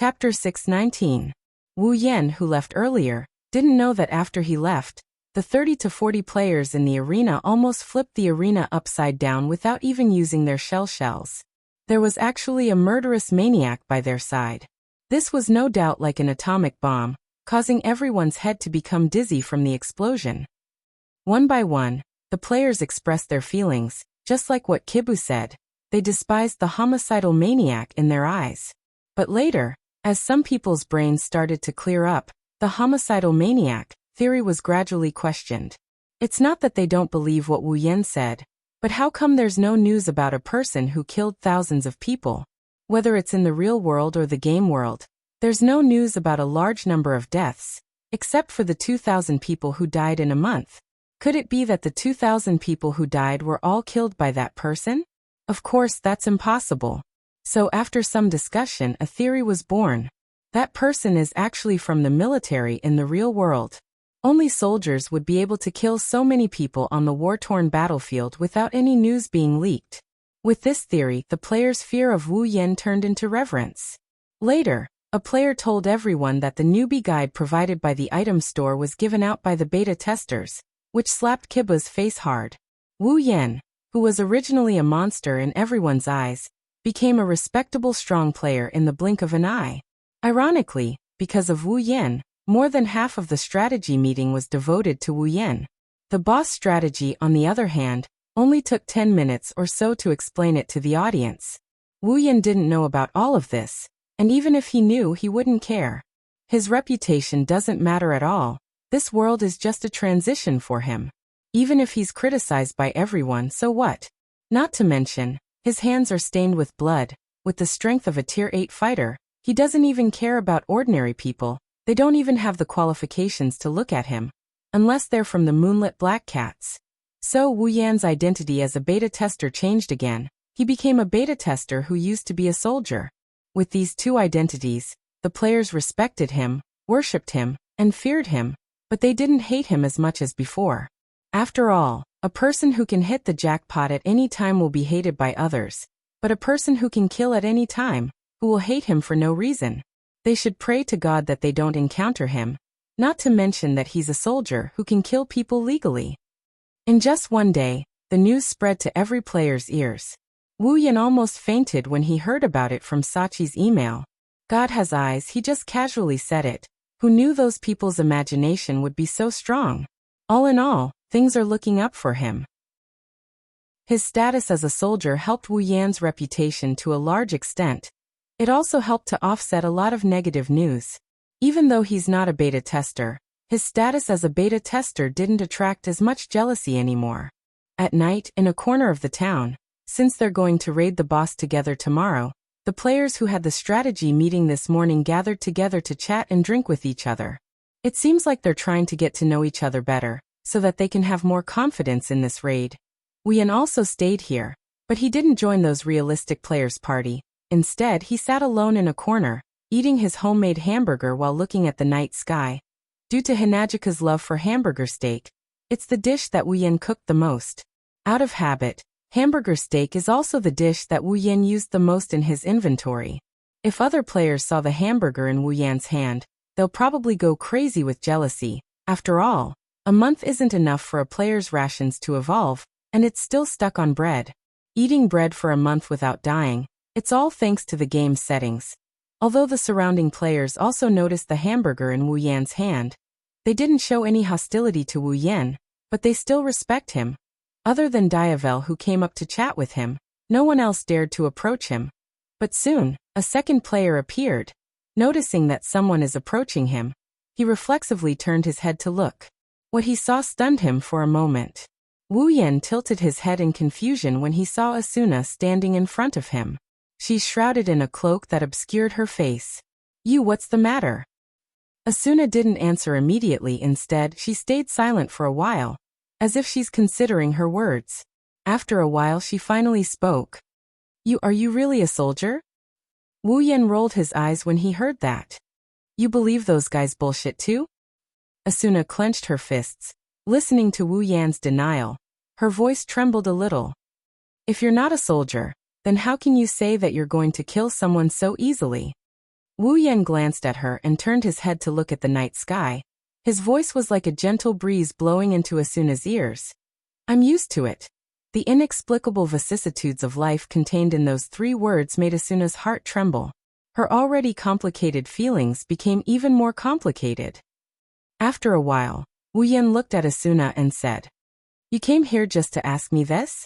Chapter 619. Wu Yan, who left earlier, didn't know that after he left, the 30 to 40 players in the arena almost flipped the arena upside down without even using their shells. There was actually a murderous maniac by their side. This was no doubt like an atomic bomb, causing everyone's head to become dizzy from the explosion. One by one, the players expressed their feelings, just like what Kibu said. They despised the homicidal maniac in their eyes. But later, as some people's brains started to clear up, the homicidal maniac theory was gradually questioned. It's not that they don't believe what Wu Yan said, but how come there's no news about a person who killed thousands of people? Whether it's in the real world or the game world, there's no news about a large number of deaths, except for the 2,000 people who died in a month. Could it be that the 2,000 people who died were all killed by that person? Of course, that's impossible. So after some discussion, a theory was born. That person is actually from the military in the real world. Only soldiers would be able to kill so many people on the war-torn battlefield without any news being leaked. With this theory, the players' fear of Wu Yan turned into reverence. Later, a player told everyone that the newbie guide provided by the item store was given out by the beta testers, which slapped Kiba's face hard. Wu Yan, who was originally a monster in everyone's eyes, became a respectable strong player in the blink of an eye. Ironically, because of Wu Yan, more than half of the strategy meeting was devoted to Wu Yan. The boss strategy, on the other hand, only took 10 minutes or so to explain it to the audience. Wu Yan didn't know about all of this, and even if he knew, he wouldn't care. His reputation doesn't matter at all. This world is just a transition for him. Even if he's criticized by everyone, so what? Not to mention, his hands are stained with blood. With the strength of a Tier 8 fighter, he doesn't even care about ordinary people. They don't even have the qualifications to look at him, unless they're from the Moonlit Black Cats. So Wu Yan's identity as a beta tester changed again. He became a beta tester who used to be a soldier. With these two identities, the players respected him, worshipped him, and feared him, but they didn't hate him as much as before. After all, a person who can hit the jackpot at any time will be hated by others, but a person who can kill at any time, who will hate him for no reason. They should pray to God that they don't encounter him, not to mention that he's a soldier who can kill people legally. In just one day, the news spread to every player's ears. Wu Yan almost fainted when he heard about it from Sachi's email. God has eyes, he just casually said it. Who knew those people's imagination would be so strong? All in all, things are looking up for him. His status as a soldier helped Wu Yan's reputation to a large extent. It also helped to offset a lot of negative news. Even though he's not a beta tester, his status as a beta tester didn't attract as much jealousy anymore. At night, in a corner of the town, since they're going to raid the boss together tomorrow, the players who had the strategy meeting this morning gathered together to chat and drink with each other. It seems like they're trying to get to know each other better, so that they can have more confidence in this raid. Wu Yan also stayed here, but he didn't join those realistic players' party. Instead, he sat alone in a corner, eating his homemade hamburger while looking at the night sky. Due to Hinajika's love for hamburger steak, it's the dish that Wu Yan cooked the most. Out of habit, hamburger steak is also the dish that Wu Yan used the most in his inventory. If other players saw the hamburger in Wu Yan's hand, they'll probably go crazy with jealousy. After all, a month isn't enough for a player's rations to evolve, and it's still stuck on bread. Eating bread for a month without dying, it's all thanks to the game's settings. Although the surrounding players also noticed the hamburger in Wu Yan's hand, they didn't show any hostility to Wu Yan, but they still respect him. Other than Diavel, who came up to chat with him, no one else dared to approach him. But soon, a second player appeared. Noticing that someone is approaching him, he reflexively turned his head to look. What he saw stunned him for a moment. Wu Yan tilted his head in confusion when he saw Asuna standing in front of him. She's shrouded in a cloak that obscured her face. What's the matter? Asuna didn't answer immediately. Instead, she stayed silent for a while, as if she's considering her words. After a while, she finally spoke. Are you really a soldier? Wu Yan rolled his eyes when he heard that. You believe those guys bullshit too? Asuna clenched her fists, listening to Wu Yan's denial. Her voice trembled a little. If you're not a soldier, then how can you say that you're going to kill someone so easily? Wu Yan glanced at her and turned his head to look at the night sky. His voice was like a gentle breeze blowing into Asuna's ears. I'm used to it. The inexplicable vicissitudes of life contained in those 3 words made Asuna's heart tremble. Her already complicated feelings became even more complicated. After a while, Wu Yan looked at Asuna and said, "You came here just to ask me this?"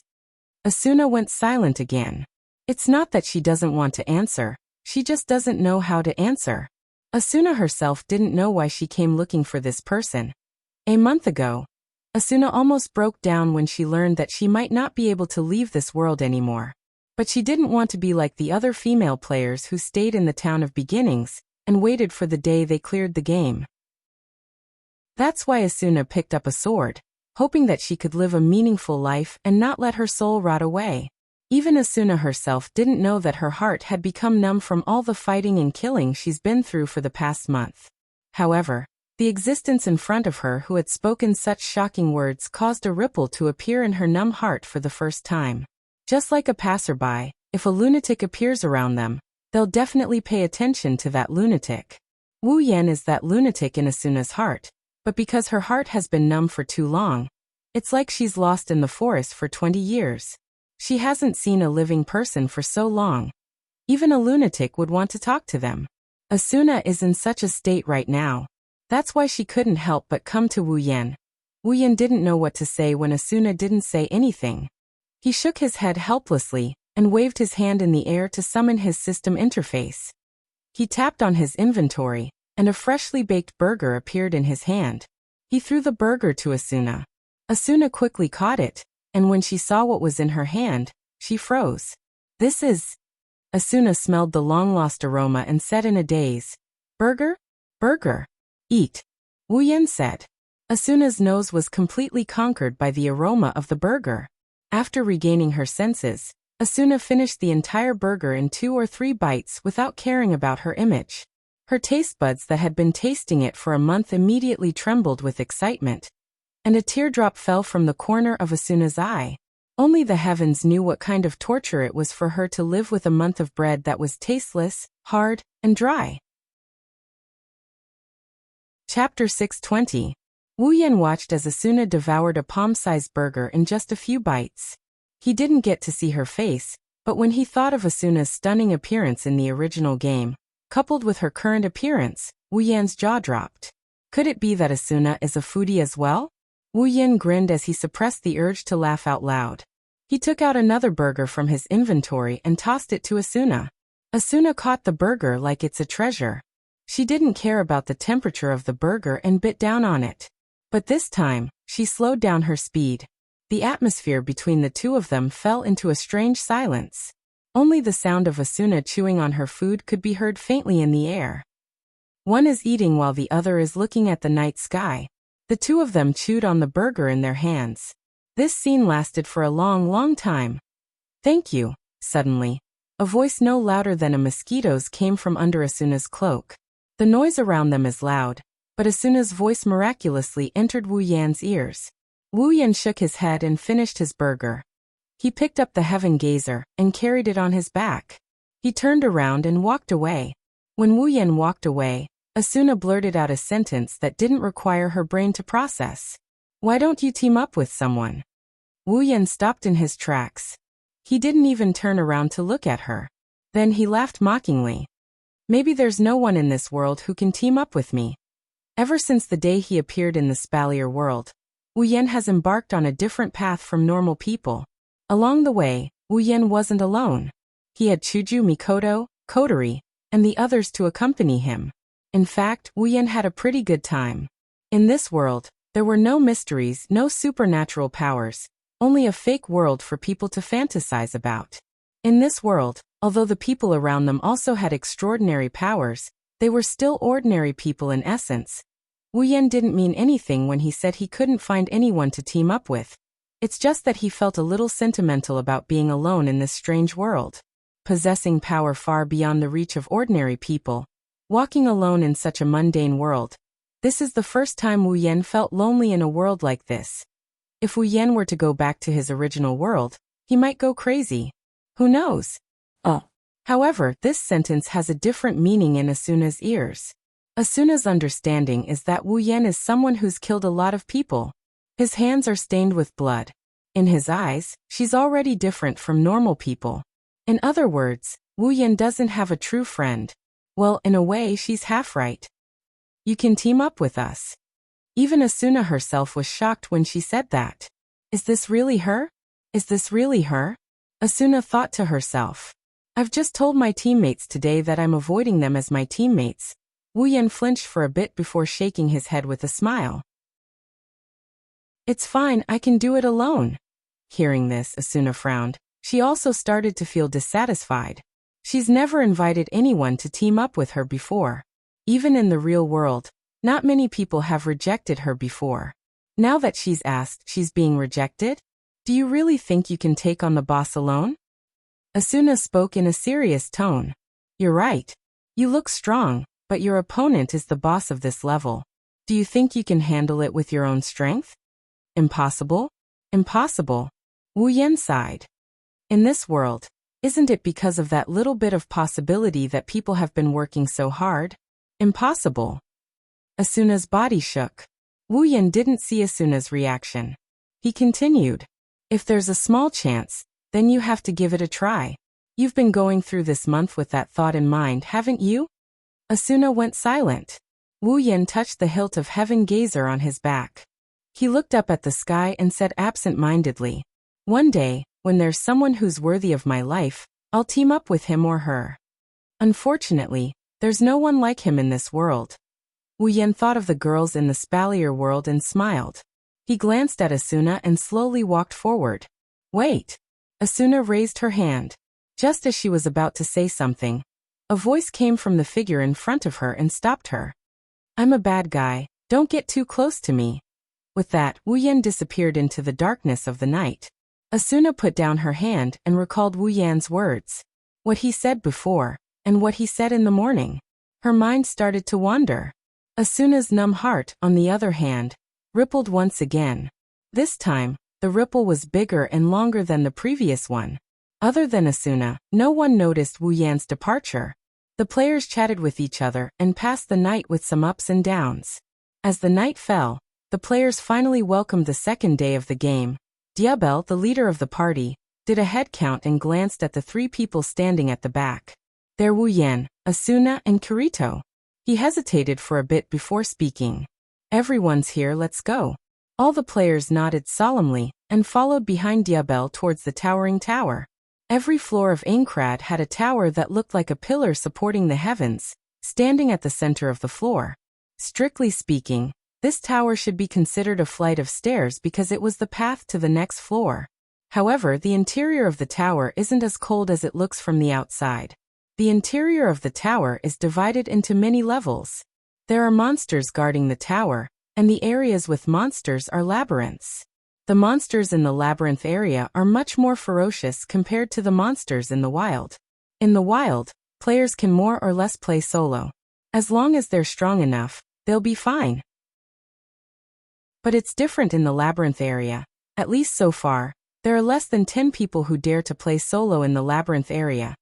Asuna went silent again. It's not that she doesn't want to answer, she just doesn't know how to answer. Asuna herself didn't know why she came looking for this person. A month ago, Asuna almost broke down when she learned that she might not be able to leave this world anymore. But she didn't want to be like the other female players who stayed in the town of beginnings and waited for the day they cleared the game. That's why Asuna picked up a sword, hoping that she could live a meaningful life and not let her soul rot away. Even Asuna herself didn't know that her heart had become numb from all the fighting and killing she's been through for the past month. However, the existence in front of her who had spoken such shocking words caused a ripple to appear in her numb heart for the first time. Just like a passerby, if a lunatic appears around them, they'll definitely pay attention to that lunatic. Wu Yan is that lunatic in Asuna's heart, but because her heart has been numb for too long, it's like she's lost in the forest for 20 years. She hasn't seen a living person for so long. Even a lunatic would want to talk to them. Asuna is in such a state right now. That's why she couldn't help but come to Wu Yan. Wu Yan didn't know what to say when Asuna didn't say anything. He shook his head helplessly and waved his hand in the air to summon his system interface. He tapped on his inventory, and a freshly baked burger appeared in his hand. He threw the burger to Asuna. Asuna quickly caught it, and when she saw what was in her hand, she froze. This is... Asuna smelled the long-lost aroma and said in a daze, "Burger? Burger. Eat." Wu Yan said. Asuna's nose was completely conquered by the aroma of the burger. After regaining her senses, Asuna finished the entire burger in 2 or 3 bites without caring about her image. Her taste buds that had been tasting it for a month immediately trembled with excitement, and a teardrop fell from the corner of Asuna's eye. Only the heavens knew what kind of torture it was for her to live with a month of bread that was tasteless, hard, and dry. Chapter 620. Wu Yan watched as Asuna devoured a palm-sized burger in just a few bites. He didn't get to see her face, but when he thought of Asuna's stunning appearance in the original game, coupled with her current appearance, Wu Yan's jaw dropped. Could it be that Asuna is a foodie as well? Wu Yan grinned as he suppressed the urge to laugh out loud. He took out another burger from his inventory and tossed it to Asuna. Asuna caught the burger like it's a treasure. She didn't care about the temperature of the burger and bit down on it. But this time, she slowed down her speed. The atmosphere between the two of them fell into a strange silence. Only the sound of Asuna chewing on her food could be heard faintly in the air. One is eating while the other is looking at the night sky. The two of them chewed on the burger in their hands. This scene lasted for a long, long time. "Thank you." Suddenly, a voice no louder than a mosquito's came from under Asuna's cloak. The noise around them is loud, but Asuna's voice miraculously entered Wu Yan's ears. Wu Yan shook his head and finished his burger. He picked up the Heaven Gazer and carried it on his back. He turned around and walked away. When Wu Yan walked away, Asuna blurted out a sentence that didn't require her brain to process. "Why don't you team up with someone?" Wu Yan stopped in his tracks. He didn't even turn around to look at her. Then he laughed mockingly. "Maybe there's no one in this world who can team up with me." Ever since the day he appeared in the Spalier world, Wu Yan has embarked on a different path from normal people. Along the way, Wu Yan wasn't alone. He had Chuju, Mikoto, Kotori, and the others to accompany him. In fact, Wu Yan had a pretty good time. In this world, there were no mysteries, no supernatural powers, only a fake world for people to fantasize about. In this world, although the people around them also had extraordinary powers, they were still ordinary people in essence. Wu Yan didn't mean anything when he said he couldn't find anyone to team up with. It's just that he felt a little sentimental about being alone in this strange world. Possessing power far beyond the reach of ordinary people, walking alone in such a mundane world. This is the first time Wu Yan felt lonely in a world like this. If Wu Yan were to go back to his original world, he might go crazy. Who knows? However, this sentence has a different meaning in Asuna's ears. Asuna's understanding is that Wu Yan is someone who's killed a lot of people. His hands are stained with blood. In his eyes, she's already different from normal people. In other words, Wu Yan doesn't have a true friend. Well, in a way, she's half right. You can team up with us. Even Asuna herself was shocked when she said that. Is this really her? Is this really her? Asuna thought to herself. I've just told my teammates today that I'm avoiding them as my teammates. Wu Yan flinched for a bit before shaking his head with a smile. It's fine, I can do it alone. Hearing this, Asuna frowned. She also started to feel dissatisfied. She's never invited anyone to team up with her before. Even in the real world, not many people have rejected her before. Now that she's asked, she's being rejected? Do you really think you can take on the boss alone? Asuna spoke in a serious tone. You're right. You look strong, but your opponent is the boss of this level. Do you think you can handle it with your own strength? Impossible? Impossible. Wu Yan sighed. In this world, isn't it because of that little bit of possibility that people have been working so hard? Impossible. Asuna's body shook. Wu Yan didn't see Asuna's reaction. He continued. If there's a small chance, then you have to give it a try. You've been going through this month with that thought in mind, haven't you? Asuna went silent. Wu Yan touched the hilt of Heaven Gazer on his back. He looked up at the sky and said absent-mindedly, one day, when there's someone who's worthy of my life, I'll team up with him or her. Unfortunately, there's no one like him in this world. Wu Yan thought of the girls in the Spalier world and smiled. He glanced at Asuna and slowly walked forward. Wait! Asuna raised her hand. Just as she was about to say something, a voice came from the figure in front of her and stopped her. I'm a bad guy, don't get too close to me. With that, Wu Yan disappeared into the darkness of the night. Asuna put down her hand and recalled Wu Yan's words. What he said before, and what he said in the morning. Her mind started to wander. Asuna's numb heart, on the other hand, rippled once again. This time, the ripple was bigger and longer than the previous one. Other than Asuna, no one noticed Wu Yan's departure. The players chatted with each other and passed the night with some ups and downs. As the night fell, the players finally welcomed the second day of the game. Diabel, the leader of the party, did a head count and glanced at the three people standing at the back. They're Wu Yan, Asuna, and Kirito. He hesitated for a bit before speaking. Everyone's here, let's go. All the players nodded solemnly and followed behind Diabel towards the towering tower. Every floor of Aincrad had a tower that looked like a pillar supporting the heavens, standing at the center of the floor. Strictly speaking, this tower should be considered a flight of stairs because it was the path to the next floor. However, the interior of the tower isn't as cold as it looks from the outside. The interior of the tower is divided into many levels. There are monsters guarding the tower, and the areas with monsters are labyrinths. The monsters in the labyrinth area are much more ferocious compared to the monsters in the wild. In the wild, players can more or less play solo. As long as they're strong enough, they'll be fine. But it's different in the labyrinth area. At least so far, there are less than 10 people who dare to play solo in the labyrinth area.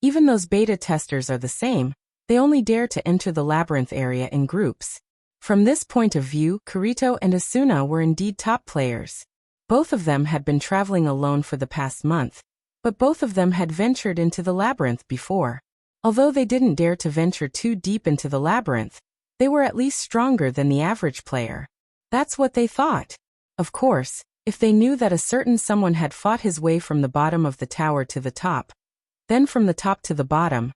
Even those beta testers are the same, they only dare to enter the labyrinth area in groups. From this point of view, Kirito and Asuna were indeed top players. Both of them had been traveling alone for the past month, but both of them had ventured into the labyrinth before. Although they didn't dare to venture too deep into the labyrinth, they were at least stronger than the average player. That's what they thought. Of course, if they knew that a certain someone had fought his way from the bottom of the tower to the top, then from the top to the bottom,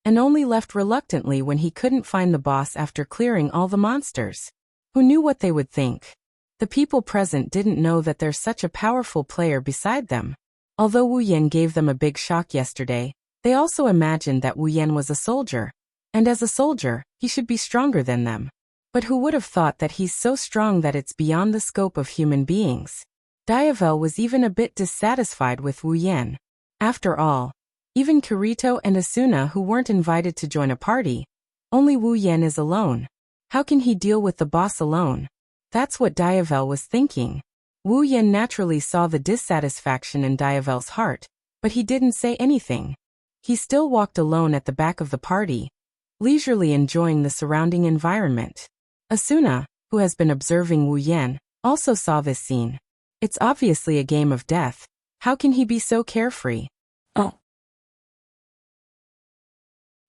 and only left reluctantly when he couldn't find the boss after clearing all the monsters. Who knew what they would think? The people present didn't know that there's such a powerful player beside them. Although Wu Yan gave them a big shock yesterday, they also imagined that Wu Yan was a soldier, and as a soldier, he should be stronger than them. But who would have thought that he's so strong that it's beyond the scope of human beings? Diavel was even a bit dissatisfied with Wu Yan. After all, even Kirito and Asuna who weren't invited to join a party, only Wu Yan is alone. How can he deal with the boss alone? That's what Diavel was thinking. Wu Yan naturally saw the dissatisfaction in Diavel's heart, but he didn't say anything. He still walked alone at the back of the party, leisurely enjoying the surrounding environment. Asuna, who has been observing Wu Yan, also saw this scene. It's obviously a game of death. How can he be so carefree? Oh.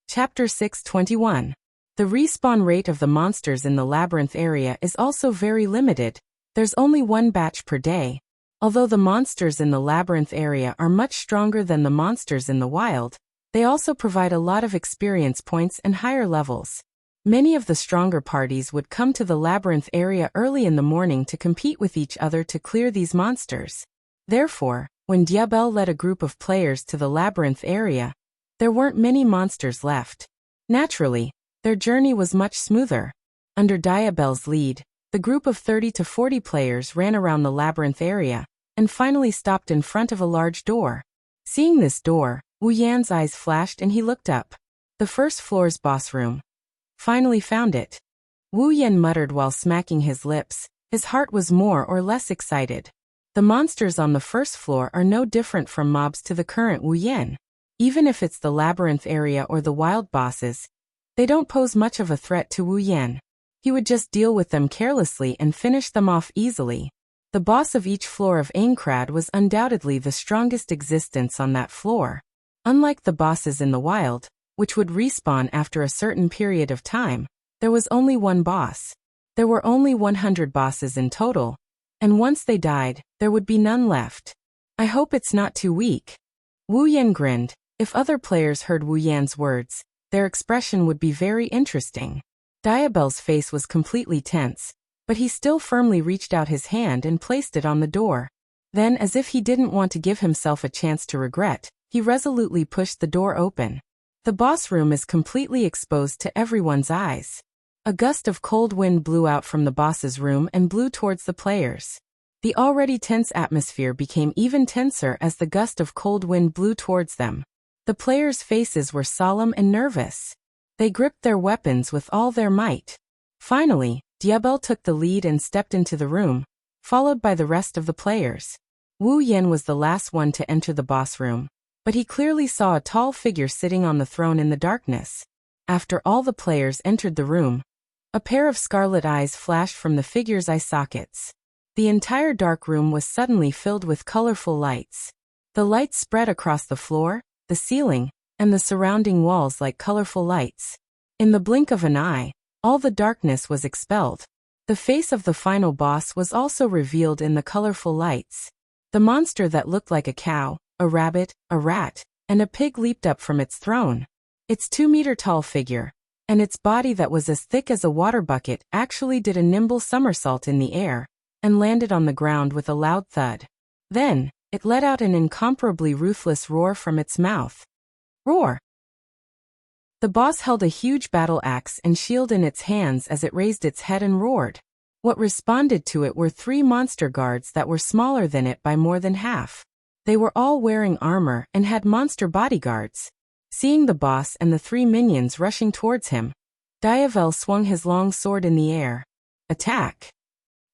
Chapter 621. The respawn rate of the monsters in the labyrinth area is also very limited. There's only one batch per day. Although the monsters in the labyrinth area are much stronger than the monsters in the wild, they also provide a lot of experience points and higher levels. Many of the stronger parties would come to the labyrinth area early in the morning to compete with each other to clear these monsters. Therefore, when Diabel led a group of players to the labyrinth area, there weren't many monsters left. Naturally, their journey was much smoother. Under Diabel's lead, the group of 30 to 40 players ran around the labyrinth area, and finally stopped in front of a large door. Seeing this door, Wu Yan's eyes flashed and he looked up. The first floor's boss room. Finally found it. Wu Yan muttered while smacking his lips. His heart was more or less excited. The monsters on the first floor are no different from mobs to the current Wu Yan. Even if it's the labyrinth area or the wild bosses, they don't pose much of a threat to Wu Yan. He would just deal with them carelessly and finish them off easily. The boss of each floor of Aincrad was undoubtedly the strongest existence on that floor. Unlike the bosses in the wild, which would respawn after a certain period of time, there was only one boss. There were only 100 bosses in total, and once they died, there would be none left. I hope it's not too weak. Wu Yan grinned. If other players heard Wu Yan's words, their expression would be very interesting. Diabel's face was completely tense, but he still firmly reached out his hand and placed it on the door. Then, as if he didn't want to give himself a chance to regret, he resolutely pushed the door open. The boss room is completely exposed to everyone's eyes. A gust of cold wind blew out from the boss's room and blew towards the players. The already tense atmosphere became even tenser as the gust of cold wind blew towards them. The players' faces were solemn and nervous. They gripped their weapons with all their might. Finally, Diabel took the lead and stepped into the room, followed by the rest of the players. Wu Yan was the last one to enter the boss room, but he clearly saw a tall figure sitting on the throne in the darkness. After all the players entered the room, a pair of scarlet eyes flashed from the figure's eye sockets. The entire dark room was suddenly filled with colorful lights. The lights spread across the floor, the ceiling, and the surrounding walls like colorful lights. In the blink of an eye, all the darkness was expelled. The face of the final boss was also revealed in the colorful lights. The monster that looked like a cow, a rabbit, a rat, and a pig leaped up from its throne. Its 2-meter-tall figure, and its body that was as thick as a water bucket, actually did a nimble somersault in the air, and landed on the ground with a loud thud. Then, it let out an incomparably ruthless roar from its mouth. Roar! The boss held a huge battle axe and shield in its hands as it raised its head and roared. What responded to it were 3 monster guards that were smaller than it by more than half. They were all wearing armor and had monster bodyguards. Seeing the boss and the 3 minions rushing towards him, Diabel swung his long sword in the air. Attack!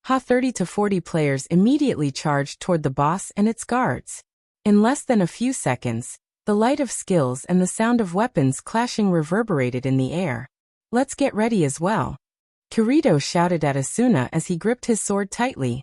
30 to 40 players immediately charged toward the boss and its guards. In less than a few seconds, the light of skills and the sound of weapons clashing reverberated in the air. Let's get ready as well. Kirito shouted at Asuna as he gripped his sword tightly.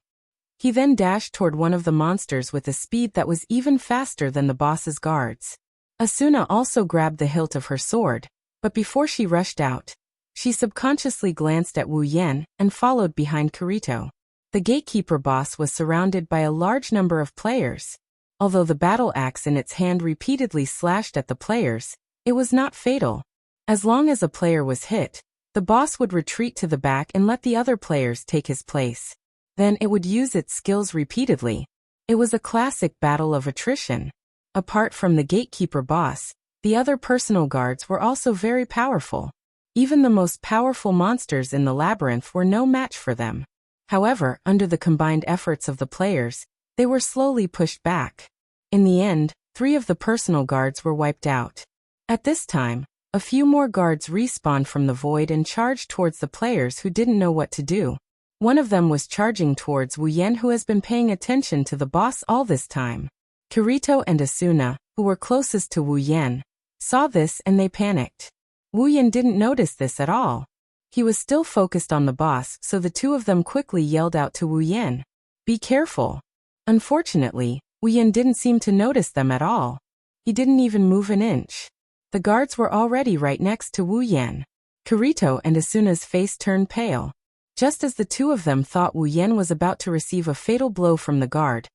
He then dashed toward one of the monsters with a speed that was even faster than the boss's guards. Asuna also grabbed the hilt of her sword, but before she rushed out, she subconsciously glanced at Wu Yan and followed behind Kirito. The gatekeeper boss was surrounded by a large number of players. Although the battle axe in its hand repeatedly slashed at the players, it was not fatal. As long as a player was hit, the boss would retreat to the back and let the other players take his place. Then it would use its skills repeatedly. It was a classic battle of attrition. Apart from the gatekeeper boss, the other personal guards were also very powerful. Even the most powerful monsters in the labyrinth were no match for them. However, under the combined efforts of the players, they were slowly pushed back. In the end, 3 of the personal guards were wiped out. At this time, a few more guards respawned from the void and charged towards the players who didn't know what to do. One of them was charging towards Wu Yan, who has been paying attention to the boss all this time. Kirito and Asuna, who were closest to Wu Yan, saw this and they panicked. Wu Yan didn't notice this at all. He was still focused on the boss, so the two of them quickly yelled out to Wu Yan, "Be careful." Unfortunately, Wu Yan didn't seem to notice them at all. He didn't even move an inch. The guards were already right next to Wu Yan. Kirito and Asuna's face turned pale. Just as the two of them thought Wu Yan was about to receive a fatal blow from the guard,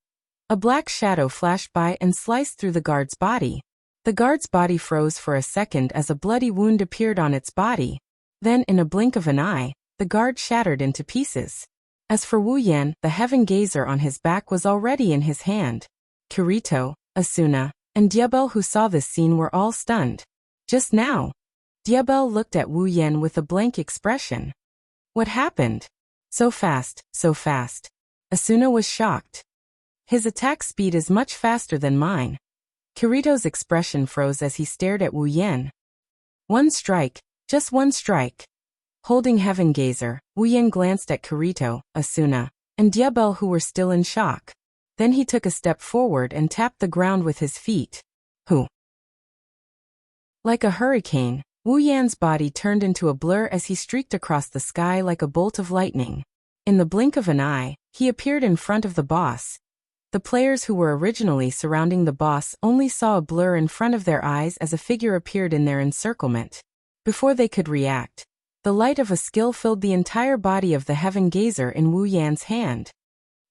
a black shadow flashed by and sliced through the guard's body. The guard's body froze for a second as a bloody wound appeared on its body. Then, in a blink of an eye, the guard shattered into pieces. As for Wu Yan, the heaven gazer on his back was already in his hand. Kirito, Asuna, and Diabel, who saw this scene, were all stunned. Just now, Diabel looked at Wu Yan with a blank expression. What happened? So fast, so fast. Asuna was shocked. His attack speed is much faster than mine. Kirito's expression froze as he stared at Wu Yan. One strike, just one strike. Holding Heaven Gazer, Wu Yan glanced at Kirito, Asuna, and Diabel, who were still in shock. Then he took a step forward and tapped the ground with his feet. Who? Like a hurricane, Wu Yan's body turned into a blur as he streaked across the sky like a bolt of lightning. In the blink of an eye, he appeared in front of the boss. The players who were originally surrounding the boss only saw a blur in front of their eyes as a figure appeared in their encirclement. Before they could react, the light of a skill filled the entire body of the Heaven Gazer in Wu Yan's hand.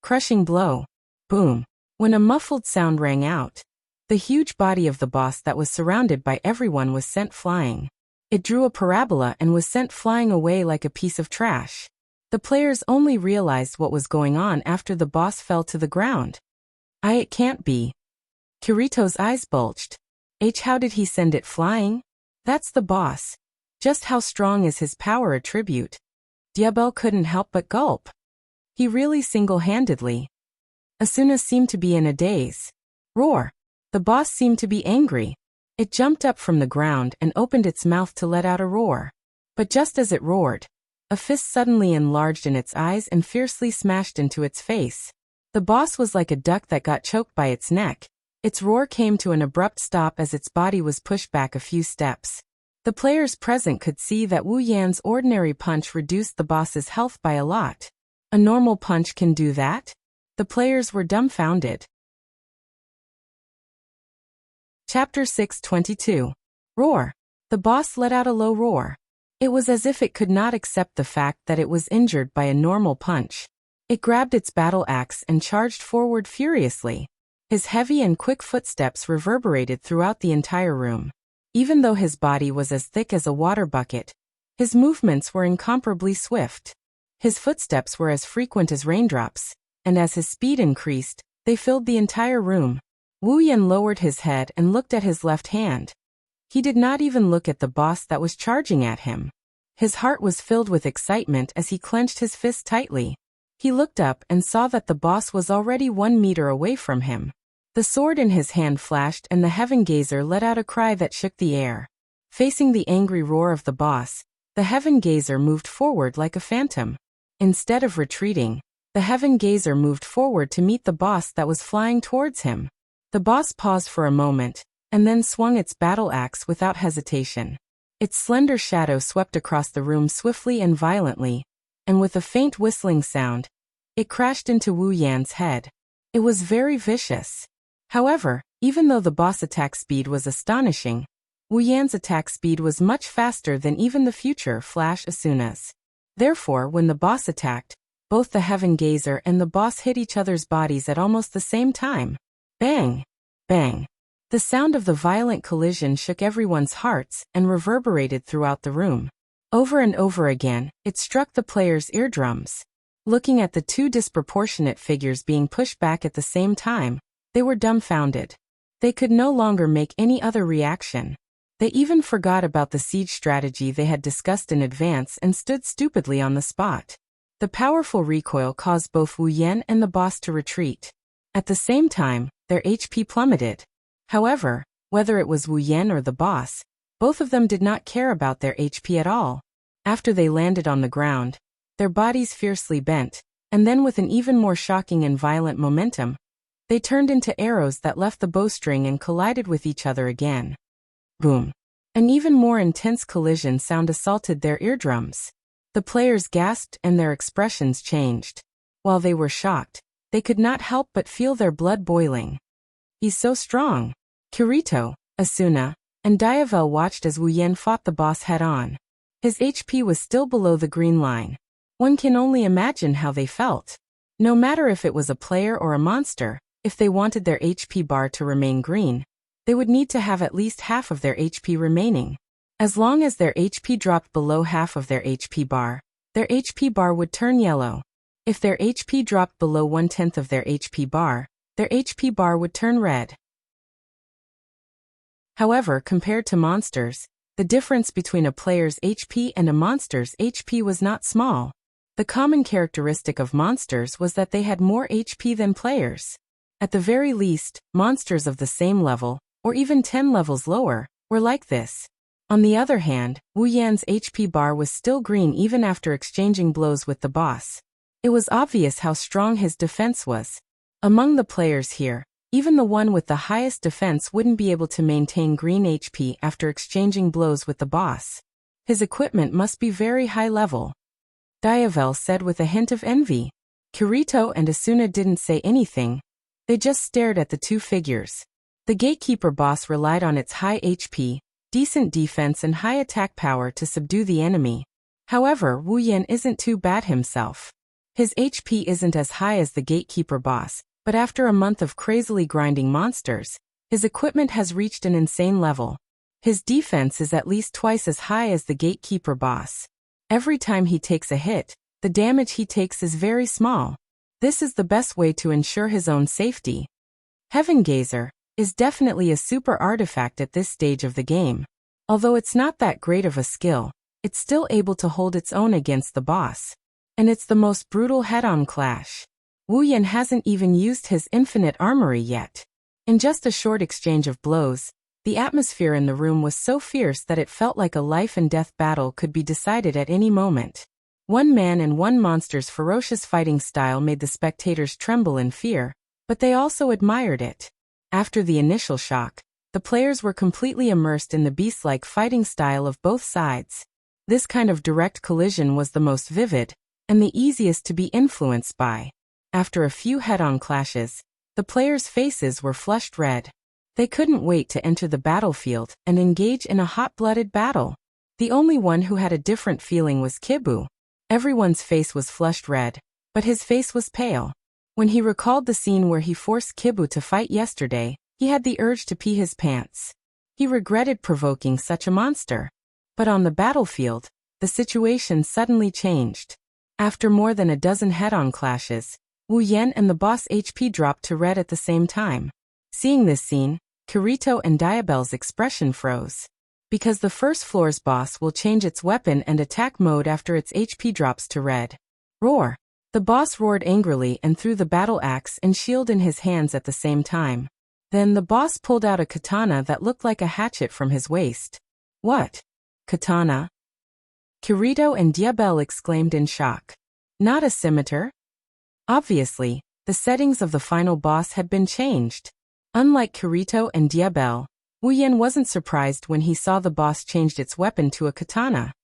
Crushing blow. Boom. When a muffled sound rang out, the huge body of the boss that was surrounded by everyone was sent flying. It drew a parabola and was sent flying away like a piece of trash. The players only realized what was going on after the boss fell to the ground. It can't be. Kirito's eyes bulged. How did he send it flying? That's the boss. Just how strong is his power attribute? Diabel couldn't help but gulp. He really single-handedly. Asuna seemed to be in a daze. Roar. The boss seemed to be angry. It jumped up from the ground and opened its mouth to let out a roar. But just as it roared, a fist suddenly enlarged in its eyes and fiercely smashed into its face. The boss was like a duck that got choked by its neck. Its roar came to an abrupt stop as its body was pushed back a few steps. The players present could see that Wu Yan's ordinary punch reduced the boss's health by a lot. A normal punch can do that? The players were dumbfounded. Chapter 622. Roar. The boss let out a low roar. It was as if it could not accept the fact that it was injured by a normal punch. It grabbed its battle axe and charged forward furiously. His heavy and quick footsteps reverberated throughout the entire room. Even though his body was as thick as a water bucket, his movements were incomparably swift. His footsteps were as frequent as raindrops, and as his speed increased, they filled the entire room. Wu Yan lowered his head and looked at his left hand. He did not even look at the boss that was charging at him. His heart was filled with excitement as he clenched his fist tightly. He looked up and saw that the boss was already 1 meter away from him. The sword in his hand flashed and the Heaven Gazer let out a cry that shook the air. Facing the angry roar of the boss, the Heaven Gazer moved forward like a phantom. Instead of retreating, the Heaven Gazer moved forward to meet the boss that was flying towards him. The boss paused for a moment, and then swung its battle axe without hesitation. Its slender shadow swept across the room swiftly and violently, and with a faint whistling sound, it crashed into Wu Yan's head. It was very vicious. However, even though the boss attack speed was astonishing, Wu Yan's attack speed was much faster than even the future Flash Asuna's. Therefore, when the boss attacked, both the Heaven Gazer and the boss hit each other's bodies at almost the same time. Bang! Bang! The sound of the violent collision shook everyone's hearts and reverberated throughout the room. Over and over again, it struck the players' eardrums. Looking at the two disproportionate figures being pushed back at the same time, they were dumbfounded. They could no longer make any other reaction. They even forgot about the siege strategy they had discussed in advance and stood stupidly on the spot. The powerful recoil caused both Wu Yan and the boss to retreat. At the same time, their HP plummeted. However, whether it was Wu Yan or the boss, both of them did not care about their HP at all. After they landed on the ground, their bodies fiercely bent, and then with an even more shocking and violent momentum, they turned into arrows that left the bowstring and collided with each other again. Boom. An even more intense collision sound assaulted their eardrums. The players gasped and their expressions changed. While they were shocked, they could not help but feel their blood boiling. He's so strong. Kirito, Asuna, and Diavel watched as Wu Yan fought the boss head-on. His HP was still below the green line. One can only imagine how they felt. No matter if it was a player or a monster, if they wanted their HP bar to remain green, they would need to have at least half of their HP remaining. As long as their HP dropped below half of their HP bar, their HP bar would turn yellow. If their HP dropped below 1/10 of their HP bar, their HP bar would turn red. However, compared to monsters, the difference between a player's HP and a monster's HP was not small. The common characteristic of monsters was that they had more HP than players. At the very least, monsters of the same level, or even 10 levels lower, were like this. On the other hand, Wu Yan's HP bar was still green even after exchanging blows with the boss. It was obvious how strong his defense was. Among the players here, even the one with the highest defense wouldn't be able to maintain green HP after exchanging blows with the boss. His equipment must be very high level. Diavel said with a hint of envy. Kirito and Asuna didn't say anything. They just stared at the two figures. The gatekeeper boss relied on its high HP, decent defense and high attack power to subdue the enemy. However, Wu Yan isn't too bad himself. His HP isn't as high as the gatekeeper boss, but after a month of crazily grinding monsters, his equipment has reached an insane level. His defense is at least twice as high as the gatekeeper boss. Every time he takes a hit, the damage he takes is very small. This is the best way to ensure his own safety. Heaven Gazer is definitely a super artifact at this stage of the game. Although it's not that great of a skill, it's still able to hold its own against the boss. And it's the most brutal head-on clash. Wu Yan hasn't even used his infinite armory yet. In just a short exchange of blows, the atmosphere in the room was so fierce that it felt like a life-and-death battle could be decided at any moment. One man and one monster's ferocious fighting style made the spectators tremble in fear, but they also admired it. After the initial shock, the players were completely immersed in the beast-like fighting style of both sides. This kind of direct collision was the most vivid, and the easiest to be influenced by. After a few head-on clashes, the players' faces were flushed red. They couldn't wait to enter the battlefield and engage in a hot-blooded battle. The only one who had a different feeling was Kibu. Everyone's face was flushed red, but his face was pale. When he recalled the scene where he forced Kibu to fight yesterday, he had the urge to pee his pants. He regretted provoking such a monster. But on the battlefield, the situation suddenly changed. After more than a dozen head-on clashes, Wu Yan and the boss HP dropped to red at the same time. Seeing this scene, Kirito and Diabel's expression froze. Because the first floor's boss will change its weapon and attack mode after its HP drops to red. Roar! The boss roared angrily and threw the battle axe and shield in his hands at the same time. Then the boss pulled out a katana that looked like a hatchet from his waist. What? Katana? Kirito and Diabel exclaimed in shock. Not a scimitar? Obviously, the settings of the final boss had been changed. Unlike Kirito and Diabel, Wu Yan wasn't surprised when he saw the boss changed its weapon to a katana.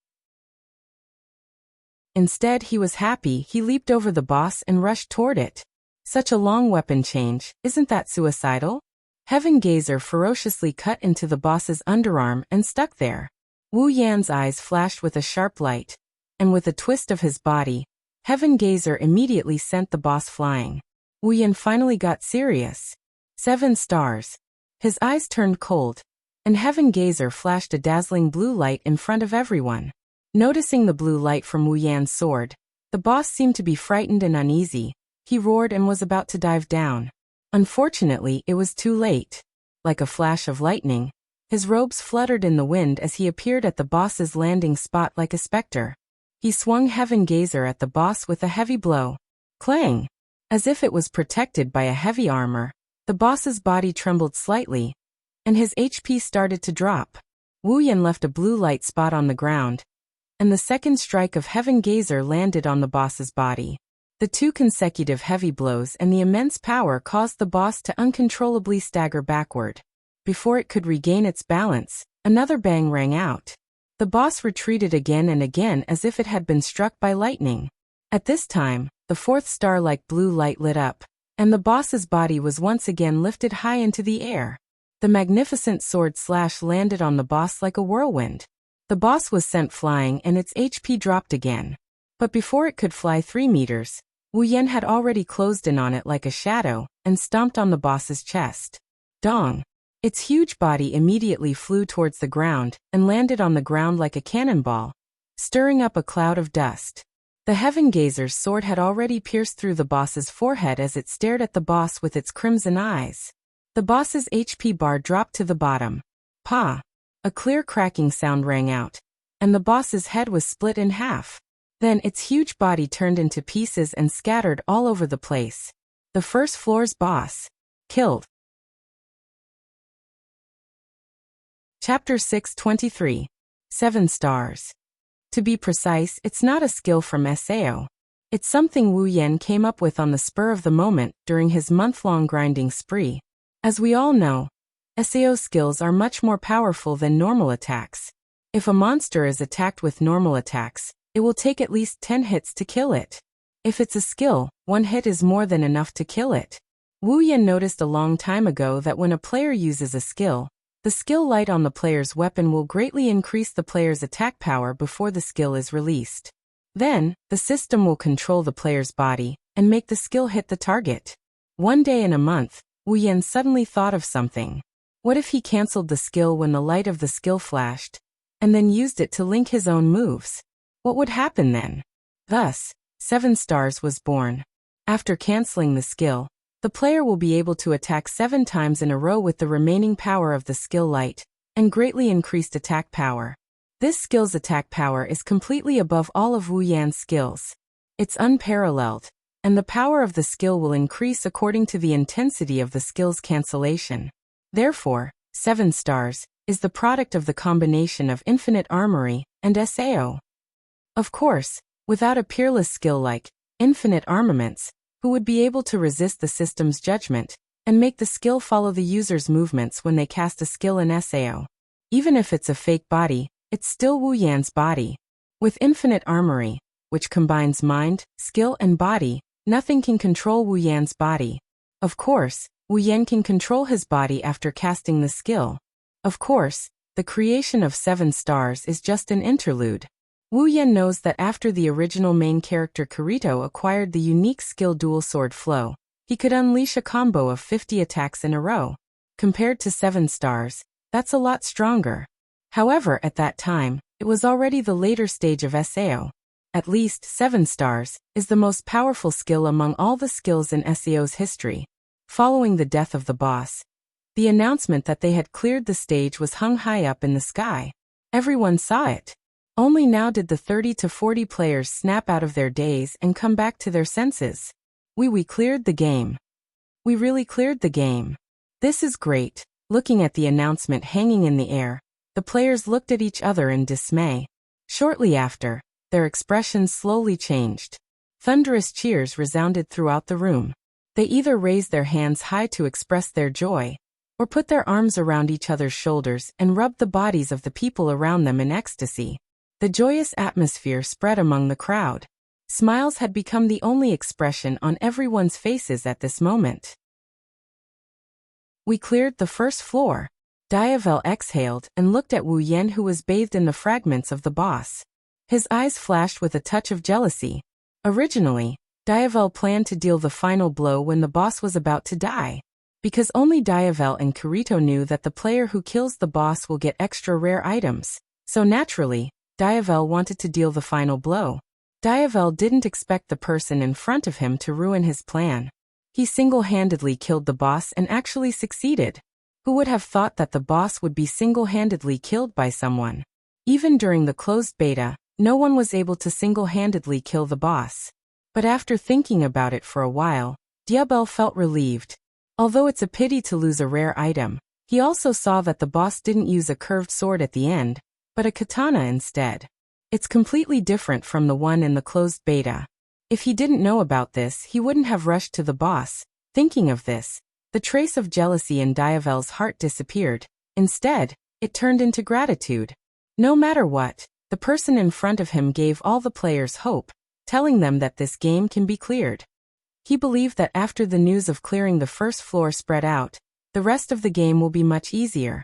Instead, he was happy. He leaped over the boss and rushed toward it. Such a long weapon change, isn't that suicidal? Heaven Gazer ferociously cut into the boss's underarm and stuck there. Wu Yan's eyes flashed with a sharp light, and with a twist of his body, Heaven Gazer immediately sent the boss flying. Wu Yan finally got serious. 7 stars. His eyes turned cold, and Heaven Gazer flashed a dazzling blue light in front of everyone. Noticing the blue light from Wu Yan's sword, the boss seemed to be frightened and uneasy. He roared and was about to dive down. Unfortunately, it was too late. Like a flash of lightning, his robes fluttered in the wind as he appeared at the boss's landing spot like a specter. He swung Heaven Gazer at the boss with a heavy blow. Clang! As if it was protected by a heavy armor, the boss's body trembled slightly, and his HP started to drop. Wu Yan left a blue light spot on the ground, and the second strike of Heaven Gazer landed on the boss's body. The 2 consecutive heavy blows and the immense power caused the boss to uncontrollably stagger backward. Before it could regain its balance, Another bang rang out. The boss retreated again and again as if it had been struck by lightning. At this time, the fourth star-like blue light lit up, and the boss's body was once again lifted high into the air. The magnificent sword slash landed on the boss like a whirlwind. The boss was sent flying and its HP dropped again. But before it could fly 3 meters, Wu Yan had already closed in on it like a shadow and stomped on the boss's chest. Dong! Its huge body immediately flew towards the ground and landed on the ground like a cannonball, stirring up a cloud of dust. The Heaven Gazer's sword had already pierced through the boss's forehead as it stared at the boss with its crimson eyes. The boss's HP bar dropped to the bottom. Pa! A clear cracking sound rang out, and the boss's head was split in half. Then its huge body turned into pieces and scattered all over the place. The first floor's boss. Killed. Chapter 6:23. 7 stars. To be precise, it's not a skill from Sao. It's something Wu Yan came up with on the spur of the moment during his month-long grinding spree. As we all know, Sao skills are much more powerful than normal attacks. If a monster is attacked with normal attacks, it will take at least 10 hits to kill it. If it's a skill, 1 hit is more than enough to kill it. Wu Yan noticed a long time ago that when a player uses a skill, the skill light on the player's weapon will greatly increase the player's attack power before the skill is released. Then, the system will control the player's body and make the skill hit the target. One day in a month, Wu Yan suddenly thought of something. What if he cancelled the skill when the light of the skill flashed, and then used it to link his own moves? What would happen then? Thus, 7 stars was born. After cancelling the skill, the player will be able to attack 7 times in a row with the remaining power of the skill light, and greatly increased attack power. This skill's attack power is completely above all of Wu Yan's skills. It's unparalleled, and the power of the skill will increase according to the intensity of the skill's cancellation. Therefore, 7 stars is the product of the combination of infinite armory and Sao. Of course, without a peerless skill like infinite armaments, who would be able to resist the system's judgment and make the skill follow the user's movements when they cast a skill in Sao. Even if it's a fake body, it's still Wu Yan's body. With infinite armory, which combines mind, skill and body, nothing can control Wu Yan's body. Of course, Wu Yan can control his body after casting the skill. Of course, the creation of 7 stars is just an interlude. Wu Yan knows that after the original main character Kirito acquired the unique skill dual sword flow, he could unleash a combo of 50 attacks in a row. Compared to 7 stars, that's a lot stronger. However, at that time, it was already the later stage of Sao. At least 7 stars is the most powerful skill among all the skills in Sao's history. Following the death of the boss, the announcement that they had cleared the stage was hung high up in the sky. Everyone saw it. Only now did the 30 to 40 players snap out of their daze and come back to their senses. We cleared the game. We really cleared the game. This is great. Looking at the announcement hanging in the air, the players looked at each other in dismay. Shortly after, their expressions slowly changed. Thunderous cheers resounded throughout the room. They either raised their hands high to express their joy, or put their arms around each other's shoulders and rubbed the bodies of the people around them in ecstasy. The joyous atmosphere spread among the crowd. Smiles had become the only expression on everyone's faces at this moment. We cleared the first floor. Diavel exhaled and looked at Wu Yan, who was bathed in the fragments of the boss. His eyes flashed with a touch of jealousy. Originally, Diavel planned to deal the final blow when the boss was about to die. Because only Diavel and Kirito knew that the player who kills the boss will get extra rare items. So naturally, Diavel wanted to deal the final blow. Diavel didn't expect the person in front of him to ruin his plan. He single-handedly killed the boss and actually succeeded. Who would have thought that the boss would be single-handedly killed by someone? Even during the closed beta, no one was able to single-handedly kill the boss. But after thinking about it for a while, Diavel felt relieved. Although it's a pity to lose a rare item, he also saw that the boss didn't use a curved sword at the end, but a katana instead. It's completely different from the one in the closed beta. If he didn't know about this, he wouldn't have rushed to the boss. Thinking of this, the trace of jealousy in Diavel's heart disappeared. Instead, It turned into gratitude. No matter what, the person in front of him gave all the players hope, telling them that this game can be cleared. He believed that after the news of clearing the first floor spread out, the rest of the game will be much easier.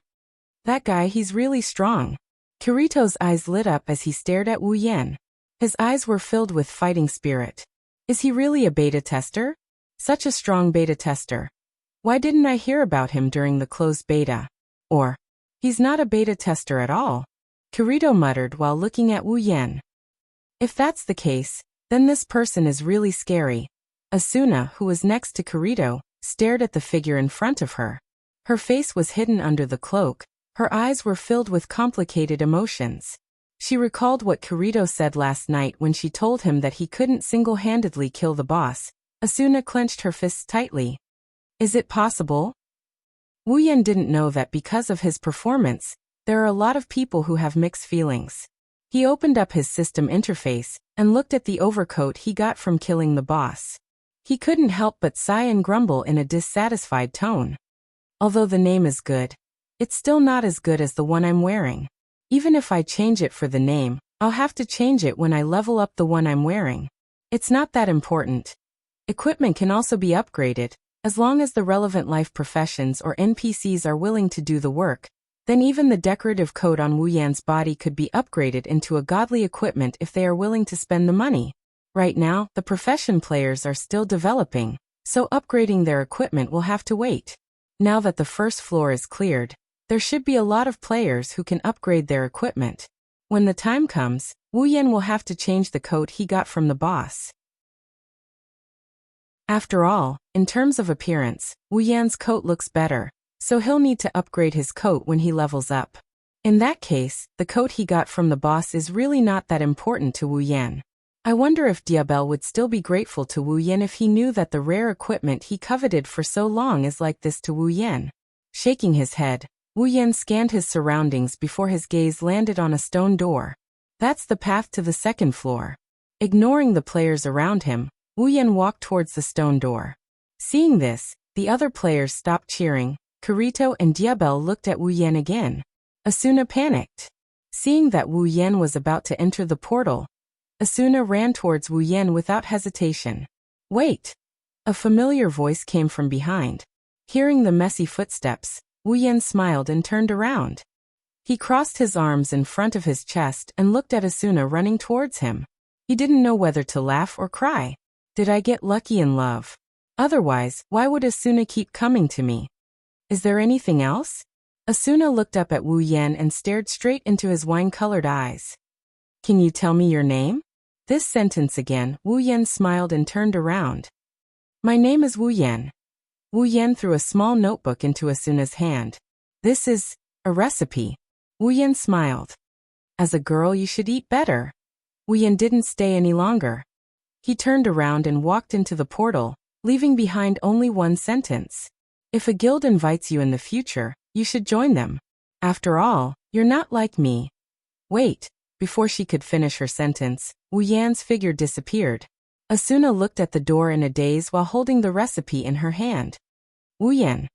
That guy, he's really strong. Kirito's eyes lit up as he stared at Wu Yan. His eyes were filled with fighting spirit. Is he really a beta tester? Such a strong beta tester. Why didn't I hear about him during the closed beta? Or, he's not a beta tester at all. Kirito muttered while looking at Wu Yan. If that's the case, then this person is really scary. Asuna, who was next to Kirito, stared at the figure in front of her. Her face was hidden under the cloak. Her eyes were filled with complicated emotions. She recalled what Kirito said last night when she told him that he couldn't single-handedly kill the boss. Asuna clenched her fists tightly. Is it possible? Wu Yan didn't know that because of his performance, there are a lot of people who have mixed feelings. He opened up his system interface and looked at the overcoat he got from killing the boss. He couldn't help but sigh and grumble in a dissatisfied tone. Although the name is good, it's still not as good as the one I'm wearing. Even if I change it for the name, I'll have to change it when I level up the one I'm wearing. It's not that important. Equipment can also be upgraded, as long as the relevant life professions or NPCs are willing to do the work. Then even the decorative coat on Wu Yan's body could be upgraded into a godly equipment if they are willing to spend the money. Right now, the profession players are still developing, so upgrading their equipment will have to wait. Now that the first floor is cleared, there should be a lot of players who can upgrade their equipment. When the time comes, Wu Yan will have to change the coat he got from the boss. After all, in terms of appearance, Wu Yan's coat looks better, so he'll need to upgrade his coat when he levels up. In that case, the coat he got from the boss is really not that important to Wu Yan. I wonder if Diabel would still be grateful to Wu Yan if he knew that the rare equipment he coveted for so long is like this to Wu Yan. Shaking his head, Wu Yan scanned his surroundings before his gaze landed on a stone door. That's the path to the second floor. Ignoring the players around him, Wu Yan walked towards the stone door. Seeing this, the other players stopped cheering. Kirito and Diabel looked at Wu Yan again. Asuna panicked. Seeing that Wu Yan was about to enter the portal, Asuna ran towards Wu Yan without hesitation. Wait! A familiar voice came from behind. Hearing the messy footsteps, Wu Yan smiled and turned around. He crossed his arms in front of his chest and looked at Asuna running towards him. He didn't know whether to laugh or cry. Did I get lucky in love? Otherwise, why would Asuna keep coming to me? Is there anything else? Asuna looked up at Wu Yan and stared straight into his wine-colored eyes. Can you tell me your name? This sentence again, Wu Yan smiled and turned around. My name is Wu Yan. Wu Yan threw a small notebook into Asuna's hand. This is a recipe. Wu Yan smiled. As a girl, you should eat better. Wu Yan didn't stay any longer. He turned around and walked into the portal, leaving behind only one sentence. If a guild invites you in the future, you should join them. After all, you're not like me. Wait, before she could finish her sentence, Wu Yan's figure disappeared. Asuna looked at the door in a daze while holding the recipe in her hand. Wu Yan.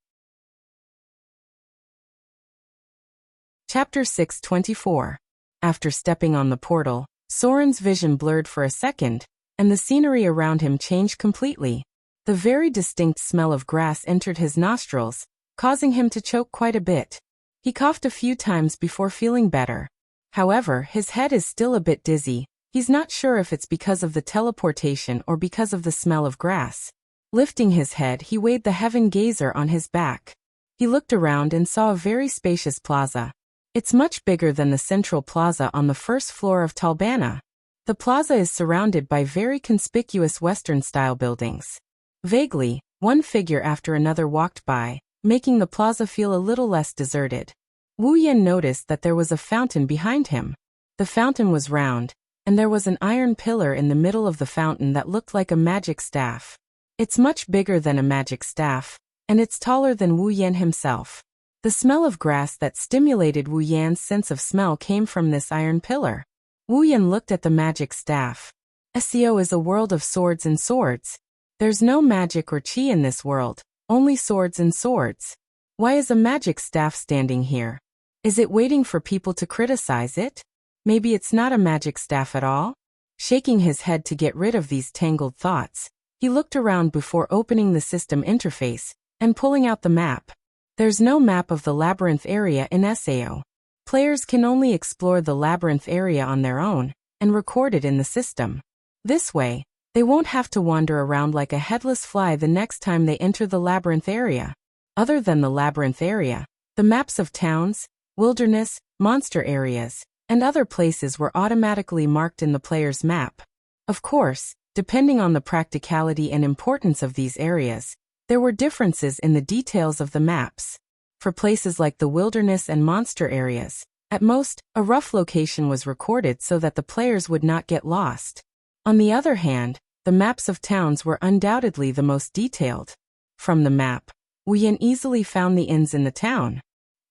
Chapter 624. After stepping on the portal, Soren's vision blurred for a second, and the scenery around him changed completely. The very distinct smell of grass entered his nostrils, causing him to choke quite a bit. He coughed a few times before feeling better. However, his head is still a bit dizzy. He's not sure if it's because of the teleportation or because of the smell of grass. Lifting his head, he weighed the heaven gazer on his back. He looked around and saw a very spacious plaza. It's much bigger than the central plaza on the first floor of Talbana. The plaza is surrounded by very conspicuous Western-style buildings. Vaguely, one figure after another walked by, making the plaza feel a little less deserted. Wu Yan noticed that there was a fountain behind him. The fountain was round, and there was an iron pillar in the middle of the fountain that looked like a magic staff. It's much bigger than a magic staff, and it's taller than Wu Yan himself. The smell of grass that stimulated Wu Yan's sense of smell came from this iron pillar. Wu Yan looked at the magic staff. SEO is a world of swords and swords. There's no magic or chi in this world, only swords and swords. Why is a magic staff standing here? Is it waiting for people to criticize it? Maybe it's not a magic staff at all? Shaking his head to get rid of these tangled thoughts, he looked around before opening the system interface and pulling out the map. There's no map of the labyrinth area in SAO. Players can only explore the labyrinth area on their own and record it in the system. This way, they won't have to wander around like a headless fly the next time they enter the labyrinth area. Other than the labyrinth area, the maps of towns, wilderness, monster areas, and other places were automatically marked in the player's map. Of course, depending on the practicality and importance of these areas, there were differences in the details of the maps. For places like the wilderness and monster areas, at most, a rough location was recorded so that the players would not get lost. On the other hand, the maps of towns were undoubtedly the most detailed. From the map, Wuyan easily found the inns in the town.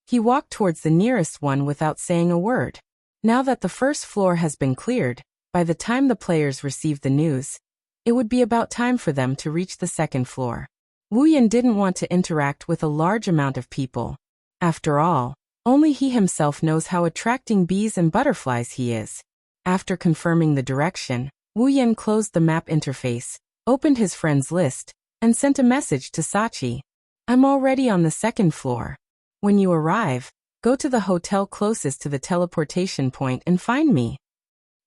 He walked towards the nearest one without saying a word. Now that the first floor has been cleared, by the time the players received the news, it would be about time for them to reach the second floor. Wuyan didn't want to interact with a large amount of people. After all, only he himself knows how attracting bees and butterflies he is. After confirming the direction, Wuyan closed the map interface, opened his friends list, and sent a message to Sachi. I'm already on the second floor. When you arrive, go to the hotel closest to the teleportation point and find me.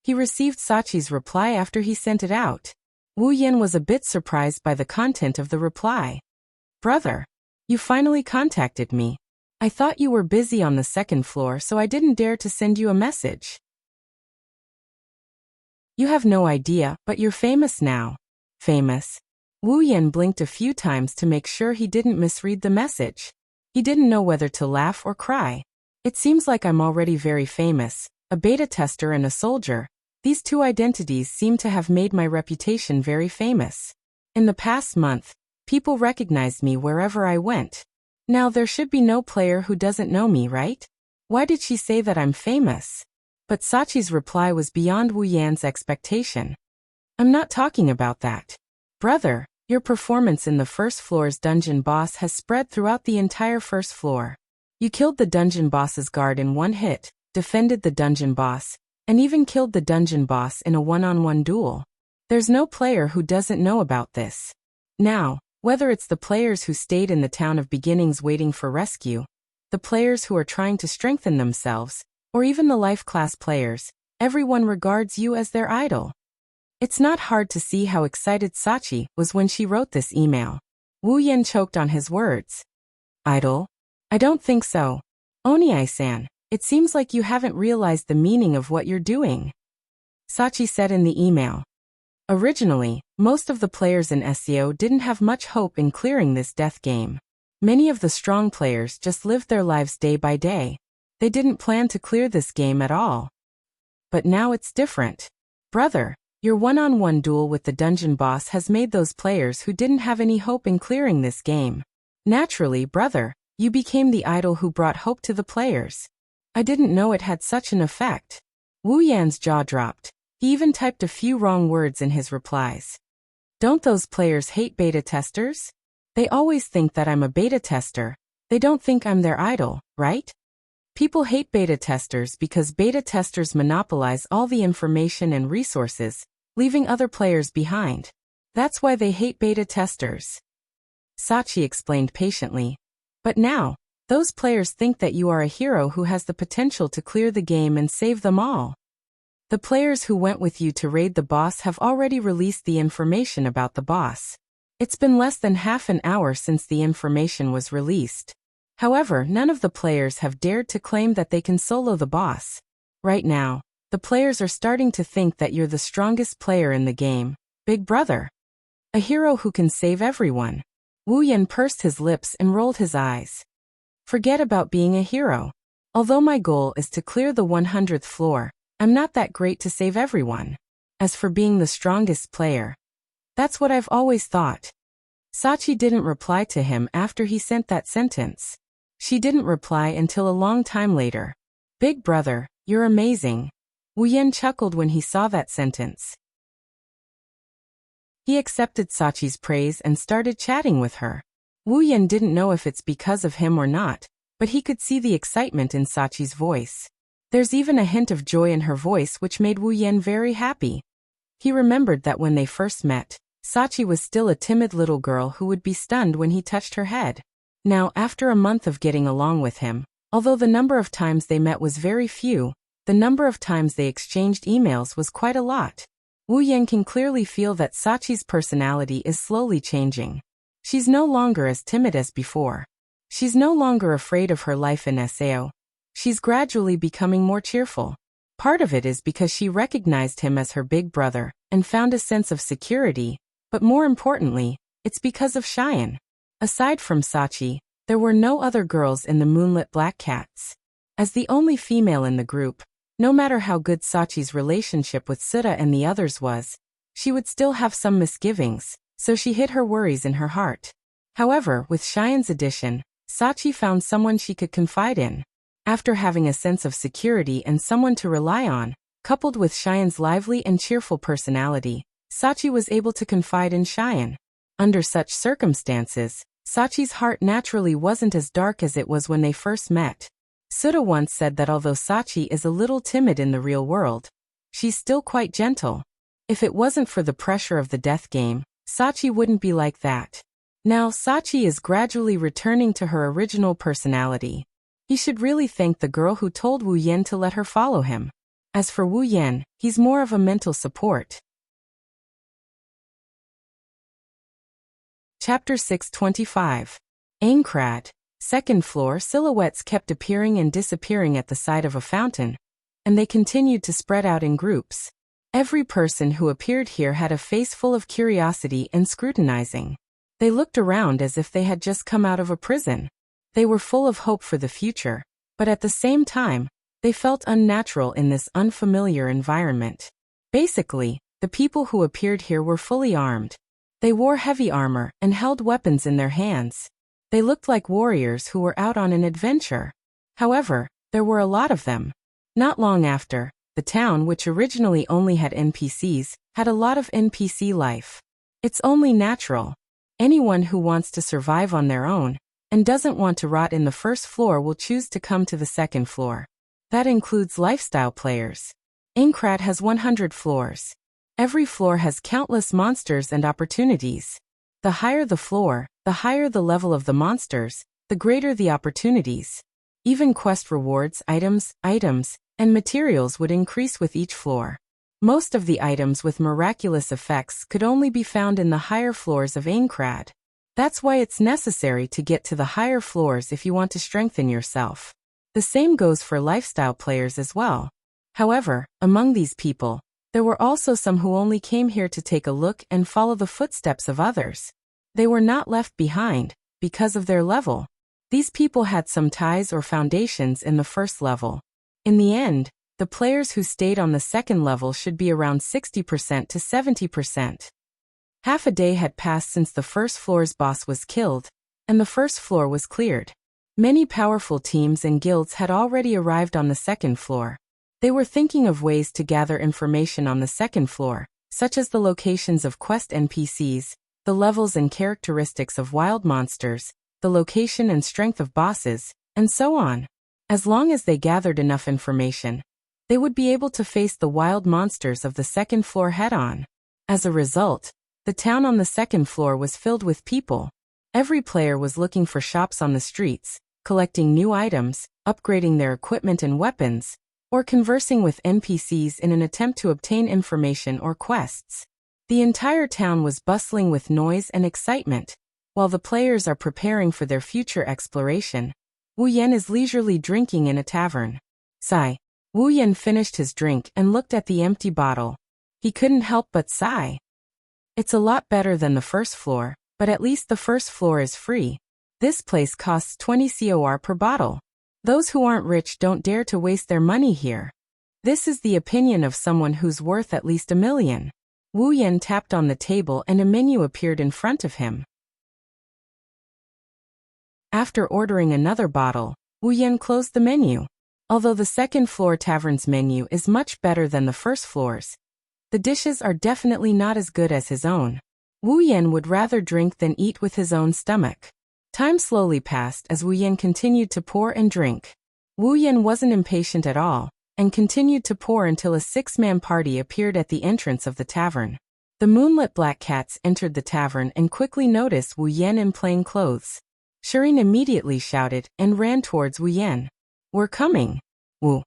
He received Sachi's reply after he sent it out. Wuyan was a bit surprised by the content of the reply. Brother, you finally contacted me. I thought you were busy on the second floor, so I didn't dare to send you a message. You have no idea, but you're famous now. Famous? Wuyan blinked a few times to make sure he didn't misread the message. He didn't know whether to laugh or cry. It seems like I'm already very famous, a beta tester and a soldier. These two identities seem to have made my reputation very famous. In the past month, people recognized me wherever I went. Now there should be no player who doesn't know me, right? Why did she say that I'm famous? But Sachi's reply was beyond Wuyan's expectation. I'm not talking about that. Brother, your performance in the first floor's dungeon boss has spread throughout the entire first floor. You killed the dungeon boss's guard in one hit, defended the dungeon boss, and even killed the dungeon boss in a one-on-one duel. There's no player who doesn't know about this. Now, whether it's the players who stayed in the town of beginnings waiting for rescue, the players who are trying to strengthen themselves, or even the life class players, everyone regards you as their idol. It's not hard to see how excited Sachi was when she wrote this email. Wuyan choked on his words. Idol? I don't think so. Oni-san, it seems like you haven't realized the meaning of what you're doing. Sachi said in the email. Originally, most of the players in SEO didn't have much hope in clearing this death game. Many of the strong players just lived their lives day by day. They didn't plan to clear this game at all. But now it's different. Brother, your one-on-one duel with the dungeon boss has made those players who didn't have any hope in clearing this game. Naturally, brother, you became the idol who brought hope to the players. I didn't know it had such an effect. Wuyan's jaw dropped. He even typed a few wrong words in his replies. Don't those players hate beta testers? They always think that I'm a beta tester. They don't think I'm their idol, right? People hate beta testers because beta testers monopolize all the information and resources, leaving other players behind. That's why they hate beta testers. Sachi explained patiently. But now, those players think that you are a hero who has the potential to clear the game and save them all. The players who went with you to raid the boss have already released the information about the boss. It's been less than half an hour since the information was released. However, none of the players have dared to claim that they can solo the boss. Right now, the players are starting to think that you're the strongest player in the game, big brother. A hero who can save everyone. Wuyan pursed his lips and rolled his eyes. Forget about being a hero. Although my goal is to clear the 100th floor, I'm not that great to save everyone. As for being the strongest player, that's what I've always thought. Sachi didn't reply to him after he sent that sentence. She didn't reply until a long time later. Big brother, you're amazing. Wuyan chuckled when he saw that sentence. He accepted Sachi's praise and started chatting with her. Wuyan didn't know if it's because of him or not, but he could see the excitement in Sachi's voice. There's even a hint of joy in her voice which made Wu Yan very happy. He remembered that when they first met, Sachi was still a timid little girl who would be stunned when he touched her head. Now, after a month of getting along with him, although the number of times they met was very few, the number of times they exchanged emails was quite a lot. Wu Yan can clearly feel that Sachi's personality is slowly changing. She's no longer as timid as before. She's no longer afraid of her life in Sao. She's gradually becoming more cheerful. Part of it is because she recognized him as her big brother and found a sense of security, but more importantly, it's because of Cheyenne. Aside from Sachi, there were no other girls in the Moonlit Black Cats. As the only female in the group, no matter how good Sachi's relationship with Suda and the others was, she would still have some misgivings, so she hid her worries in her heart. However, with Cheyenne's addition, Sachi found someone she could confide in. After having a sense of security and someone to rely on, coupled with Cheyenne's lively and cheerful personality, Sachi was able to confide in Cheyenne. Under such circumstances, Sachi's heart naturally wasn't as dark as it was when they first met. Suda once said that although Sachi is a little timid in the real world, she's still quite gentle. If it wasn't for the pressure of the death game, Sachi wouldn't be like that. Now Sachi is gradually returning to her original personality. He should really thank the girl who told Wu Yan to let her follow him. As for Wu Yan, he's more of a mental support. Chapter 625. Aincrad. Second floor silhouettes kept appearing and disappearing at the side of a fountain, and they continued to spread out in groups. Every person who appeared here had a face full of curiosity and scrutinizing. They looked around as if they had just come out of a prison. They were full of hope for the future, but at the same time, they felt unnatural in this unfamiliar environment. Basically, the people who appeared here were fully armed. They wore heavy armor and held weapons in their hands. They looked like warriors who were out on an adventure. However, there were a lot of them. Not long after, the town, which originally only had NPCs, had a lot of NPC life. It's only natural. Anyone who wants to survive on their own and doesn't want to rot in the first floor will choose to come to the second floor. That includes lifestyle players. Aincrad has 100 floors. Every floor has countless monsters and opportunities. The higher the floor, the higher the level of the monsters, the greater the opportunities. Even quest rewards, items, and materials would increase with each floor. Most of the items with miraculous effects could only be found in the higher floors of Aincrad. That's why it's necessary to get to the higher floors if you want to strengthen yourself. The same goes for lifestyle players as well. However, among these people, there were also some who only came here to take a look and follow the footsteps of others. They were not left behind, because of their level. These people had some ties or foundations in the first level. In the end, the players who stayed on the second level should be around 60% to 70%. Half a day had passed since the first floor's boss was killed, and the first floor was cleared. Many powerful teams and guilds had already arrived on the second floor. They were thinking of ways to gather information on the second floor, such as the locations of quest NPCs, the levels and characteristics of wild monsters, the location and strength of bosses, and so on. As long as they gathered enough information, they would be able to face the wild monsters of the second floor head-on. As a result, the town on the second floor was filled with people. Every player was looking for shops on the streets, collecting new items, upgrading their equipment and weapons, or conversing with NPCs in an attempt to obtain information or quests. The entire town was bustling with noise and excitement. While the players are preparing for their future exploration, Wu Yan is leisurely drinking in a tavern. Sigh. Wu Yan finished his drink and looked at the empty bottle. He couldn't help but sigh. It's a lot better than the first floor, but at least the first floor is free. This place costs 20 COR per bottle. Those who aren't rich don't dare to waste their money here. This is the opinion of someone who's worth at least $1 million. Wu Yan tapped on the table and a menu appeared in front of him. After ordering another bottle, Wu Yan closed the menu. Although the second floor tavern's menu is much better than the first floor's, the dishes are definitely not as good as his own. Wu Yan would rather drink than eat with his own stomach. Time slowly passed as Wu Yan continued to pour and drink. Wu Yan wasn't impatient at all, and continued to pour until a 6-man party appeared at the entrance of the tavern. The moonlit black cats entered the tavern and quickly noticed Wu Yan in plain clothes. Shireen immediately shouted and ran towards Wu Yan. "We're coming!" Wu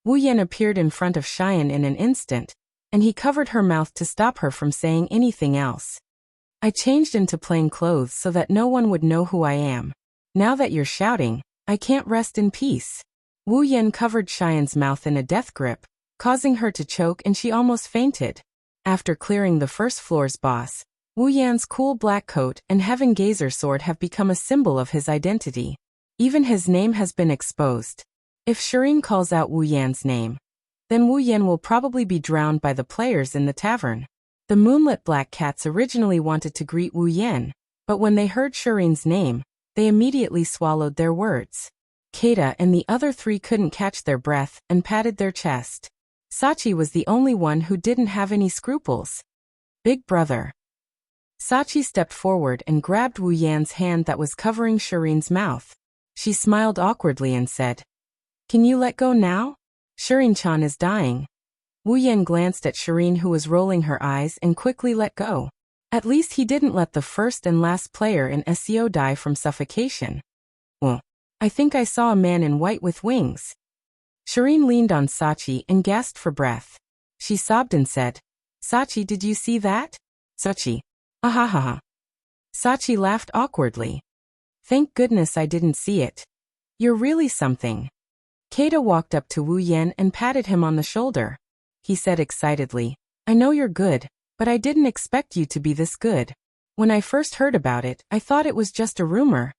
Yan appeared in front of Cheyenne in an instant, and he covered her mouth to stop her from saying anything else. "I changed into plain clothes so that no one would know who I am. Now that you're shouting, I can't rest in peace." Wu Yan covered Cheyenne's mouth in a death grip, causing her to choke and she almost fainted. After clearing the first floor's boss, Wu Yan's cool black coat and heaven gazer sword have become a symbol of his identity. Even his name has been exposed. If Shireen calls out Wu Yan's name, then Wu Yan will probably be drowned by the players in the tavern. The moonlit black cats originally wanted to greet Wu Yan, but when they heard Shireen's name, they immediately swallowed their words. Keita and the other 3 couldn't catch their breath and patted their chest. Sachi was the only one who didn't have any scruples. "Big brother." Sachi stepped forward and grabbed Wu Yan's hand that was covering Shireen's mouth. She smiled awkwardly and said, "Can you let go now? Shireen-chan is dying." Wu Yan glanced at Shireen, who was rolling her eyes, and quickly let go. At least he didn't let the first and last player in SEO die from suffocation. "Well, I think I saw a man in white with wings." Shireen leaned on Sachi and gasped for breath. She sobbed and said, "Sachi, did you see that?" "Sachi. Ahahaha." Sachi laughed awkwardly. "Thank goodness I didn't see it. You're really something." Keita walked up to Wu Yan and patted him on the shoulder. He said excitedly, "I know you're good, but I didn't expect you to be this good. When I first heard about it, I thought it was just a rumor.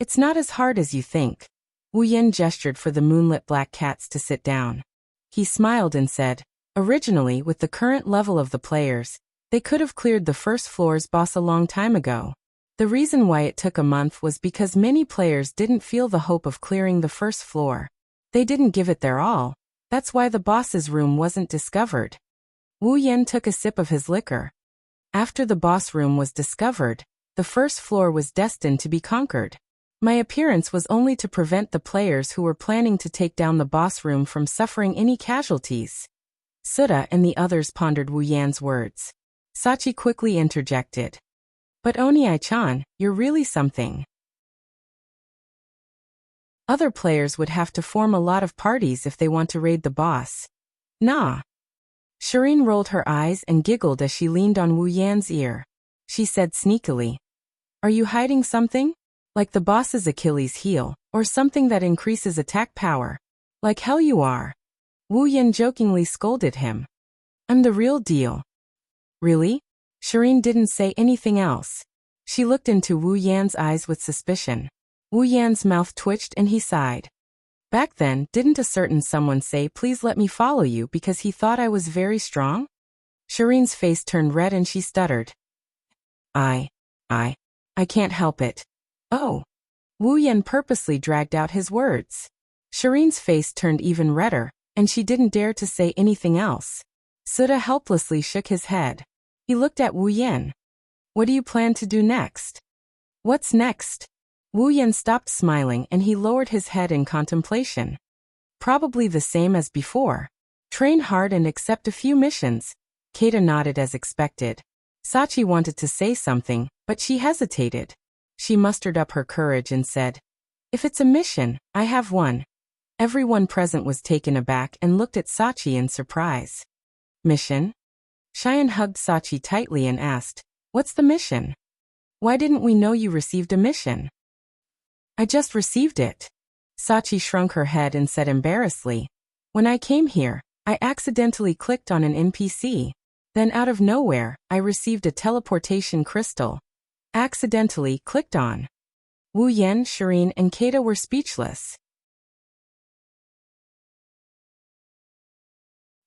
It's not as hard as you think." Wu Yan gestured for the moonlit black cats to sit down. He smiled and said, "Originally, with the current level of the players, they could have cleared the first floor's boss a long time ago. The reason why it took a month was because many players didn't feel the hope of clearing the first floor. They didn't give it their all. That's why the boss's room wasn't discovered." Wu Yan took a sip of his liquor. After the boss room was discovered, the first floor was destined to be conquered. My appearance was only to prevent the players who were planning to take down the boss room from suffering any casualties. Suda and the others pondered Wu Yan's words. Sachi quickly interjected, "But Onii-chan, you're really something." Other players would have to form a lot of parties if they want to raid the boss. Nah. Shireen rolled her eyes and giggled as she leaned on Wu Yan's ear. She said sneakily, "Are you hiding something? Like the boss's Achilles heel, or something that increases attack power? Like hell you are." Wu Yan jokingly scolded him. "I'm the real deal." "Really?" Shireen didn't say anything else. She looked into Wu Yan's eyes with suspicion. Wu Yan's mouth twitched and he sighed. "Back then, didn't a certain someone say please let me follow you because he thought I was very strong?" Shireen's face turned red and she stuttered. I can't help it." "Oh." Wu Yan purposely dragged out his words. Shireen's face turned even redder, and she didn't dare to say anything else. Suda helplessly shook his head. He looked at Wu Yan. "What do you plan to do next?" "What's next?" Wu Yan stopped smiling and he lowered his head in contemplation. "Probably the same as before. Train hard and accept a few missions." Keita nodded as expected. Sachi wanted to say something, but she hesitated. She mustered up her courage and said, "If it's a mission, I have one." Everyone present was taken aback and looked at Sachi in surprise. "Mission?" Cheyenne hugged Sachi tightly and asked, "What's the mission? Why didn't we know you received a mission?" "I just received it." Sachi shrunk her head and said embarrassedly, "When I came here, I accidentally clicked on an NPC. Then out of nowhere, I received a teleportation crystal. Accidentally clicked on." Wu Yan, Shireen, and Keita were speechless.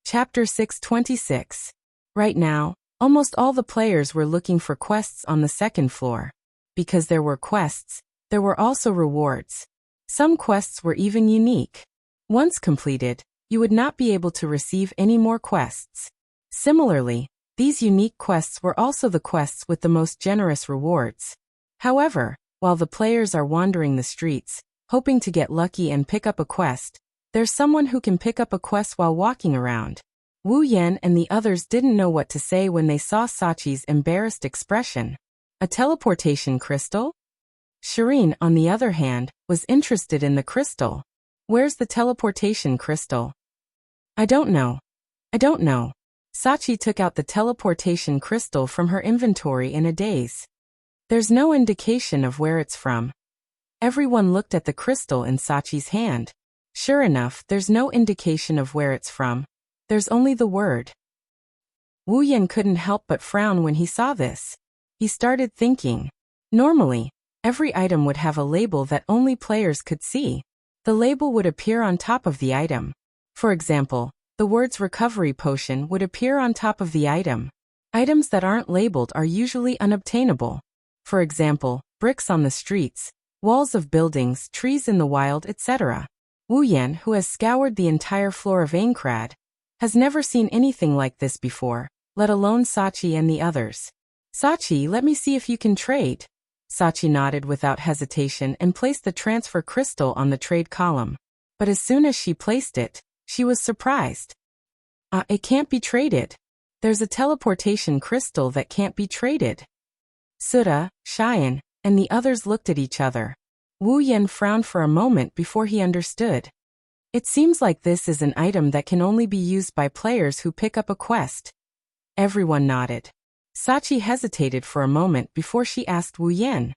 Chapter 626. Right now, almost all the players were looking for quests on the second floor. Because there were quests, there were also rewards. Some quests were even unique. Once completed, you would not be able to receive any more quests. Similarly, these unique quests were also the quests with the most generous rewards. However, while the players are wandering the streets, hoping to get lucky and pick up a quest, there's someone who can pick up a quest while walking around. Wu Yan and the others didn't know what to say when they saw Sachi's embarrassed expression. A teleportation crystal? Shireen, on the other hand, was interested in the crystal. Where's the teleportation crystal? I don't know. Sachi took out the teleportation crystal from her inventory in a daze. There's no indication of where it's from. Everyone looked at the crystal in Sachi's hand. Sure enough, there's no indication of where it's from. There's only the word. Wu Yan couldn't help but frown when he saw this. He started thinking. Normally, every item would have a label that only players could see. The label would appear on top of the item. For example, the words recovery potion would appear on top of the item. Items that aren't labeled are usually unobtainable. For example, bricks on the streets, walls of buildings, trees in the wild, etc. Wu Yan, who has scoured the entire floor of Aincrad, has never seen anything like this before, let alone Sachi and the others. Sachi, let me see if you can trade. Sachi nodded without hesitation and placed the transfer crystal on the trade column. But as soon as she placed it, she was surprised. It can't be traded. There's a teleportation crystal that can't be traded. Suda, Cheyenne, and the others looked at each other. Wu Yan frowned for a moment before he understood. It seems like this is an item that can only be used by players who pick up a quest. Everyone nodded. Sachi hesitated for a moment before she asked Wu Yan.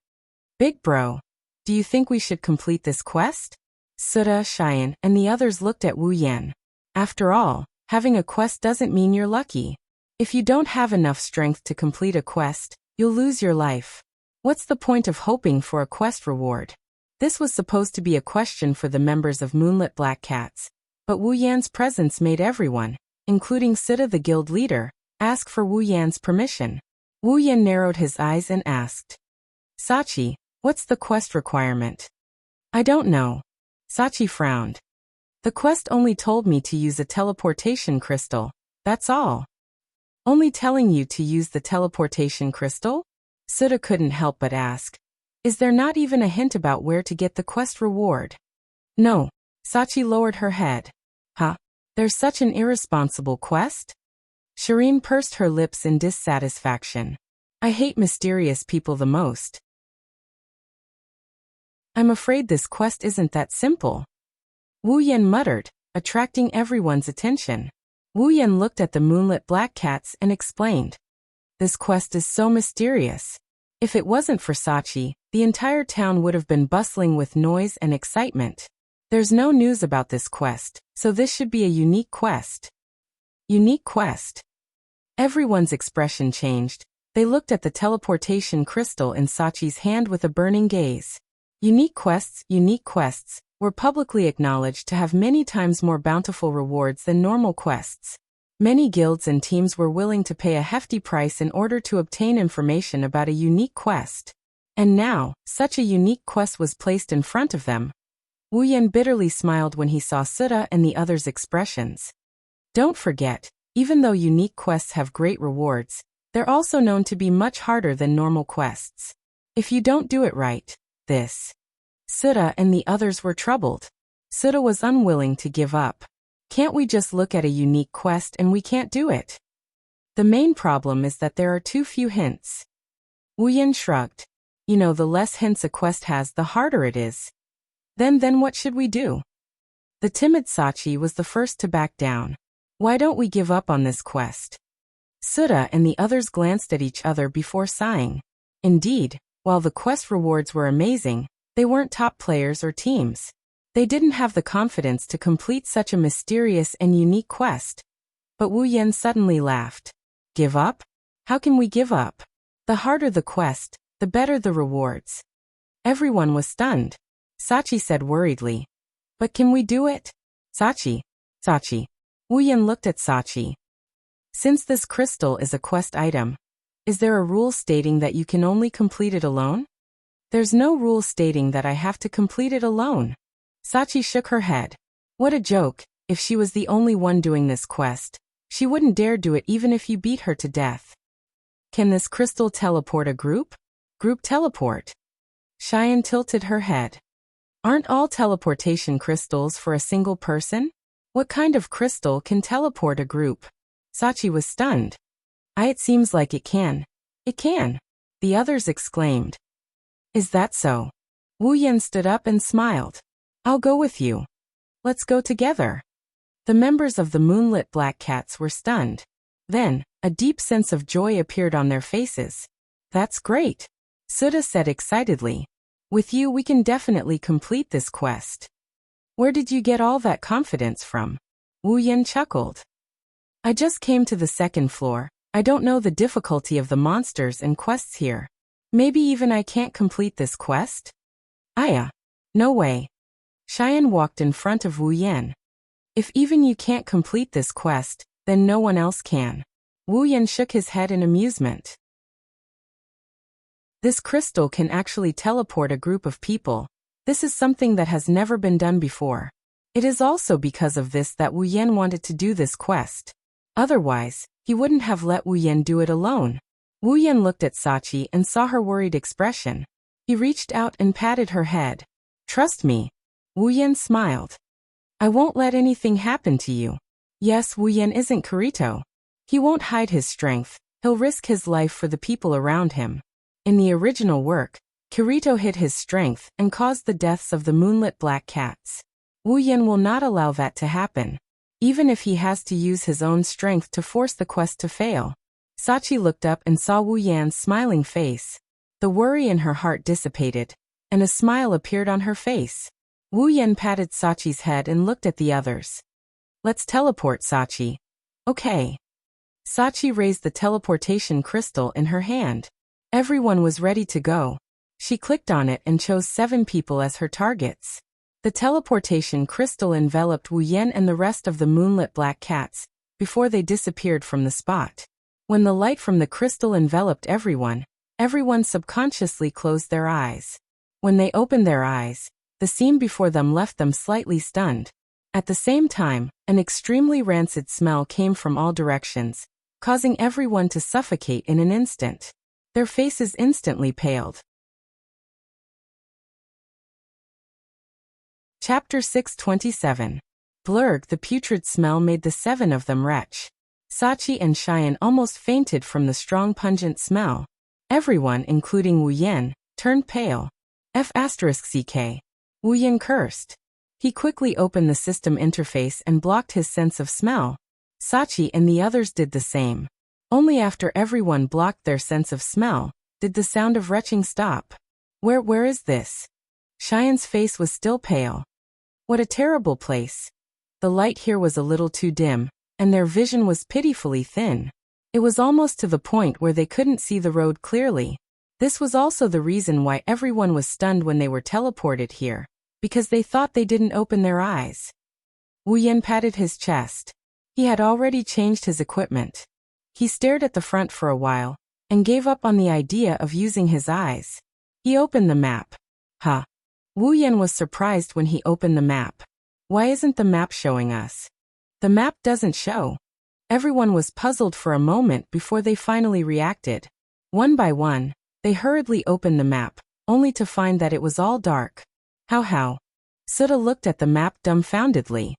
Big bro, do you think we should complete this quest? Suda, Cheyenne, and the others looked at Wu Yan. After all, having a quest doesn't mean you're lucky. If you don't have enough strength to complete a quest, you'll lose your life. What's the point of hoping for a quest reward? This was supposed to be a question for the members of Moonlit Black Cats, but Wu Yan's presence made everyone, including Suda the guild leader, ask for Wu Yan's permission. Wu Yan narrowed his eyes and asked, Sachi, what's the quest requirement? I don't know. Sachi frowned. The quest only told me to use a teleportation crystal, that's all. Only telling you to use the teleportation crystal? Suda couldn't help but ask. Is there not even a hint about where to get the quest reward? No. Sachi lowered her head. There's such an irresponsible quest? Shireen pursed her lips in dissatisfaction. I hate mysterious people the most. I'm afraid this quest isn't that simple. Wu Yan muttered, attracting everyone's attention. Wu Yan looked at the Moonlit Black Cats and explained. This quest is so mysterious. If it wasn't for Sachi, the entire town would have been bustling with noise and excitement. There's no news about this quest, so this should be a unique quest. Unique quest. Everyone's expression changed. They looked at the teleportation crystal in Sachi's hand with a burning gaze. Unique quests, were publicly acknowledged to have many times more bountiful rewards than normal quests. Many guilds and teams were willing to pay a hefty price in order to obtain information about a unique quest. And now, such a unique quest was placed in front of them. Wu Yan bitterly smiled when he saw Suda and the others' expressions. Don't forget, even though unique quests have great rewards, they're also known to be much harder than normal quests. If you don't do it right, this. Suda and the others were troubled. Suda was unwilling to give up. Can't we just look at a unique quest and we can't do it? The main problem is that there are too few hints. Wu Yan shrugged. You know, the less hints a quest has, the harder it is. Then what should we do? The timid Sachi was the first to back down. Why don't we give up on this quest? Suda and the others glanced at each other before sighing. Indeed, while the quest rewards were amazing, they weren't top players or teams. They didn't have the confidence to complete such a mysterious and unique quest. But Wu Yan suddenly laughed. Give up? How can we give up? The harder the quest, the better the rewards. Everyone was stunned. Sachi said worriedly. But can we do it? Sachi. Wu Yan looked at Sachi. Since this crystal is a quest item, is there a rule stating that you can only complete it alone? There's no rule stating that I have to complete it alone. Sachi shook her head. What a joke, if she was the only one doing this quest, she wouldn't dare do it even if you beat her to death. Can this crystal teleport a group? Group teleport. Cheyenne tilted her head. Aren't all teleportation crystals for a single person? What kind of crystal can teleport a group? Sachi was stunned. It seems like it can. It can, the others exclaimed. Is that so? Wu Yan stood up and smiled. I'll go with you. Let's go together. The members of the Moonlit Black Cats were stunned. Then, a deep sense of joy appeared on their faces. That's great, Sudha said excitedly. With you we can definitely complete this quest. Where did you get all that confidence from? Wu Yan chuckled. I just came to the second floor. I don't know the difficulty of the monsters and quests here. Maybe even I can't complete this quest? Aya. No way. Cheyenne walked in front of Wu Yan. If even you can't complete this quest, then no one else can. Wu Yan shook his head in amusement. This crystal can actually teleport a group of people. This is something that has never been done before. It is also because of this that Wu Yan wanted to do this quest. Otherwise, he wouldn't have let Wu Yan do it alone. Wu Yan looked at Sachi and saw her worried expression. He reached out and patted her head. Trust me. Wu Yan smiled. I won't let anything happen to you. Yes, Wu Yan isn't Kirito. He won't hide his strength. He'll risk his life for the people around him. In the original work, Kirito hid his strength and caused the deaths of the Moonlit Black Cats. Wu Yan will not allow that to happen, even if he has to use his own strength to force the quest to fail. Sachi looked up and saw Wu Yan's smiling face. The worry in her heart dissipated, and a smile appeared on her face. Wu Yan patted Sachi's head and looked at the others. Let's teleport, Sachi. Okay. Sachi raised the teleportation crystal in her hand. Everyone was ready to go. She clicked on it and chose 7 people as her targets. The teleportation crystal enveloped Wu Yan and the rest of the Moonlit Black Cats before they disappeared from the spot. When the light from the crystal enveloped everyone subconsciously closed their eyes. When they opened their eyes, the scene before them left them slightly stunned. At the same time, an extremely rancid smell came from all directions, causing everyone to suffocate in an instant. Their faces instantly paled. Chapter 627. Blurg. The putrid smell made the 7 of them retch. Sachi and Cheyenne almost fainted from the strong pungent smell. Everyone, including Wu Yan, turned pale. F***ck. Wu Yan cursed. He quickly opened the system interface and blocked his sense of smell. Sachi and the others did the same. Only after everyone blocked their sense of smell did the sound of retching stop. Where is this? Cheyenne's face was still pale. What a terrible place. The light here was a little too dim, and their vision was pitifully thin. It was almost to the point where they couldn't see the road clearly. This was also the reason why everyone was stunned when they were teleported here, because they thought they didn't open their eyes. Wu Yan patted his chest. He had already changed his equipment. He stared at the front for a while, and gave up on the idea of using his eyes. He opened the map. Huh. Wu Yan was surprised when he opened the map. Why isn't the map showing us? The map doesn't show. Everyone was puzzled for a moment before they finally reacted. One by one, they hurriedly opened the map, only to find that it was all dark. How? Sudha looked at the map dumbfoundedly.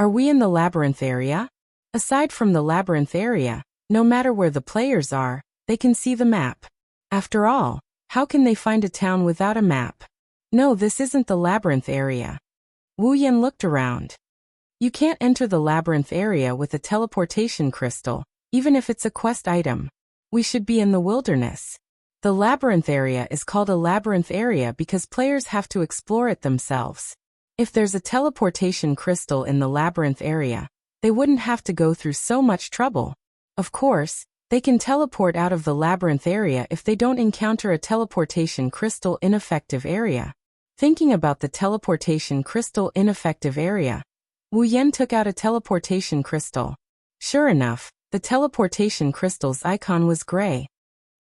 Are we in the labyrinth area? Aside from the labyrinth area, no matter where the players are, they can see the map. After all, how can they find a town without a map? No, this isn't the labyrinth area. Wu Yan looked around. You can't enter the labyrinth area with a teleportation crystal, even if it's a quest item. We should be in the wilderness. The labyrinth area is called a labyrinth area because players have to explore it themselves. If there's a teleportation crystal in the labyrinth area, they wouldn't have to go through so much trouble. Of course, they can teleport out of the labyrinth area if they don't encounter a teleportation crystal ineffective area. Thinking about the teleportation crystal ineffective area, Wu Yan took out a teleportation crystal. Sure enough, the teleportation crystal's icon was gray.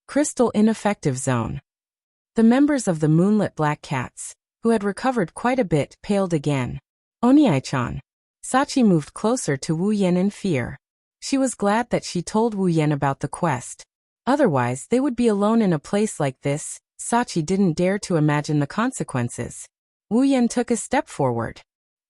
Crystal ineffective zone. The members of the Moonlit Black Cats, who had recovered quite a bit, paled again. Oniai-chan. Sachi moved closer to Wu Yan in fear. She was glad that she told Wu Yan about the quest. Otherwise, they would be alone in a place like this, Sachi didn't dare to imagine the consequences. Wu Yan took a step forward.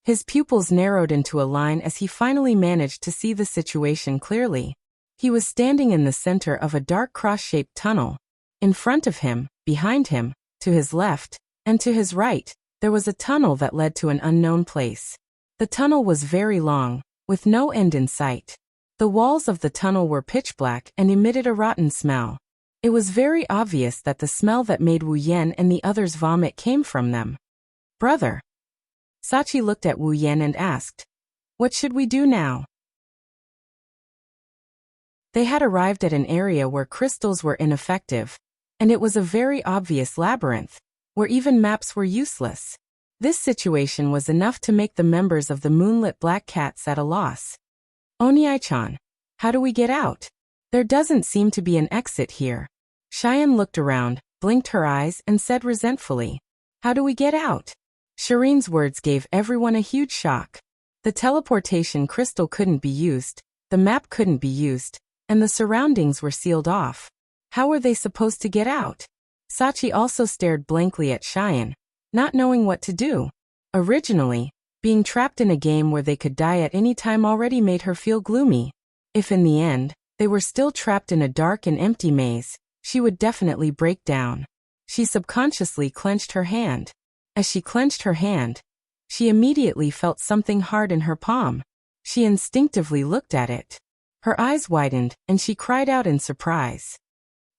His pupils narrowed into a line as he finally managed to see the situation clearly. He was standing in the center of a dark cross-shaped tunnel. In front of him, behind him, to his left, and to his right, there was a tunnel that led to an unknown place. The tunnel was very long, with no end in sight. The walls of the tunnel were pitch black and emitted a rotten smell. It was very obvious that the smell that made Wu Yan and the others vomit came from them. Brother. Sachi looked at Wu Yan and asked, "What should we do now?" They had arrived at an area where crystals were ineffective, and it was a very obvious labyrinth, where even maps were useless. This situation was enough to make the members of the Moonlit Black Cats at a loss. "Oniai-chan, how do we get out? There doesn't seem to be an exit here." Cheyenne looked around, blinked her eyes, and said resentfully, "How do we get out?" Shireen's words gave everyone a huge shock. The teleportation crystal couldn't be used, the map couldn't be used, and the surroundings were sealed off. How were they supposed to get out? Sachi also stared blankly at Cheyenne, not knowing what to do. Originally, being trapped in a game where they could die at any time already made her feel gloomy. If in the end, they were still trapped in a dark and empty maze, she would definitely break down. She subconsciously clenched her hand. As she clenched her hand, she immediately felt something hard in her palm. She instinctively looked at it. Her eyes widened, and she cried out in surprise.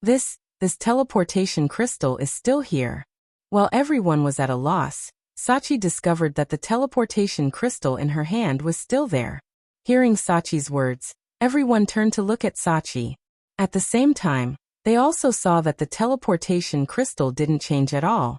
This teleportation crystal is still here. While everyone was at a loss, Sachi discovered that the teleportation crystal in her hand was still there. Hearing Sachi's words, everyone turned to look at Sachi. At the same time, they also saw that the teleportation crystal didn't change at all.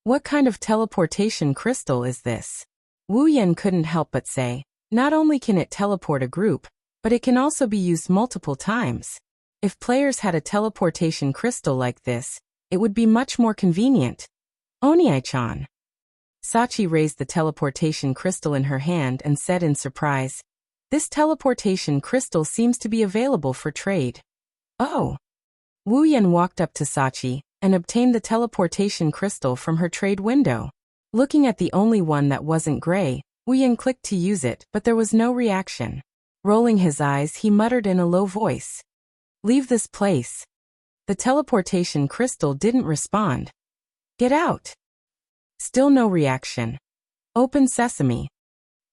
What kind of teleportation crystal is this? Wu Yan couldn't help but say, not only can it teleport a group, but it can also be used multiple times. If players had a teleportation crystal like this, it would be much more convenient. Oniai-chan. Sachi raised the teleportation crystal in her hand and said in surprise, "This teleportation crystal seems to be available for trade." "Oh." Wu Yan walked up to Sachi and obtained the teleportation crystal from her trade window. Looking at the only one that wasn't gray, Wu Yan clicked to use it, but there was no reaction. Rolling his eyes, he muttered in a low voice, "Leave this place." The teleportation crystal didn't respond. "Get out." Still no reaction. "Open sesame."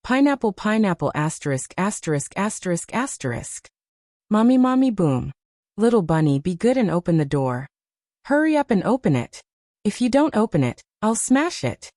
Pineapple pineapple asterisk asterisk asterisk asterisk. Mommy mommy boom. Little bunny, be good and open the door. Hurry up and open it. If you don't open it, I'll smash it.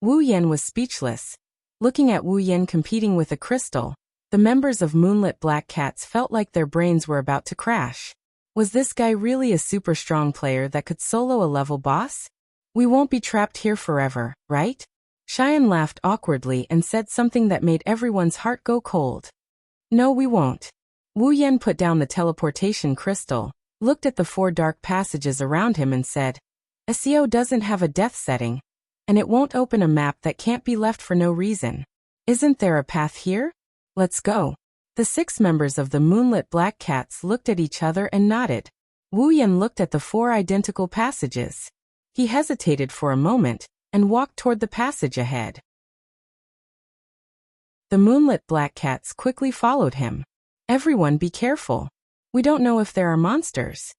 Wu Yan was speechless. Looking at Wu Yan competing with a crystal, the members of Moonlit Black Cats felt like their brains were about to crash. Was this guy really a super strong player that could solo a level boss? "We won't be trapped here forever, right?" Cheyenne laughed awkwardly and said something that made everyone's heart go cold. "No, we won't." Wu Yan put down the teleportation crystal, looked at the 4 dark passages around him and said, "SEO doesn't have a death setting, and it won't open a map that can't be left for no reason. Isn't there a path here? Let's go." The 6 members of the Moonlit Black Cats looked at each other and nodded. Wu Yan looked at the 4 identical passages. He hesitated for a moment and walked toward the passage ahead. The Moonlit Black Cats quickly followed him. "Everyone be careful. We don't know if there are monsters."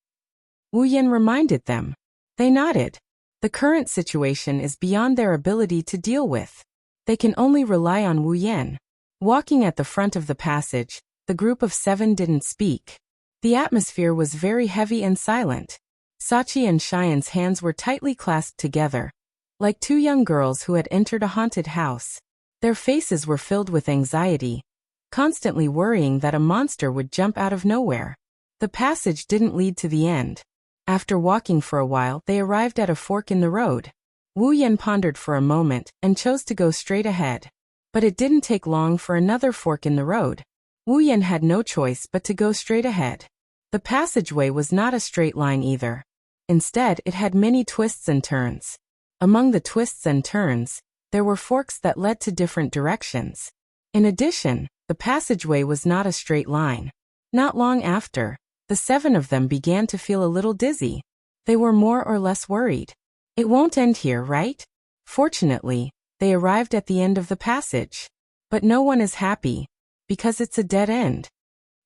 Wu Yan reminded them. They nodded. The current situation is beyond their ability to deal with. They can only rely on Wu Yan. Walking at the front of the passage, the group of 7 didn't speak. The atmosphere was very heavy and silent. Sachi and Cheyenne's hands were tightly clasped together, like 2 young girls who had entered a haunted house. Their faces were filled with anxiety, constantly worrying that a monster would jump out of nowhere. The passage didn't lead to the end. After walking for a while, they arrived at a fork in the road. Wu Yan pondered for a moment and chose to go straight ahead. But it didn't take long for another fork in the road. Wu Yan had no choice but to go straight ahead. The passageway was not a straight line either. Instead, it had many twists and turns. Among the twists and turns, there were forks that led to different directions. In addition, the passageway was not a straight line. Not long after, the 7 of them began to feel a little dizzy. They were more or less worried. It won't end here, right? Fortunately, they arrived at the end of the passage. But no one is happy, because it's a dead end.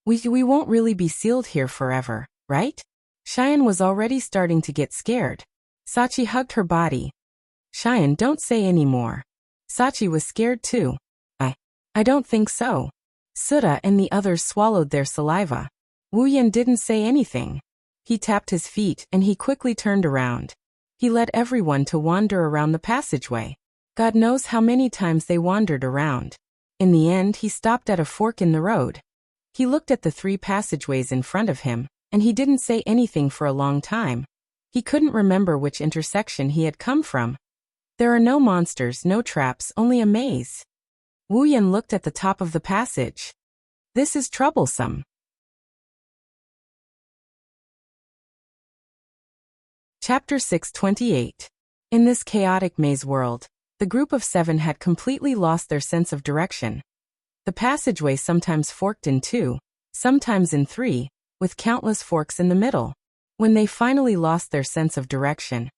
We won't really be sealed here forever, right? Cheyenne was already starting to get scared. Sachi hugged her body. Cheyenne, don't say any more. Sachi was scared too. I don't think so. Suda and the others swallowed their saliva. Wuyan didn't say anything. He tapped his feet and he quickly turned around. He led everyone to wander around the passageway. God knows how many times they wandered around. In the end, he stopped at a fork in the road. He looked at the 3 passageways in front of him, and he didn't say anything for a long time. He couldn't remember which intersection he had come from. There are no monsters, no traps, only a maze. Wuyan looked at the top of the passage. This is troublesome. Chapter 628. In this chaotic maze world, the group of 7 had completely lost their sense of direction. The passageway sometimes forked in 2, sometimes in 3, with countless forks in the middle. When they finally lost their sense of direction,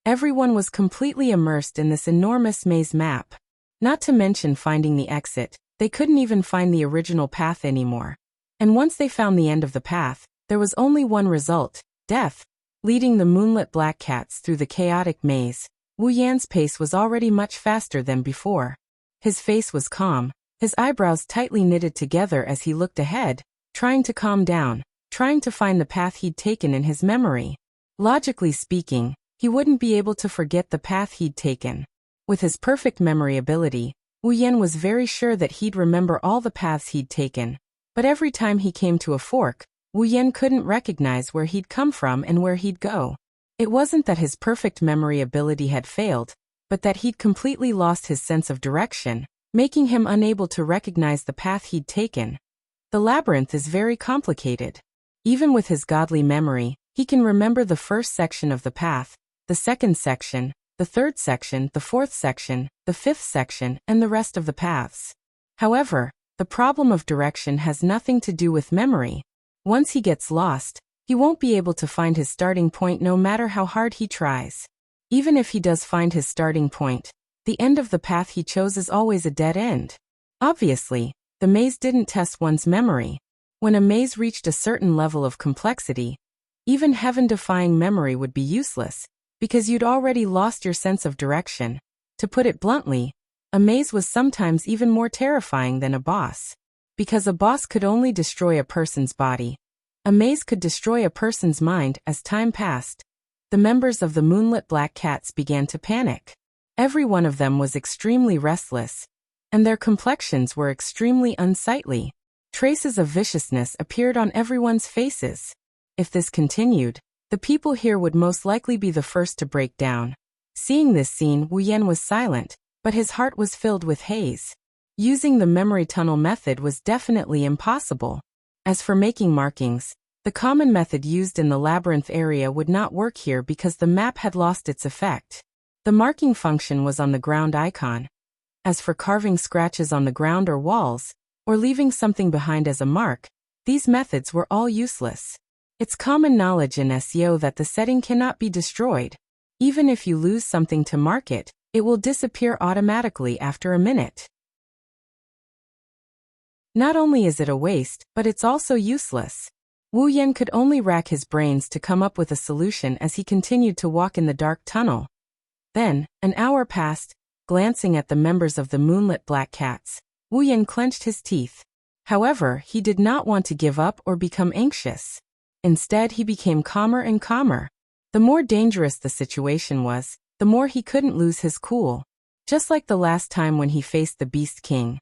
everyone was completely immersed in this enormous maze map. Not to mention finding the exit, they couldn't even find the original path anymore. And once they found the end of the path, there was only one result: death. Leading the moonlit black cats through the chaotic maze, Wu Yan's pace was already much faster than before. His face was calm, his eyebrows tightly knitted together as he looked ahead, trying to calm down, trying to find the path he'd taken in his memory. Logically speaking, he wouldn't be able to forget the path he'd taken. With his perfect memory ability, Wu Yan was very sure that he'd remember all the paths he'd taken. But every time he came to a fork, Wu Yan couldn't recognize where he'd come from and where he'd go. It wasn't that his perfect memory ability had failed, but that he'd completely lost his sense of direction, making him unable to recognize the path he'd taken. The labyrinth is very complicated. Even with his godly memory, he can remember the first section of the path, the second section, the third section, the fourth section, the fifth section, and the rest of the paths. However, the problem of direction has nothing to do with memory. Once he gets lost, he won't be able to find his starting point no matter how hard he tries. Even if he does find his starting point, the end of the path he chose is always a dead end. Obviously, the maze didn't test one's memory. When a maze reached a certain level of complexity, even heaven-defying memory would be useless, because you'd already lost your sense of direction. To put it bluntly, a maze was sometimes even more terrifying than a boss. Because a boss could only destroy a person's body, a maze could destroy a person's mind. As time passed, the members of the Moonlit Black Cats began to panic. Every one of them was extremely restless, and their complexions were extremely unsightly. Traces of viciousness appeared on everyone's faces. If this continued, the people here would most likely be the first to break down. Seeing this scene, Wu Yan was silent, but his heart was filled with haze. Using the memory tunnel method was definitely impossible. As for making markings, the common method used in the labyrinth area would not work here because the map had lost its effect. The marking function was on the ground icon. As for carving scratches on the ground or walls, or leaving something behind as a mark, these methods were all useless. It's common knowledge in SEO that the setting cannot be destroyed. Even if you lose something to mark it, it will disappear automatically after a minute. Not only is it a waste, but it's also useless. Wu Yan could only rack his brains to come up with a solution as he continued to walk in the dark tunnel. Then, an hour passed. Glancing at the members of the Moonlit Black Cats, Wu Yan clenched his teeth. However, he did not want to give up or become anxious. Instead, he became calmer and calmer. The more dangerous the situation was, the more he couldn't lose his cool. Just like the last time when he faced the Beast King.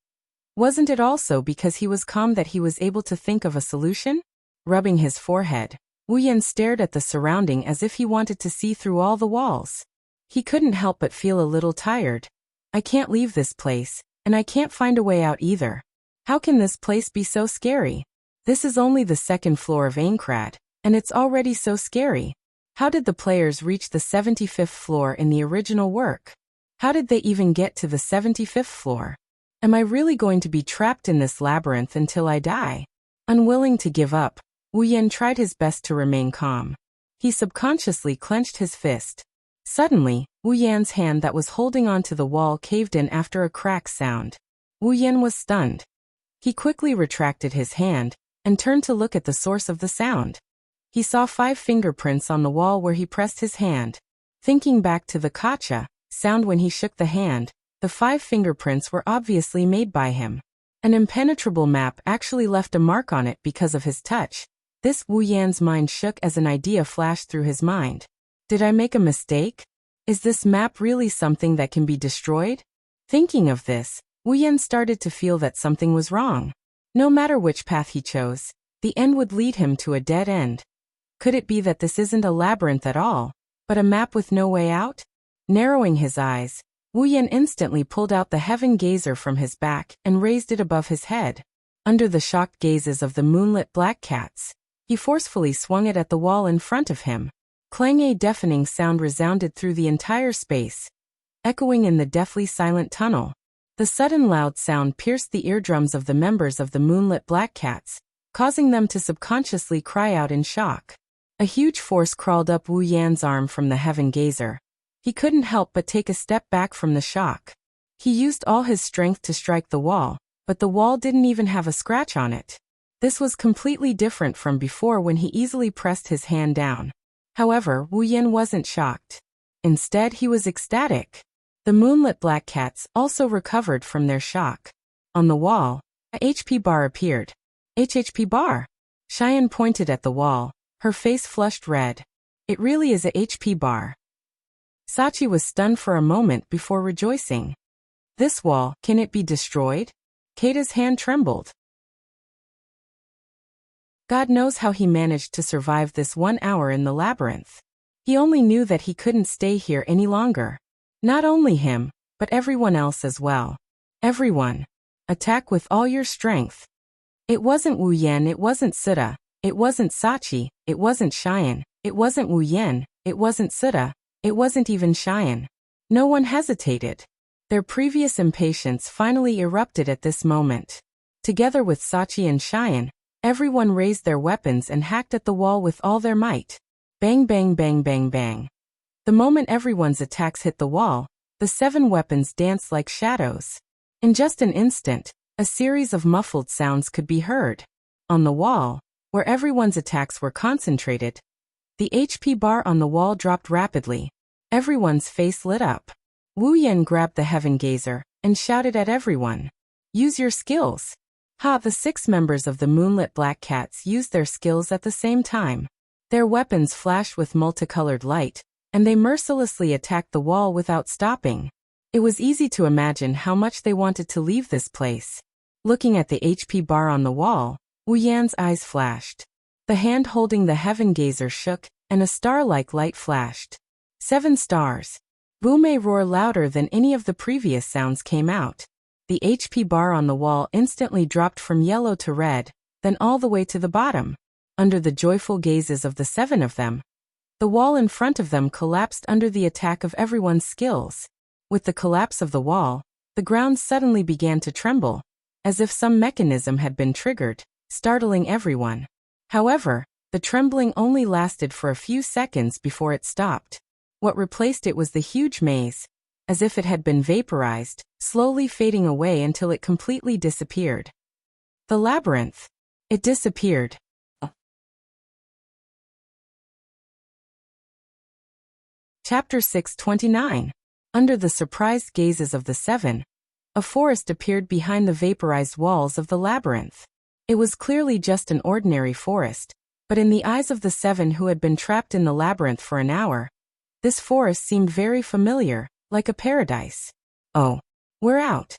Wasn't it also because he was calm that he was able to think of a solution? Rubbing his forehead, Wu Yan stared at the surrounding as if he wanted to see through all the walls. He couldn't help but feel a little tired. I can't leave this place, and I can't find a way out either. How can this place be so scary? This is only the second floor of Aincrad, and it's already so scary. How did the players reach the 75th floor in the original work? How did they even get to the 75th floor? Am I really going to be trapped in this labyrinth until I die? Unwilling to give up, Wu Yan tried his best to remain calm. He subconsciously clenched his fist. Suddenly, Wu Yan's hand that was holding onto the wall caved in after a crack sound. Wu Yan was stunned. He quickly retracted his hand and turned to look at the source of the sound. He saw 5 fingerprints on the wall where he pressed his hand. Thinking back to the kacha sound when he shook the hand, the 5 fingerprints were obviously made by him. An impenetrable map actually left a mark on it because of his touch. This Wu Yan's mind shook as an idea flashed through his mind. Did I make a mistake? Is this map really something that can be destroyed? Thinking of this, Wu Yan started to feel that something was wrong. No matter which path he chose, the end would lead him to a dead end. Could it be that this isn't a labyrinth at all, but a map with no way out? Narrowing his eyes, Wu Yan instantly pulled out the heaven gazer from his back and raised it above his head. Under the shocked gazes of the moonlit black cats, he forcefully swung it at the wall in front of him. Clang! A deafening sound resounded through the entire space, echoing in the deathly silent tunnel. The sudden loud sound pierced the eardrums of the members of the moonlit black cats, causing them to subconsciously cry out in shock. A huge force crawled up Wu Yan's arm from the heaven gazer. He couldn't help but take a step back from the shock. He used all his strength to strike the wall, but the wall didn't even have a scratch on it. This was completely different from before when he easily pressed his hand down. However, Wu Yan wasn't shocked. Instead, he was ecstatic. The moonlit black cats also recovered from their shock. On the wall, a HP bar appeared. HP bar? Cheyenne pointed at the wall, her face flushed red. It really is a HP bar. Sachi was stunned for a moment before rejoicing. This wall, can it be destroyed? Keita's hand trembled. God knows how he managed to survive this 1 hour in the labyrinth. He only knew that he couldn't stay here any longer. Not only him, but everyone else as well. Everyone. Attack with all your strength. It wasn't Wu Yan, it wasn't Suda, it wasn't Sachi, it wasn't Cheyenne, it wasn't Wu Yan, it wasn't Suda, it wasn't even Cheyenne. No one hesitated. Their previous impatience finally erupted at this moment. Together with Sachi and Cheyenne, everyone raised their weapons and hacked at the wall with all their might. Bang bang bang bang bang. The moment everyone's attacks hit the wall, the 7 weapons danced like shadows. In just an instant, a series of muffled sounds could be heard. On the wall, where everyone's attacks were concentrated, the HP bar on the wall dropped rapidly. Everyone's face lit up. Wu Yan grabbed the heaven gazer and shouted at everyone. Use your skills. Ha! The 6 members of the moonlit black cats used their skills at the same time. Their weapons flashed with multicolored light, and they mercilessly attacked the wall without stopping. It was easy to imagine how much they wanted to leave this place. Looking at the HP bar on the wall, Wu Yan's eyes flashed. The hand holding the heaven gazer shook, and a star-like light flashed. 7 stars. Boom! A roar louder than any of the previous sounds came out. The HP bar on the wall instantly dropped from yellow to red, then all the way to the bottom. Under the joyful gazes of the 7 of them, the wall in front of them collapsed under the attack of everyone's skills. With the collapse of the wall, the ground suddenly began to tremble, as if some mechanism had been triggered, startling everyone. However, the trembling only lasted for a few seconds before it stopped. What replaced it was the huge maze, as if it had been vaporized, slowly fading away until it completely disappeared. The labyrinth. It disappeared. Chapter 629. Under the surprised gazes of the 7, a forest appeared behind the vaporized walls of the labyrinth. It was clearly just an ordinary forest, but in the eyes of the 7 who had been trapped in the labyrinth for an hour, this forest seemed very familiar, like a paradise. Oh, we're out.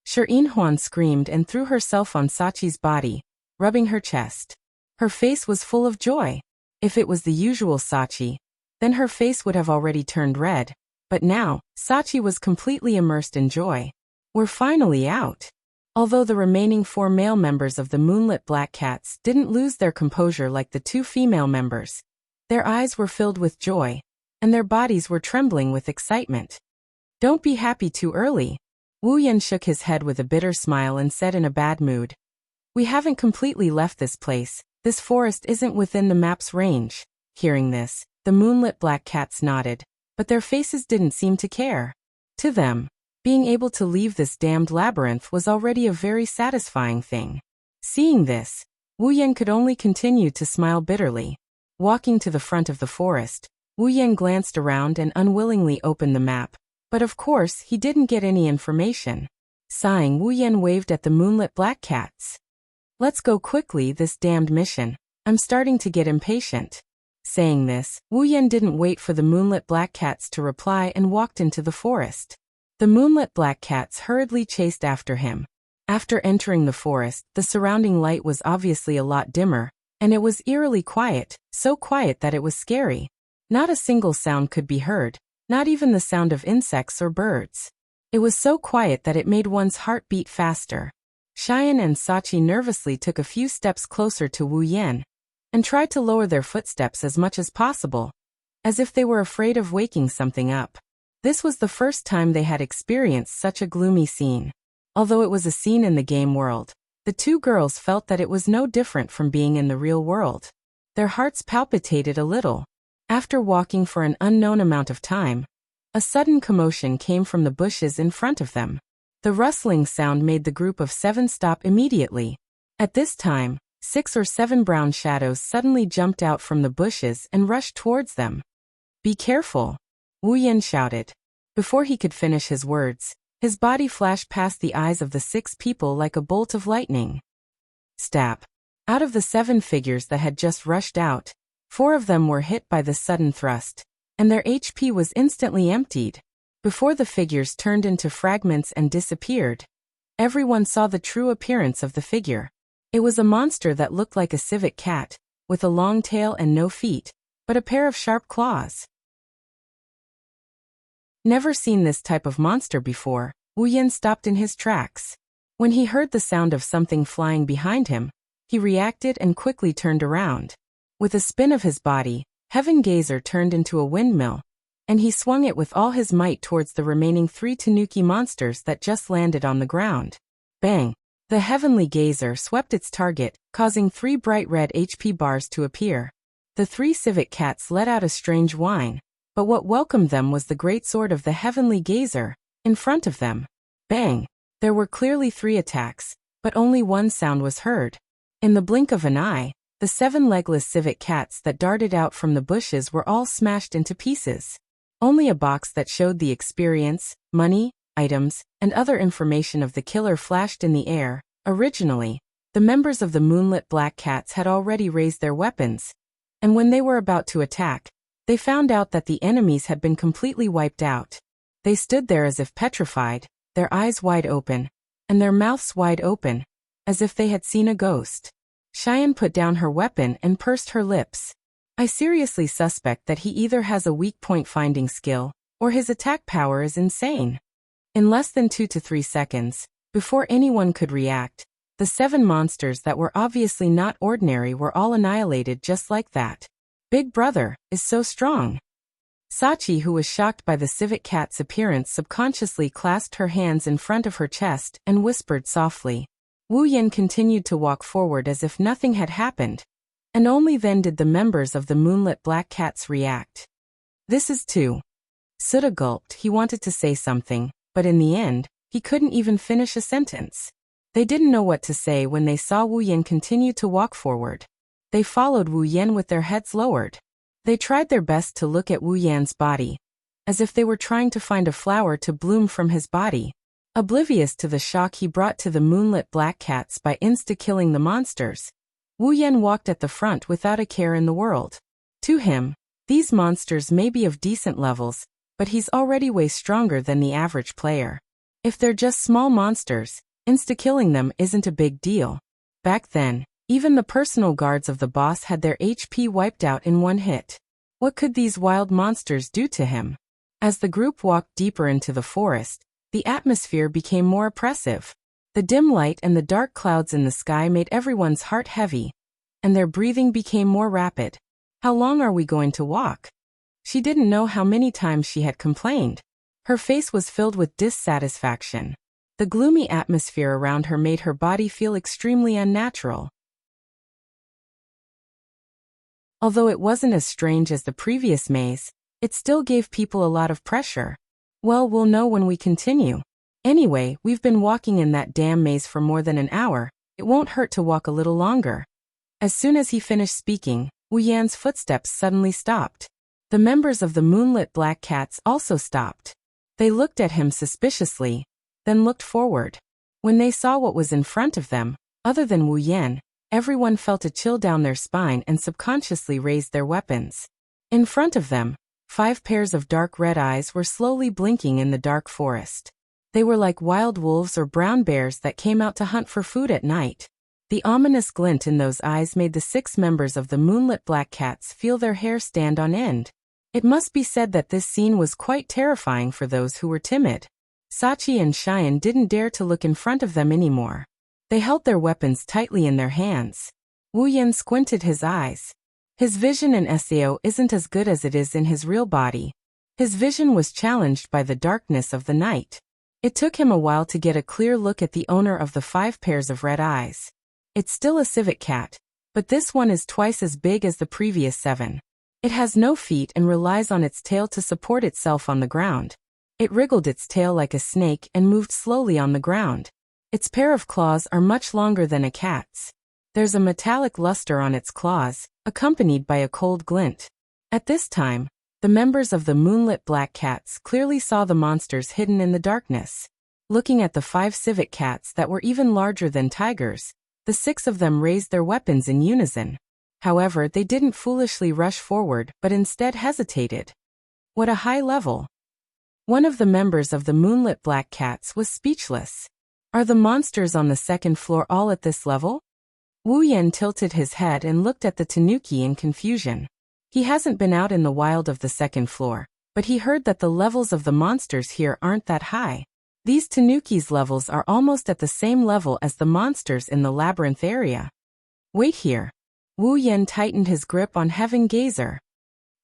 Shirin Huan screamed and threw herself on Sachi's body, rubbing her chest. Her face was full of joy. If it was the usual Sachi, then her face would have already turned red, but now, Sachi was completely immersed in joy. We're finally out. Although the remaining 4 male members of the moonlit black cats didn't lose their composure like the 2 female members, their eyes were filled with joy, and their bodies were trembling with excitement. Don't be happy too early. Wu Yan shook his head with a bitter smile and said in a bad mood. We haven't completely left this place. This forest isn't within the map's range. Hearing this, the moonlit black cats nodded, but their faces didn't seem to care. To them, being able to leave this damned labyrinth was already a very satisfying thing. Seeing this, Wu Yan could only continue to smile bitterly. Walking to the front of the forest, Wu Yan glanced around and unwillingly opened the map, but of course he didn't get any information. Sighing, Wu Yan waved at the moonlit black cats. "Let's go quickly, this damned mission. I'm starting to get impatient." Saying this, Wu Yan didn't wait for the moonlit black cats to reply and walked into the forest. The moonlit black cats hurriedly chased after him. After entering the forest, the surrounding light was obviously a lot dimmer, and it was eerily quiet, so quiet that it was scary. Not a single sound could be heard, not even the sound of insects or birds. It was so quiet that it made one's heart beat faster. Cheyenne and Sachi nervously took a few steps closer to Wu Yan and tried to lower their footsteps as much as possible, as if they were afraid of waking something up. This was the first time they had experienced such a gloomy scene. Although it was a scene in the game world, the two girls felt that it was no different from being in the real world. Their hearts palpitated a little. After walking for an unknown amount of time, a sudden commotion came from the bushes in front of them. The rustling sound made the group of 7 stop immediately. At this time, 6 or 7 brown shadows suddenly jumped out from the bushes and rushed towards them. "Be careful," Wu Yan shouted. Before he could finish his words, his body flashed past the eyes of the 6 people like a bolt of lightning. Stab. Out of the 7 figures that had just rushed out, 4 of them were hit by the sudden thrust, and their HP was instantly emptied. Before the figures turned into fragments and disappeared, everyone saw the true appearance of the figure. It was a monster that looked like a civet cat, with a long tail and no feet, but a pair of sharp claws. Never seen this type of monster before, Wu Yan stopped in his tracks. When he heard the sound of something flying behind him, he reacted and quickly turned around. With a spin of his body, Heaven Gazer turned into a windmill, and he swung it with all his might towards the remaining 3 Tanuki monsters that just landed on the ground. Bang! The Heavenly Gazer swept its target, causing 3 bright red HP bars to appear. The 3 civet cats let out a strange whine, but what welcomed them was the great sword of the Heavenly Gazer in front of them. Bang! There were clearly 3 attacks, but only one sound was heard. In the blink of an eye, the 7 legless civet cats that darted out from the bushes were all smashed into pieces. Only a box that showed the experience, money, items, and other information of the killer flashed in the air. Originally, the members of the moonlit black cats had already raised their weapons, and when they were about to attack, they found out that the enemies had been completely wiped out. They stood there as if petrified, their eyes wide open, and their mouths wide open, as if they had seen a ghost. Cheyenne put down her weapon and pursed her lips. "I seriously suspect that he either has a weak point finding skill, or his attack power is insane." In less than 2 to 3 seconds, before anyone could react, the 7 monsters that were obviously not ordinary were all annihilated just like that. Big Brother is so strong. Sachi, who was shocked by the civet cat's appearance, subconsciously clasped her hands in front of her chest and whispered softly. Wu Yan continued to walk forward as if nothing had happened, and only then did the members of the moonlit black cats react. "This is too." Suda gulped. He wanted to say something, but in the end, he couldn't even finish a sentence. They didn't know what to say when they saw Wu Yan continue to walk forward. They followed Wu Yan with their heads lowered. They tried their best to look at Wu Yan's body, as if they were trying to find a flower to bloom from his body. Oblivious to the shock he brought to the moonlit black cats by insta-killing the monsters, Wu Yan walked at the front without a care in the world. To him, these monsters may be of decent levels, but he's already way stronger than the average player. If they're just small monsters, insta-killing them isn't a big deal. Back then, even the personal guards of the boss had their HP wiped out in one hit. What could these wild monsters do to him? As the group walked deeper into the forest, the atmosphere became more oppressive. The dim light and the dark clouds in the sky made everyone's heart heavy, and their breathing became more rapid. "How long are we going to walk?" She didn't know how many times she had complained. Her face was filled with dissatisfaction. The gloomy atmosphere around her made her body feel extremely unnatural. Although it wasn't as strange as the previous maze, it still gave people a lot of pressure. Well, we'll know when we continue. Anyway, we've been walking in that damn maze for more than an hour. It won't hurt to walk a little longer. As soon as he finished speaking, Wu Yan's footsteps suddenly stopped. The members of the Moonlit Black Cats also stopped. They looked at him suspiciously, then looked forward. When they saw what was in front of them, other than Wu Yan, everyone felt a chill down their spine and subconsciously raised their weapons. In front of them, 5 pairs of dark red eyes were slowly blinking in the dark forest. They were like wild wolves or brown bears that came out to hunt for food at night. The ominous glint in those eyes made the 6 members of the Moonlit Black Cats feel their hair stand on end. It must be said that this scene was quite terrifying for those who were timid. Sachi and Cheyenne didn't dare to look in front of them anymore. They held their weapons tightly in their hands. Wu Yan squinted his eyes. His vision in SAO isn't as good as it is in his real body. His vision was challenged by the darkness of the night. It took him a while to get a clear look at the owner of the 5 pairs of red eyes. It's still a civet cat, but this one is twice as big as the previous 7. It has no feet and relies on its tail to support itself on the ground. It wriggled its tail like a snake and moved slowly on the ground. Its pair of claws are much longer than a cat's. There's a metallic luster on its claws, accompanied by a cold glint. At this time, the members of the Moonlit Black Cats clearly saw the monsters hidden in the darkness. Looking at the 5 civet cats that were even larger than tigers, the 6 of them raised their weapons in unison. However, they didn't foolishly rush forward but instead hesitated. What a high level! One of the members of the Moonlit Black Cats was speechless. Are the monsters on the 2nd floor all at this level? Wu Yan tilted his head and looked at the tanuki in confusion. He hasn't been out in the wild of the 2nd floor, but he heard that the levels of the monsters here aren't that high. These tanuki's levels are almost at the same level as the monsters in the labyrinth area. Wait here. Wu Yan tightened his grip on Heaven Gazer.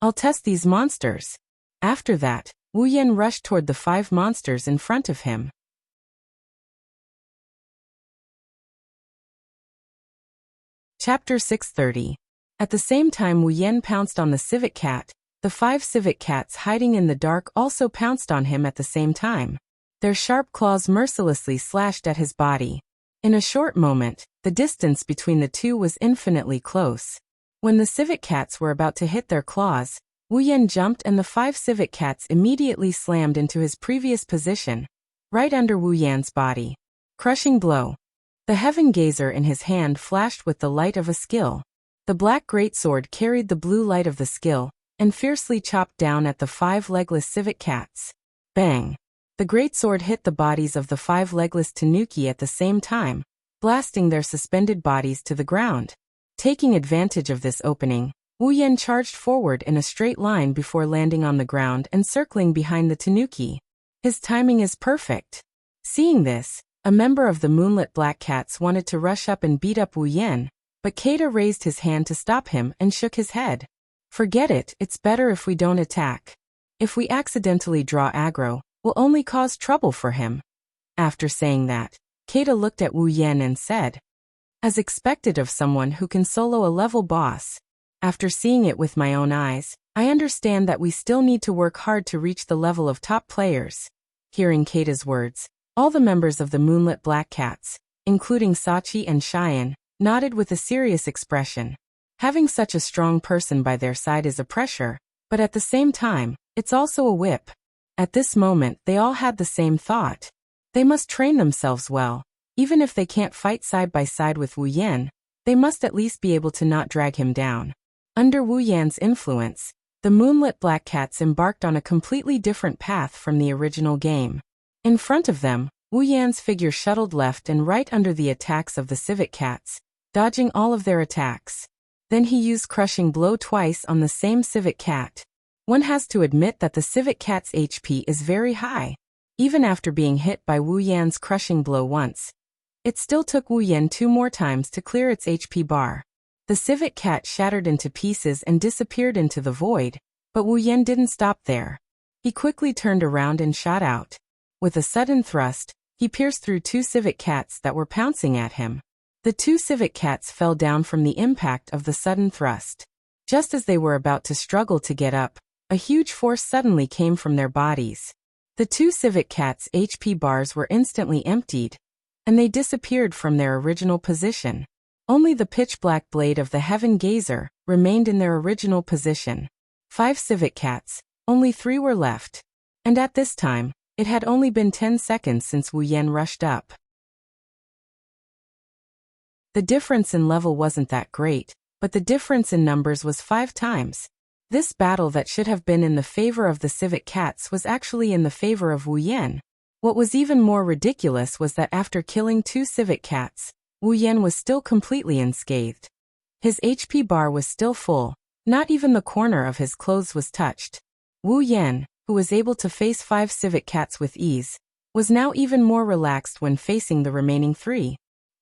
I'll test these monsters. After that, Wu Yan rushed toward the 5 monsters in front of him. Chapter 630. At the same time Wu Yan pounced on the civet cat, the 5 civet cats hiding in the dark also pounced on him at the same time. Their sharp claws mercilessly slashed at his body. In a short moment, the distance between the two was infinitely close. When the civet cats were about to hit their claws, Wu Yan jumped and the 5 civet cats immediately slammed into his previous position, right under Wu Yan's body. Crushing blow. The Heaven Gazer in his hand flashed with the light of a skill. The black greatsword carried the blue light of the skill, and fiercely chopped down at the 5 legless civet cats. Bang! The greatsword hit the bodies of the 5 legless tanuki at the same time, blasting their suspended bodies to the ground. Taking advantage of this opening, Wu Yan charged forward in a straight line before landing on the ground and circling behind the tanuki. His timing is perfect. Seeing this, a member of the Moonlit Black Cats wanted to rush up and beat up Wu Yan, but Keita raised his hand to stop him and shook his head. Forget it, it's better if we don't attack. If we accidentally draw aggro, we'll only cause trouble for him. After saying that, Keita looked at Wu Yan and said, as expected of someone who can solo a level boss. After seeing it with my own eyes, I understand that we still need to work hard to reach the level of top players. Hearing Keita's words, all the members of the Moonlit Black Cats, including Sachi and Cheyenne, nodded with a serious expression. Having such a strong person by their side is a pressure, but at the same time, it's also a whip. At this moment, they all had the same thought. They must train themselves well. Even if they can't fight side by side with Wu Yan, they must at least be able to not drag him down. Under Wu Yan's influence, the Moonlit Black Cats embarked on a completely different path from the original game. In front of them, Wu Yan's figure shuttled left and right under the attacks of the civet cats, dodging all of their attacks. Then he used Crushing Blow twice on the same civet cat. One has to admit that the civet cat's HP is very high. Even after being hit by Wu Yan's Crushing Blow once, it still took Wu Yan 2 more times to clear its HP bar. The civet cat shattered into pieces and disappeared into the void, but Wu Yan didn't stop there. He quickly turned around and shot out. With a sudden thrust, he pierced through 2 civet cats that were pouncing at him. The 2 civet cats fell down from the impact of the sudden thrust. Just as they were about to struggle to get up, a huge force suddenly came from their bodies. The two civet cats' HP bars were instantly emptied, and they disappeared from their original position. Only the pitch-black blade of the Heaven Gazer remained in their original position. 5 civet cats, only 3 were left. And at this time, it had only been 10 seconds since Wu Yan rushed up. The difference in level wasn't that great, but the difference in numbers was 5 times. This battle that should have been in the favor of the civet cats was actually in the favor of Wu Yan. What was even more ridiculous was that after killing 2 civet cats, Wu Yan was still completely unscathed. His HP bar was still full, not even the corner of his clothes was touched. Wu Yan, who was able to face 5 civet cats with ease, was now even more relaxed when facing the remaining 3.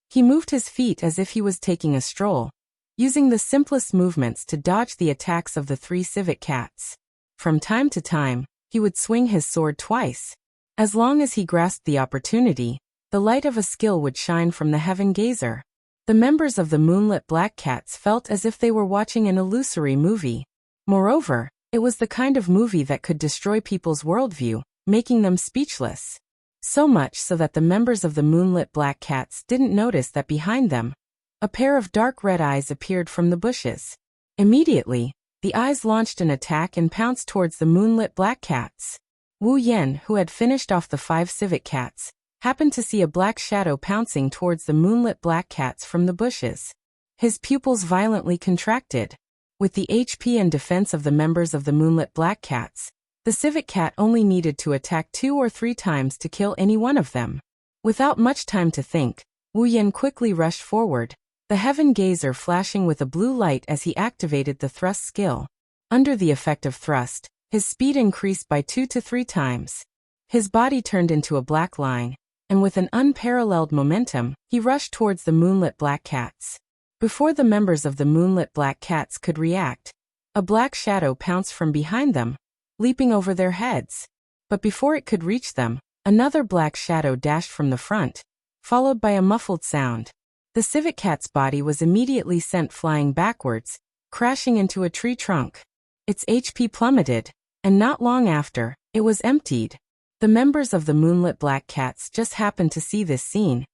He moved his feet as if he was taking a stroll, using the simplest movements to dodge the attacks of the 3 civet cats. From time to time, he would swing his sword twice. As long as he grasped the opportunity, the light of a skill would shine from the Heaven Gazer. The members of the Moonlit Black Cats felt as if they were watching an illusory movie. Moreover, it was the kind of movie that could destroy people's worldview, making them speechless. So much so that the members of the Moonlit Black Cats didn't notice that behind them, a pair of dark red eyes appeared from the bushes. Immediately, the eyes launched an attack and pounced towards the Moonlit Black Cats. Wu Yan, who had finished off the 5 civet cats, happened to see a black shadow pouncing towards the Moonlit Black Cats from the bushes. His pupils violently contracted. With the HP and defense of the members of the Moonlit Black Cats, the civet cat only needed to attack 2 or 3 times to kill any one of them. Without much time to think, Wu Yan quickly rushed forward, the Heaven Gazer flashing with a blue light as he activated the thrust skill. Under the effect of thrust, his speed increased by 2 to 3 times. His body turned into a black line, and with an unparalleled momentum, he rushed towards the Moonlit Black Cats. Before the members of the Moonlit Black Cats could react, a black shadow pounced from behind them, leaping over their heads. But before it could reach them, another black shadow dashed from the front, followed by a muffled sound. The civet cat's body was immediately sent flying backwards, crashing into a tree trunk. Its HP plummeted, and not long after, it was emptied. The members of the Moonlit Black Cats just happened to see this scene,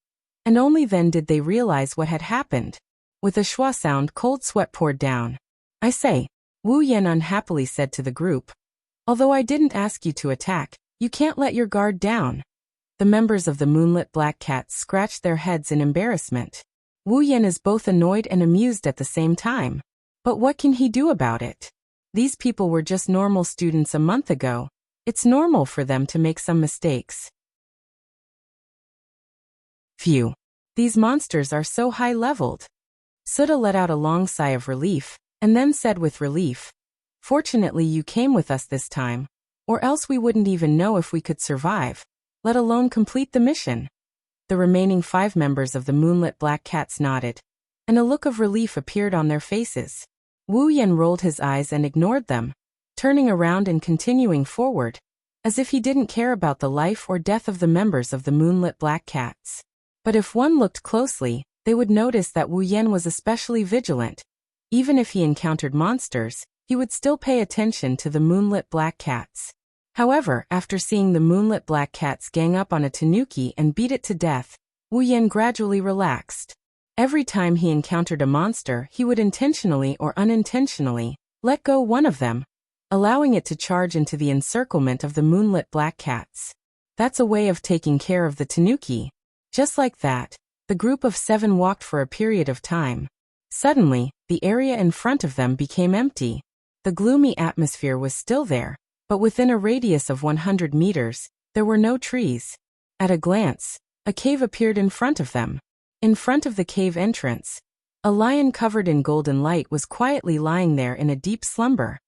and only then did they realize what had happened. With a schwa sound, cold sweat poured down. "I say," Wu Yan unhappily said to the group, "although I didn't ask you to attack, you can't let your guard down." The members of the Moonlit Black Cats scratched their heads in embarrassment. Wu Yan is both annoyed and amused at the same time. But what can he do about it? These people were just normal students a month ago. It's normal for them to make some mistakes. Phew. These monsters are so high-leveled. Suda let out a long sigh of relief, and then said with relief, "Fortunately you came with us this time, or else we wouldn't even know if we could survive, let alone complete the mission." The remaining 5 members of the Moonlit Black Cats nodded, and a look of relief appeared on their faces. Wu Yan rolled his eyes and ignored them, turning around and continuing forward, as if he didn't care about the life or death of the members of the Moonlit Black Cats. But if one looked closely, they would notice that Wu Yan was especially vigilant. Even if he encountered monsters, he would still pay attention to the Moonlit Black Cats. However, after seeing the Moonlit Black Cats gang up on a tanuki and beat it to death, Wu Yan gradually relaxed. Every time he encountered a monster, he would intentionally or unintentionally let go one of them, allowing it to charge into the encirclement of the Moonlit Black Cats. That's a way of taking care of the tanuki. Just like that, the group of 7 walked for a period of time. Suddenly, the area in front of them became empty. The gloomy atmosphere was still there, but within a radius of 100 meters, there were no trees. At a glance, a cave appeared in front of them. In front of the cave entrance, a lion covered in golden light was quietly lying there in a deep slumber.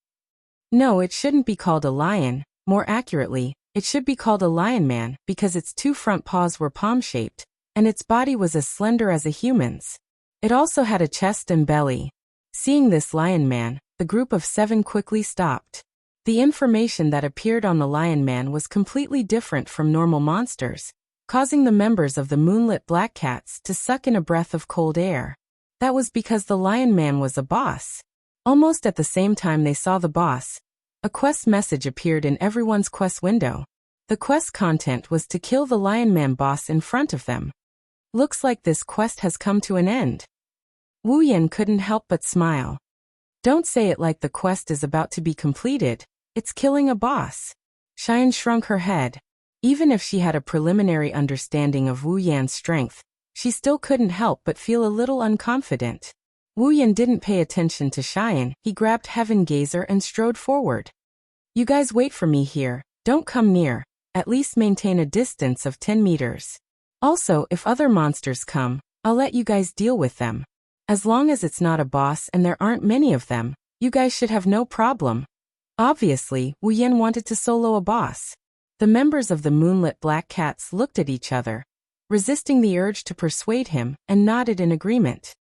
No, it shouldn't be called a lion. More accurately, it should be called a lion man because its 2 front paws were palm-shaped, and its body was as slender as a human's. It also had a chest and belly. Seeing this lion man, the group of 7 quickly stopped. The information that appeared on the lion man was completely different from normal monsters, causing the members of the Moonlit Black Cats to suck in a breath of cold air. That was because the lion man was a boss. Almost at the same time they saw the boss, a quest message appeared in everyone's quest window. The quest content was to kill the Lion Man boss in front of them. Looks like this quest has come to an end. Wu Yan couldn't help but smile. Don't say it like the quest is about to be completed, it's killing a boss. Cheyenne shrunk her head. Even if she had a preliminary understanding of Wu Yan's strength, she still couldn't help but feel a little unconfident. Wu Yan didn't pay attention to Cheyenne, he grabbed Heaven Gazer and strode forward. You guys wait for me here, don't come near, at least maintain a distance of 10 meters. Also, if other monsters come, I'll let you guys deal with them. As long as it's not a boss and there aren't many of them, you guys should have no problem. Obviously, Wu Yan wanted to solo a boss. The members of the Moonlit Black Cats looked at each other, resisting the urge to persuade him, and nodded in agreement.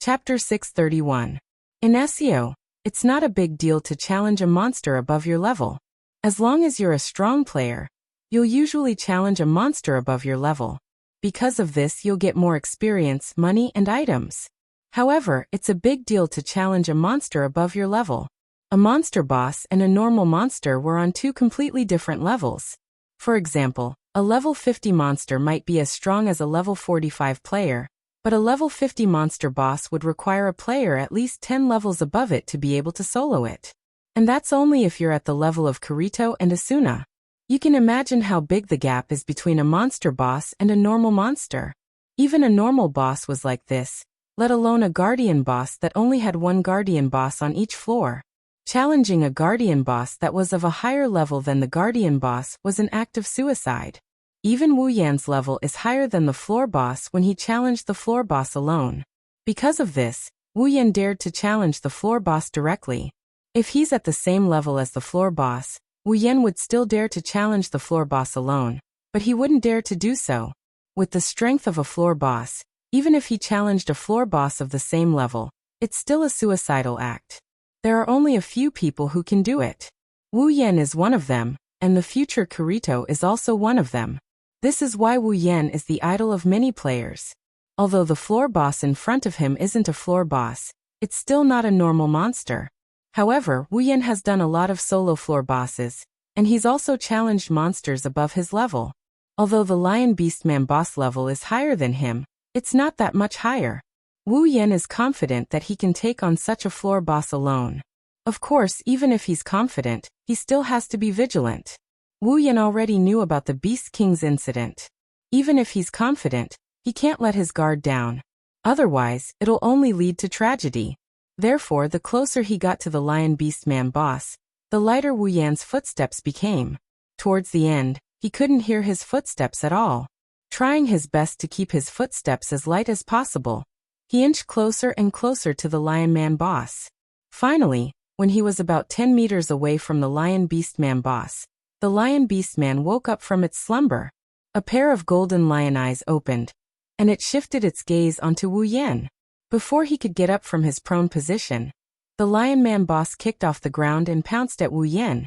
Chapter 631. In SEO, it's not a big deal to challenge a monster above your level. As long as you're a strong player, you'll usually challenge a monster above your level. Because of this, you'll get more experience, money, and items. However, it's a big deal to challenge a monster above your level. A monster boss and a normal monster were on two completely different levels. For example, a level 50 monster might be as strong as a level 45 player, but a level 50 monster boss would require a player at least 10 levels above it to be able to solo it. And that's only if you're at the level of Kirito and Asuna. You can imagine how big the gap is between a monster boss and a normal monster. Even a normal boss was like this, let alone a guardian boss that only had one guardian boss on each floor. Challenging a guardian boss that was of a higher level than the guardian boss was an act of suicide. Even Wu Yan's level is higher than the floor boss when he challenged the floor boss alone. Because of this, Wu Yan dared to challenge the floor boss directly. If he's at the same level as the floor boss, Wu Yan would still dare to challenge the floor boss alone, but he wouldn't dare to do so. With the strength of a floor boss, even if he challenged a floor boss of the same level, it's still a suicidal act. There are only a few people who can do it. Wu Yan is one of them, and the future Kirito is also one of them. This is why Wu Yan is the idol of many players. Although the floor boss in front of him isn't a floor boss, it's still not a normal monster. However, Wu Yan has done a lot of solo floor bosses, and he's also challenged monsters above his level. Although the Lion Beastman boss level is higher than him, it's not that much higher. Wu Yan is confident that he can take on such a floor boss alone. Of course, even if he's confident, he still has to be vigilant. Wu Yan already knew about the Beast King's incident. Even if he's confident, he can't let his guard down. Otherwise, it'll only lead to tragedy. Therefore, the closer he got to the Lion Beastman boss, the lighter Wu Yan's footsteps became. Towards the end, he couldn't hear his footsteps at all. Trying his best to keep his footsteps as light as possible, he inched closer and closer to the Lion Man boss. Finally, when he was about 10 meters away from the Lion Beastman boss, the Lion Beastman woke up from its slumber. A pair of golden lion eyes opened, and it shifted its gaze onto Wu Yan. Before he could get up from his prone position, the Lion Man boss kicked off the ground and pounced at Wu Yan,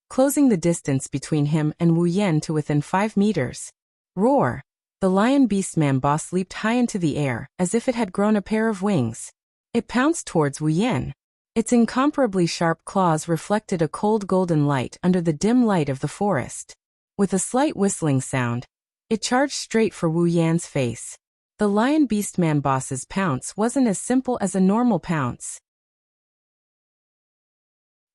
closing the distance between him and Wu Yan to within 5 meters. Roar! The Lion Beastman boss leaped high into the air, as if it had grown a pair of wings. It pounced towards Wu Yan. Its incomparably sharp claws reflected a cold golden light under the dim light of the forest. With a slight whistling sound, it charged straight for Wu Yan's face. The Lion Beastman boss's pounce wasn't as simple as a normal pounce.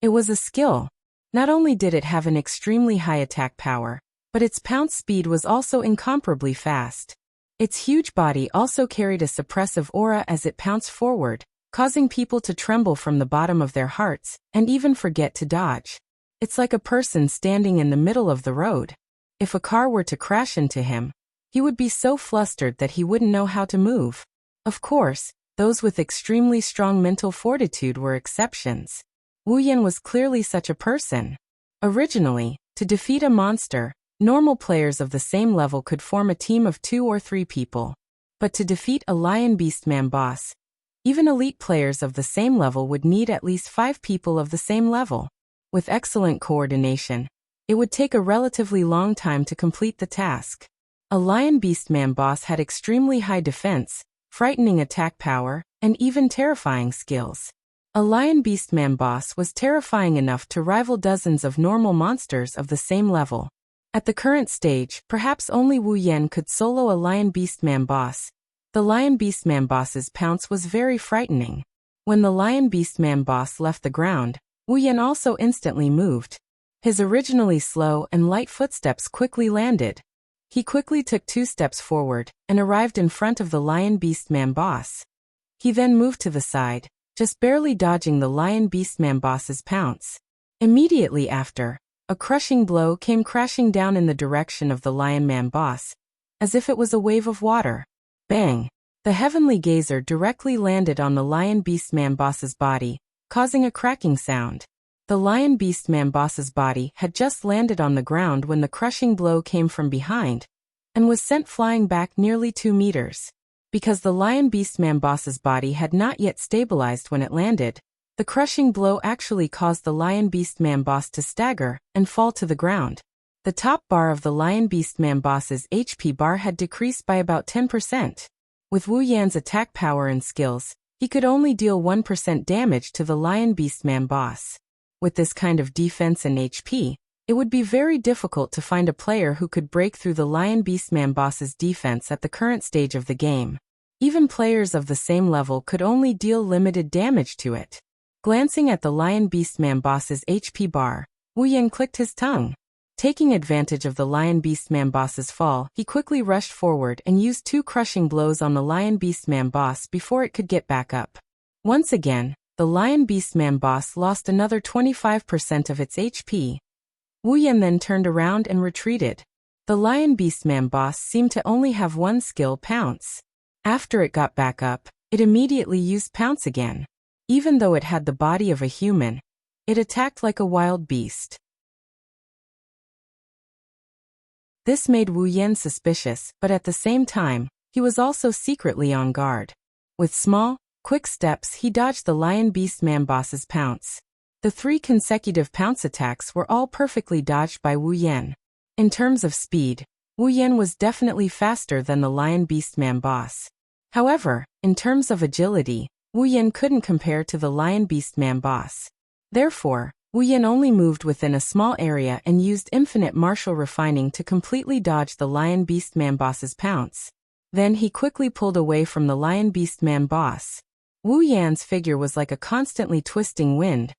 It was a skill. Not only did it have an extremely high attack power, but its pounce speed was also incomparably fast. Its huge body also carried a suppressive aura as it pounced forward, causing people to tremble from the bottom of their hearts, and even forget to dodge. It's like a person standing in the middle of the road. If a car were to crash into him, he would be so flustered that he wouldn't know how to move. Of course, those with extremely strong mental fortitude were exceptions. Wu Yan was clearly such a person. Originally, to defeat a monster, normal players of the same level could form a team of 2 or 3 people. But to defeat a Lion Beastman boss, even elite players of the same level would need at least 5 people of the same level. With excellent coordination, it would take a relatively long time to complete the task. A Lion Beastman boss had extremely high defense, frightening attack power, and even terrifying skills. A Lion Beastman boss was terrifying enough to rival dozens of normal monsters of the same level. At the current stage, perhaps only Wu Yan could solo a Lion Beastman boss. The Lion Beastman boss's pounce was very frightening. When the Lion Beastman boss left the ground, Wu Yan also instantly moved. His originally slow and light footsteps quickly landed. He quickly took 2 steps forward and arrived in front of the Lion Beastman boss. He then moved to the side, just barely dodging the Lion Beastman boss's pounce. Immediately after, a crushing blow came crashing down in the direction of the Lion Man boss, as if it was a wave of water. Bang! The heavenly gazer directly landed on the Lion Beastman boss's body, causing a cracking sound. The Lion Beastman boss's body had just landed on the ground when the crushing blow came from behind, and was sent flying back nearly 2 meters. Because the Lion Beastman boss's body had not yet stabilized when it landed, the crushing blow actually caused the Lion Beastman boss to stagger and fall to the ground. The top bar of the Lion Beastman boss's HP bar had decreased by about 10%. With Wu Yan's attack power and skills, he could only deal 1% damage to the Lion Beastman boss. With this kind of defense and HP, it would be very difficult to find a player who could break through the Lion Beastman boss's defense at the current stage of the game. Even players of the same level could only deal limited damage to it. Glancing at the Lion Beastman boss's HP bar, Wu Yan clicked his tongue. Taking advantage of the Lion Beastman boss's fall, he quickly rushed forward and used 2 crushing blows on the Lion Beastman boss before it could get back up. Once again, the Lion Beastman boss lost another 25% of its HP. Wu Yan then turned around and retreated. The Lion Beastman boss seemed to only have 1 skill, Pounce. After it got back up, it immediately used Pounce again. Even though it had the body of a human, it attacked like a wild beast. This made Wu Yan suspicious, but at the same time, he was also secretly on guard. With small, quick steps, he dodged the Lion Beastman boss's pounce. The 3 consecutive pounce attacks were all perfectly dodged by Wu Yan. In terms of speed, Wu Yan was definitely faster than the Lion Beastman boss. However, in terms of agility, Wu Yan couldn't compare to the Lion Beastman boss. Therefore, Wu Yan only moved within a small area and used infinite martial refining to completely dodge the Lion Beastman boss's pounce. Then he quickly pulled away from the Lion Beastman boss. Wu Yan's figure was like a constantly twisting wind,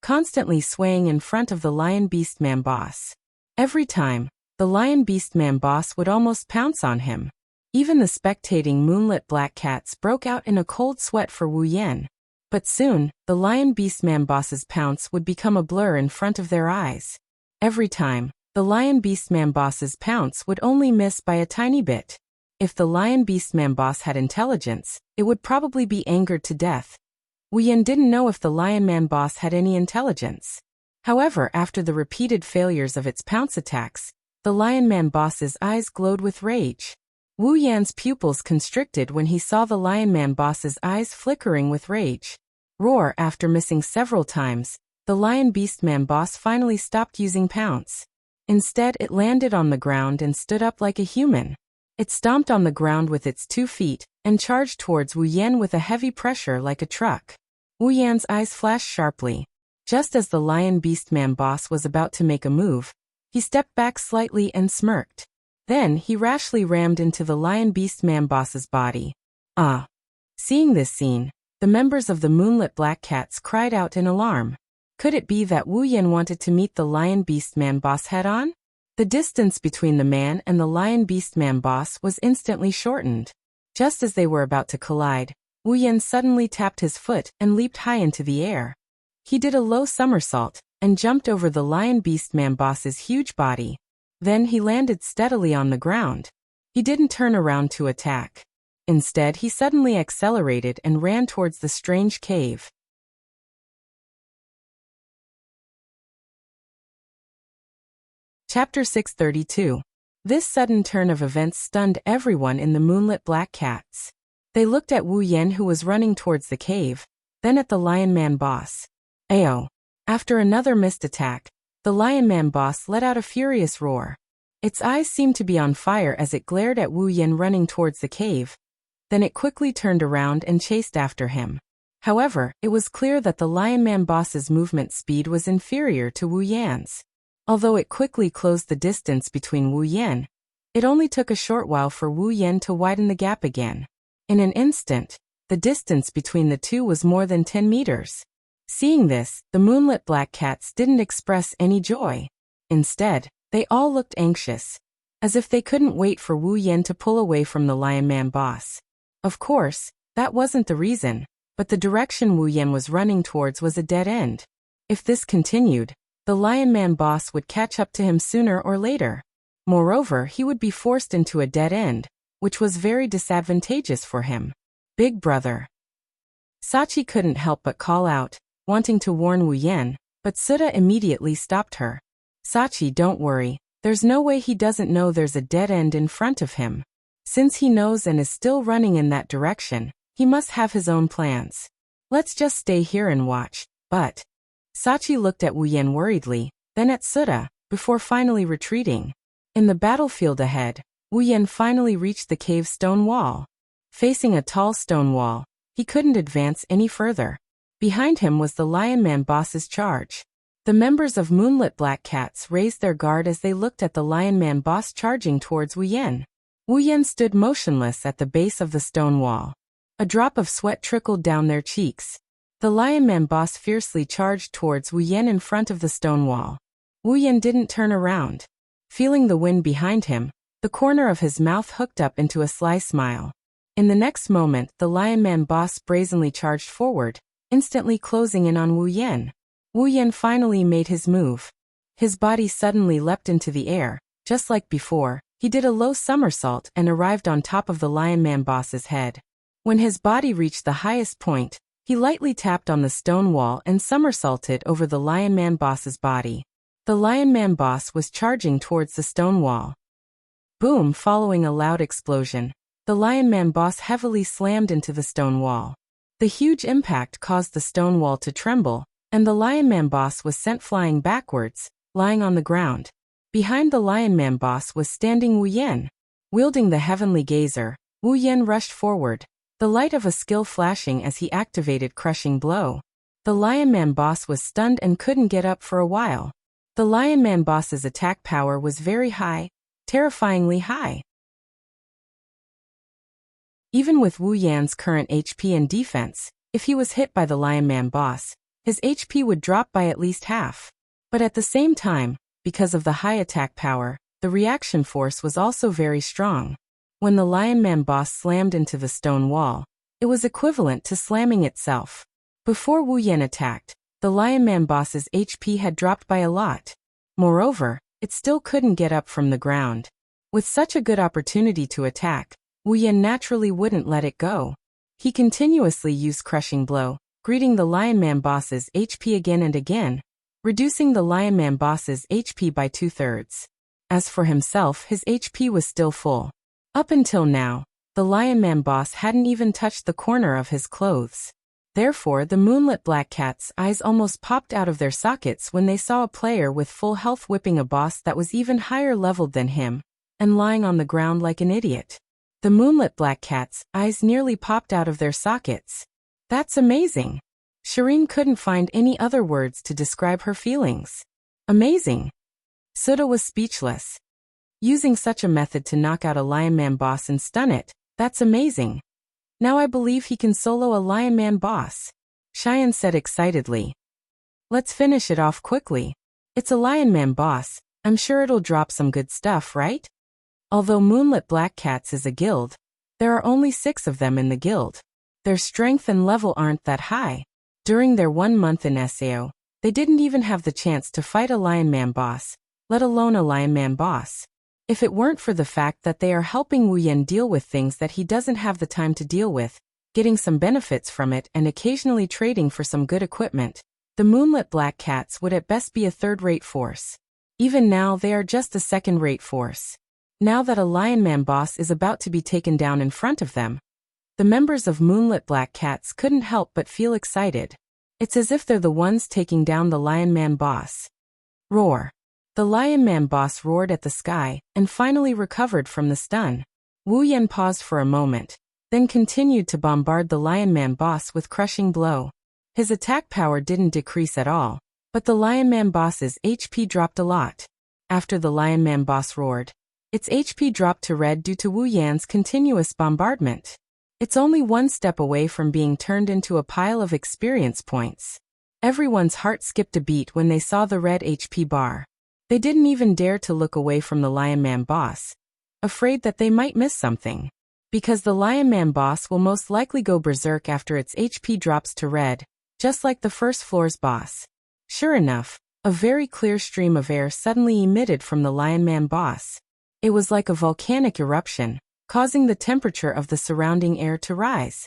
constantly swaying in front of the Lion Beastman boss. Every time, the Lion Beastman boss would almost pounce on him. Even the spectating moonlit black cats broke out in a cold sweat for Wu Yan. But soon, the Lion Beastman boss's pounce would become a blur in front of their eyes. Every time, the Lion Beastman boss's pounce would only miss by a tiny bit. If the Lion Beastman boss had intelligence, it would probably be angered to death. Wu Yan didn't know if the Lion Man boss had any intelligence. However, after the repeated failures of its pounce attacks, the Lion Man boss's eyes glowed with rage. Wu Yan's pupils constricted when he saw the Lion Man boss's eyes flickering with rage. Roar! After missing several times, the Lion Beastman boss finally stopped using pounce. Instead, it landed on the ground and stood up like a human. It stomped on the ground with its 2 feet and charged towards Wu Yan with a heavy pressure like a truck. Wu Yan's eyes flashed sharply. Just as the Lion Beastman boss was about to make a move, he stepped back slightly and smirked. Then he rashly rammed into the Lion Beastman boss's body. Ah! Seeing this scene, the members of the Moonlit Black Cats cried out in alarm. Could it be that Wu Yan wanted to meet the Lion Beastman boss head-on? The distance between the man and the Lion Beastman boss was instantly shortened. Just as they were about to collide, Wu Yan suddenly tapped his foot and leaped high into the air. He did a low somersault and jumped over the Lion Beastman boss's huge body. Then he landed steadily on the ground. He didn't turn around to attack. Instead, he suddenly accelerated and ran towards the strange cave. Chapter 632. This sudden turn of events stunned everyone in the Moonlit Black Cats. They looked at Wu Yan, who was running towards the cave, then at the Lion Man boss. Ayo! After another missed attack, the Lion Man boss let out a furious roar. Its eyes seemed to be on fire as it glared at Wu Yan running towards the cave. Then it quickly turned around and chased after him. However, it was clear that the Lion Man boss's movement speed was inferior to Wu Yan's. Although it quickly closed the distance between Wu Yan, it only took a short while for Wu Yan to widen the gap again. In an instant, the distance between the two was more than 10 meters. Seeing this, the moonlit black cats didn't express any joy. Instead, they all looked anxious, as if they couldn't wait for Wu Yan to pull away from the Lion Man boss. Of course, that wasn't the reason, but the direction Wu Yan was running towards was a dead end. If this continued, the Lion Man boss would catch up to him sooner or later. Moreover, he would be forced into a dead end, which was very disadvantageous for him. Big brother. Sachi couldn't help but call out, wanting to warn Wu Yan, but Suda immediately stopped her. Sachi, don't worry, there's no way he doesn't know there's a dead end in front of him. Since he knows and is still running in that direction, he must have his own plans. Let's just stay here and watch, but... Sachi looked at Wu Yan worriedly, then at Suda, before finally retreating. In the battlefield ahead, Wu Yan finally reached the cave's stone wall. Facing a tall stone wall, he couldn't advance any further. Behind him was the Lion Man boss's charge. The members of Moonlit Black Cats raised their guard as they looked at the Lion Man boss charging towards Wu Yan. Wu Yan stood motionless at the base of the stone wall. A drop of sweat trickled down their cheeks. The Lion Man boss fiercely charged towards Wu Yan in front of the stone wall. Wu Yan didn't turn around. Feeling the wind behind him, the corner of his mouth hooked up into a sly smile. In the next moment, the Lion Man boss brazenly charged forward, instantly closing in on Wu Yan. Wu Yan finally made his move. His body suddenly leapt into the air. Just like before, he did a low somersault and arrived on top of the Lion Man boss's head. When his body reached the highest point, he lightly tapped on the stone wall and somersaulted over the Lion Man boss's body. The Lion Man boss was charging towards the stone wall. Boom! Following a loud explosion, the Lion Man boss heavily slammed into the stone wall. The huge impact caused the stone wall to tremble, and the Lion Man boss was sent flying backwards, lying on the ground. Behind the Lion Man boss was standing Wu Yan. Wielding the Heavenly Gazer, Wu Yan rushed forward, the light of a skill flashing as he activated Crushing Blow. The Lion Man boss was stunned and couldn't get up for a while. The Lion Man boss's attack power was very high, terrifyingly high. Even with Wu Yan's current HP and defense, if he was hit by the Lion Man boss, his HP would drop by at least half. But at the same time, because of the high attack power, the reaction force was also very strong. When the Lion Man boss slammed into the stone wall, it was equivalent to slamming itself. Before Wu Yan attacked, the Lion Man boss's HP had dropped by a lot. Moreover, it still couldn't get up from the ground. With such a good opportunity to attack, Wu Yan naturally wouldn't let it go. He continuously used Crushing Blow, greeting the Lion Man boss's HP again and again, reducing the Lion Man boss's HP by 2/3. As for himself, his HP was still full. Up until now, the Lion Man boss hadn't even touched the corner of his clothes. Therefore, the Moonlit Black Cat's eyes almost popped out of their sockets when they saw a player with full health whipping a boss that was even higher leveled than him, and lying on the ground like an idiot. The Moonlit Black Cat's eyes nearly popped out of their sockets. That's amazing. Shireen couldn't find any other words to describe her feelings. Amazing. Suda was speechless. Using such a method to knock out a Lion Man boss and stun it, that's amazing. Now I believe he can solo a Lion Man boss, Cheyenne said excitedly. Let's finish it off quickly. It's a Lion Man boss, I'm sure it'll drop some good stuff, right? Although Moonlit Black Cats is a guild, there are only 6 of them in the guild. Their strength and level aren't that high. During their 1 month in SAO, they didn't even have the chance to fight a Lion Man boss, let alone a Lion Man boss. If it weren't for the fact that they are helping Wu Yan deal with things that he doesn't have the time to deal with, getting some benefits from it and occasionally trading for some good equipment, the Moonlit Black Cats would at best be a third-rate force. Even now they are just a second-rate force. Now that a Lion Man boss is about to be taken down in front of them, the members of Moonlit Black Cats couldn't help but feel excited. It's as if they're the ones taking down the Lion Man boss. Roar. The Lion Man boss roared at the sky and finally recovered from the stun. Wu Yan paused for a moment, then continued to bombard the Lion Man boss with crushing blow. His attack power didn't decrease at all, but the Lion Man boss's HP dropped a lot. After the Lion Man boss roared, its HP dropped to red due to Wu Yan's continuous bombardment. It's only one step away from being turned into a pile of experience points. Everyone's heart skipped a beat when they saw the red HP bar. They didn't even dare to look away from the Lion Man boss, afraid that they might miss something. Because the Lion Man boss will most likely go berserk after its HP drops to red, just like the first floor's boss. Sure enough, a very clear stream of air suddenly emitted from the Lion Man boss. It was like a volcanic eruption, causing the temperature of the surrounding air to rise.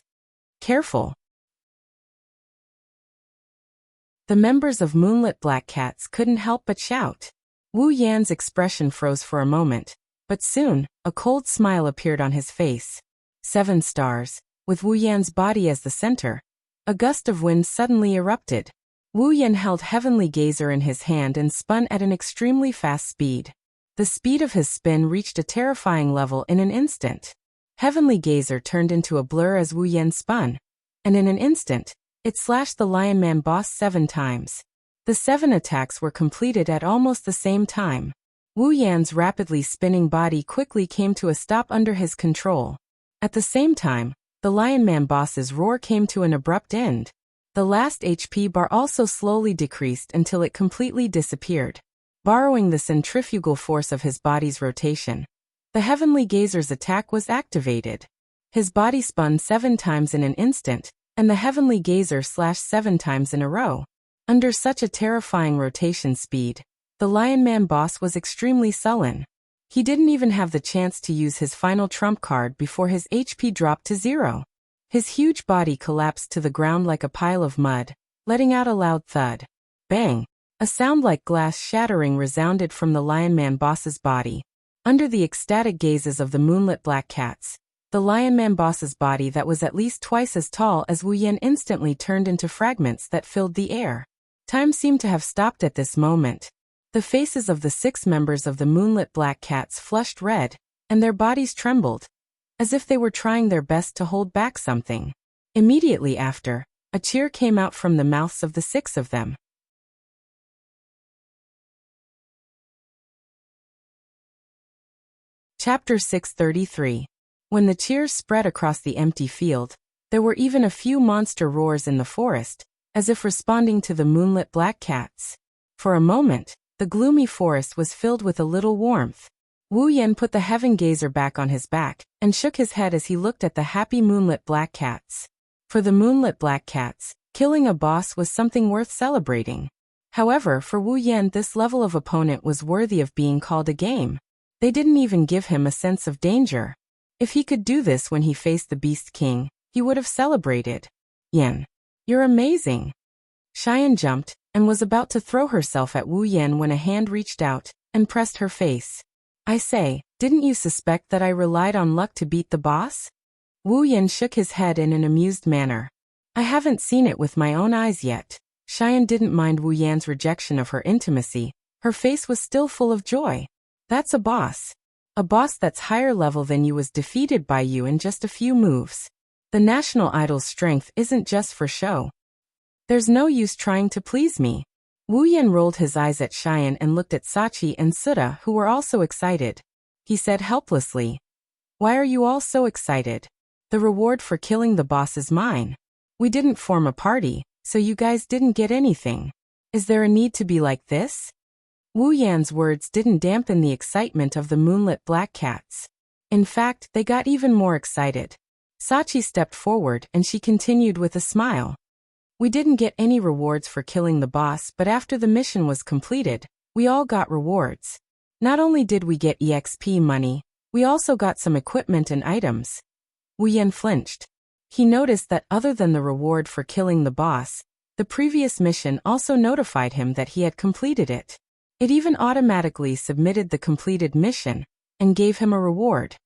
Careful! The members of Moonlit Black Cats couldn't help but shout. Wu Yan's expression froze for a moment, but soon, a cold smile appeared on his face. 7 stars, with Wu Yan's body as the center. A gust of wind suddenly erupted. Wu Yan held Heavenly Gazer in his hand and spun at an extremely fast speed. The speed of his spin reached a terrifying level in an instant. Heavenly Gazer turned into a blur as Wu Yan spun, and in an instant, it slashed the Lion Man boss 7 times. The 7 attacks were completed at almost the same time. Wu Yan's rapidly spinning body quickly came to a stop under his control. At the same time, the Lion Man boss's roar came to an abrupt end. The last HP bar also slowly decreased until it completely disappeared. Borrowing the centrifugal force of his body's rotation, the Heavenly Gazer's attack was activated. His body spun 7 times in an instant, and the Heavenly Gazer slashed 7 times in a row. Under such a terrifying rotation speed, the Lion Man boss was extremely sullen. He didn't even have the chance to use his final trump card before his HP dropped to 0. His huge body collapsed to the ground like a pile of mud, letting out a loud thud. Bang! A sound like glass shattering resounded from the Lion Man boss's body. Under the ecstatic gazes of the Moonlit Black Cats, the Lion Man boss's body that was at least twice as tall as Wu Yan instantly turned into fragments that filled the air. Time seemed to have stopped at this moment. The faces of the 6 members of the Moonlit Black Cats flushed red, and their bodies trembled, as if they were trying their best to hold back something. Immediately after, a cheer came out from the mouths of the 6 of them. Chapter 633. When the cheers spread across the empty field, there were even a few monster roars in the forest, as if responding to the Moonlit Black Cats. For a moment, the gloomy forest was filled with a little warmth. Wu Yan put the Heaven Gazer back on his back and shook his head as he looked at the happy Moonlit Black Cats. For the Moonlit Black Cats, killing a boss was something worth celebrating. However, for Wu Yan, this level of opponent was worthy of being called a game. They didn't even give him a sense of danger. If he could do this when he faced the Beast King, he would have celebrated. Yan, you're amazing. Cheyenne jumped and was about to throw herself at Wu Yan when a hand reached out and pressed her face. I say, didn't you suspect that I relied on luck to beat the boss? Wu Yan shook his head in an amused manner. I haven't seen it with my own eyes yet. Cheyenne didn't mind Wu Yan's rejection of her intimacy. Her face was still full of joy. That's a boss. A boss that's higher level than you was defeated by you in just a few moves. The national idol's strength isn't just for show. There's no use trying to please me. Wu Yan rolled his eyes at Cheyenne and looked at Sachi and Suda, who were also excited. He said helplessly, "Why are you all so excited? The reward for killing the boss is mine. We didn't form a party, so you guys didn't get anything. Is there a need to be like this?" Wu Yan's words didn't dampen the excitement of the Moonlit Black Cats. In fact, they got even more excited. Sachi stepped forward and she continued with a smile. We didn't get any rewards for killing the boss, but after the mission was completed, we all got rewards. Not only did we get EXP money, we also got some equipment and items. Wu Yan flinched. He noticed that other than the reward for killing the boss, the previous mission also notified him that he had completed it. It even automatically submitted the completed mission and gave him a reward.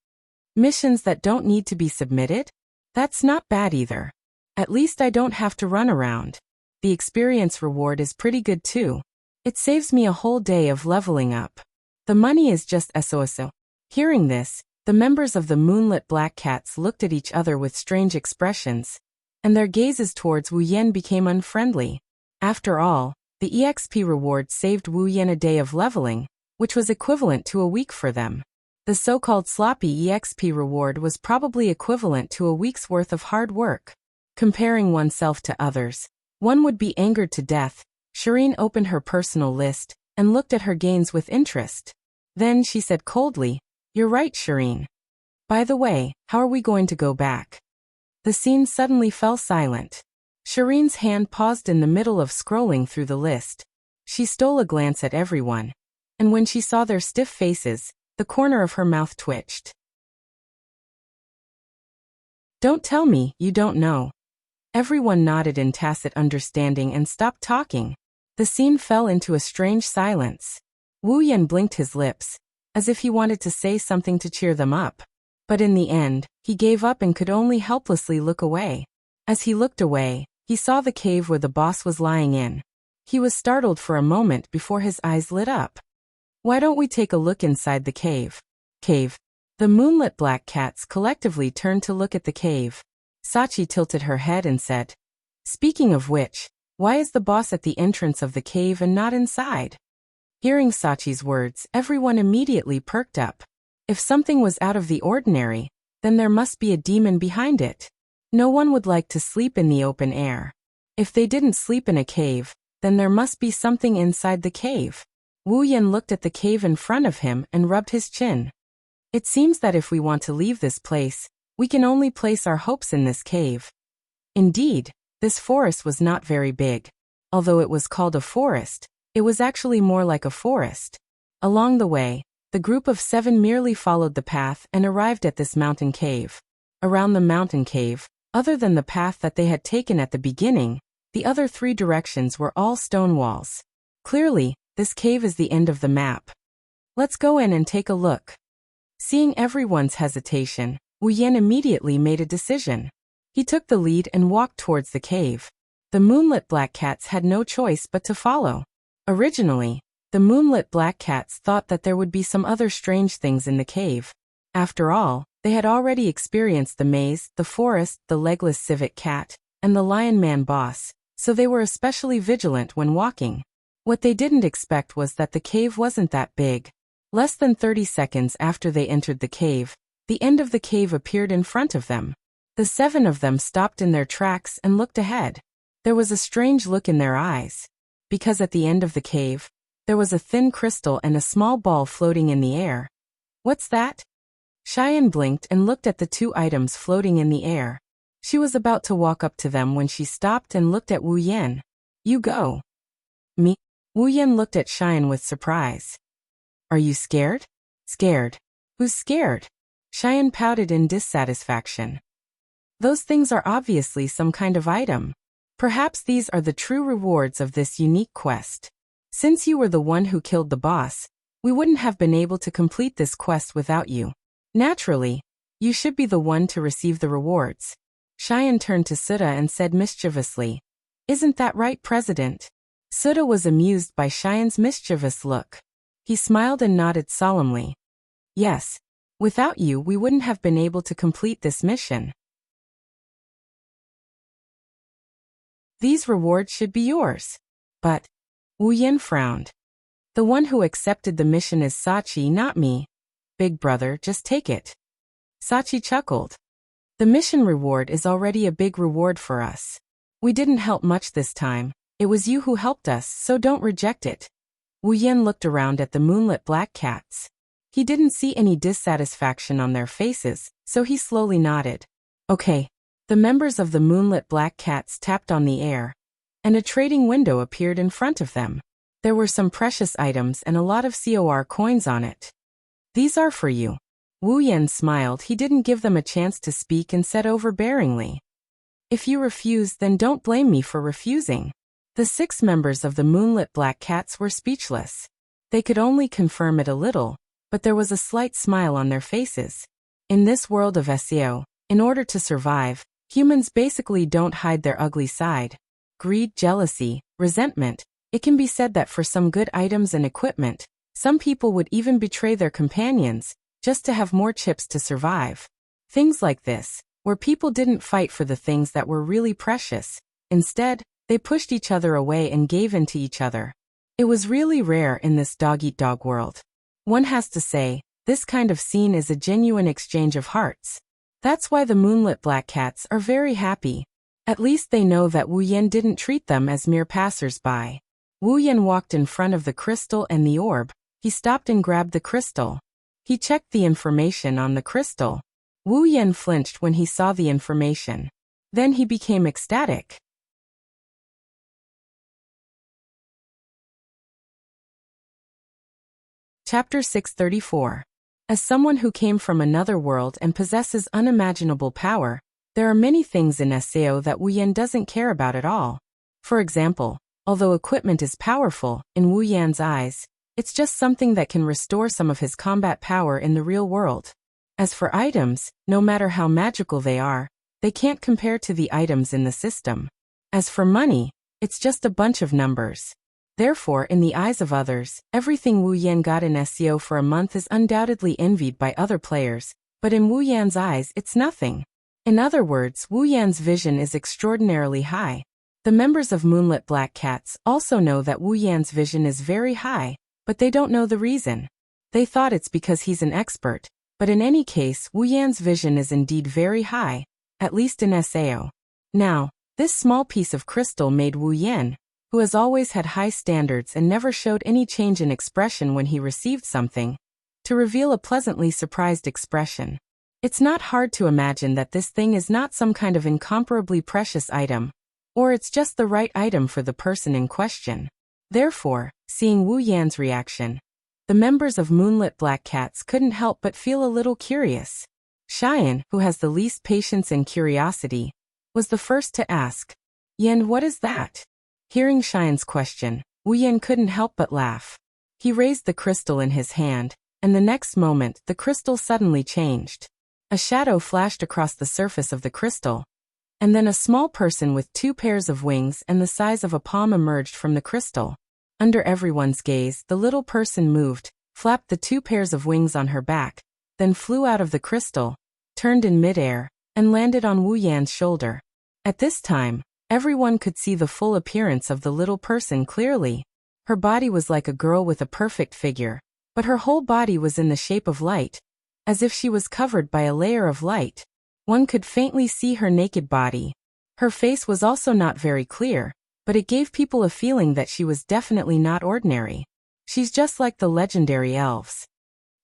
Missions that don't need to be submitted? That's not bad either. At least I don't have to run around. The experience reward is pretty good too. It saves me a whole day of leveling up. The money is just SOSO. Hearing this, the members of the Moonlit Black Cats looked at each other with strange expressions, and their gazes towards Wu Yan became unfriendly. After all, the EXP reward saved Wu Yan a day of leveling, which was equivalent to a week for them. The so-called sloppy EXP reward was probably equivalent to a week's worth of hard work. Comparing oneself to others, one would be angered to death. Shireen opened her personal list and looked at her gains with interest. Then she said coldly, "You're right, Shireen. By the way, how are we going to go back?" The scene suddenly fell silent. Shireen's hand paused in the middle of scrolling through the list. She stole a glance at everyone, and when she saw their stiff faces, the corner of her mouth twitched. "Don't tell me you don't know." Everyone nodded in tacit understanding and stopped talking. The scene fell into a strange silence. Wu Yan blinked his lips, as if he wanted to say something to cheer them up. But in the end, he gave up and could only helplessly look away. As he looked away, he saw the cave where the boss was lying in. He was startled for a moment before his eyes lit up. "Why don't we take a look inside the cave?" Cave. The Moonlit Black Cats collectively turned to look at the cave. Sachi tilted her head and said, "Speaking of which, why is the boss at the entrance of the cave and not inside?" Hearing Sachi's words, everyone immediately perked up. If something was out of the ordinary, then there must be a demon behind it. No one would like to sleep in the open air. If they didn't sleep in a cave, then there must be something inside the cave. Wu Yan looked at the cave in front of him and rubbed his chin. "It seems that if we want to leave this place, we can only place our hopes in this cave." Indeed, this forest was not very big. Although it was called a forest, it was actually more like a forest. Along the way, the group of 7 merely followed the path and arrived at this mountain cave. Around the mountain cave, other than the path that they had taken at the beginning, the other 3 directions were all stone walls. Clearly, this cave is the end of the map. "Let's go in and take a look." Seeing everyone's hesitation, Wu Yan immediately made a decision. He took the lead and walked towards the cave. The Moonlit Black Cats had no choice but to follow. Originally, the Moonlit Black Cats thought that there would be some other strange things in the cave. After all, they had already experienced the maze, the forest, the legless civet cat, and the Lion Man boss, so they were especially vigilant when walking. What they didn't expect was that the cave wasn't that big. Less than 30 seconds after they entered the cave, the end of the cave appeared in front of them. The 7 of them stopped in their tracks and looked ahead. There was a strange look in their eyes. Because at the end of the cave, there was a thin crystal and a small ball floating in the air. "What's that?" Cheyenne blinked and looked at the 2 items floating in the air. She was about to walk up to them when she stopped and looked at Wu Yan. "You go." "Me?" Wu Yan looked at Cheyenne with surprise. "Are you scared?" "Scared? Who's scared?" Cheyenne pouted in dissatisfaction. "Those things are obviously some kind of item. Perhaps these are the true rewards of this unique quest. Since you were the one who killed the boss, we wouldn't have been able to complete this quest without you. Naturally, you should be the one to receive the rewards." Cheyenne turned to Suda and said mischievously, "Isn't that right, President?" Suda was amused by Cheyenne's mischievous look. He smiled and nodded solemnly. "Yes. Without you, we wouldn't have been able to complete this mission. These rewards should be yours." "But," Wu Yan frowned. "The one who accepted the mission is Sachi, not me. Big brother, just take it." Sachi chuckled. "The mission reward is already a big reward for us. We didn't help much this time. It was you who helped us, so don't reject it." Wu Yan looked around at the Moonlit Black Cats. He didn't see any dissatisfaction on their faces, so he slowly nodded. "Okay." The members of the Moonlit Black Cats tapped on the air, and a trading window appeared in front of them. There were some precious items and a lot of COR coins on it. "These are for you." Wu Yan smiled. He didn't give them a chance to speak and said overbearingly, "If you refuse, then don't blame me for refusing." The 6 members of the Moonlit Black Cats were speechless. They could only confirm it a little, but there was a slight smile on their faces. In this world of SEO, in order to survive, humans basically don't hide their ugly side. Greed, jealousy, resentment, It can be said that for some good items and equipment, some people would even betray their companions, just to have more chips to survive. Things like this, where people didn't fight for the things that were really precious. Instead, they pushed each other away and gave in to each other. It was really rare in this dog-eat-dog world. One has to say, this kind of scene is a genuine exchange of hearts. That's why the moonlit black cats are very happy. At least they know that Wu Yan didn't treat them as mere passers-by. Wu Yan walked in front of the crystal and the orb. He stopped and grabbed the crystal. He checked the information on the crystal. Wu Yan flinched when he saw the information. Then he became ecstatic. Chapter 634. As someone who came from another world and possesses unimaginable power, there are many things in SAO that Wu Yan doesn't care about at all. For example, although equipment is powerful, in Wu Yan's eyes, it's just something that can restore some of his combat power in the real world. As for items, no matter how magical they can't compare to the items in the system. As for money, it's just a bunch of numbers. Therefore, in the eyes of others, everything Wu Yan got in SEO for a month is undoubtedly envied by other players, but in Wu Yan's eyes it's nothing. In other words, Wu Yan's vision is extraordinarily high. The members of Moonlit Black Cats also know that Wu Yan's vision is very high, but they don't know the reason. They thought it's because he's an expert, but in any case Wu Yan's vision is indeed very high, at least in SAO. Now, this small piece of crystal made Wu Yan, who has always had high standards and never showed any change in expression when he received something, to reveal a pleasantly surprised expression. It's not hard to imagine that this thing is not some kind of incomparably precious item, or it's just the right item for the person in question. Therefore, seeing Wu Yan's reaction, the members of Moonlit Black Cats couldn't help but feel a little curious. Cheyenne, who has the least patience and curiosity, was the first to ask, "Yan, what is that?" Hearing Cheyenne's question, Wu Yan couldn't help but laugh. He raised the crystal in his hand, and the next moment the crystal suddenly changed. A shadow flashed across the surface of the crystal, and then a small person with 2 pairs of wings and the size of a palm emerged from the crystal. Under everyone's gaze, the little person moved, flapped the 2 pairs of wings on her back, then flew out of the crystal, turned in midair, and landed on Wu Yan's shoulder. At this time, everyone could see the full appearance of the little person clearly. Her body was like a girl with a perfect figure, but her whole body was in the shape of light, as if she was covered by a layer of light. One could faintly see her naked body. Her face was also not very clear, but it gave people a feeling that she was definitely not ordinary. She's just like the legendary elves.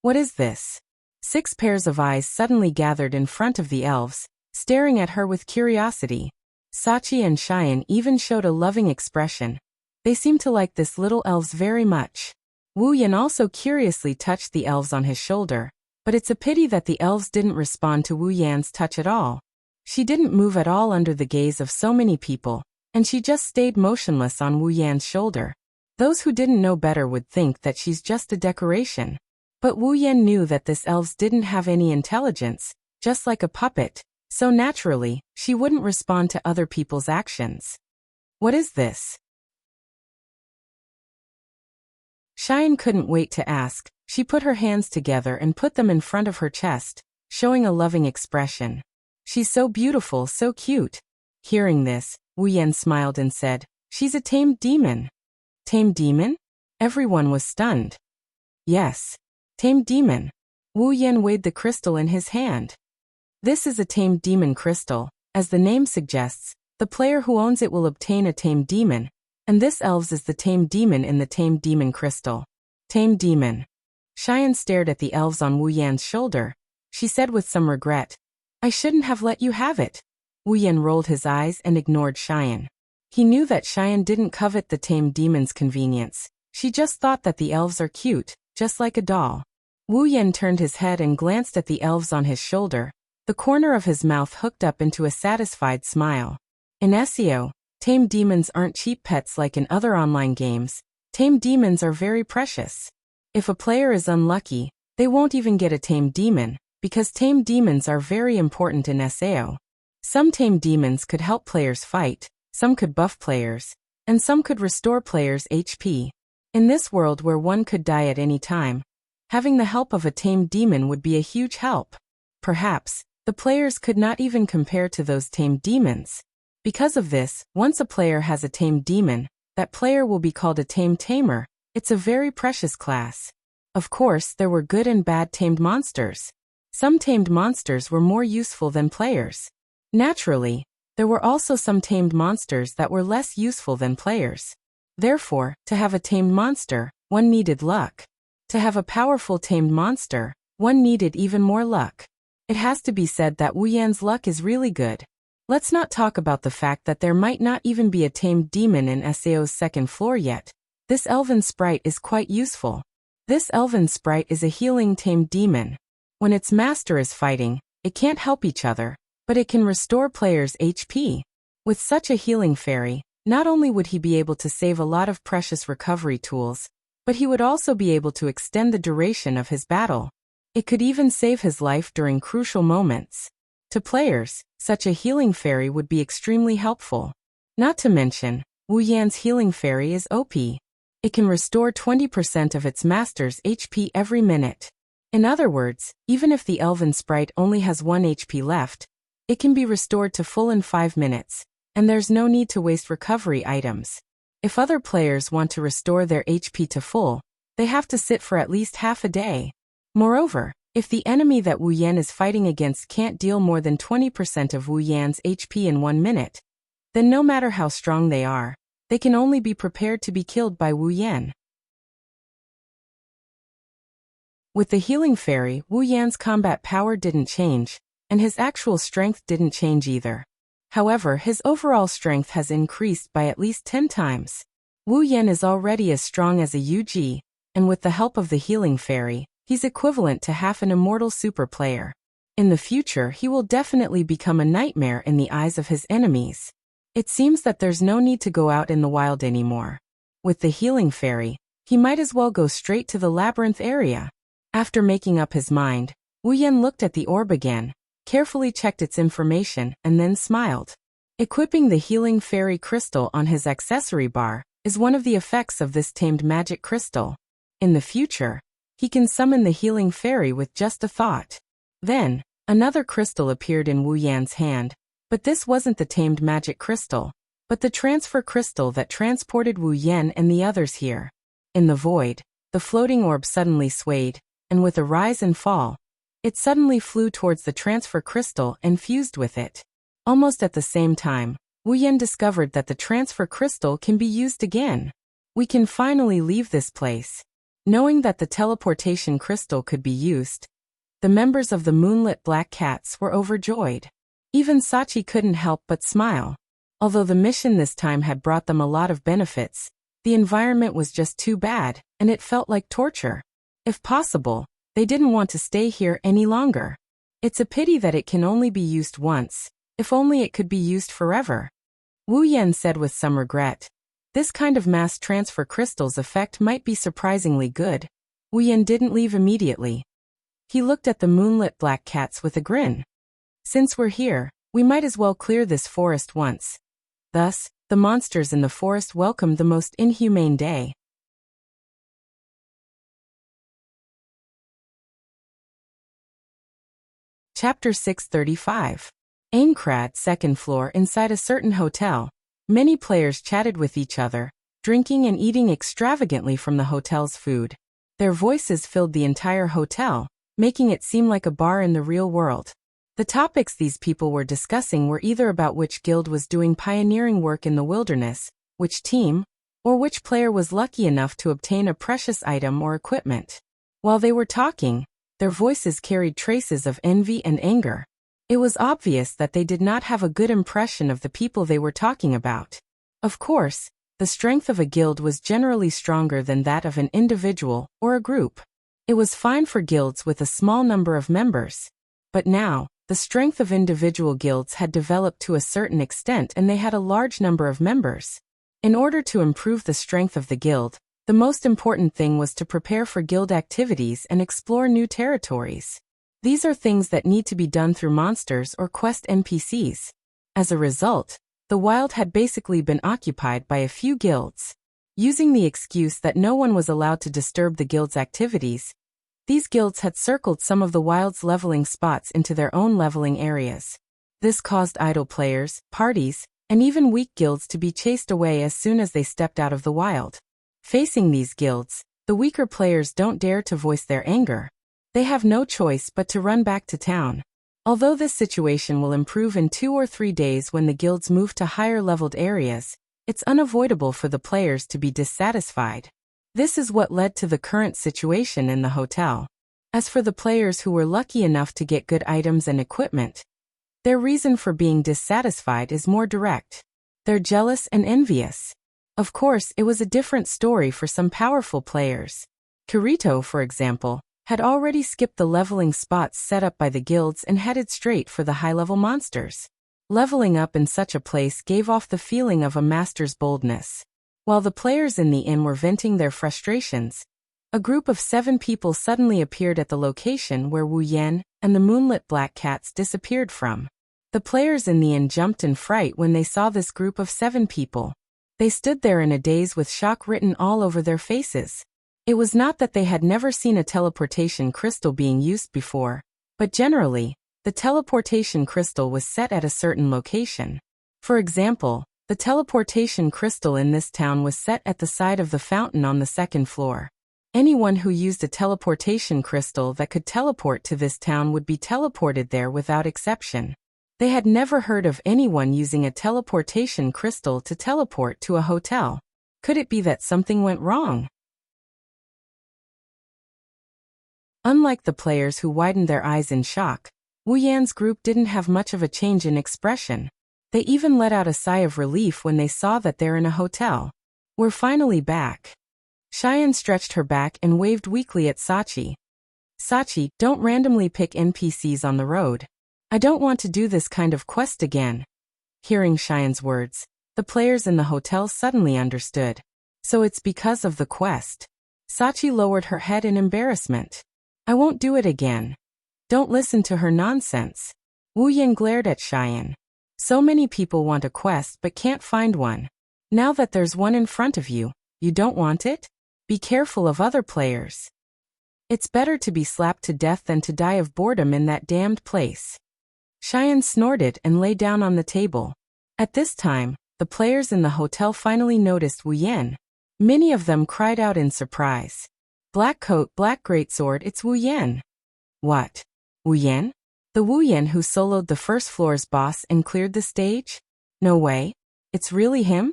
What is this? 6 pairs of eyes suddenly gathered in front of the elves, staring at her with curiosity. Sachi and Cheyenne even showed a loving expression. They seemed to like this little elves very much. Wu Yan also curiously touched the elves on his shoulder, but it's a pity that the elves didn't respond to Wu Yan's touch at all. She didn't move at all under the gaze of so many people, and she just stayed motionless on Wu Yan's shoulder. Those who didn't know better would think that she's just a decoration. But Wu Yan knew that this elves didn't have any intelligence, just like a puppet. So naturally, she wouldn't respond to other people's actions. What is this? Cheyenne couldn't wait to ask. She put her hands together and put them in front of her chest, showing a loving expression. She's so beautiful, so cute. Hearing this, Wu Yan smiled and said, "She's a tamed demon." Tamed demon? Everyone was stunned. Yes, tamed demon. Wu Yan weighed the crystal in his hand. This is a tamed demon crystal. As the name suggests, the player who owns it will obtain a tamed demon, and this elves is the tamed demon in the tamed demon crystal. Tamed demon. Cheyenne stared at the elves on Wu Yan's shoulder. She said with some regret, "I shouldn't have let you have it." Wu Yan rolled his eyes and ignored Cheyenne. He knew that Cheyenne didn't covet the tamed demon's convenience. She just thought that the elves are cute, just like a doll. Wu Yan turned his head and glanced at the elves on his shoulder. The corner of his mouth hooked up into a satisfied smile. In SEO, tamed demons aren't cheap pets like in other online games. Tamed demons are very precious. If a player is unlucky, they won't even get a tamed demon, because tamed demons are very important in SAO. Some tamed demons could help players fight, some could buff players, and some could restore players' HP. In this world where one could die at any time, having the help of a tamed demon would be a huge help. Perhaps, the players could not even compare to those tamed demons. Because of this, once a player has a tamed demon, that player will be called a tamed tamer. It's a very precious class. Of course, there were good and bad tamed monsters. Some tamed monsters were more useful than players. Naturally, there were also some tamed monsters that were less useful than players. Therefore, to have a tamed monster, one needed luck. To have a powerful tamed monster, one needed even more luck. It has to be said that Wu Yan's luck is really good. Let's not talk about the fact that there might not even be a tamed demon in SAO's second floor yet. This elven sprite is quite useful. This elven sprite is a healing tamed demon. When its master is fighting, it can't help each other, but it can restore players' HP. With such a healing fairy, not only would he be able to save a lot of precious recovery tools, but he would also be able to extend the duration of his battle. It could even save his life during crucial moments. To players, such a healing fairy would be extremely helpful. Not to mention, Wu Yan's healing fairy is OP. It can restore 20% of its master's HP every minute. In other words, even if the elven sprite only has 1 HP left, it can be restored to full in 5 minutes, and there's no need to waste recovery items. If other players want to restore their HP to full, they have to sit for at least half a day. Moreover, if the enemy that Wu Yan is fighting against can't deal more than 20% of Wu Yan's HP in 1 minute, then no matter how strong they are, they can only be prepared to be killed by Wu Yan. With the healing fairy, Wu Yan's combat power didn't change, and his actual strength didn't change either. However, his overall strength has increased by at least 10 times. Wu Yan is already as strong as a UG, and with the help of the healing fairy, he's equivalent to half an immortal super player. In the future, he will definitely become a nightmare in the eyes of his enemies. It seems that there's no need to go out in the wild anymore. With the healing fairy, he might as well go straight to the labyrinth area. After making up his mind, Wu Yan looked at the orb again, carefully checked its information, and then smiled. Equipping the healing fairy crystal on his accessory bar is one of the effects of this tamed magic crystal. In the future, he can summon the healing fairy with just a thought. Then, another crystal appeared in Wu Yan's hand, but this wasn't the tamed magic crystal, but the transfer crystal that transported Wu Yan and the others here. In the void, the floating orb suddenly swayed, and with a rise and fall, it suddenly flew towards the transfer crystal and fused with it. Almost at the same time, Wu Yan discovered that the transfer crystal can be used again. We can finally leave this place. Knowing that the teleportation crystal could be used, the members of the Moonlit Black Cats were overjoyed. Even Sachi couldn't help but smile. Although the mission this time had brought them a lot of benefits, the environment was just too bad, and it felt like torture. If possible, they didn't want to stay here any longer. It's a pity that it can only be used once. If only it could be used forever. Wu Yan said with some regret. This kind of mass transfer crystal's effect might be surprisingly good. Wu Yan didn't leave immediately. He looked at the Moonlit Black Cats with a grin. Since we're here, we might as well clear this forest once. Thus, the monsters in the forest welcomed the most inhumane day. Chapter 635. Aincrad, second floor. Inside a certain hotel, many players chatted with each other, drinking and eating extravagantly from the hotel's food. Their voices filled the entire hotel, making it seem like a bar in the real world. The topics these people were discussing were either about which guild was doing pioneering work in the wilderness, which team, or which player was lucky enough to obtain a precious item or equipment. While they were talking, their voices carried traces of envy and anger. It was obvious that they did not have a good impression of the people they were talking about. Of course, the strength of a guild was generally stronger than that of an individual or a group. It was fine for guilds with a small number of members. But now, the strength of individual guilds had developed to a certain extent and they had a large number of members. In order to improve the strength of the guild, the most important thing was to prepare for guild activities and explore new territories. These are things that need to be done through monsters or quest NPCs. As a result, The wild had basically been occupied by a few guilds. Using the excuse that no one was allowed to disturb the guild's activities, these guilds had circled some of the wild's leveling spots into their own leveling areas. This caused idle players, parties, and even weak guilds to be chased away as soon as they stepped out of the wild. Facing these guilds, the weaker players don't dare to voice their anger. They have no choice but to run back to town. Although this situation will improve in 2 or 3 days when the guilds move to higher-leveled areas, it's unavoidable for the players to be dissatisfied. This is what led to the current situation in the hotel. As for the players who were lucky enough to get good items and equipment, their reason for being dissatisfied is more direct. They're jealous and envious. Of course, it was a different story for some powerful players. Kirito, for example, had already skipped the leveling spots set up by the guilds and headed straight for the high-level monsters. Leveling up in such a place gave off the feeling of a master's boldness. While the players in the inn were venting their frustrations, a group of 7 people suddenly appeared at the location where Wu Yan and the moonlit black cats disappeared from. The players in the inn jumped in fright when they saw this group of 7 people. They stood there in a daze with shock written all over their faces. It was not that they had never seen a teleportation crystal being used before, but generally, the teleportation crystal was set at a certain location. For example, the teleportation crystal in this town was set at the side of the fountain on the 2nd floor. Anyone who used a teleportation crystal that could teleport to this town would be teleported there without exception. They had never heard of anyone using a teleportation crystal to teleport to a hotel. Could it be that something went wrong? Unlike the players who widened their eyes in shock, Wu Yan's group didn't have much of a change in expression. They even let out a sigh of relief when they saw that they're in a hotel. We're finally back. Cheyenne stretched her back and waved weakly at Sachi. Sachi, don't randomly pick NPCs on the road. I don't want to do this kind of quest again. Hearing Cheyenne's words, the players in the hotel suddenly understood. So it's because of the quest. Sachi lowered her head in embarrassment. I won't do it again. Don't listen to her nonsense. Wu Yan glared at Cheyenne. So many people want a quest but can't find one. Now that there's one in front of you, you don't want it? Be careful of other players. It's better to be slapped to death than to die of boredom in that damned place. Cheyenne snorted and lay down on the table. At this time, the players in the hotel finally noticed Wu Yan. Many of them cried out in surprise. Black coat, black greatsword, it's Wu Yan. What? Wu Yan? The Wu Yan who soloed the first floor's boss and cleared the stage? No way. It's really him?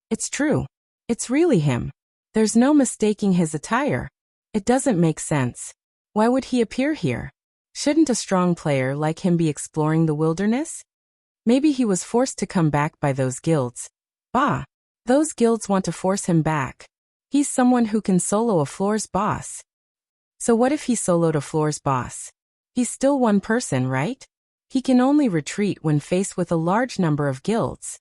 It's true. It's really him. There's no mistaking his attire. It doesn't make sense. Why would he appear here? Shouldn't a strong player like him be exploring the wilderness? Maybe he was forced to come back by those guilds. Bah! Those guilds want to force him back. He's someone who can solo a floor's boss. So what if he soloed a floor's boss? He's still one person, right? He can only retreat when faced with a large number of guilds.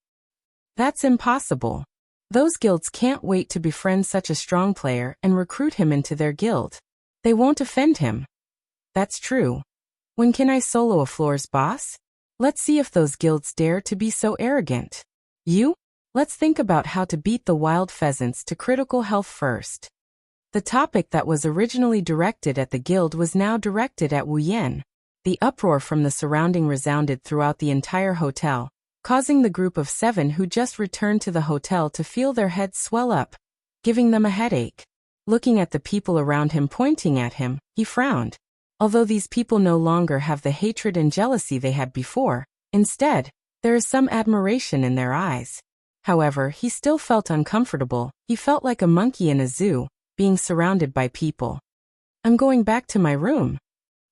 That's impossible. Those guilds can't wait to befriend such a strong player and recruit him into their guild. They won't offend him. That's true. When can I solo a floor's boss? Let's see if those guilds dare to be so arrogant. You? Let's think about how to beat the wild pheasants to critical health first. The topic that was originally directed at the guild was now directed at Wu Yan. The uproar from the surrounding resounded throughout the entire hotel, causing the group of 7 who just returned to the hotel to feel their heads swell up, giving them a headache. Looking at the people around him pointing at him, he frowned. Although these people no longer have the hatred and jealousy they had before, instead, there is some admiration in their eyes. However, he still felt uncomfortable. He felt like a monkey in a zoo, being surrounded by people. I'm going back to my room.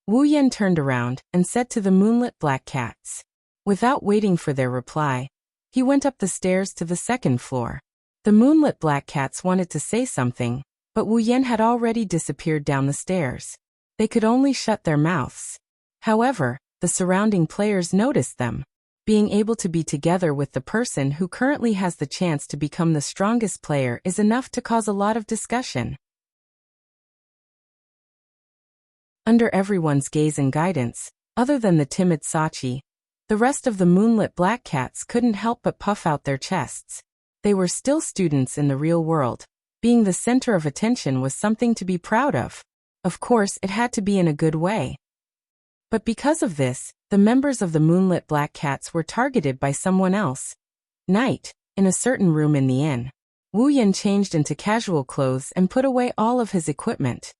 Wu Yan turned around and said to the moonlit black cats. Without waiting for their reply, he went up the stairs to the 2nd floor. The moonlit black cats wanted to say something, but Wu Yan had already disappeared down the stairs. They could only shut their mouths. However, the surrounding players noticed them. Being able to be together with the person who currently has the chance to become the strongest player is enough to cause a lot of discussion. Under everyone's gaze and guidance, other than the timid Sachi, The rest of the moonlit black cats couldn't help but puff out their chests. They were still students in the real world. Being the center of attention was something to be proud of. Of course, it had to be in a good way. But because of this, the members of the moonlit black cats were targeted by someone else. Night, in a certain room in the inn. Wu Yan changed into casual clothes and put away all of his equipment.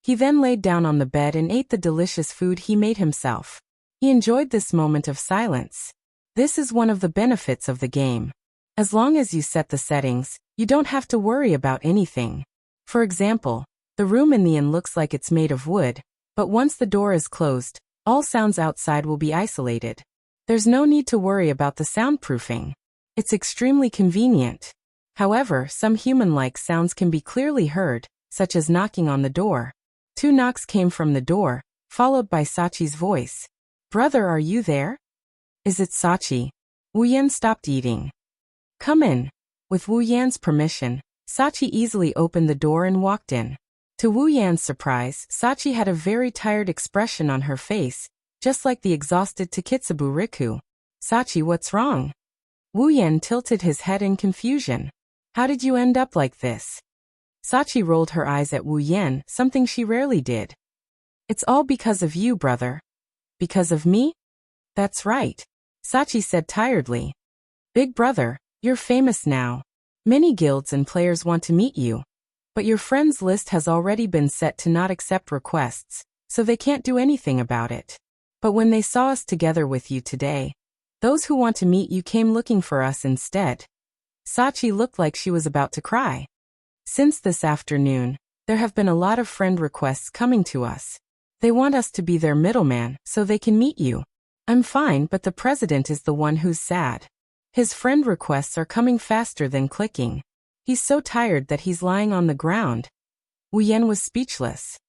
He then laid down on the bed and ate the delicious food he made himself. He enjoyed this moment of silence. This is one of the benefits of the game. As long as you set the settings, you don't have to worry about anything. For example, the room in the inn looks like it's made of wood, but once the door is closed, all sounds outside will be isolated. There's no need to worry about the soundproofing. It's extremely convenient. However, some human-like sounds can be clearly heard, such as knocking on the door. 2 knocks came from the door, followed by Sachi's voice. "Brother, are you there?" "Is it Sachi?" Wu Yan stopped eating. "Come in." With Wu Yan's permission, Sachi easily opened the door and walked in. To Wu Yan's surprise, Sachi had a very tired expression on her face, just like the exhausted Takitsubu Riku. "Sachi, what's wrong?" Wu Yan tilted his head in confusion. "How did you end up like this?" Sachi rolled her eyes at Wu Yan, something she rarely did. "It's all because of you, brother." "Because of me?" "That's right," Sachi said tiredly. "Big brother, you're famous now. Many guilds and players want to meet you. But your friends list has already been set to not accept requests, so they can't do anything about it. But when they saw us together with you today, those who want to meet you came looking for us instead." Sachi looked like she was about to cry. "Since this afternoon, there have been a lot of friend requests coming to us. They want us to be their middleman so they can meet you. I'm fine, but the president is the one who's sad. His friend requests are coming faster than clicking. He's so tired that he's lying on the ground." Wu Yan was speechless.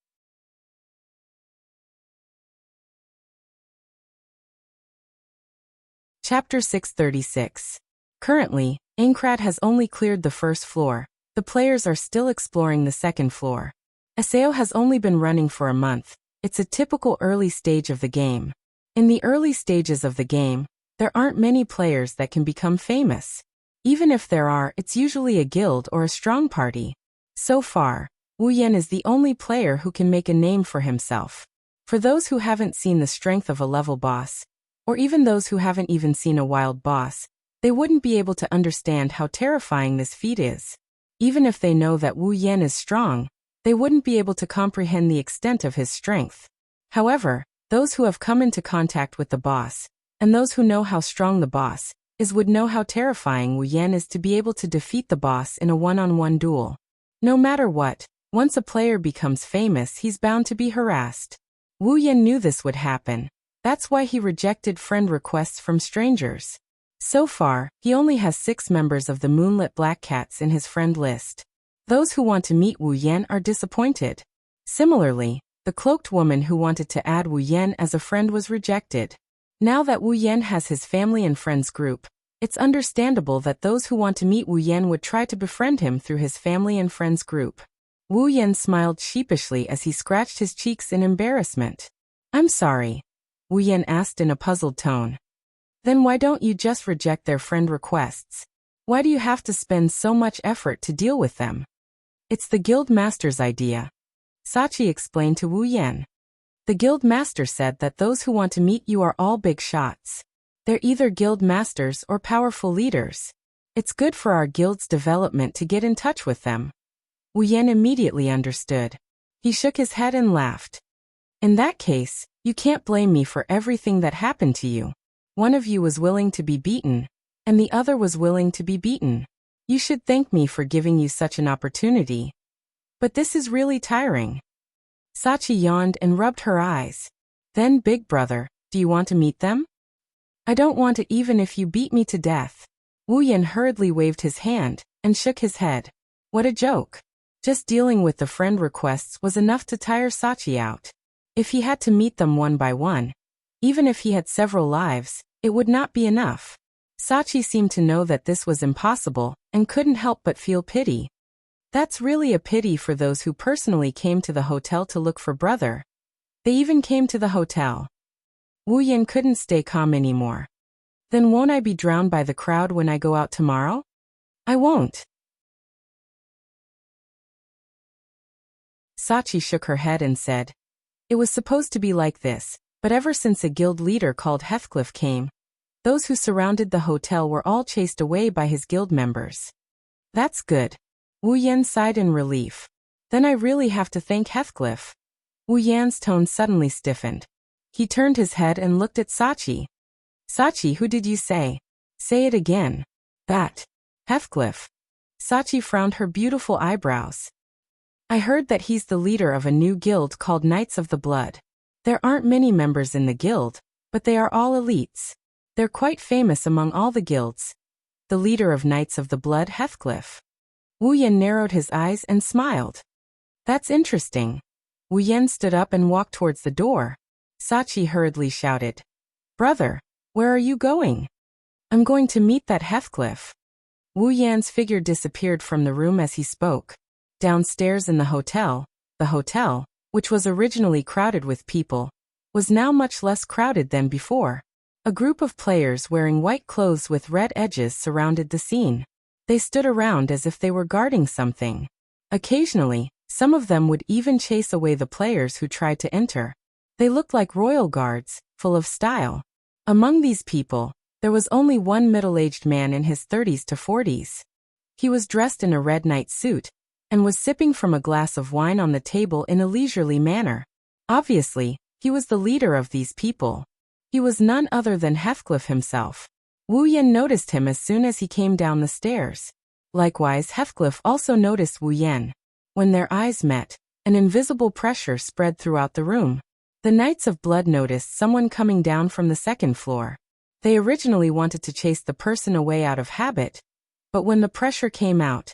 Chapter 636. Currently, Aincrad has only cleared the first floor. The players are still exploring the second floor. Aseo has only been running for a month. It's a typical early stage of the game. In the early stages of the game, there aren't many players that can become famous. Even if there are, it's usually a guild or a strong party. So far, Wu Yan is the only player who can make a name for himself. For those who haven't seen the strength of a level boss, or even those who haven't even seen a wild boss, they wouldn't be able to understand how terrifying this feat is. Even if they know that Wu Yan is strong, they wouldn't be able to comprehend the extent of his strength. However, those who have come into contact with the boss, and those who know how strong the boss is would know how terrifying Wu Yan is to be able to defeat the boss in a one-on-one duel. No matter what, once a player becomes famous, he's bound to be harassed. Wu Yan knew this would happen. That's why he rejected friend requests from strangers. So far, he only has 6 members of the Moonlit Black Cats in his friend list. Those who want to meet Wu Yan are disappointed. Similarly, the cloaked woman who wanted to add Wu Yan as a friend was rejected. Now that Wu Yan has his family and friends group, it's understandable that those who want to meet Wu Yan would try to befriend him through his family and friends group. Wu Yan smiled sheepishly as he scratched his cheeks in embarrassment. "I'm sorry," Wu Yan asked in a puzzled tone. "Then why don't you just reject their friend requests? Why do you have to spend so much effort to deal with them?" "It's the guild master's idea," Sachi explained to Wu Yan. "The guild master said that those who want to meet you are all big shots. They're either guild masters or powerful leaders. It's good for our guild's development to get in touch with them." Wu Yan immediately understood. He shook his head and laughed. "In that case, you can't blame me for everything that happened to you. One of you was willing to be beaten, and the other was willing to be beaten. You should thank me for giving you such an opportunity. But this is really tiring." Sachi yawned and rubbed her eyes. "Then, big brother, do you want to meet them?" "I don't want to even if you beat me to death." Wu Yan hurriedly waved his hand and shook his head. What a joke. Just dealing with the friend requests was enough to tire Sachi out. If he had to meet them one by one, even if he had several lives, it would not be enough. Sachi seemed to know that this was impossible and couldn't help but feel pity. That's really a pity for those who personally came to the hotel to look for brother. They even came to the hotel. Wu Yan couldn't stay calm anymore. Then won't I be drowned by the crowd when I go out tomorrow? I won't. Sachi shook her head and said, it was supposed to be like this, but ever since a guild leader called Heathcliff came, those who surrounded the hotel were all chased away by his guild members. That's good. Wu Yan sighed in relief. Then I really have to thank Heathcliff. Wu Yan's tone suddenly stiffened. He turned his head and looked at Sachi. Sachi, who did you say? Say it again. That. Heathcliff. Sachi frowned her beautiful eyebrows. I heard that he's the leader of a new guild called Knights of the Blood. There aren't many members in the guild, but they are all elites. They're quite famous among all the guilds. The leader of Knights of the Blood, Heathcliff. Wu Yan narrowed his eyes and smiled. That's interesting. Wu Yan stood up and walked towards the door. Sachi hurriedly shouted, Brother, where are you going? I'm going to meet that Heathcliff. Wu Yan's figure disappeared from the room as he spoke. Downstairs in the hotel, which was originally crowded with people, was now much less crowded than before. A group of players wearing white clothes with red edges surrounded the scene. They stood around as if they were guarding something. Occasionally, some of them would even chase away the players who tried to enter. They looked like royal guards, full of style. Among these people, there was only one middle-aged man in his 30s to 40s. He was dressed in a red night suit, and was sipping from a glass of wine on the table in a leisurely manner. Obviously, he was the leader of these people. He was none other than Heathcliff himself. Wu Yan noticed him as soon as he came down the stairs. Likewise, Heathcliff also noticed Wu Yan. When their eyes met, an invisible pressure spread throughout the room. The Knights of Blood noticed someone coming down from the second floor. They originally wanted to chase the person away out of habit, but when the pressure came out,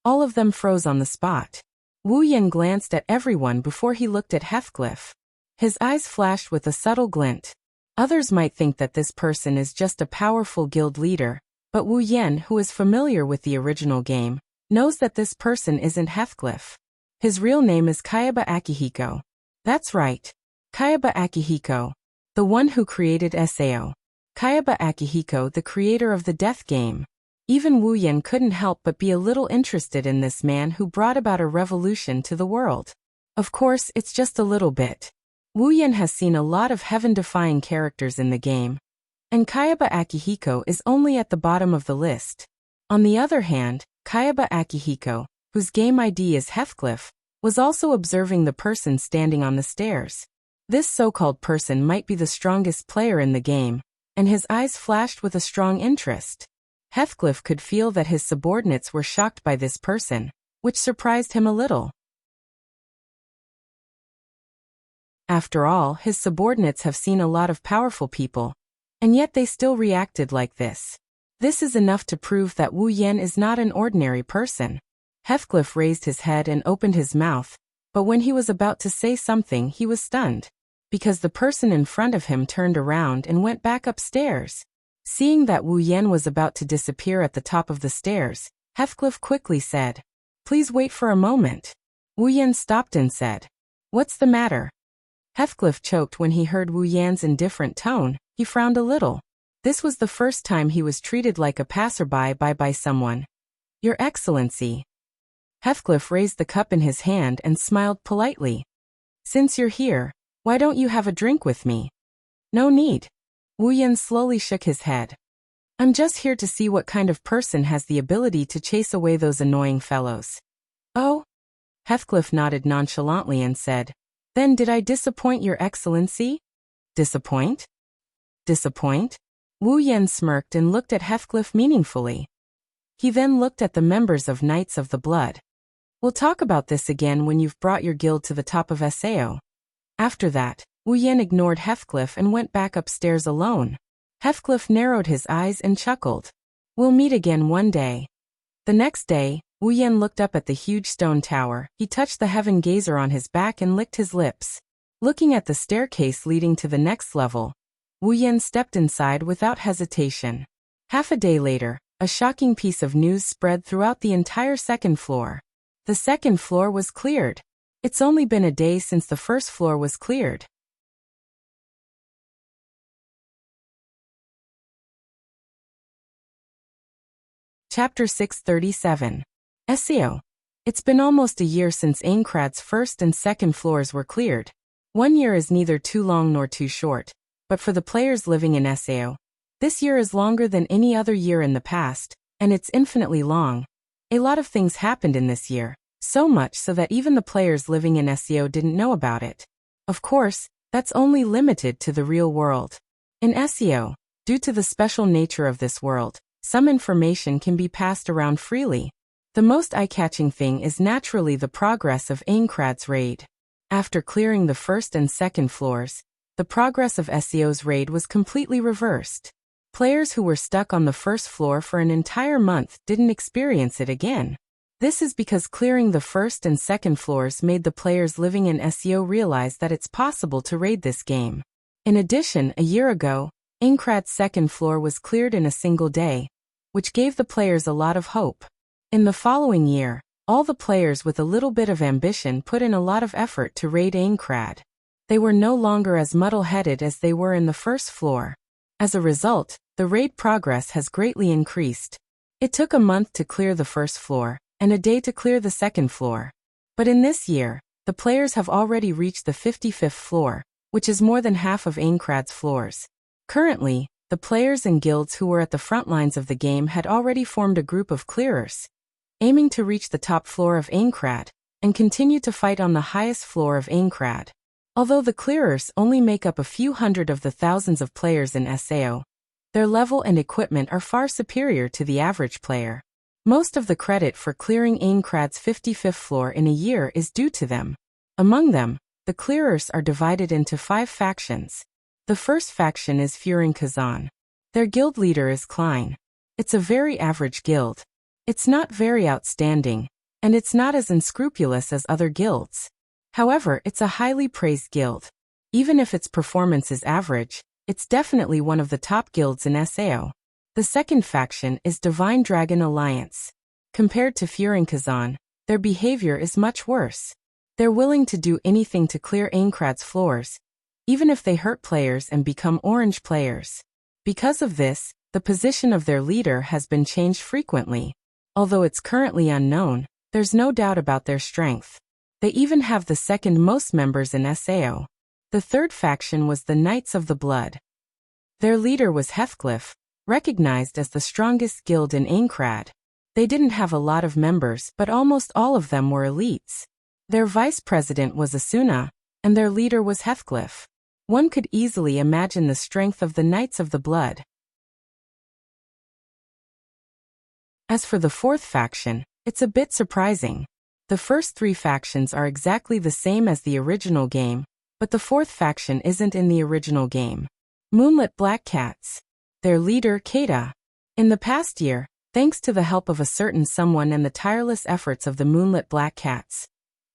all of them froze on the spot. Wu Yan glanced at everyone before he looked at Heathcliff. His eyes flashed with a subtle glint. Others might think that this person is just a powerful guild leader, but Wu Yan, who is familiar with the original game, knows that this person isn't Heathcliff. His real name is Kayaba Akihiko. That's right. Kayaba Akihiko, the one who created Sao. Kayaba Akihiko, the creator of the death game. Even Wu Yan couldn't help but be a little interested in this man who brought about a revolution to the world. Of course, it's just a little bit. Wu Yan has seen a lot of heaven-defying characters in the game, and Kayaba Akihiko is only at the bottom of the list. On the other hand, Kayaba Akihiko, whose game ID is Heathcliff, was also observing the person standing on the stairs. This so-called person might be the strongest player in the game, and his eyes flashed with a strong interest. Heathcliff could feel that his subordinates were shocked by this person, which surprised him a little. After all, his subordinates have seen a lot of powerful people, and yet they still reacted like this. This is enough to prove that Wu Yan is not an ordinary person. Heathcliff raised his head and opened his mouth, but when he was about to say something he was stunned, because the person in front of him turned around and went back upstairs. Seeing that Wu Yan was about to disappear at the top of the stairs, Heathcliff quickly said, Please wait for a moment. Wu Yan stopped and said, What's the matter? Heathcliff choked when he heard Wu Yan's indifferent tone. He frowned a little. This was the first time he was treated like a passerby by someone. Your Excellency. Heathcliff raised the cup in his hand and smiled politely. Since you're here, why don't you have a drink with me? No need. Wu Yan slowly shook his head. I'm just here to see what kind of person has the ability to chase away those annoying fellows. Oh? Heathcliff nodded nonchalantly and said, Then did I disappoint your Excellency? Disappoint? Disappoint? Wu Yan smirked and looked at Heathcliff meaningfully. He then looked at the members of Knights of the Blood. We'll talk about this again when you've brought your guild to the top of Sao. After that, Wu Yan ignored Heathcliff and went back upstairs alone. Heathcliff narrowed his eyes and chuckled. We'll meet again one day. The next day, Wu Yan looked up at the huge stone tower. He touched the heaven gazer on his back and licked his lips. Looking at the staircase leading to the next level, Wu Yan stepped inside without hesitation. Half a day later, a shocking piece of news spread throughout the entire second floor. The second floor was cleared. It's only been a day since the first floor was cleared. Chapter 637. SEO. It's been almost a year since Aincrad's first and second floors were cleared. 1 year is neither too long nor too short, but for the players living in SEO, this year is longer than any other year in the past, and it's infinitely long. A lot of things happened in this year, so much so that even the players living in SEO didn't know about it. Of course, that's only limited to the real world. In SEO, due to the special nature of this world, some information can be passed around freely. The most eye-catching thing is naturally the progress of Aincrad's raid. After clearing the first and second floors, the progress of SEO's raid was completely reversed. Players who were stuck on the first floor for an entire month didn't experience it again. This is because clearing the first and second floors made the players living in SEO realize that it's possible to raid this game. In addition, a year ago, Aincrad's second floor was cleared in a single day, which gave the players a lot of hope. In the following year, all the players with a little bit of ambition put in a lot of effort to raid Aincrad. They were no longer as muddle-headed as they were in the first floor. As a result, the raid progress has greatly increased. It took a month to clear the first floor, and a day to clear the second floor. But in this year, the players have already reached the 55th floor, which is more than half of Aincrad's floors. Currently, the players and guilds who were at the front lines of the game had already formed a group of clearers, aiming to reach the top floor of Aincrad, and continue to fight on the highest floor of Aincrad. Although the clearers only make up a few hundred of the thousands of players in SEO, their level and equipment are far superior to the average player. Most of the credit for clearing Aincrad's 55th floor in a year is due to them. Among them, the clearers are divided into 5 factions. The first faction is Furin Kazan. Their guild leader is Klein. It's a very average guild. It's not very outstanding, and it's not as unscrupulous as other guilds. However, it's a highly praised guild. Even if its performance is average, it's definitely one of the top guilds in SEO. The second faction is Divine Dragon Alliance. Compared to Furin Kazan, their behavior is much worse. They're willing to do anything to clear Aincrad's floors, even if they hurt players and become orange players. Because of this, the position of their leader has been changed frequently. Although it's currently unknown, there's no doubt about their strength. They even have the second most members in SEO. The third faction was the Knights of the Blood. Their leader was Heathcliff, recognized as the strongest guild in Aincrad. They didn't have a lot of members, but almost all of them were elites. Their vice president was Asuna, and their leader was Heathcliff. One could easily imagine the strength of the Knights of the Blood. As for the fourth faction, it's a bit surprising. The first 3 factions are exactly the same as the original game, but the fourth faction isn't in the original game. Moonlit Black Cats. Their leader, Keita. In the past year, thanks to the help of a certain someone and the tireless efforts of the Moonlit Black Cats,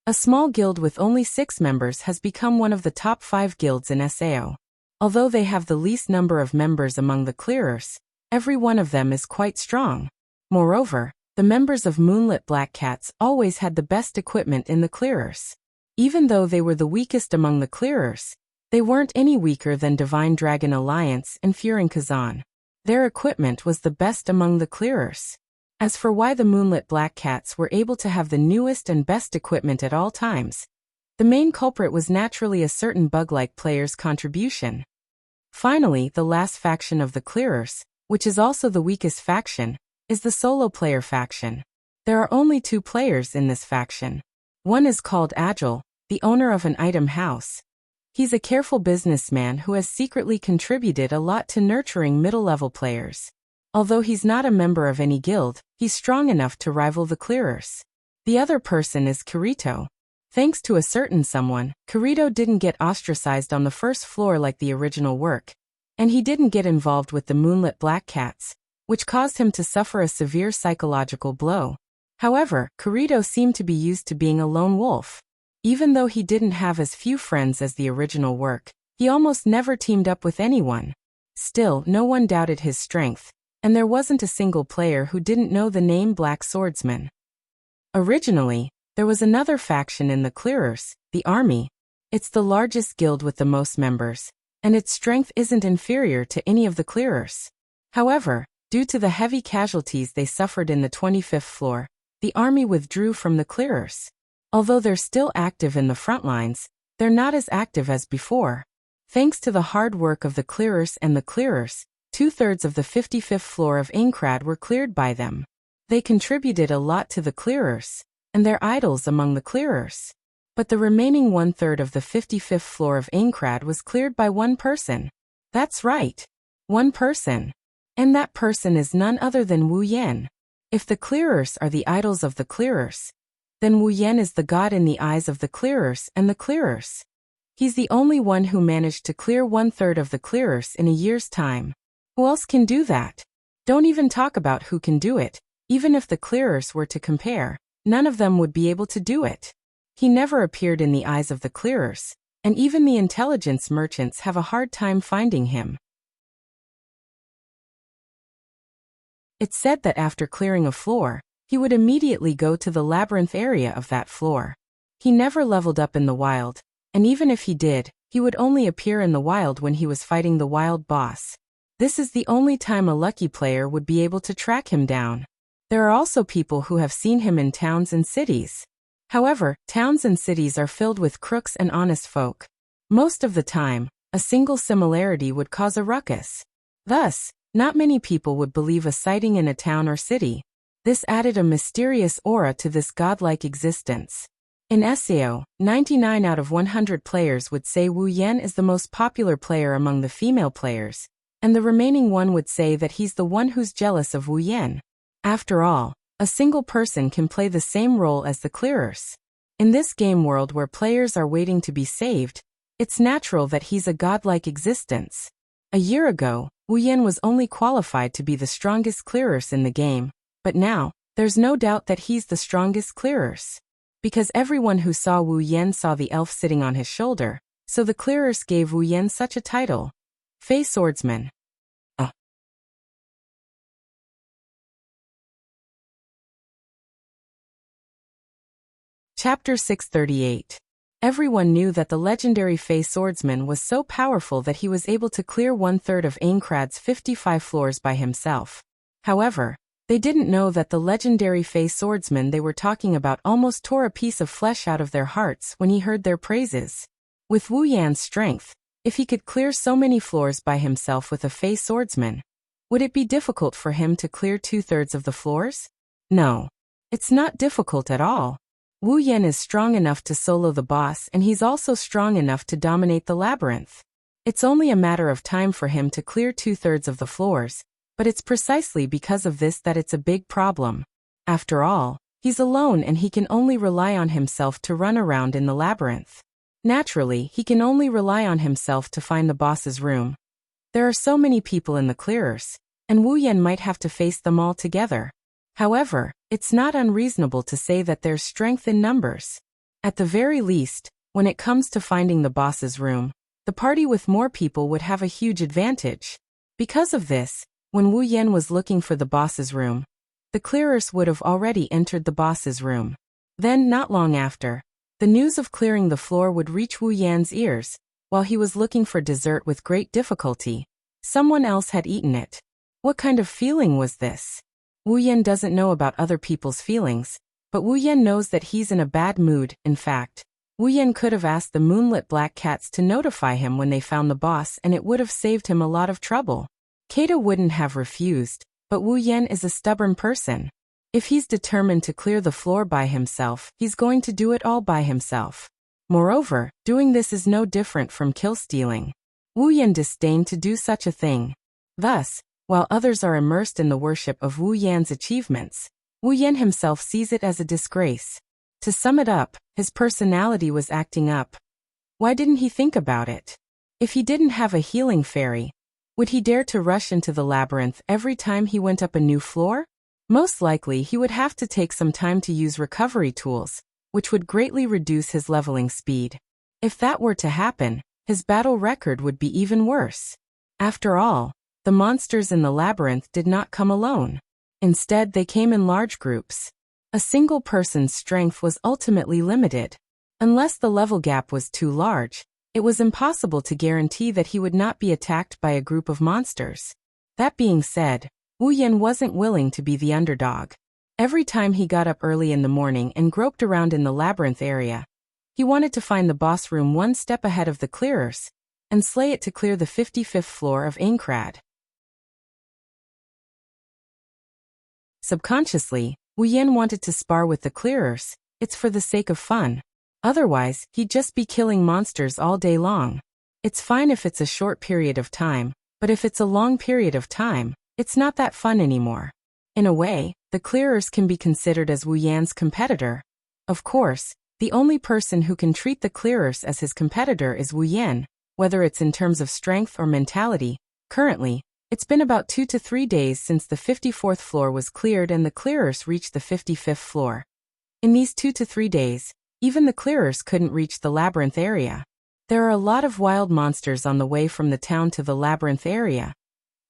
a small guild with only 6 members has become one of the top 5 guilds in SEO. Although they have the least number of members among the clearers, every one of them is quite strong. Moreover, the members of Moonlit Black Cats always had the best equipment in the clearers. Even though they were the weakest among the clearers, they weren't any weaker than Divine Dragon Alliance and Furin Kazan. Their equipment was the best among the clearers. As for why the Moonlit Black Cats were able to have the newest and best equipment at all times, the main culprit was naturally a certain bug-like player's contribution. Finally, the last faction of the clearers, which is also the weakest faction, is the solo player faction. There are only 2 players in this faction. One is called Agile, the owner of an item house. He's a careful businessman who has secretly contributed a lot to nurturing middle-level players. Although he's not a member of any guild, he's strong enough to rival the clearers. The other person is Kirito. Thanks to a certain someone, Kirito didn't get ostracized on the first floor like the original work, and he didn't get involved with the Moonlit Black Cats, which caused him to suffer a severe psychological blow. However, Kirito seemed to be used to being a lone wolf. Even though he didn't have as few friends as the original work, he almost never teamed up with anyone. Still, no one doubted his strength, and there wasn't a single player who didn't know the name Black Swordsman. Originally, there was another faction in the clearers, the Army. It's the largest guild with the most members, and its strength isn't inferior to any of the clearers. However, Due to the heavy casualties they suffered in the 25th floor, the army withdrew from the clearers. Although they're still active in the front lines, they're not as active as before. Thanks to the hard work of the clearers and the clearers, 2/3 of the 55th floor of Aincrad were cleared by them. They contributed a lot to the clearers, and they're idols among the clearers. But the remaining 1/3 of the 55th floor of Aincrad was cleared by one person. That's right. One person. And that person is none other than Wu Yan. If the clearers are the idols of the clearers, then Wu Yan is the god in the eyes of the clearers and the clearers. He's the only one who managed to clear 1/3 of the clearers in a year's time. Who else can do that? Don't even talk about who can do it. Even if the clearers were to compare, none of them would be able to do it. He never appeared in the eyes of the clearers, and even the intelligence merchants have a hard time finding him. It's said that after clearing a floor, he would immediately go to the labyrinth area of that floor. He never leveled up in the wild, and even if he did, he would only appear in the wild when he was fighting the wild boss. This is the only time a lucky player would be able to track him down. There are also people who have seen him in towns and cities. However, towns and cities are filled with crooks and honest folk. Most of the time, a single similarity would cause a ruckus. Thus, not many people would believe a sighting in a town or city. This added a mysterious aura to this godlike existence. In SEO, 99 out of 100 players would say Wu Yan is the most popular player among the female players, and the remaining one would say that he's the one who's jealous of Wu Yan. After all, a single person can play the same role as the clearers. In this game world where players are waiting to be saved, it's natural that he's a godlike existence. A year ago, Wu Yan was only qualified to be the strongest clearers in the game, but now, there's no doubt that he's the strongest clearers. Because everyone who saw Wu Yan saw the elf sitting on his shoulder, so the clearers gave Wu Yan such a title. Fey Swordsman. Chapter 638. Everyone knew that the legendary Fey Swordsman was so powerful that he was able to clear 1/3 of Aincrad's 55 floors by himself. However, they didn't know that the legendary Fey Swordsman they were talking about almost tore a piece of flesh out of their hearts when he heard their praises. With Wu Yan's strength, if he could clear so many floors by himself with a Fey Swordsman, would it be difficult for him to clear 2/3 of the floors? No. It's not difficult at all. Wu Yan is strong enough to solo the boss, and he's also strong enough to dominate the labyrinth. It's only a matter of time for him to clear 2/3 of the floors, but it's precisely because of this that it's a big problem. After all, he's alone and he can only rely on himself to run around in the labyrinth. Naturally, he can only rely on himself to find the boss's room. There are so many people in the clearers, and Wu Yan might have to face them all together. However, it's not unreasonable to say that there's strength in numbers. At the very least, when it comes to finding the boss's room, the party with more people would have a huge advantage. Because of this, when Wu Yan was looking for the boss's room, the clearers would have already entered the boss's room. Then, not long after, the news of clearing the floor would reach Wu Yan's ears. While he was looking for dessert with great difficulty, someone else had eaten it. What kind of feeling was this? Wu Yan doesn't know about other people's feelings, but Wu Yan knows that he's in a bad mood. In fact, Wu Yan could have asked the moonlit black cats to notify him when they found the boss, and it would have saved him a lot of trouble. Keita wouldn't have refused, but Wu Yan is a stubborn person. If he's determined to clear the floor by himself, he's going to do it all by himself. Moreover, doing this is no different from kill-stealing. Wu Yan disdained to do such a thing. Thus, while others are immersed in the worship of Wu Yan's achievements, Wu Yan himself sees it as a disgrace. To sum it up, his personality was acting up. Why didn't he think about it? If he didn't have a healing fairy, would he dare to rush into the labyrinth every time he went up a new floor? Most likely he would have to take some time to use recovery tools, which would greatly reduce his leveling speed. If that were to happen, his battle record would be even worse. After all, the monsters in the labyrinth did not come alone. Instead, they came in large groups. A single person's strength was ultimately limited. Unless the level gap was too large, it was impossible to guarantee that he would not be attacked by a group of monsters. That being said, Wu Yan wasn't willing to be the underdog. Every time he got up early in the morning and groped around in the labyrinth area, he wanted to find the boss room one step ahead of the clearers, and slay it to clear the 55th floor of Aincrad. Subconsciously, Wu Yan wanted to spar with the clearers. It's for the sake of fun. Otherwise, he'd just be killing monsters all day long. It's fine if it's a short period of time, but if it's a long period of time, it's not that fun anymore. In a way, the clearers can be considered as Wu Yan's competitor. Of course, the only person who can treat the clearers as his competitor is Wu Yan, whether it's in terms of strength or mentality. Currently, it's been about 2 to 3 days since the 54th floor was cleared and the clearers reached the 55th floor. In these 2 to 3 days, even the clearers couldn't reach the labyrinth area. There are a lot of wild monsters on the way from the town to the labyrinth area.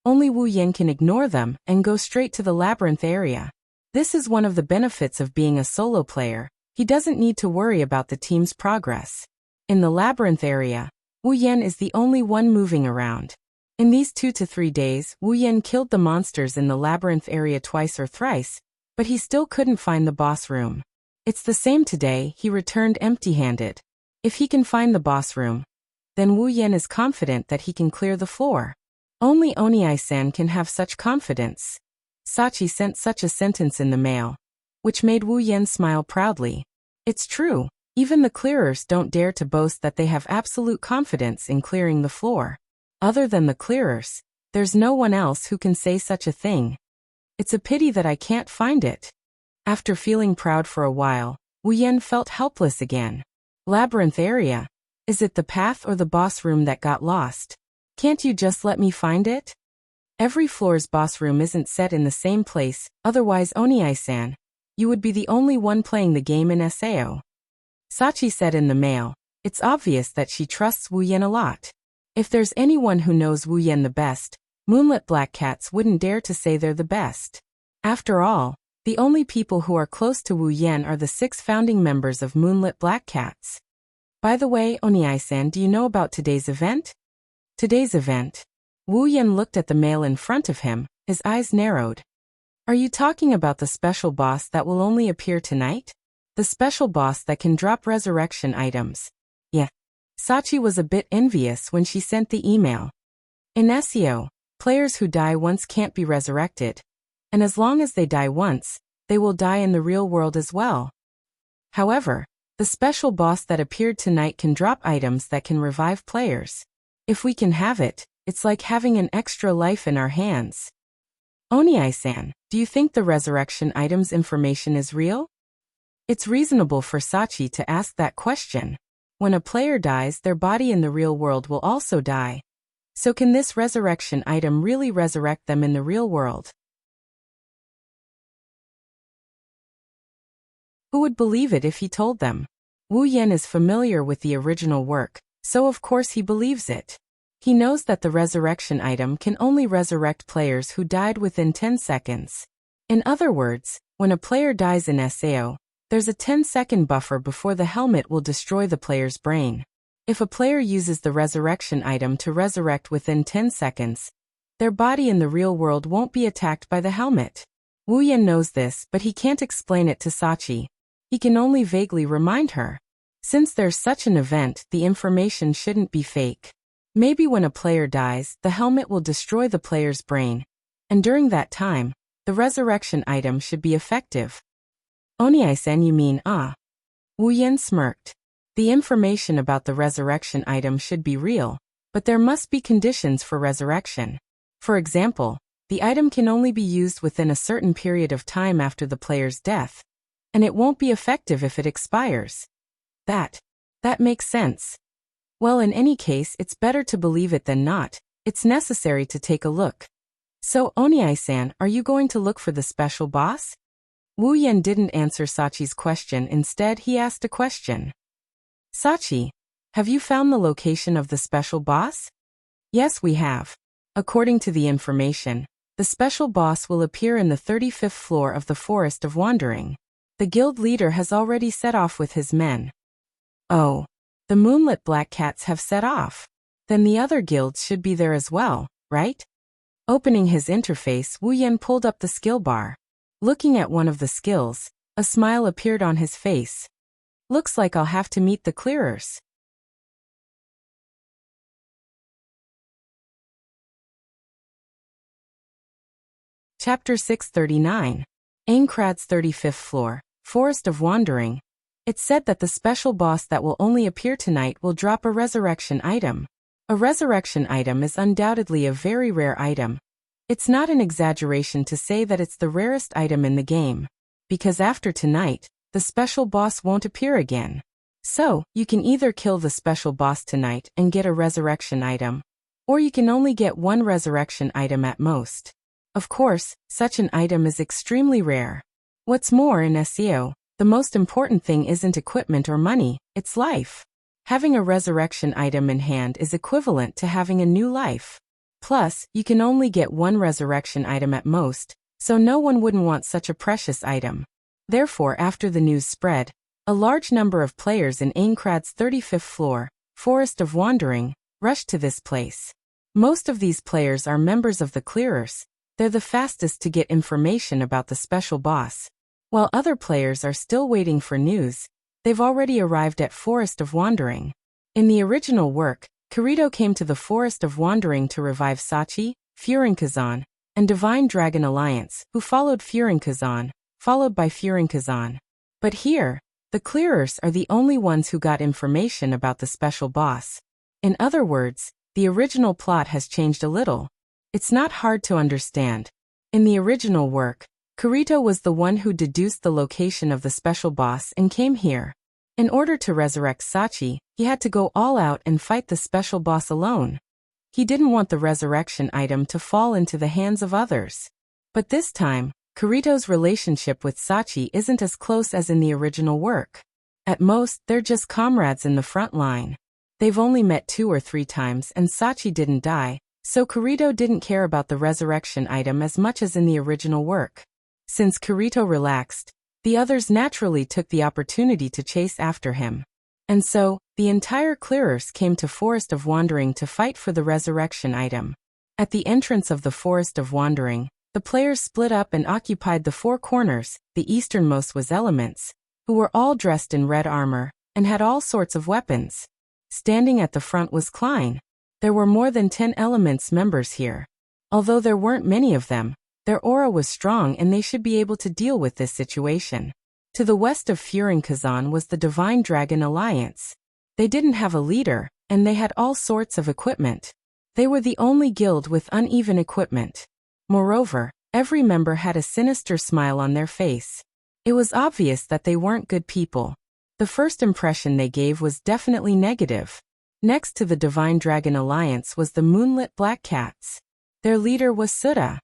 Only Wu Yan can ignore them and go straight to the labyrinth area. This is one of the benefits of being a solo player. He doesn't need to worry about the team's progress. In the labyrinth area, Wu Yan is the only one moving around. In these 2 to 3 days, Wu Yan killed the monsters in the labyrinth area twice or thrice, but he still couldn't find the boss room. It's the same today. He returned empty-handed. If he can find the boss room, then Wu Yan is confident that he can clear the floor. Only Oni-san can have such confidence. Sachi sent such a sentence in the mail, which made Wu Yan smile proudly. It's true, even the clearers don't dare to boast that they have absolute confidence in clearing the floor. Other than the clearers, there's no one else who can say such a thing. It's a pity that I can't find it. After feeling proud for a while, Wu Yan felt helpless again. Labyrinth area. Is it the path or the boss room that got lost? Can't you just let me find it? Every floor's boss room isn't set in the same place, otherwise Oni-san, you would be the only one playing the game in Sao. Sachi said in the mail. It's obvious that she trusts Wu Yan a lot. If there's anyone who knows Wu Yan the best, Moonlit Black Cats wouldn't dare to say they're the best. After all, the only people who are close to Wu Yan are the 6 founding members of Moonlit Black Cats. By the way, Oni-san, do you know about today's event? Today's event? Wu Yan looked at the mail in front of him, his eyes narrowed. Are you talking about the special boss that will only appear tonight? The special boss that can drop resurrection items. Yeah. Sachi was a bit envious when she sent the email. In SEO, players who die once can't be resurrected. And as long as they die once, they will die in the real world as well. However, the special boss that appeared tonight can drop items that can revive players. If we can have it, it's like having an extra life in our hands. Oni-san, do you think the resurrection items information is real? It's reasonable for Sachi to ask that question. When a player dies, their body in the real world will also die. So can this resurrection item really resurrect them in the real world? Who would believe it if he told them? Wu Yan is familiar with the original work, so of course he believes it. He knows that the resurrection item can only resurrect players who died within 10 seconds. In other words, when a player dies in SAO, there's a 10-second buffer before the helmet will destroy the player's brain. If a player uses the resurrection item to resurrect within 10 seconds, their body in the real world won't be attacked by the helmet. Wu Yan knows this, but he can't explain it to Sachi. He can only vaguely remind her. Since there's such an event, the information shouldn't be fake. Maybe when a player dies, the helmet will destroy the player's brain, and during that time, the resurrection item should be effective. Oni-san, you mean, Wu Yan smirked. The information about the resurrection item should be real, but there must be conditions for resurrection. For example, the item can only be used within a certain period of time after the player's death, and it won't be effective if it expires. That makes sense. Well, in any case, it's better to believe it than not. It's necessary to take a look. So, Oni-san, are you going to look for the special boss? Wu Yan didn't answer Sachi's question. Instead, he asked a question. Sachi, have you found the location of the special boss? Yes, we have. According to the information, the special boss will appear in the 35th floor of the Forest of Wandering. The guild leader has already set off with his men. Oh, the Moonlit Black Cats have set off. Then the other guilds should be there as well, right? Opening his interface, Wu Yan pulled up the skill bar. Looking at one of the skills, a smile appeared on his face. Looks like I'll have to meet the clearers. Chapter 639. Aincrad's 35th floor, Forest of Wandering. It's said that the special boss that will only appear tonight will drop a resurrection item. A resurrection item is undoubtedly a very rare item. It's not an exaggeration to say that it's the rarest item in the game, because after tonight, the special boss won't appear again. So, you can either kill the special boss tonight and get a resurrection item, or you can only get one resurrection item at most. Of course, such an item is extremely rare. What's more, in SEO, the most important thing isn't equipment or money, it's life. Having a resurrection item in hand is equivalent to having a new life. Plus, you can only get one resurrection item at most, so no one wouldn't want such a precious item. Therefore, after the news spread, a large number of players in Aincrad's 35th floor, Forest of Wandering, rushed to this place. Most of these players are members of the clearers. They're the fastest to get information about the special boss. While other players are still waiting for news, they've already arrived at Forest of Wandering. In the original work, Kirito came to the Forest of Wandering to revive Sachi, Furinkazan, and Divine Dragon Alliance, who followed Furinkazan, followed by Furinkazan. But here, the clearers are the only ones who got information about the special boss. In other words, the original plot has changed a little. It's not hard to understand. In the original work, Kirito was the one who deduced the location of the special boss and came here. In order to resurrect Sachi, he had to go all out and fight the special boss alone. He didn't want the resurrection item to fall into the hands of others. But this time, Kirito's relationship with Sachi isn't as close as in the original work. At most, they're just comrades in the front line. They've only met 2 or 3 times and Sachi didn't die, so Kirito didn't care about the resurrection item as much as in the original work. Since Kirito relaxed, the others naturally took the opportunity to chase after him. And so, the entire clearers came to Forest of Wandering to fight for the resurrection item. At the entrance of the Forest of Wandering, the players split up and occupied the 4 corners. The easternmost was Elements, who were all dressed in red armor, and had all sorts of weapons. Standing at the front was Klein. There were more than 10 Elements members here. Although there weren't many of them, their aura was strong and they should be able to deal with this situation. To the west of Furinkazan was the Divine Dragon Alliance. They didn't have a leader, and they had all sorts of equipment. They were the only guild with uneven equipment. Moreover, every member had a sinister smile on their face. It was obvious that they weren't good people. The first impression they gave was definitely negative. Next to the Divine Dragon Alliance was the Moonlit Black Cats. Their leader was Suda.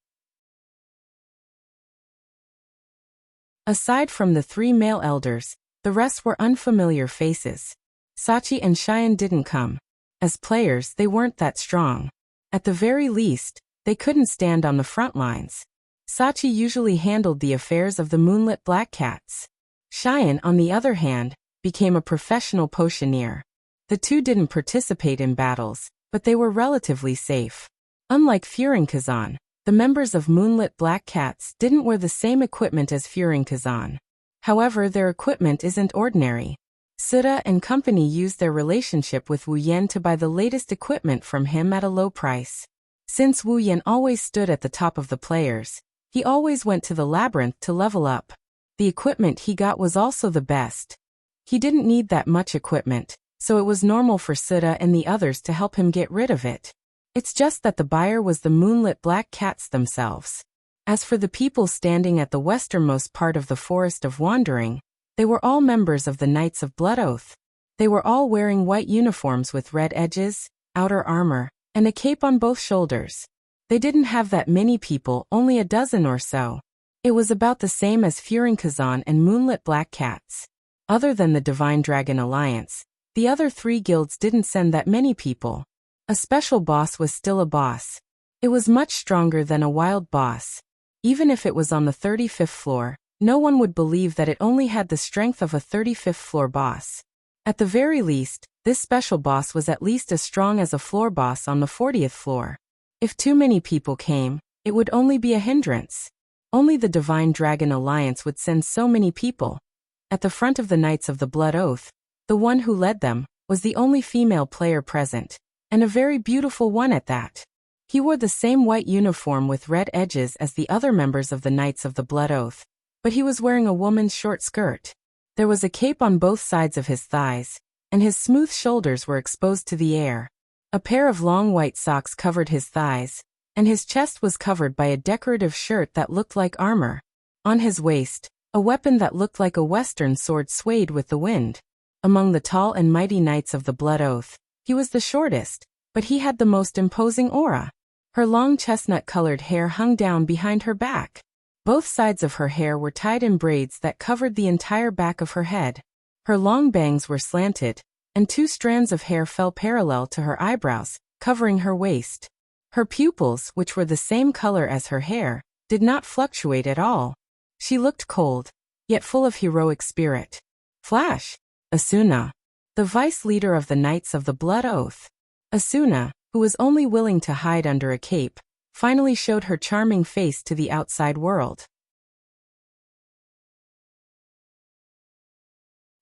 Aside from the 3 male elders, the rest were unfamiliar faces. Sachi and Cheyenne didn't come. As players, they weren't that strong. At the very least, they couldn't stand on the front lines. Sachi usually handled the affairs of the Moonlit Black Cats. Cheyenne, on the other hand, became a professional potioneer. The two didn't participate in battles, but they were relatively safe. Unlike Furinkazan, the members of Moonlit Black Cats didn't wear the same equipment as Furinkazan. However, their equipment isn't ordinary. Suda and company used their relationship with Wu Yan to buy the latest equipment from him at a low price. Since Wu Yan always stood at the top of the players, he always went to the labyrinth to level up. The equipment he got was also the best. He didn't need that much equipment, so it was normal for Suda and the others to help him get rid of it. It's just that the buyer was the Moonlit Black Cats themselves. As for the people standing at the westernmost part of the Forest of Wandering, they were all members of the Knights of Blood Oath. They were all wearing white uniforms with red edges, outer armor, and a cape on both shoulders. They didn't have that many people, only a dozen or so. It was about the same as Furinkazan and Moonlit Black Cats. Other than the Divine Dragon Alliance, the other 3 guilds didn't send that many people. A special boss was still a boss. It was much stronger than a wild boss. Even if it was on the 35th floor, no one would believe that it only had the strength of a 35th floor boss. At the very least, this special boss was at least as strong as a floor boss on the 40th floor. If too many people came, it would only be a hindrance. Only the Divine Dragon Alliance would send so many people. At the front of the Knights of the Blood Oath, the one who led them was the only female player present, and a very beautiful one at that. He wore the same white uniform with red edges as the other members of the Knights of the Blood Oath, but he was wearing a woman's short skirt. There was a cape on both sides of his thighs, and his smooth shoulders were exposed to the air. A pair of long white socks covered his thighs, and his chest was covered by a decorative shirt that looked like armor. On his waist, a weapon that looked like a western sword swayed with the wind. Among the tall and mighty Knights of the Blood Oath, he was the shortest, but he had the most imposing aura. Her long chestnut-colored hair hung down behind her back. Both sides of her hair were tied in braids that covered the entire back of her head. Her long bangs were slanted, and 2 strands of hair fell parallel to her eyebrows, covering her waist. Her pupils, which were the same color as her hair, did not fluctuate at all. She looked cold, yet full of heroic spirit. Flash! Asuna, the vice leader of the Knights of the Blood Oath. Asuna, who was only willing to hide under a cape, finally showed her charming face to the outside world.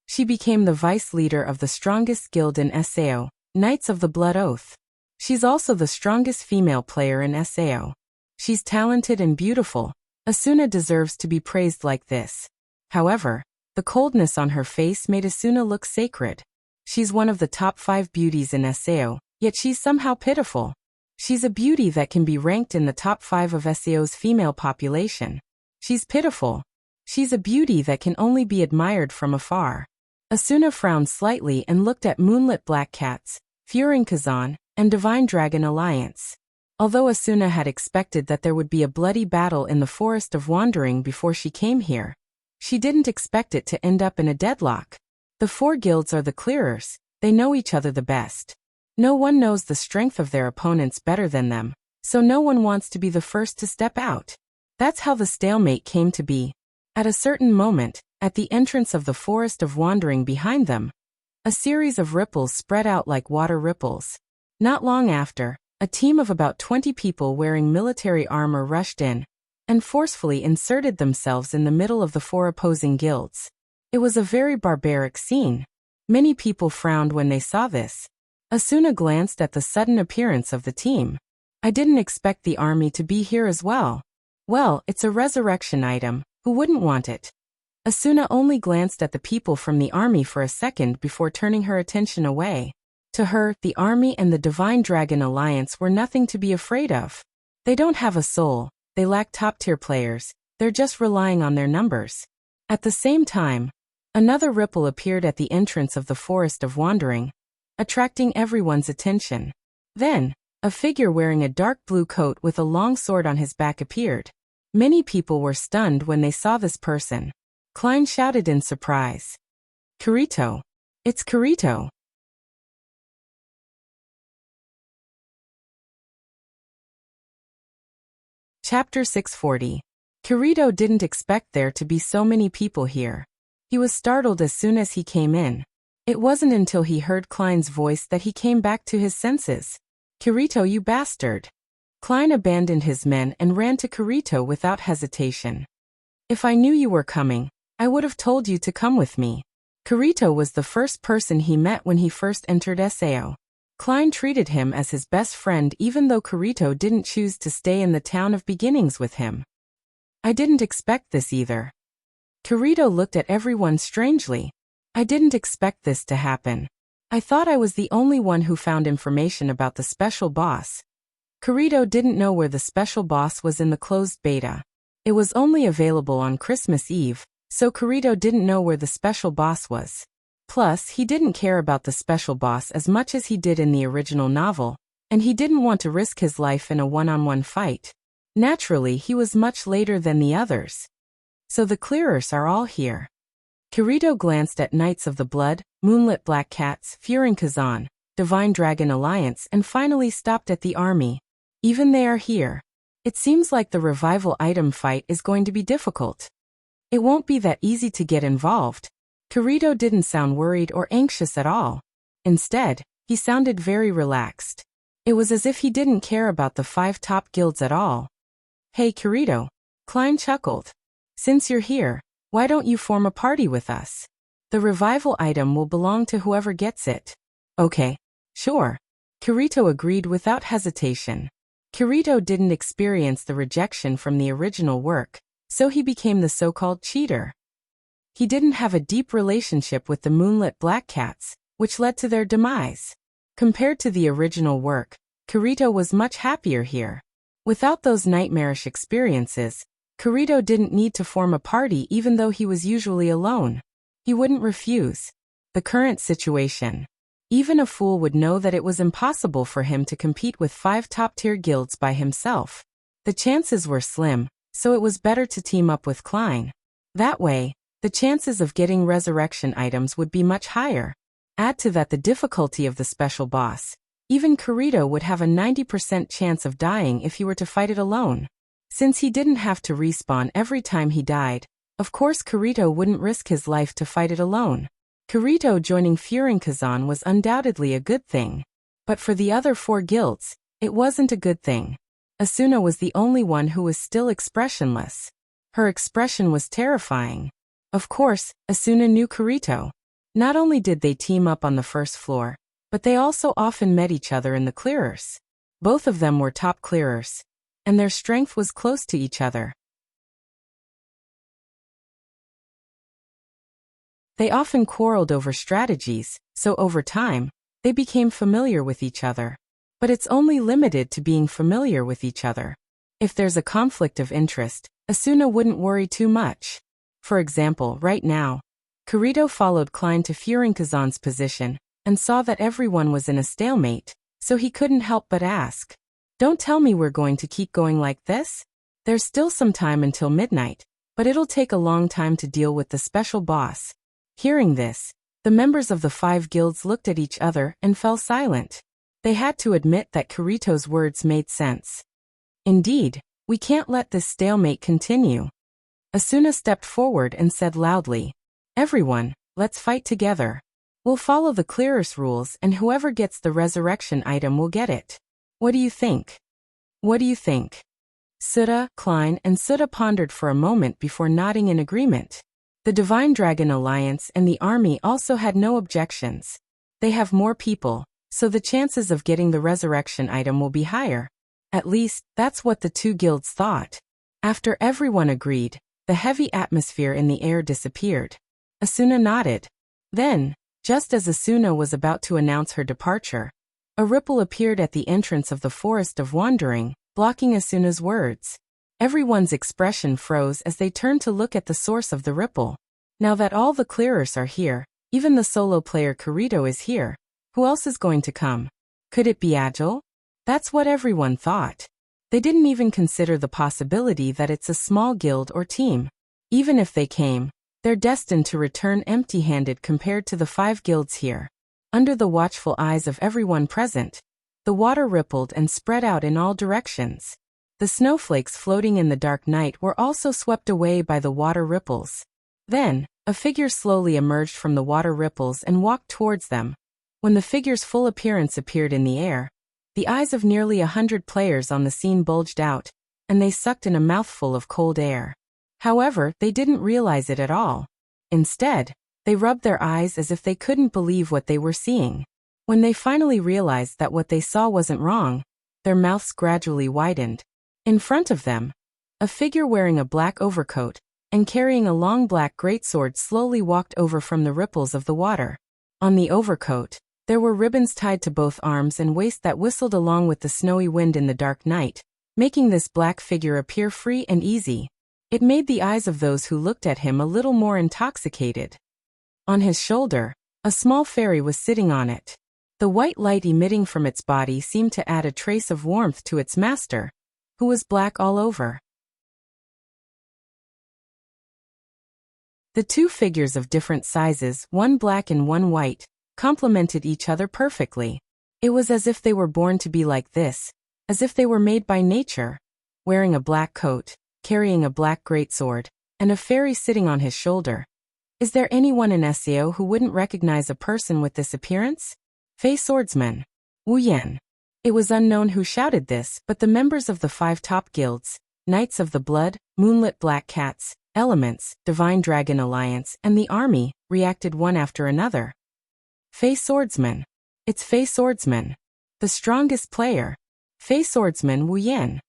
She became the vice leader of the strongest guild in Sao, Knights of the Blood Oath. She's also the strongest female player in Sao. She's talented and beautiful. Asuna deserves to be praised like this. However, the coldness on her face made Asuna look sacred. She's one of the top 5 beauties in Sao, yet she's somehow pitiful. She's a beauty that can be ranked in the top 5 of Sao's female population. She's pitiful. She's a beauty that can only be admired from afar. Asuna frowned slightly and looked at Moonlit Black Cats, Furing Kazan, and Divine Dragon Alliance. Although Asuna had expected that there would be a bloody battle in the Forest of Wandering before she came here, she didn't expect it to end up in a deadlock. The 4 guilds are the clearers. They know each other the best. No one knows the strength of their opponents better than them, so no one wants to be the first to step out. That's how the stalemate came to be. At a certain moment, at the entrance of the Forest of Wandering behind them, a series of ripples spread out like water ripples. Not long after, a team of about 20 people wearing military armor rushed in and forcefully inserted themselves in the middle of the 4 opposing guilds. It was a very barbaric scene. Many people frowned when they saw this. Asuna glanced at the sudden appearance of the team. I didn't expect the army to be here as well. Well, it's a resurrection item. Who wouldn't want it? Asuna only glanced at the people from the army for a second before turning her attention away. To her, the army and the Divine Dragon Alliance were nothing to be afraid of. They don't have a soul, they lack top-tier players, they're just relying on their numbers. At the same time, another ripple appeared at the entrance of the Forest of Wandering, attracting everyone's attention. Then, a figure wearing a dark blue coat with a long sword on his back appeared. Many people were stunned when they saw this person. Klein shouted in surprise. Kirito! It's Kirito! Chapter 640. Kirito didn't expect there to be so many people here. He was startled as soon as he came in. It wasn't until he heard Klein's voice that he came back to his senses. Kirito, you bastard! Klein abandoned his men and ran to Kirito without hesitation. If I knew you were coming, I would have told you to come with me. Kirito was the first person he met when he first entered Sao. Klein treated him as his best friend even though Kirito didn't choose to stay in the town of beginnings with him. I didn't expect this either. Kirito looked at everyone strangely. I didn't expect this to happen. I thought I was the only one who found information about the special boss. Kirito didn't know where the special boss was in the closed beta. It was only available on Christmas Eve, so Kirito didn't know where the special boss was. Plus, he didn't care about the special boss as much as he did in the original novel, and he didn't want to risk his life in a one-on-one fight. Naturally, he was much later than the others. So the clearers are all here. Kirito glanced at Knights of the Blood, Moonlit Black Cats, Furing Kazan, Divine Dragon Alliance, and finally stopped at the army. Even they are here. It seems like the revival item fight is going to be difficult. It won't be that easy to get involved. Kirito didn't sound worried or anxious at all. Instead, he sounded very relaxed. It was as if he didn't care about the 5 top guilds at all. Hey Kirito, Klein chuckled. Since you're here, why don't you form a party with us? The revival item will belong to whoever gets it. Okay, sure. Kirito agreed without hesitation. Kirito didn't experience the rejection from the original work, so he became the so-called cheater. He didn't have a deep relationship with the moonlit black cats, which led to their demise. Compared to the original work, Kirito was much happier here. Without those nightmarish experiences, Kirito didn't need to form a party even though he was usually alone. He wouldn't refuse. The current situation. Even a fool would know that it was impossible for him to compete with 5 top-tier guilds by himself. The chances were slim, so it was better to team up with Klein. That way, the chances of getting resurrection items would be much higher. Add to that the difficulty of the special boss. Even Kirito would have a 90% chance of dying if he were to fight it alone. Since he didn't have to respawn every time he died, of course Kirito wouldn't risk his life to fight it alone. Kirito joining Furinkazan was undoubtedly a good thing. But for the other 4 guilds, it wasn't a good thing. Asuna was the only one who was still expressionless. Her expression was terrifying. Of course, Asuna knew Kirito. Not only did they team up on the first floor, but they also often met each other in the clearers. Both of them were top clearers, and their strength was close to each other. They often quarreled over strategies, so over time, they became familiar with each other. But it's only limited to being familiar with each other. If there's a conflict of interest, Asuna wouldn't worry too much. For example, right now, Kirito followed Klein to Furinkazan's position and saw that everyone was in a stalemate, so he couldn't help but ask, "Don't tell me we're going to keep going like this? There's still some time until midnight, but it'll take a long time to deal with the special boss." Hearing this, the members of the 5 guilds looked at each other and fell silent. They had to admit that Kirito's words made sense. Indeed, we can't let this stalemate continue. Asuna stepped forward and said loudly, "Everyone, let's fight together. We'll follow the clearest rules and whoever gets the resurrection item will get it. What do you think?" "What do you think?" Suda, Klein, and Suda pondered for a moment before nodding in agreement. The Divine Dragon Alliance and the army also had no objections. They have more people, so the chances of getting the resurrection item will be higher. At least, that's what the 2 guilds thought. After everyone agreed, the heavy atmosphere in the air disappeared. Asuna nodded. Then, just as Asuna was about to announce her departure, a ripple appeared at the entrance of the Forest of Wandering, blocking Asuna's words. Everyone's expression froze as they turned to look at the source of the ripple. Now that all the clearers are here, even the solo player Kirito is here, who else is going to come? Could it be Agile? That's what everyone thought. They didn't even consider the possibility that it's a small guild or team. Even if they came, they're destined to return empty-handed compared to the 5 guilds here. Under the watchful eyes of everyone present, the water rippled and spread out in all directions. The snowflakes floating in the dark night were also swept away by the water ripples. Then, a figure slowly emerged from the water ripples and walked towards them. When the figure's full appearance appeared in the air, the eyes of nearly 100 players on the scene bulged out, and they sucked in a mouthful of cold air. However, they didn't realize it at all. Instead, they rubbed their eyes as if they couldn't believe what they were seeing. When they finally realized that what they saw wasn't wrong, their mouths gradually widened. In front of them, a figure wearing a black overcoat and carrying a long black greatsword slowly walked over from the ripples of the water. On the overcoat, there were ribbons tied to both arms and waist that whistled along with the snowy wind in the dark night, making this black figure appear free and easy. It made the eyes of those who looked at him a little more intoxicated. On his shoulder, a small fairy was sitting on it. The white light emitting from its body seemed to add a trace of warmth to its master, who was black all over. The 2 figures of different sizes, one black and one white, complemented each other perfectly. It was as if they were born to be like this, as if they were made by nature. Wearing a black coat, carrying a black greatsword, and a fairy sitting on his shoulder. Is there anyone in SEO who wouldn't recognize a person with this appearance? Fey Swordsman. Wu Yan. It was unknown who shouted this, but the members of the 5 top guilds, Knights of the Blood, Moonlit Black Cats, Elements, Divine Dragon Alliance, and the Army, reacted one after another. Fey Swordsman. It's Fey Swordsman. The strongest player. Fey Swordsman Wu Yan.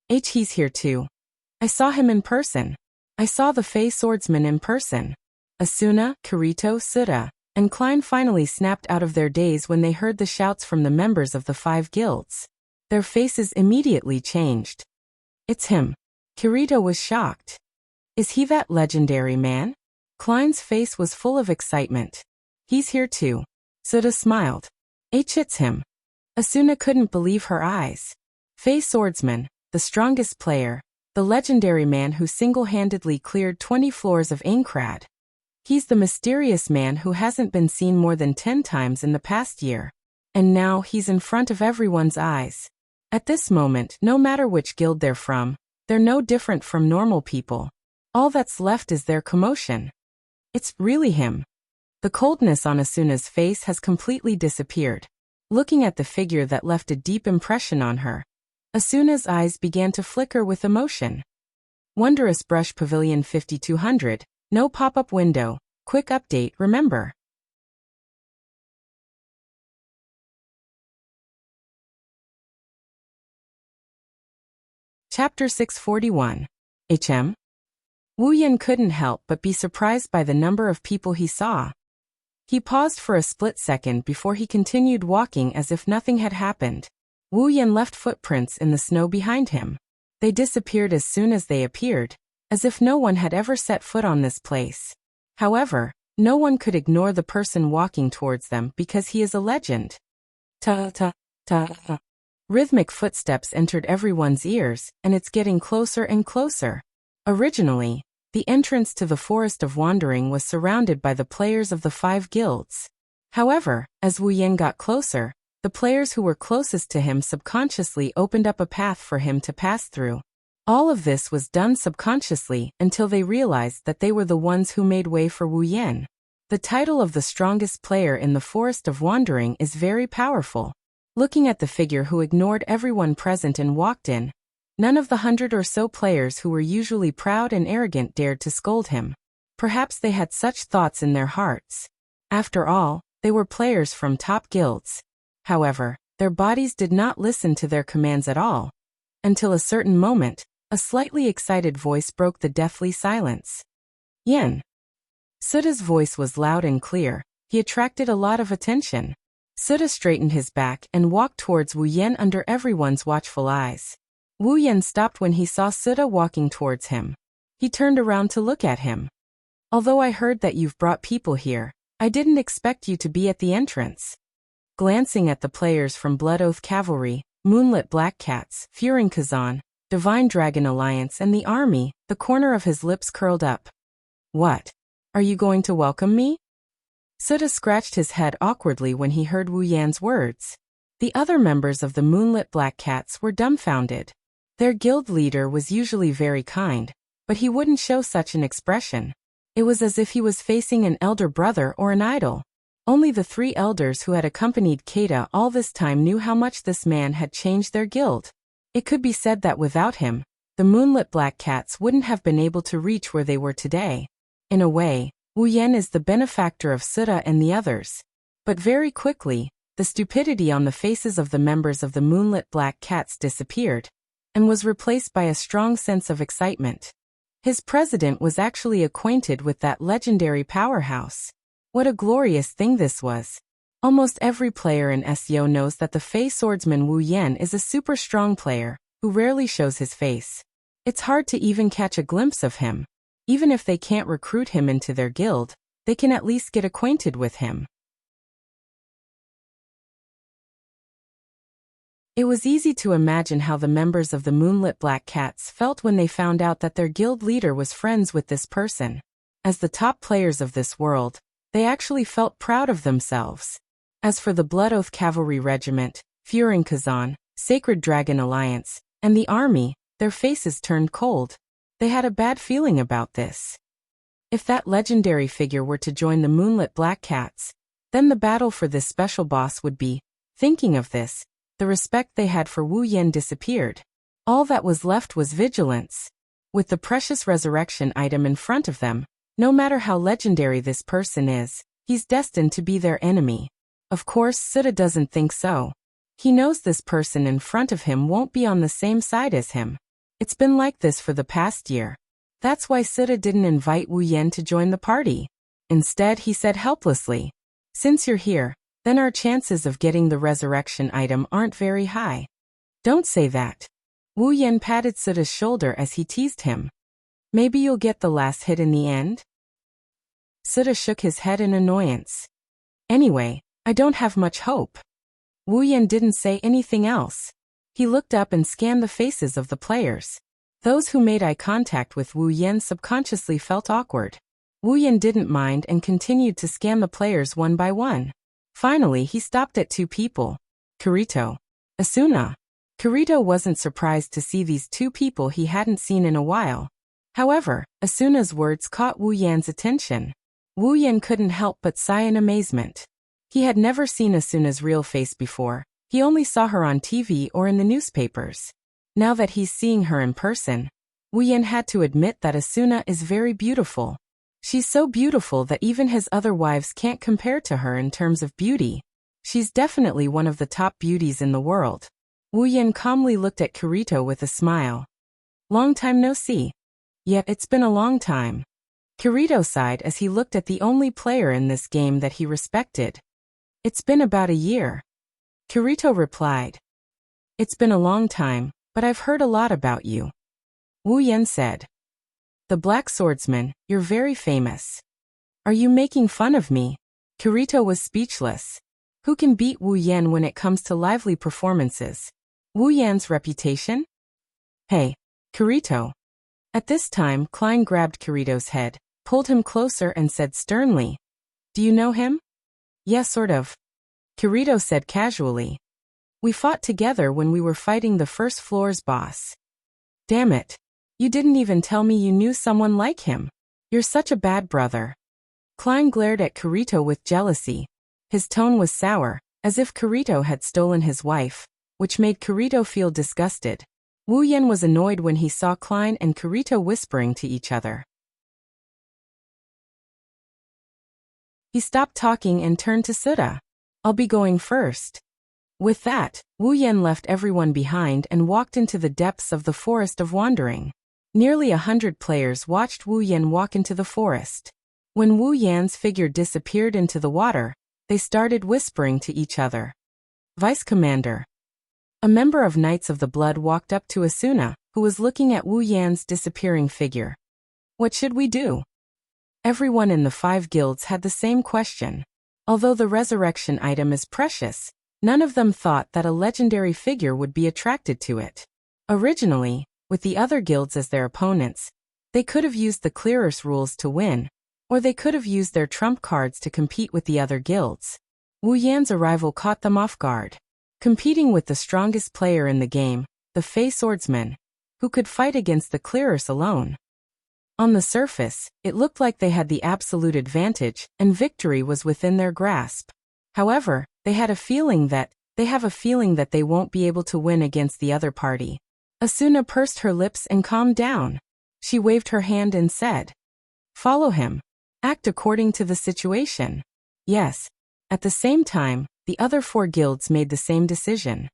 He's here too. I saw him in person. I saw the Fey Swordsman in person. Asuna, Kirito, Suda, and Klein finally snapped out of their daze when they heard the shouts from the members of the 5 guilds. Their faces immediately changed. It's him. Kirito was shocked. Is he that legendary man? Klein's face was full of excitement. He's here too. Suda smiled. It's him. Asuna couldn't believe her eyes. Fey Swordsman, the strongest player, the legendary man who single-handedly cleared 20 floors of Aincrad. He's the mysterious man who hasn't been seen more than 10 times in the past year. And now he's in front of everyone's eyes. At this moment, no matter which guild they're from, they're no different from normal people. All that's left is their commotion. It's really him. The coldness on Asuna's face has completely disappeared. Looking at the figure that left a deep impression on her, Asuna's eyes began to flicker with emotion. Wondrous Brush Pavilion 5200, no pop-up window, quick update, remember. Chapter 641. Wu Yan couldn't help but be surprised by the number of people he saw. He paused for a split second before he continued walking as if nothing had happened. Wu Yan left footprints in the snow behind him. They disappeared as soon as they appeared, as if no one had ever set foot on this place. However, no one could ignore the person walking towards them because he is a legend. Ta-ta-ta-ta. Rhythmic footsteps entered everyone's ears, and it's getting closer and closer. Originally, the entrance to the Forest of Wandering was surrounded by the players of the 5 guilds. However, as Wu Yan got closer, the players who were closest to him subconsciously opened up a path for him to pass through. All of this was done subconsciously until they realized that they were the ones who made way for Wu Yan. The title of the strongest player in the Forest of Wandering is very powerful. Looking at the figure who ignored everyone present and walked in, none of the 100 or so players who were usually proud and arrogant dared to scold him. Perhaps they had such thoughts in their hearts. After all, they were players from top guilds. However, their bodies did not listen to their commands at all. Until a certain moment, a slightly excited voice broke the deathly silence. Yan. Suda's voice was loud and clear. He attracted a lot of attention. Suda straightened his back and walked towards Wu Yan under everyone's watchful eyes. Wu Yan stopped when he saw Suda walking towards him. He turned around to look at him. Although I heard that you've brought people here, I didn't expect you to be at the entrance. Glancing at the players from Blood Oath Cavalry, Moonlit Black Cats, Furing Kazan, Divine Dragon Alliance and the Army, the corner of his lips curled up. What? Are you going to welcome me? Suda scratched his head awkwardly when he heard Wu Yan's words. The other members of the Moonlit Black Cats were dumbfounded. Their guild leader was usually very kind, but he wouldn't show such an expression. It was as if he was facing an elder brother or an idol. Only the 3 elders who had accompanied Keita all this time knew how much this man had changed their guild. It could be said that without him, the Moonlit Black Cats wouldn't have been able to reach where they were today. In a way, Wu Yan is the benefactor of Suda and the others. But very quickly, the stupidity on the faces of the members of the Moonlit Black Cats disappeared, and was replaced by a strong sense of excitement. His president was actually acquainted with that legendary powerhouse. What a glorious thing this was. Almost every player in SEO knows that the Fey Swordsman Wu Yan is a super strong player, who rarely shows his face. It's hard to even catch a glimpse of him. Even if they can't recruit him into their guild, they can at least get acquainted with him. It was easy to imagine how the members of the Moonlit Black Cats felt when they found out that their guild leader was friends with this person. As the top players of this world, they actually felt proud of themselves. As for the Blood Oath Cavalry Regiment, Furing Kazan, Sacred Dragon Alliance, and the Army, their faces turned cold. They had a bad feeling about this. If that legendary figure were to join the Moonlit Black Cats, then the battle for this special boss would be. Thinking of this, the respect they had for Wu Yan disappeared. All that was left was vigilance. With the precious resurrection item in front of them, no matter how legendary this person is, he's destined to be their enemy. Of course, Suda doesn't think so. He knows this person in front of him won't be on the same side as him. It's been like this for the past year. That's why Suda didn't invite Wu Yan to join the party. Instead, he said helplessly, "Since you're here, then our chances of getting the resurrection item aren't very high." "Don't say that." Wu Yan patted Suda's shoulder as he teased him. "Maybe you'll get the last hit in the end?" Suda shook his head in annoyance. "Anyway, I don't have much hope." Wu Yan didn't say anything else. He looked up and scanned the faces of the players. Those who made eye contact with Wu Yan subconsciously felt awkward. Wu Yan didn't mind and continued to scan the players one by one. Finally, he stopped at 2 people. Kirito. Asuna. Kirito wasn't surprised to see these 2 people he hadn't seen in a while. However, Asuna's words caught Wu Yan's attention. Wu Yan couldn't help but sigh in amazement. He had never seen Asuna's real face before. He only saw her on TV or in the newspapers. Now that he's seeing her in person, Wu Yan had to admit that Asuna is very beautiful. She's so beautiful that even his other wives can't compare to her in terms of beauty. She's definitely one of the top beauties in the world. Wu Yan calmly looked at Kirito with a smile. "Long time no see." "Yet it's been a long time." Kirito sighed as he looked at the only player in this game that he respected. "It's been about a year." Kirito replied. "It's been a long time, but I've heard a lot about you." Wu Yan said. "The Black Swordsman, you're very famous." "Are you making fun of me?" Kirito was speechless. Who can beat Wu Yan when it comes to lively performances? Wu Yan's reputation? "Hey, Kirito." At this time, Klein grabbed Kirito's head, pulled him closer and said sternly, "Do you know him?" "Yeah, sort of." Kirito said casually. "We fought together when we were fighting the first floor's boss." "Damn it. You didn't even tell me you knew someone like him. You're such a bad brother." Klein glared at Kirito with jealousy. His tone was sour, as if Kirito had stolen his wife, which made Kirito feel disgusted. Wu Yan was annoyed when he saw Klein and Kirito whispering to each other. He stopped talking and turned to Suda. "I'll be going first." With that, Wu Yan left everyone behind and walked into the depths of the Forest of Wandering. Nearly 100 players watched Wu Yan walk into the forest. When Wu Yan's figure disappeared into the water, they started whispering to each other. "Vice Commander." A member of Knights of the Blood walked up to Asuna, who was looking at Wu Yan's disappearing figure. "What should we do?" Everyone in the 5 guilds had the same question. Although the resurrection item is precious, none of them thought that a legendary figure would be attracted to it. Originally, with the other guilds as their opponents, they could have used the clearest rules to win, or they could have used their trump cards to compete with the other guilds. Wu Yan's arrival caught them off guard. Competing with the strongest player in the game, the Fey Swordsman, who could fight against the clearers alone. On the surface, it looked like they had the absolute advantage, and victory was within their grasp. However, they have a feeling that they won't be able to win against the other party. Asuna pursed her lips and calmed down. She waved her hand and said, "Follow him. Act according to the situation." Yes. At the same time, the other 4 guilds made the same decision.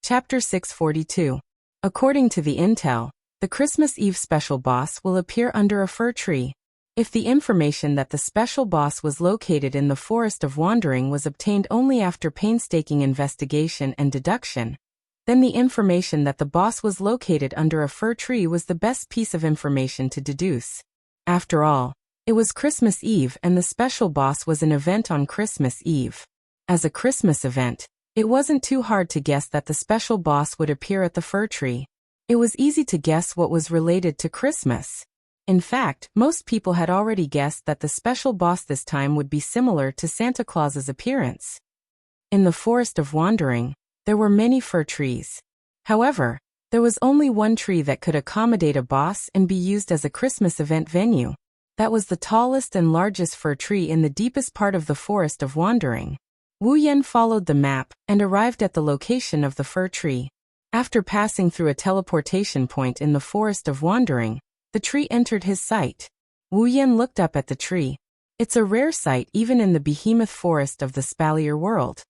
Chapter 642. According to the intel, the Christmas Eve special boss will appear under a fir tree. If the information that the special boss was located in the Forest of Wandering was obtained only after painstaking investigation and deduction, then the information that the boss was located under a fir tree was the best piece of information to deduce. After all, it was Christmas Eve and the special boss was an event on Christmas Eve. As a Christmas event, it wasn't too hard to guess that the special boss would appear at the fir tree. It was easy to guess what was related to Christmas. In fact, most people had already guessed that the special boss this time would be similar to Santa Claus's appearance. In the Forest of Wandering, there were many fir trees. However, there was only one tree that could accommodate a boss and be used as a Christmas event venue. That was the tallest and largest fir tree in the deepest part of the Forest of Wandering. Wu Yan followed the map and arrived at the location of the fir tree. After passing through a teleportation point in the Forest of Wandering, the tree entered his sight. Wu Yan looked up at the tree. It's a rare sight even in the behemoth forest of the Spalier world.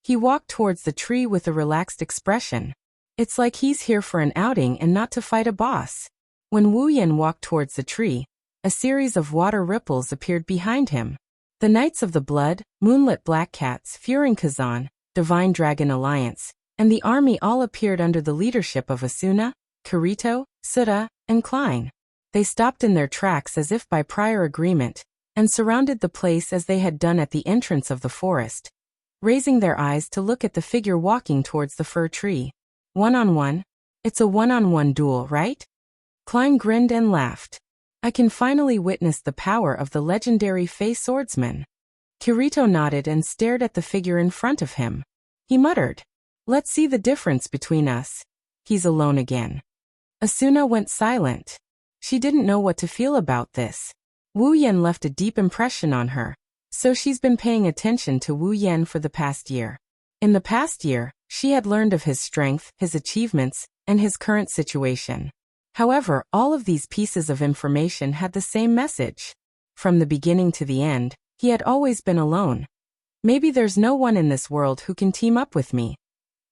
He walked towards the tree with a relaxed expression. It's like he's here for an outing and not to fight a boss. When Wu Yan walked towards the tree, a series of water ripples appeared behind him. The Knights of the Blood, Moonlit Black Cats, Furing Kazan, Divine Dragon Alliance, and the army all appeared under the leadership of Asuna, Kirito, Suda, and Klein. They stopped in their tracks as if by prior agreement, and surrounded the place as they had done at the entrance of the forest, raising their eyes to look at the figure walking towards the fir tree. One-on-one? It's a one-on-one duel, right? Klein grinned and laughed. I can finally witness the power of the legendary Fey swordsman. Kirito nodded and stared at the figure in front of him. He muttered, "Let's see the difference between us." He's alone again. Asuna went silent. She didn't know what to feel about this. Wu Yan left a deep impression on her, so she's been paying attention to Wu Yan for the past year. In the past year, she had learned of his strength, his achievements, and his current situation. However, all of these pieces of information had the same message. From the beginning to the end, he had always been alone. Maybe there's no one in this world who can team up with me.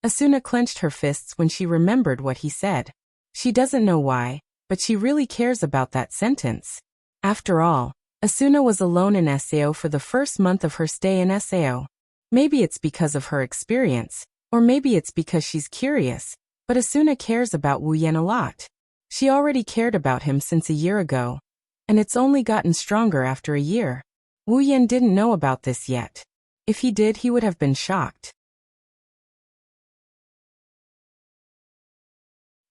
Asuna clenched her fists when she remembered what he said. She doesn't know why, but she really cares about that sentence. After all, Asuna was alone in Sao for the first month of her stay in Sao. Maybe it's because of her experience, or maybe it's because she's curious, but Asuna cares about Wu Yan a lot. She already cared about him since a year ago, and it's only gotten stronger after a year. Wu Yan didn't know about this yet. If he did, he would have been shocked.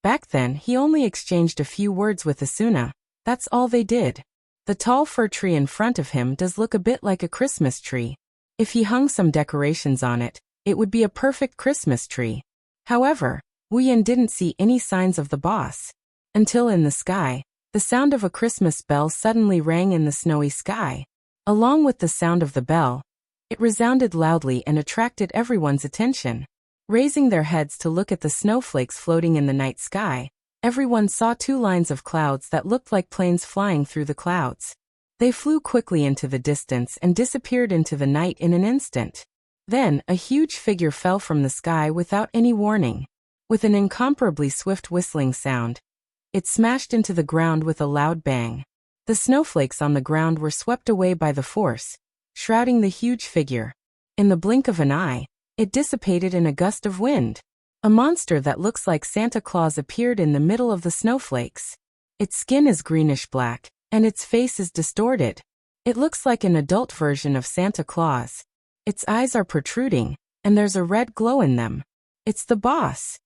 Back then, he only exchanged a few words with Asuna. That's all they did. The tall fir tree in front of him does look a bit like a Christmas tree. If he hung some decorations on it, it would be a perfect Christmas tree. However, Wu Yan didn't see any signs of the boss. Until in the sky, the sound of a Christmas bell suddenly rang in the snowy sky. Along with the sound of the bell, it resounded loudly and attracted everyone's attention. Raising their heads to look at the snowflakes floating in the night sky, everyone saw two lines of clouds that looked like planes flying through the clouds. They flew quickly into the distance and disappeared into the night in an instant. Then, a huge figure fell from the sky without any warning. With an incomparably swift whistling sound, it smashed into the ground with a loud bang. The snowflakes on the ground were swept away by the force, shrouding the huge figure. In the blink of an eye, it dissipated in a gust of wind. A monster that looks like Santa Claus appeared in the middle of the snowflakes. Its skin is greenish-black, and its face is distorted. It looks like an adult version of Santa Claus. Its eyes are protruding, and there's a red glow in them. It's the boss.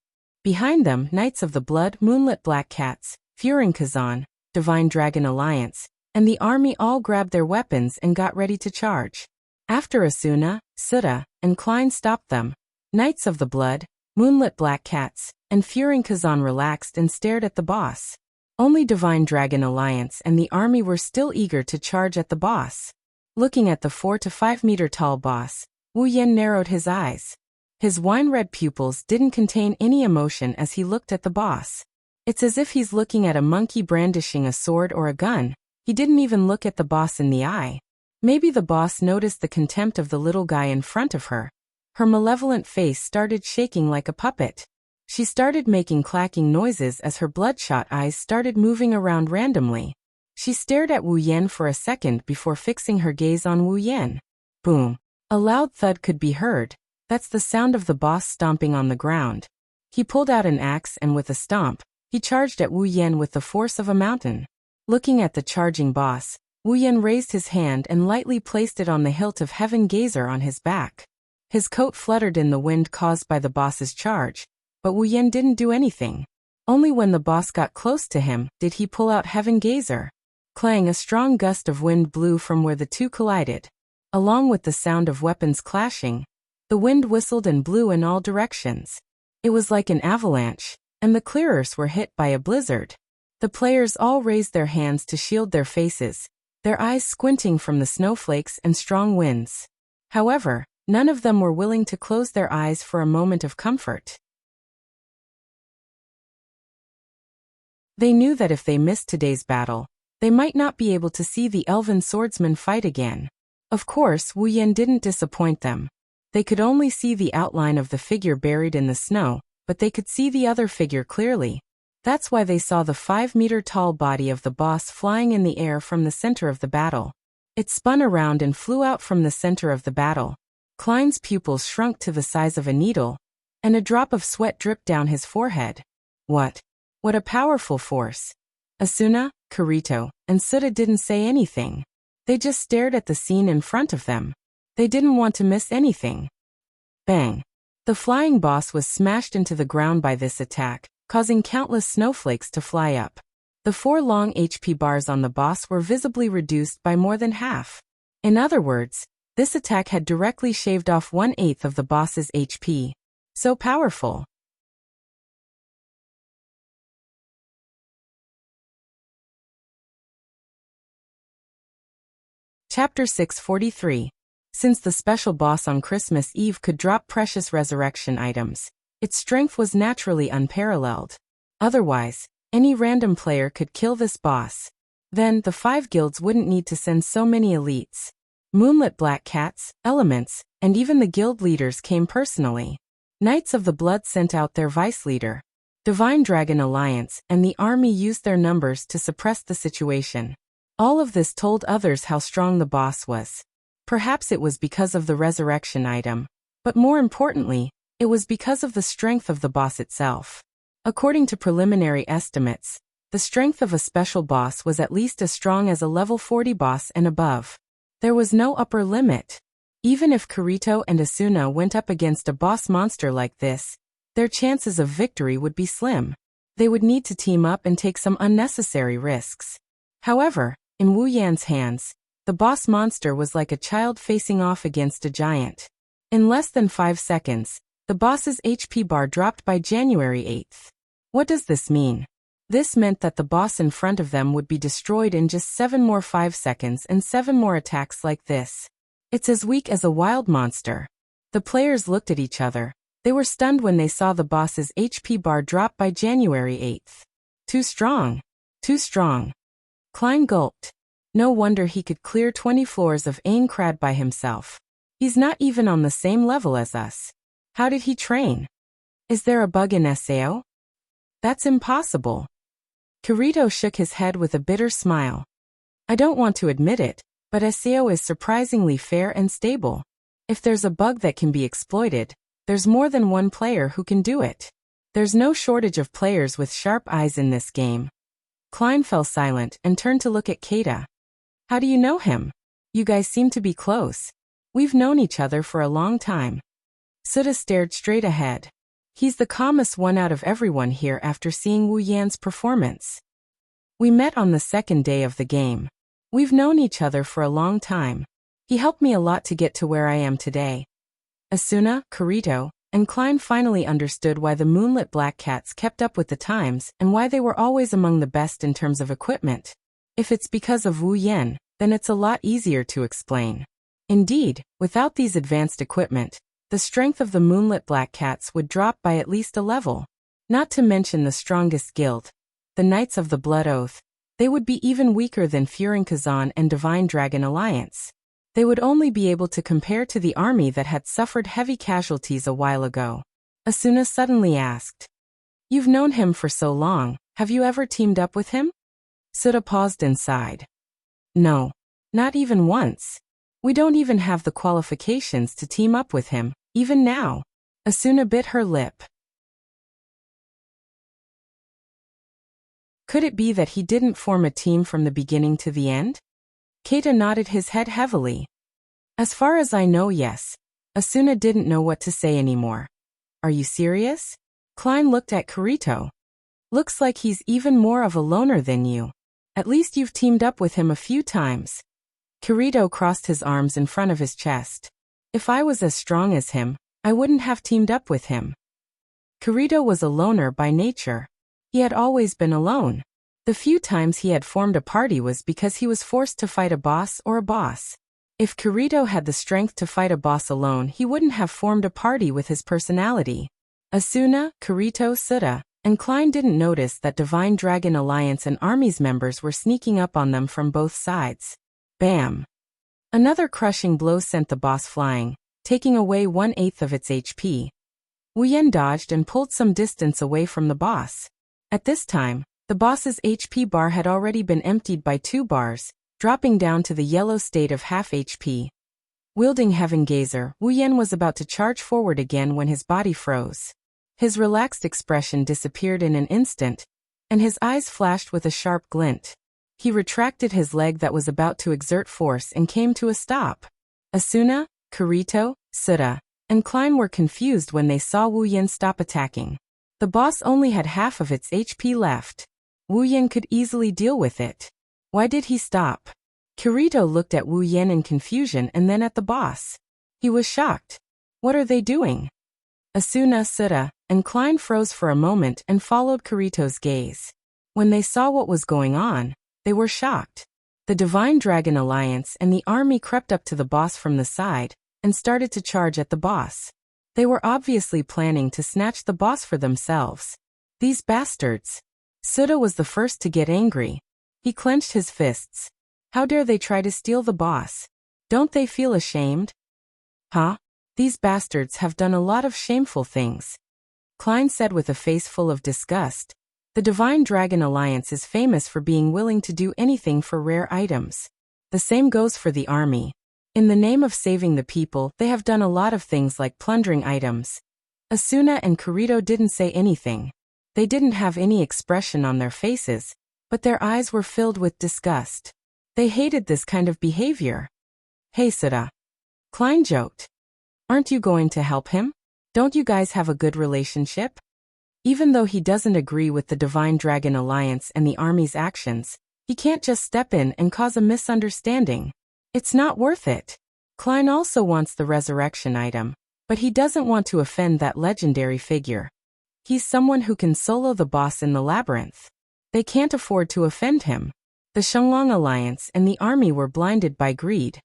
Behind them, Knights of the Blood, Moonlit Black Cats, Furing Kazan, Divine Dragon Alliance, and the army all grabbed their weapons and got ready to charge. After Asuna, Suda, and Klein stopped them, Knights of the Blood, Moonlit Black Cats, and Furing Kazan relaxed and stared at the boss. Only Divine Dragon Alliance and the army were still eager to charge at the boss. Looking at the 4 to 5 meter tall boss, Wu Yan narrowed his eyes. His wine-red pupils didn't contain any emotion as he looked at the boss. It's as if he's looking at a monkey brandishing a sword or a gun. He didn't even look at the boss in the eye. Maybe the boss noticed the contempt of the little guy in front of her. Her malevolent face started shaking like a puppet. She started making clacking noises as her bloodshot eyes started moving around randomly. She stared at Wu Yan for a second before fixing her gaze on Wu Yan. Boom. A loud thud could be heard. That's the sound of the boss stomping on the ground. He pulled out an axe and with a stomp, he charged at Wu Yan with the force of a mountain. Looking at the charging boss, Wu Yan raised his hand and lightly placed it on the hilt of Heaven Gazer on his back. His coat fluttered in the wind caused by the boss's charge, but Wu Yan didn't do anything. Only when the boss got close to him did he pull out Heaven Gazer. Clang, a strong gust of wind blew from where the two collided. Along with the sound of weapons clashing, the wind whistled and blew in all directions. It was like an avalanche, and the clearers were hit by a blizzard. The players all raised their hands to shield their faces. their eyes squinting from the snowflakes and strong winds. However, none of them were willing to close their eyes for a moment of comfort. They knew that if they missed today's battle, they might not be able to see the elven swordsman fight again. Of course, Wu Yan didn't disappoint them. They could only see the outline of the figure buried in the snow, but they could see the other figure clearly. That's why they saw the 5-meter-tall body of the boss flying in the air from the center of the battle. It spun around and flew out from the center of the battle. Klein's pupils shrunk to the size of a needle, and a drop of sweat dripped down his forehead. What a powerful force! Asuna, Kirito, and Suda didn't say anything. They just stared at the scene in front of them. They didn't want to miss anything. Bang! The flying boss was smashed into the ground by this attack, causing countless snowflakes to fly up. The 4 long HP bars on the boss were visibly reduced by more than half. In other words, this attack had directly shaved off 1/8 of the boss's HP. So powerful. Chapter 643. Since the special boss on Christmas Eve could drop precious resurrection items, its strength was naturally unparalleled. Otherwise, any random player could kill this boss. Then, the 5 guilds wouldn't need to send so many elites. Moonlit Black Cats, Elements, and even the guild leaders came personally. Knights of the Blood sent out their vice leader. Divine Dragon Alliance and the army used their numbers to suppress the situation. All of this told others how strong the boss was. Perhaps it was because of the resurrection item, but more importantly, it was because of the strength of the boss itself. According to preliminary estimates, the strength of a special boss was at least as strong as a level 40 boss and above. There was no upper limit. Even if Kirito and Asuna went up against a boss monster like this, their chances of victory would be slim. They would need to team up and take some unnecessary risks. However, in Wu Yan's hands, the boss monster was like a child facing off against a giant. In less than 5 seconds, the boss's HP bar dropped by January 8th. What does this mean? This meant that the boss in front of them would be destroyed in just 7 more 5 seconds and 7 more attacks like this. It's as weak as a wild monster. The players looked at each other. They were stunned when they saw the boss's HP bar drop by January 8th. Too strong. Too strong. Klein gulped. No wonder he could clear 20 floors of Aincrad by himself. He's not even on the same level as us. How did he train? Is there a bug in SAO? That's impossible. Kirito shook his head with a bitter smile. I don't want to admit it, but SAO is surprisingly fair and stable. If there's a bug that can be exploited, there's more than one player who can do it. There's no shortage of players with sharp eyes in this game. Klein fell silent and turned to look at Keita. How do you know him? You guys seem to be close. We've known each other for a long time. Suda stared straight ahead. He's the calmest one out of everyone here after seeing Wu Yan's performance. We met on the 2nd day of the game. We've known each other for a long time. He helped me a lot to get to where I am today. Asuna, Kirito, and Klein finally understood why the Moonlit Black Cats kept up with the times and why they were always among the best in terms of equipment. If it's because of Wu Yan, then it's a lot easier to explain. Indeed, without these advanced equipment, the strength of the Moonlit Black Cats would drop by at least a level. Not to mention the strongest guild, the Knights of the Blood Oath. They would be even weaker than Furin-Kazan and Divine Dragon Alliance. They would only be able to compare to the army that had suffered heavy casualties a while ago. Asuna suddenly asked. You've known him for so long, have you ever teamed up with him? Suda paused and sighed. No, not even once. We don't even have the qualifications to team up with him, even now. Asuna bit her lip. Could it be that he didn't form a team from the beginning to the end? Keita nodded his head heavily. As far as I know, yes. Asuna didn't know what to say anymore. Are you serious? Klein looked at Kirito. Looks like he's even more of a loner than you. At least you've teamed up with him a few times. Kirito crossed his arms in front of his chest. If I was as strong as him, I wouldn't have teamed up with him. Kirito was a loner by nature. He had always been alone. The few times he had formed a party was because he was forced to fight a boss or a boss. If Kirito had the strength to fight a boss alone, he wouldn't have formed a party with his personality. Asuna, Kirito, Suda, and Klein didn't notice that Divine Dragon Alliance and army's members were sneaking up on them from both sides. Bam! Another crushing blow sent the boss flying, taking away 1/8 of its HP. Wuyan dodged and pulled some distance away from the boss. At this time, the boss's HP bar had already been emptied by 2 bars, dropping down to the yellow state of half HP. Wielding Heaven Gazer, Wuyan was about to charge forward again when his body froze. His relaxed expression disappeared in an instant, and his eyes flashed with a sharp glint. He retracted his leg that was about to exert force and came to a stop. Asuna, Kirito, Suda, and Klein were confused when they saw Wuyan stop attacking. The boss only had half of its HP left. Wuyan could easily deal with it. Why did he stop? Kirito looked at Wuyan in confusion and then at the boss. He was shocked. What are they doing? Asuna, Suda, and Klein froze for a moment and followed Kirito's gaze. When they saw what was going on, they were shocked. The Divine Dragon Alliance and the army crept up to the boss from the side and started to charge at the boss. They were obviously planning to snatch the boss for themselves. These bastards! Suda was the first to get angry. He clenched his fists. How dare they try to steal the boss? Don't they feel ashamed? Huh? These bastards have done a lot of shameful things. Klein said with a face full of disgust. The Divine Dragon Alliance is famous for being willing to do anything for rare items. The same goes for the army. In the name of saving the people, they have done a lot of things like plundering items. Asuna and Kirito didn't say anything. They didn't have any expression on their faces, but their eyes were filled with disgust. They hated this kind of behavior. Hey Suda. Klein joked. Aren't you going to help him? Don't you guys have a good relationship? Even though he doesn't agree with the Divine Dragon Alliance and the army's actions, he can't just step in and cause a misunderstanding. It's not worth it. Klein also wants the resurrection item, but he doesn't want to offend that legendary figure. He's someone who can solo the boss in the labyrinth. They can't afford to offend him. The Shenglong Alliance and the army were blinded by greed.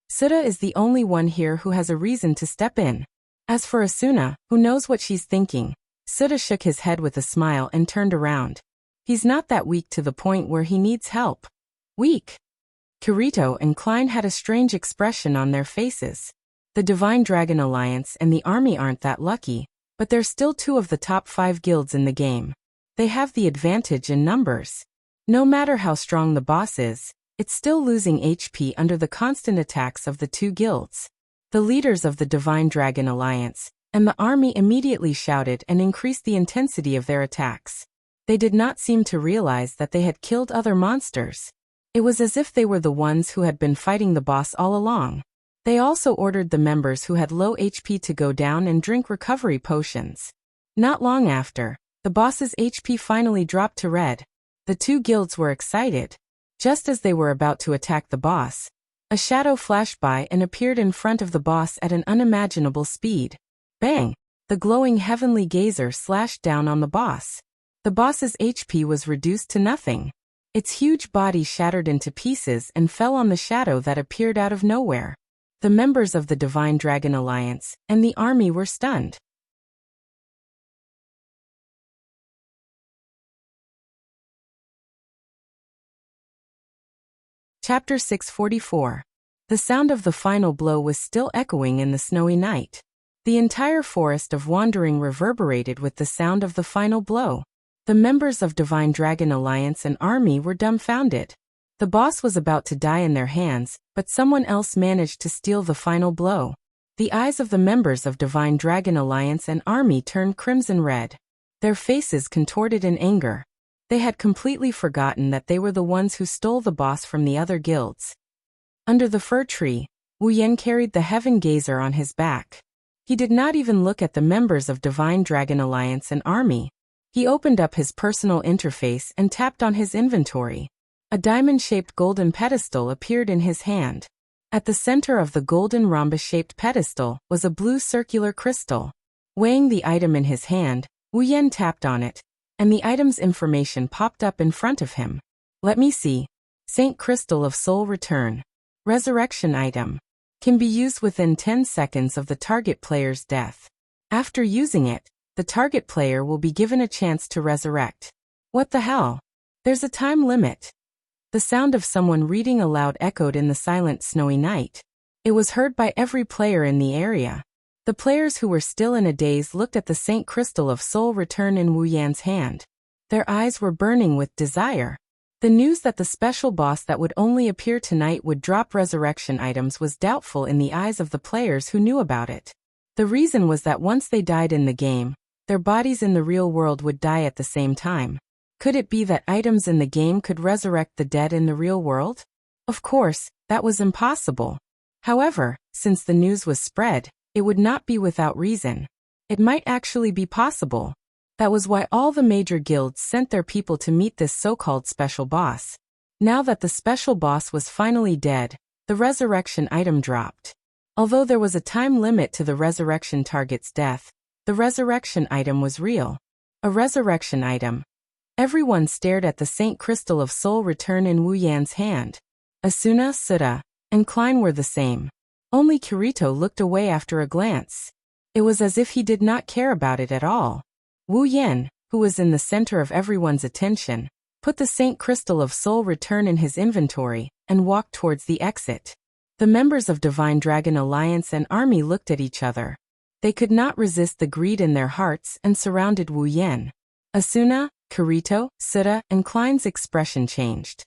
Suda is the only one here who has a reason to step in. As for Asuna, who knows what she's thinking, Suda shook his head with a smile and turned around. He's not that weak to the point where he needs help. Weak? Kirito and Klein had a strange expression on their faces. The Divine Dragon Alliance and the army aren't that lucky, but they're still 2 of the top 5 guilds in the game. They have the advantage in numbers. No matter how strong the boss is, it's still losing HP under the constant attacks of the 2 guilds. The leaders of the Divine Dragon Alliance and the army immediately shouted and increased the intensity of their attacks. They did not seem to realize that they had killed other monsters. It was as if they were the ones who had been fighting the boss all along. They also ordered the members who had low HP to go down and drink recovery potions. Not long after, the boss's HP finally dropped to red. The 2 guilds were excited. Just as they were about to attack the boss, a shadow flashed by and appeared in front of the boss at an unimaginable speed. Bang! The glowing heavenly gazer slashed down on the boss. The boss's HP was reduced to nothing. Its huge body shattered into pieces and fell on the shadow that appeared out of nowhere. The members of the Divine Dragon Alliance and the army were stunned. Chapter 644. The sound of the final blow was still echoing in the snowy night. The entire forest of Wandering reverberated with the sound of the final blow. The members of Divine Dragon Alliance and army were dumbfounded. The boss was about to die in their hands, but someone else managed to steal the final blow. The eyes of the members of Divine Dragon Alliance and army turned crimson red. Their faces contorted in anger. They had completely forgotten that they were the ones who stole the boss from the other guilds. Under the fir tree, Wuyan carried the Heaven Gazer on his back. He did not even look at the members of Divine Dragon Alliance and army. He opened up his personal interface and tapped on his inventory. A diamond-shaped golden pedestal appeared in his hand. At the center of the golden rhombus-shaped pedestal was a blue circular crystal. Weighing the item in his hand, Wu Yan tapped on it, and the item's information popped up in front of him. Let me see. Saint Crystal of Soul Return. Resurrection item. Can be used within 10 seconds of the target player's death. After using it, the target player will be given a chance to resurrect. What the hell? There's a time limit. The sound of someone reading aloud echoed in the silent snowy night. It was heard by every player in the area. The players who were still in a daze looked at the Saint Crystal of Soul Return in Wu Yan's hand. Their eyes were burning with desire. The news that the special boss that would only appear tonight would drop resurrection items was doubtful in the eyes of the players who knew about it. The reason was that once they died in the game, their bodies in the real world would die at the same time. Could it be that items in the game could resurrect the dead in the real world? Of course, that was impossible. However, since the news was spread, it would not be without reason. It might actually be possible. That was why all the major guilds sent their people to meet this so-called special boss. Now that the special boss was finally dead, the resurrection item dropped. Although there was a time limit to the resurrection target's death, the resurrection item was real. A resurrection item. Everyone stared at the Saint Crystal of Soul Return in Wu Yan's hand. Asuna, Suda, and Klein were the same. Only Kirito looked away after a glance. It was as if he did not care about it at all. Wu Yan, who was in the center of everyone's attention, put the Saint Crystal of Soul Return in his inventory and walked towards the exit. The members of Divine Dragon Alliance and Army looked at each other. They could not resist the greed in their hearts and surrounded Wu Yan. Asuna, Kirito, Suda, and Klein's expression changed.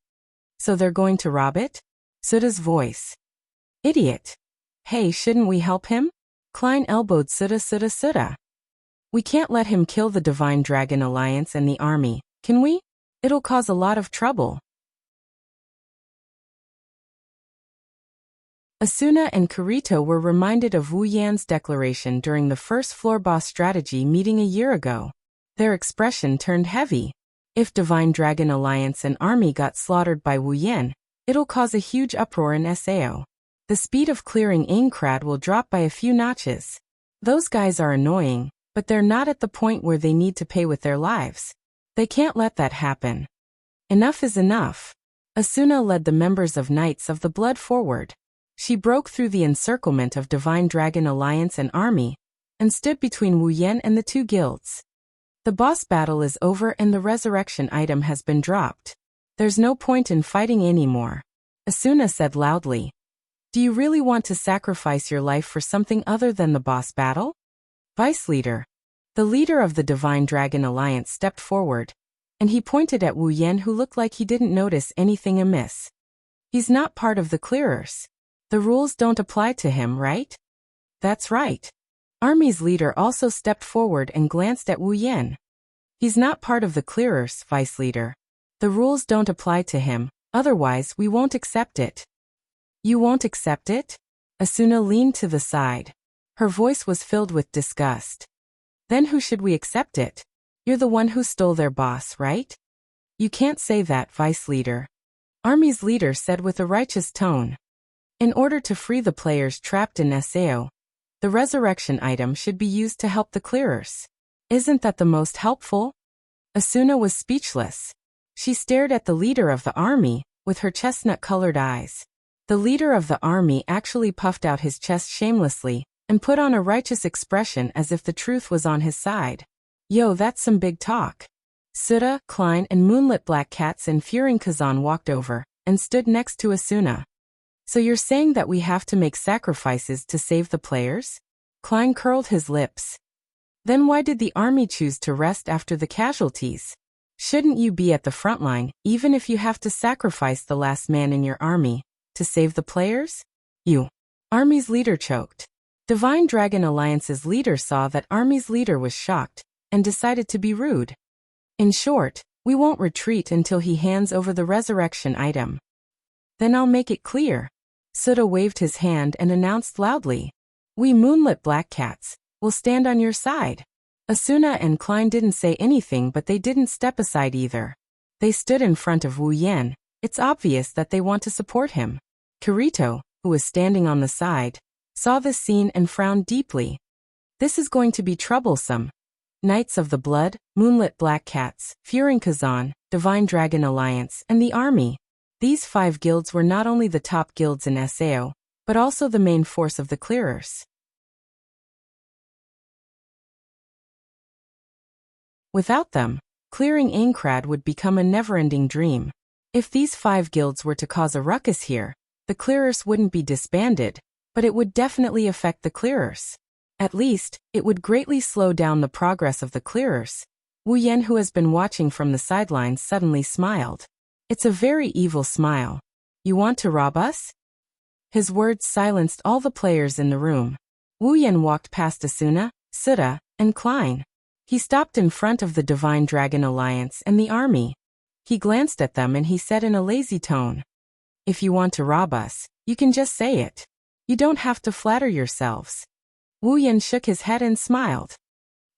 So they're going to rob it? Suda's voice. Idiot. Hey, shouldn't we help him? Klein elbowed Suda. We can't let him kill the Divine Dragon Alliance and the army, can we? It'll cause a lot of trouble. Asuna and Kirito were reminded of Wu Yan's declaration during the first floor boss strategy meeting a year ago. Their expression turned heavy. If Divine Dragon Alliance and army got slaughtered by Wu Yan, it'll cause a huge uproar in Sao. The speed of clearing Aincrad will drop by a few notches. Those guys are annoying, but they're not at the point where they need to pay with their lives. They can't let that happen. Enough is enough. Asuna led the members of Knights of the Blood forward. She broke through the encirclement of Divine Dragon Alliance and army, and stood between Wu Yan and the two guilds. The boss battle is over and the resurrection item has been dropped. There's no point in fighting anymore. Asuna said loudly. Do you really want to sacrifice your life for something other than the boss battle? Vice Leader. The leader of the Divine Dragon Alliance stepped forward, and he pointed at Wu Yan, who looked like he didn't notice anything amiss. He's not part of the clearers. The rules don't apply to him, right? That's right. Army's leader also stepped forward and glanced at Wu Yan. He's not part of the clearers, Vice Leader. The rules don't apply to him, otherwise we won't accept it. You won't accept it? Asuna leaned to the side. Her voice was filled with disgust. Then who should we accept it? You're the one who stole their boss, right? You can't say that, Vice Leader. Army's leader said with a righteous tone. In order to free the players trapped in Sao, the resurrection item should be used to help the clearers. Isn't that the most helpful? Asuna was speechless. She stared at the leader of the army, with her chestnut-colored eyes. The leader of the army actually puffed out his chest shamelessly, and put on a righteous expression as if the truth was on his side. Yo, that's some big talk. Suda, Klein, and Moonlit Black Cats and Furing Kazan walked over, and stood next to Asuna. So you're saying that we have to make sacrifices to save the players? Klein curled his lips. Then why did the army choose to rest after the casualties? Shouldn't you be at the front line, even if you have to sacrifice the last man in your army, to save the players? You. Army's leader choked. Divine Dragon Alliance's leader saw that Army's leader was shocked, and decided to be rude. In short, we won't retreat until he hands over the resurrection item. Then I'll make it clear. Suda waved his hand and announced loudly. We Moonlit Black Cats will stand on your side. Asuna and Klein didn't say anything, but they didn't step aside either. They stood in front of Wu Yan. It's obvious that they want to support him. Kirito, who was standing on the side, saw this scene and frowned deeply. This is going to be troublesome. Knights of the Blood, Moonlit Black Cats, Fearing Kazan, Divine Dragon Alliance, and the Army. These 5 guilds were not only the top guilds in Sao, but also the main force of the clearers. Without them, clearing Aincrad would become a never-ending dream. If these 5 guilds were to cause a ruckus here, the clearers wouldn't be disbanded, but it would definitely affect the clearers. At least, it would greatly slow down the progress of the clearers. Wu Yan, who has been watching from the sidelines, suddenly smiled. It's a very evil smile. You want to rob us? His words silenced all the players in the room. Wu Yan walked past Asuna, Sutta, and Klein. He stopped in front of the Divine Dragon Alliance and the Army. He glanced at them and he said in a lazy tone, "If you want to rob us, you can just say it. You don't have to flatter yourselves." Wu Yan shook his head and smiled.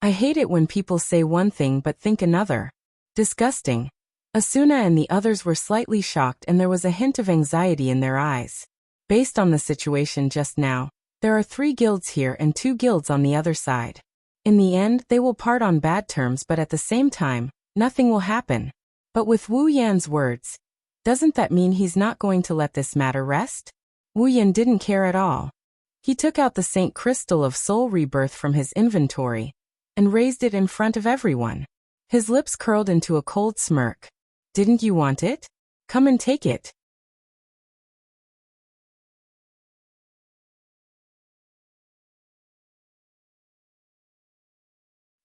"I hate it when people say one thing but think another. Disgusting." Asuna and the others were slightly shocked and there was a hint of anxiety in their eyes. Based on the situation just now, there are 3 guilds here and 2 guilds on the other side. In the end, they will part on bad terms, but at the same time, nothing will happen. But with Wu Yan's words, doesn't that mean he's not going to let this matter rest? Wu Yan didn't care at all. He took out the Saint Crystal of Soul Rebirth from his inventory and raised it in front of everyone. His lips curled into a cold smirk. "Didn't you want it? Come and take it."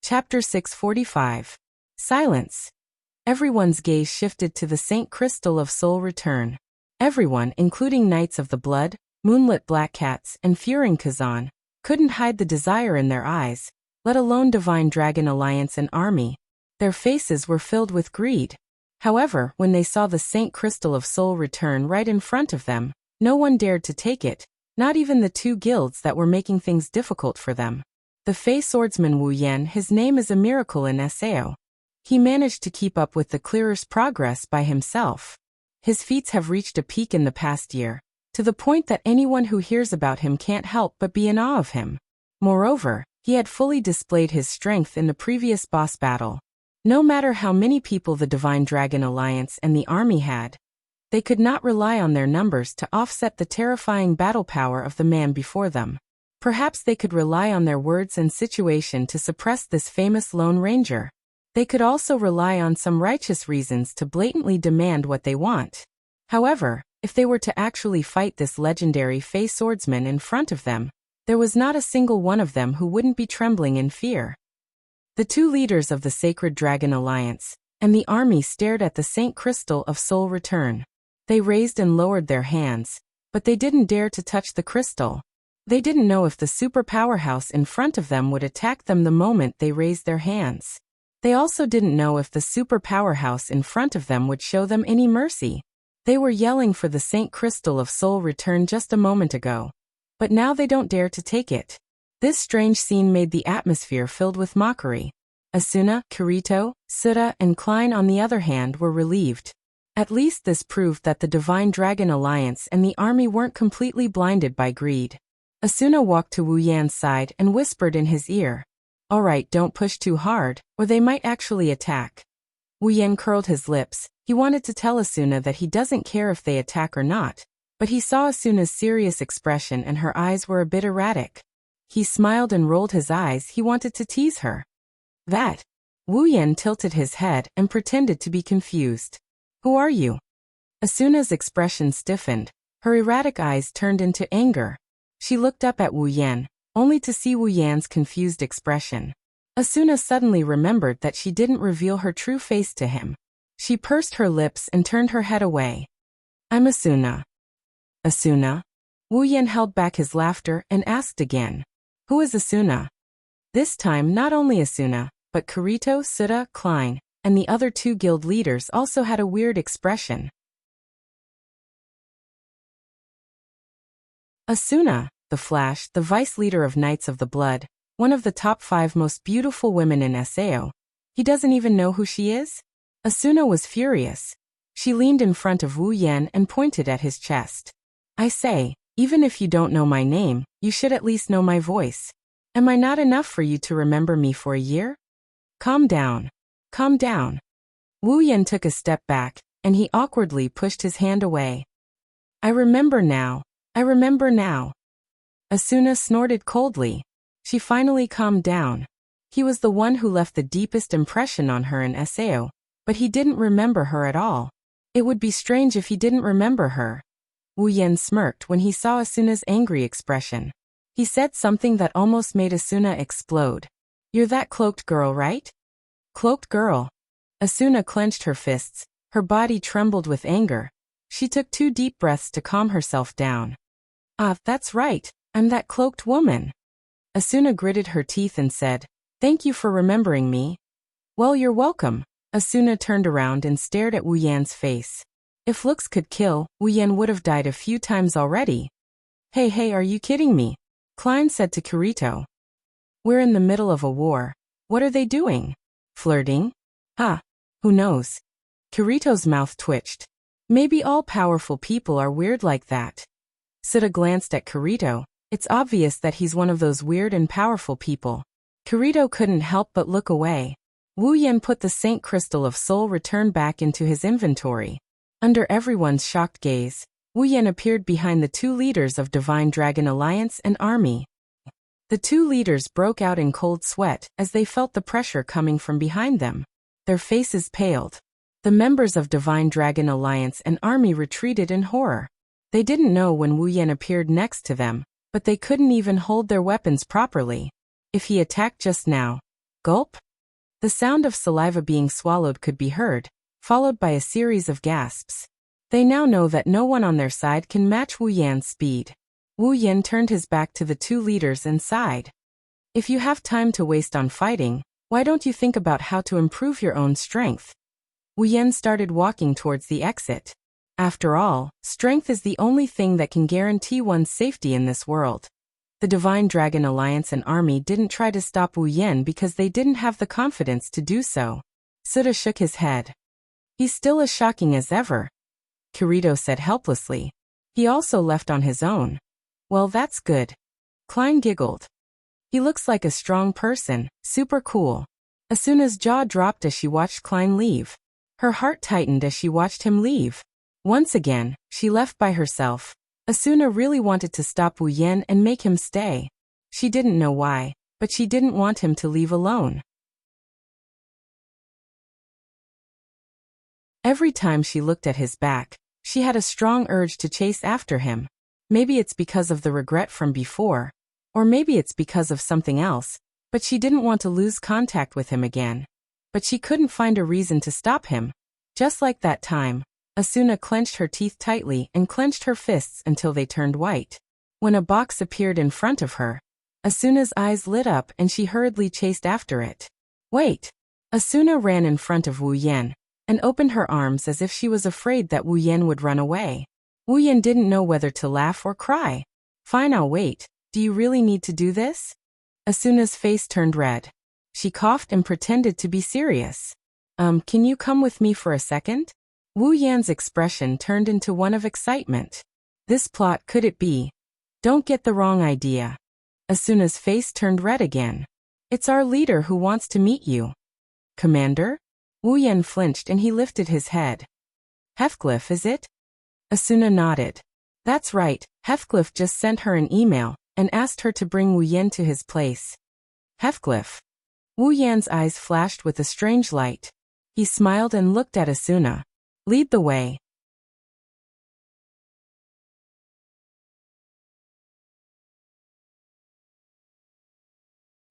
Chapter 645. Silence. Everyone's gaze shifted to the Saint Crystal of Soul Return. Everyone, including Knights of the Blood, Moonlit Black Cats, and Fearing Kazan, couldn't hide the desire in their eyes, let alone Divine Dragon Alliance and Army. Their faces were filled with greed. However, when they saw the Saint Crystal of Soul Return right in front of them, no one dared to take it, not even the 2 guilds that were making things difficult for them. The Fey swordsman Wu Yan, his name is a miracle in Sao. He managed to keep up with the clearer's progress by himself. His feats have reached a peak in the past year, to the point that anyone who hears about him can't help but be in awe of him. Moreover, he had fully displayed his strength in the previous boss battle. No matter how many people the Divine Dragon Alliance and the Army had, they could not rely on their numbers to offset the terrifying battle power of the man before them. Perhaps they could rely on their words and situation to suppress this famous Lone Ranger. They could also rely on some righteous reasons to blatantly demand what they want. However, if they were to actually fight this legendary Fey swordsman in front of them, there was not a single one of them who wouldn't be trembling in fear. The 2 leaders of the Sacred Dragon Alliance and the Army stared at the Saint Crystal of Soul Return. They raised and lowered their hands, but they didn't dare to touch the crystal. They didn't know if the super powerhouse in front of them would attack them the moment they raised their hands. They also didn't know if the super powerhouse in front of them would show them any mercy. They were yelling for the Saint Crystal of Soul Return just a moment ago, but now they don't dare to take it. This strange scene made the atmosphere filled with mockery. Asuna, Kirito, Sutta, and Klein, on the other hand, were relieved. At least this proved that the Divine Dragon Alliance and the Army weren't completely blinded by greed. Asuna walked to Wu Yan's side and whispered in his ear, "Alright, don't push too hard, or they might actually attack." Wu Yan curled his lips. He wanted to tell Asuna that he doesn't care if they attack or not, but he saw Asuna's serious expression and her eyes were a bit erratic. He smiled and rolled his eyes. He wanted to tease her. "That?" Wu Yan tilted his head and pretended to be confused. "Who are you?" Asuna's expression stiffened. Her erratic eyes turned into anger. She looked up at Wu Yan, only to see Wu Yan's confused expression. Asuna suddenly remembered that she didn't reveal her true face to him. She pursed her lips and turned her head away. "I'm Asuna." "Asuna?" Wu Yan held back his laughter and asked again, "Who is Asuna?" This time not only Asuna, but Kirito, Sutta, Klein, and the other 2 guild leaders also had a weird expression. Asuna, the Flash, the vice leader of Knights of the Blood, one of the top 5 most beautiful women in Sao. He doesn't even know who she is? Asuna was furious. She leaned in front of Wu Yan and pointed at his chest. "I say, even if you don't know my name, you should at least know my voice. Am I not enough for you to remember me for a year?" Calm down. Calm down. Wu Yan took a step back, and he awkwardly pushed his hand away. I remember now. I remember now. Asuna snorted coldly. She finally calmed down. He was the one who left the deepest impression on her in Sao, but he didn't remember her at all. It would be strange if he didn't remember her. Wu Yan smirked when he saw Asuna's angry expression. He said something that almost made Asuna explode. You're that cloaked girl, right? Cloaked girl. Asuna clenched her fists. Her body trembled with anger. She took 2 deep breaths to calm herself down. Ah, that's right. I'm that cloaked woman. Asuna gritted her teeth and said, Thank you for remembering me. Well, you're welcome. Asuna turned around and stared at Wu Yan's face. If looks could kill, Wu Yan would have died a few times already. Hey, are you kidding me? Klein said to Kirito. We're in the middle of a war. What are they doing? Flirting? Who knows? Kirito's mouth twitched. Maybe all powerful people are weird like that. Suda glanced at Kirito. It's obvious that he's one of those weird and powerful people. Kirito couldn't help but look away. Wu Yan put the Saint Crystal of Soul Return back into his inventory. Under everyone's shocked gaze, Wu Yan appeared behind the 2 leaders of Divine Dragon Alliance and Army. The 2 leaders broke out in cold sweat as they felt the pressure coming from behind them. Their faces paled. The members of Divine Dragon Alliance and Army retreated in horror. They didn't know when Wu Yan appeared next to them, but they couldn't even hold their weapons properly. If he attacked just now, gulp? The sound of saliva being swallowed could be heard, followed by a series of gasps. They now know that no one on their side can match Wu Yan's speed. Wu Yan turned his back to the 2 leaders and sighed. If you have time to waste on fighting, why don't you think about how to improve your own strength? Wu Yan started walking towards the exit. After all, strength is the only thing that can guarantee one's safety in this world. The Divine Dragon Alliance and Army didn't try to stop Wu Yan because they didn't have the confidence to do so. Suda shook his head. He's still as shocking as ever. Kirito said helplessly. He also left on his own. Well, that's good. Klein giggled. He looks like a strong person, super cool. Asuna's jaw dropped as she watched Klein leave. Her heart tightened as she watched him leave. Once again, she left by herself. Asuna really wanted to stop Wu Yan and make him stay. She didn't know why, but she didn't want him to leave alone. Every time she looked at his back, she had a strong urge to chase after him. Maybe it's because of the regret from before, or maybe it's because of something else, but she didn't want to lose contact with him again. But she couldn't find a reason to stop him. Just like that time, Asuna clenched her teeth tightly and clenched her fists until they turned white. When a box appeared in front of her, Asuna's eyes lit up and she hurriedly chased after it. Wait! Asuna ran in front of Wu Yan and opened her arms as if she was afraid that Wu Yan would run away. Wu Yan didn't know whether to laugh or cry. Fine, I'll wait. Do you really need to do this? Asuna's face turned red. She coughed and pretended to be serious. Can you come with me for a second? Wu Yan's expression turned into one of excitement. This plot could it be? Don't get the wrong idea. Asuna's face turned red again. It's our leader who wants to meet you. Commander? Wu Yan flinched and he lifted his head. Heathcliff, is it? Asuna nodded. That's right, Heathcliff just sent her an email and asked her to bring Wu Yan to his place. Heathcliff. Wu Yan's eyes flashed with a strange light. He smiled and looked at Asuna. Lead the way.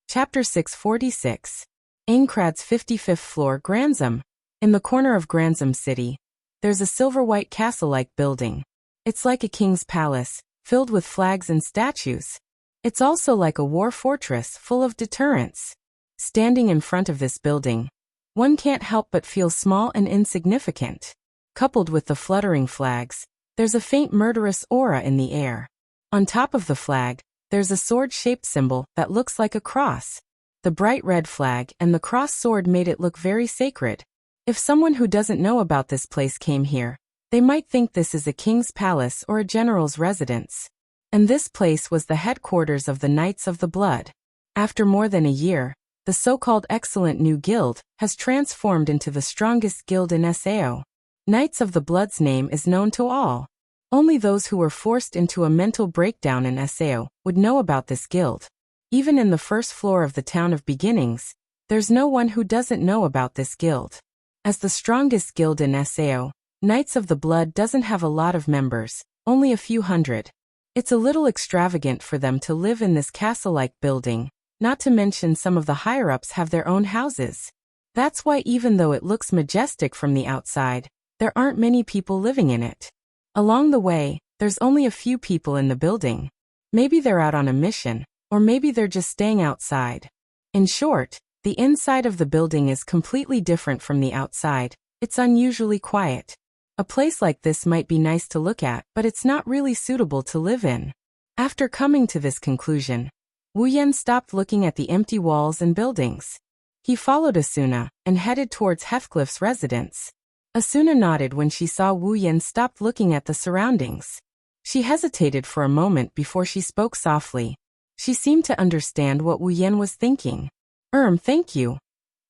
Chapter 646. Aincrad's 55th floor, Granzum. In the corner of Granzum City, there's a silver-white castle-like building. It's like a king's palace, filled with flags and statues. It's also like a war fortress full of deterrents. Standing in front of this building, one can't help but feel small and insignificant. Coupled with the fluttering flags, there's a faint murderous aura in the air. On top of the flag, there's a sword-shaped symbol that looks like a cross. The bright red flag and the cross sword made it look very sacred. If someone who doesn't know about this place came here, they might think this is a king's palace or a general's residence. And this place was the headquarters of the Knights of the Blood. After more than a year, the so-called excellent new guild, has transformed into the strongest guild in Sao. Knights of the Blood's name is known to all. Only those who were forced into a mental breakdown in Sao would know about this guild. Even in the first floor of the Town of Beginnings, there's no one who doesn't know about this guild. As the strongest guild in Sao, Knights of the Blood doesn't have a lot of members, only a few hundred. It's a little extravagant for them to live in this castle-like building, not to mention some of the higher-ups have their own houses. That's why even though it looks majestic from the outside, there aren't many people living in it. Along the way, there's only a few people in the building. Maybe they're out on a mission, or maybe they're just staying outside. In short, the inside of the building is completely different from the outside. It's unusually quiet. A place like this might be nice to look at, but it's not really suitable to live in. After coming to this conclusion, Wu Yan stopped looking at the empty walls and buildings. He followed Asuna and headed towards Heathcliff's residence. Asuna nodded when she saw Wu Yan stop looking at the surroundings. She hesitated for a moment before she spoke softly. She seemed to understand what Wu Yan was thinking. Thank you."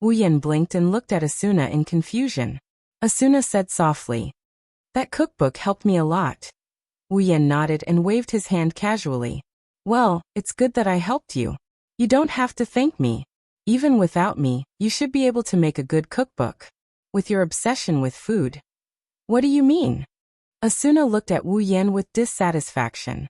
Wu Yan blinked and looked at Asuna in confusion. Asuna said softly, "That cookbook helped me a lot." Wu Yan nodded and waved his hand casually. "Well, it's good that I helped you. You don't have to thank me. Even without me, you should be able to make a good cookbook. With your obsession with food." "What do you mean?" Asuna looked at Wu Yan with dissatisfaction.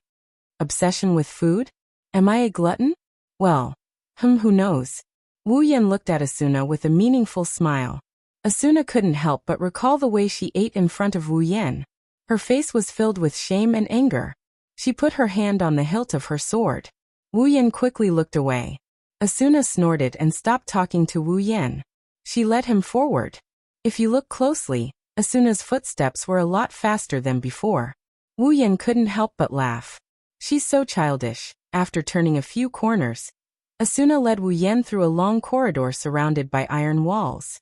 "Obsession with food? Am I a glutton? Well, who knows?" Wu Yan looked at Asuna with a meaningful smile. Asuna couldn't help but recall the way she ate in front of Wu Yan. Her face was filled with shame and anger. She put her hand on the hilt of her sword. Wu Yan quickly looked away. Asuna snorted and stopped talking to Wu Yan. She led him forward. If you look closely, Asuna's footsteps were a lot faster than before. Wu Yan couldn't help but laugh. She's so childish. After turning a few corners, Asuna led Wu Yan through a long corridor surrounded by iron walls.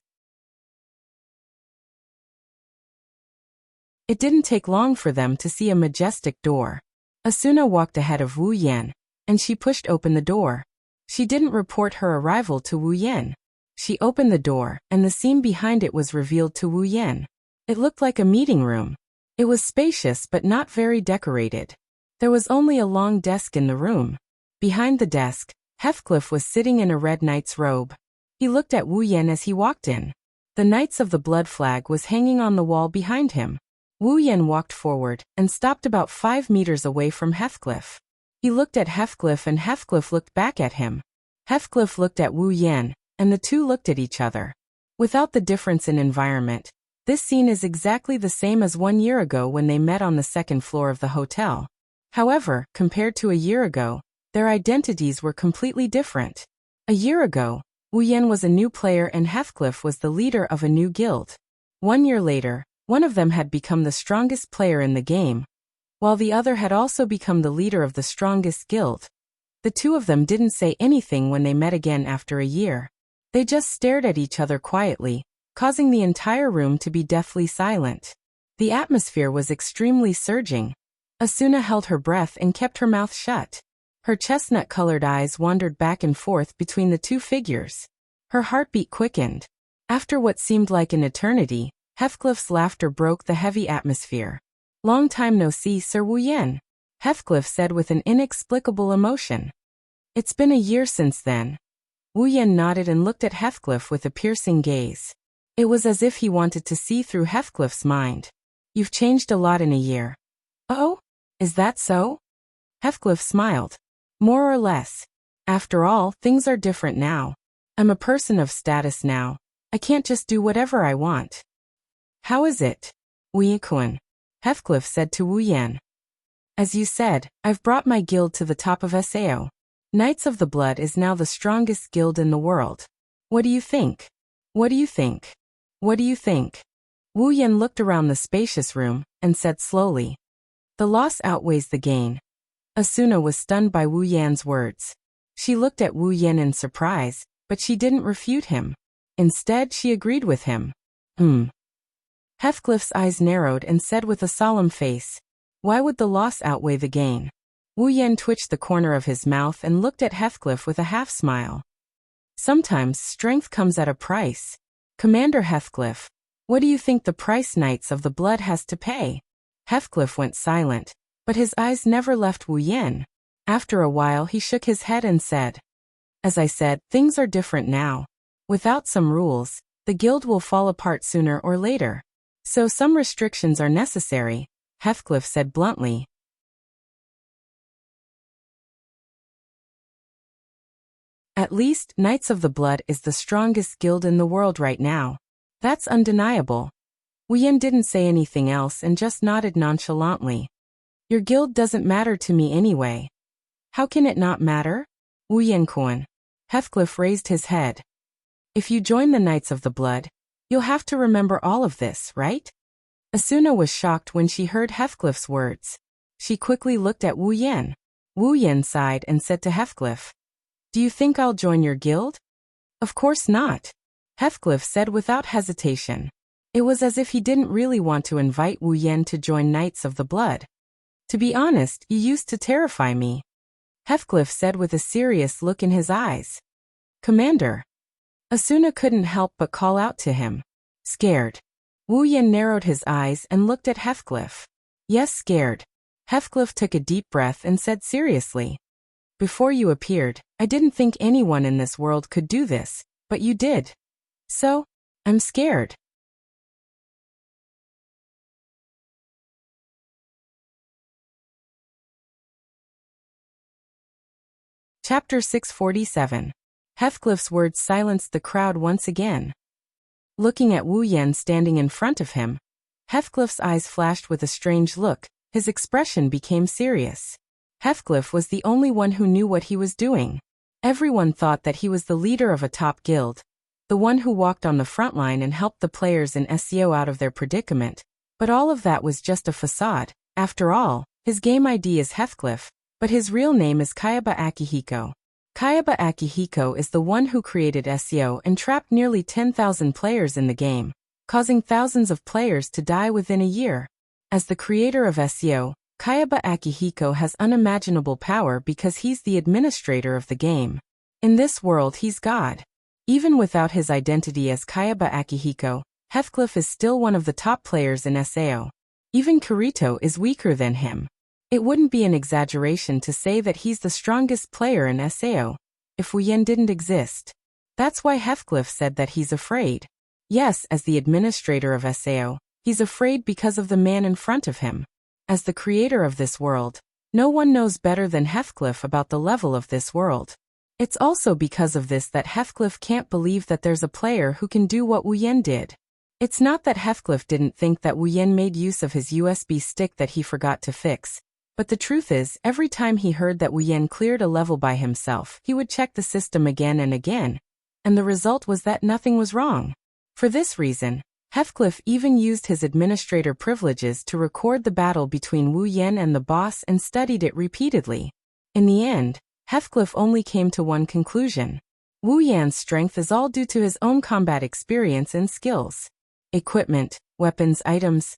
It didn't take long for them to see a majestic door. Asuna walked ahead of Wu Yan, and she pushed open the door. She didn't report her arrival to Wu Yan. She opened the door, and the scene behind it was revealed to Wu Yan. It looked like a meeting room. It was spacious but not very decorated. There was only a long desk in the room. Behind the desk, Heathcliff was sitting in a red knight's robe. He looked at Wu Yan as he walked in. The Knights of the Blood flag was hanging on the wall behind him. Wu Yan walked forward and stopped about 5 meters away from Heathcliff. He looked at Heathcliff and Heathcliff looked back at him. Heathcliff looked at Wu Yan, and the two looked at each other. Without the difference in environment, this scene is exactly the same as 1 year ago when they met on the second floor of the hotel. However, compared to a year ago, their identities were completely different. A year ago, Wu Yan was a new player and Heathcliff was the leader of a new guild. 1 year later, one of them had become the strongest player in the game, while the other had also become the leader of the strongest guild. The two of them didn't say anything when they met again after a year. They just stared at each other quietly, causing the entire room to be deathly silent. The atmosphere was extremely surging. Asuna held her breath and kept her mouth shut. Her chestnut-colored eyes wandered back and forth between the two figures. Her heartbeat quickened. After what seemed like an eternity, Heathcliff's laughter broke the heavy atmosphere. "Long time no see, Sir Wu Yan," Heathcliff said with an inexplicable emotion. "It's been a year since then." Wu Yan nodded and looked at Heathcliff with a piercing gaze. It was as if he wanted to see through Heathcliff's mind. "You've changed a lot in a year." "Oh? Is that so?" Heathcliff smiled. "More or less. After all, things are different now. I'm a person of status now. I can't just do whatever I want." "How is it, Wu Yan?" Heathcliff said to Wu Yan. "As you said, I've brought my guild to the top of Sao. Knights of the Blood is now the strongest guild in the world. What do you think? What do you think? What do you think?" Wu Yan looked around the spacious room and said slowly, "The loss outweighs the gain." Asuna was stunned by Wu Yan's words. She looked at Wu Yan in surprise, but she didn't refute him. Instead, she agreed with him. Heathcliff's eyes narrowed and said with a solemn face, "Why would the loss outweigh the gain?" Wu Yan twitched the corner of his mouth and looked at Heathcliff with a half-smile. Sometimes strength comes at a price. Commander Heathcliff, what do you think the price Knights of the Blood has to pay? Heathcliff went silent, but his eyes never left Wu Yan. After a while he shook his head and said, "As I said, things are different now. Without some rules, the guild will fall apart sooner or later. So some restrictions are necessary," Heathcliff said bluntly. At least, Knights of the Blood is the strongest guild in the world right now. That's undeniable. Wu Yan didn't say anything else and just nodded nonchalantly. Your guild doesn't matter to me anyway. How can it not matter? Wu Yan-kun. Heathcliff raised his head. If you join the Knights of the Blood, you'll have to remember all of this, right? Asuna was shocked when she heard Heathcliff's words. She quickly looked at Wu Yan. Wu Yan sighed and said to Heathcliff, "Do you think I'll join your guild?" "Of course not," Heathcliff said without hesitation. It was as if he didn't really want to invite Wu Yan to join Knights of the Blood. "To be honest, you used to terrify me," Heathcliff said with a serious look in his eyes. "Commander." Asuna couldn't help but call out to him. "Scared?" Wu Yan narrowed his eyes and looked at Heathcliff. "Yes, scared." Heathcliff took a deep breath and said seriously, "Before you appeared, I didn't think anyone in this world could do this, but you did. So, I'm scared." Chapter 647. Heathcliff's words silenced the crowd once again. Looking at Wu Yan standing in front of him, Heathcliff's eyes flashed with a strange look. His expression became serious. Heathcliff was the only one who knew what he was doing. Everyone thought that he was the leader of a top guild, the one who walked on the front line and helped the players in SEO out of their predicament. But all of that was just a facade. After all, his game ID is Heathcliff, but his real name is Kayaba Akihiko. Kayaba Akihiko is the one who created SEO and trapped nearly 10,000 players in the game, causing thousands of players to die within a year. As the creator of SEO, Kayaba Akihiko has unimaginable power because he's the administrator of the game. In this world he's God. Even without his identity as Kayaba Akihiko, Heathcliff is still one of the top players in SEO. Even Kirito is weaker than him. It wouldn't be an exaggeration to say that he's the strongest player in SEO, if Wu Yan didn't exist. That's why Heathcliff said that he's afraid. Yes, as the administrator of SEO, he's afraid because of the man in front of him. As the creator of this world, no one knows better than Heathcliff about the level of this world. It's also because of this that Heathcliff can't believe that there's a player who can do what Wu Yan did. It's not that Heathcliff didn't think that Wu Yan made use of his USB stick that he forgot to fix. But the truth is, every time he heard that Wu Yan cleared a level by himself, he would check the system again and again. And the result was that nothing was wrong. For this reason, Heathcliff even used his administrator privileges to record the battle between Wu Yan and the boss and studied it repeatedly. In the end, Heathcliff only came to one conclusion. Wu Yan's strength is all due to his own combat experience and skills. Equipment, weapons, items,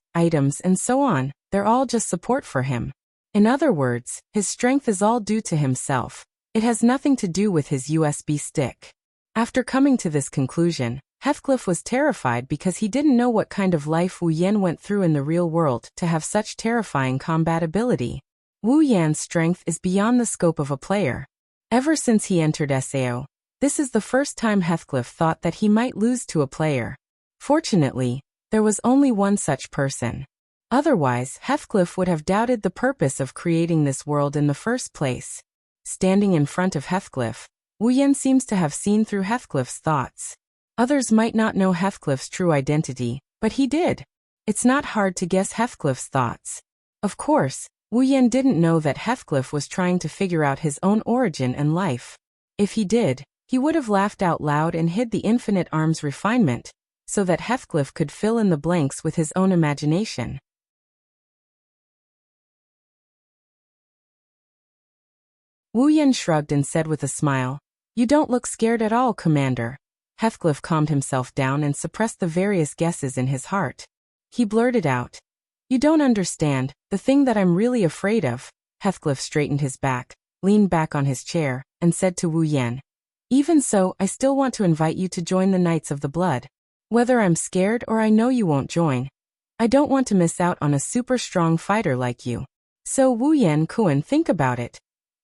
and so on, they're all just support for him. In other words, his strength is all due to himself. It has nothing to do with his USB stick. After coming to this conclusion, Heathcliff was terrified because he didn't know what kind of life Wu Yan went through in the real world to have such terrifying combat ability. Wu Yan's strength is beyond the scope of a player. Ever since he entered SAO, this is the first time Heathcliff thought that he might lose to a player. Fortunately, there was only one such person. Otherwise, Heathcliff would have doubted the purpose of creating this world in the first place. Standing in front of Heathcliff, Wu Yan seems to have seen through Heathcliff's thoughts. Others might not know Heathcliff's true identity, but he did. It's not hard to guess Heathcliff's thoughts. Of course, Wu Yan didn't know that Heathcliff was trying to figure out his own origin and life. If he did, he would have laughed out loud and hid the infinite arm's refinement, so that Heathcliff could fill in the blanks with his own imagination. Wu Yan shrugged and said with a smile, "You don't look scared at all, Commander." Heathcliff calmed himself down and suppressed the various guesses in his heart. He blurted out, "You don't understand, the thing that I'm really afraid of." Heathcliff straightened his back, leaned back on his chair, and said to Wu Yan, Even so, I still want to invite you to join the Knights of the Blood. Whether I'm scared or I know you won't join, I don't want to miss out on a super strong fighter like you. So Wu Yan Kuan, think about it.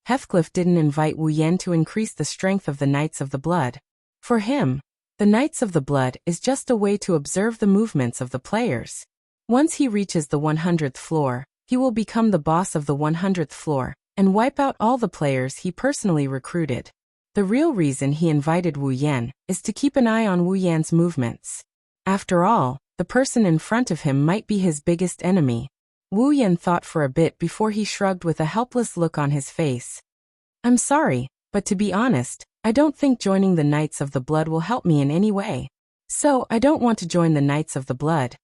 Heathcliff didn't invite Wu Yan to increase the strength of the Knights of the Blood. For him, the Knights of the Blood is just a way to observe the movements of the players. Once he reaches the 100th floor, he will become the boss of the 100th floor and wipe out all the players he personally recruited. The real reason he invited Wu Yan is to keep an eye on Wu Yan's movements. After all, the person in front of him might be his biggest enemy. Wu Yan thought for a bit before he shrugged with a helpless look on his face. I'm sorry, but to be honest, I don't think joining the Knights of the Blood will help me in any way. So, I don't want to join the Knights of the Blood.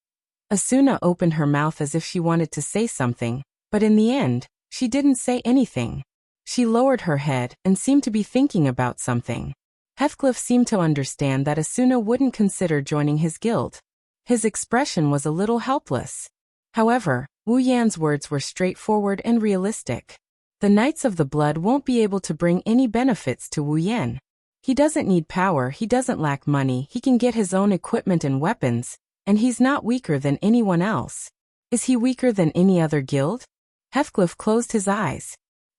Asuna opened her mouth as if she wanted to say something, but in the end, she didn't say anything. She lowered her head and seemed to be thinking about something. Heathcliff seemed to understand that Asuna wouldn't consider joining his guild. His expression was a little helpless. However, Wu Yan's words were straightforward and realistic. The Knights of the Blood won't be able to bring any benefits to Wu Yan. He doesn't need power, he doesn't lack money, he can get his own equipment and weapons, and he's not weaker than anyone else. Is he weaker than any other guild? Heathcliff closed his eyes.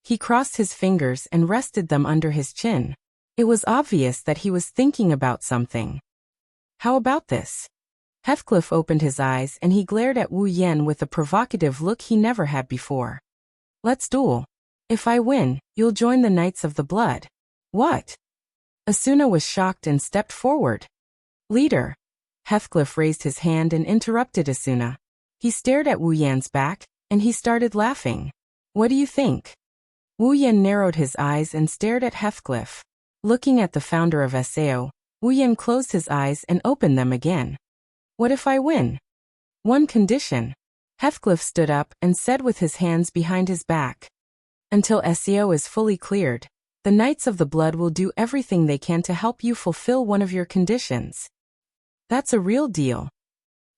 He crossed his fingers and rested them under his chin. It was obvious that he was thinking about something. How about this? Heathcliff opened his eyes and he glared at Wu Yan with a provocative look he never had before. Let's duel. If I win, you'll join the Knights of the Blood. What? Asuna was shocked and stepped forward. Leader. Heathcliff raised his hand and interrupted Asuna. He stared at Wu Yan's back, and he started laughing. What do you think? Wu Yan narrowed his eyes and stared at Heathcliff. Looking at the founder of SAO, Wu Yan closed his eyes and opened them again. What if I win? One condition. Heathcliff stood up and said with his hands behind his back. Until SAO is fully cleared, the Knights of the Blood will do everything they can to help you fulfill one of your conditions. That's a real deal.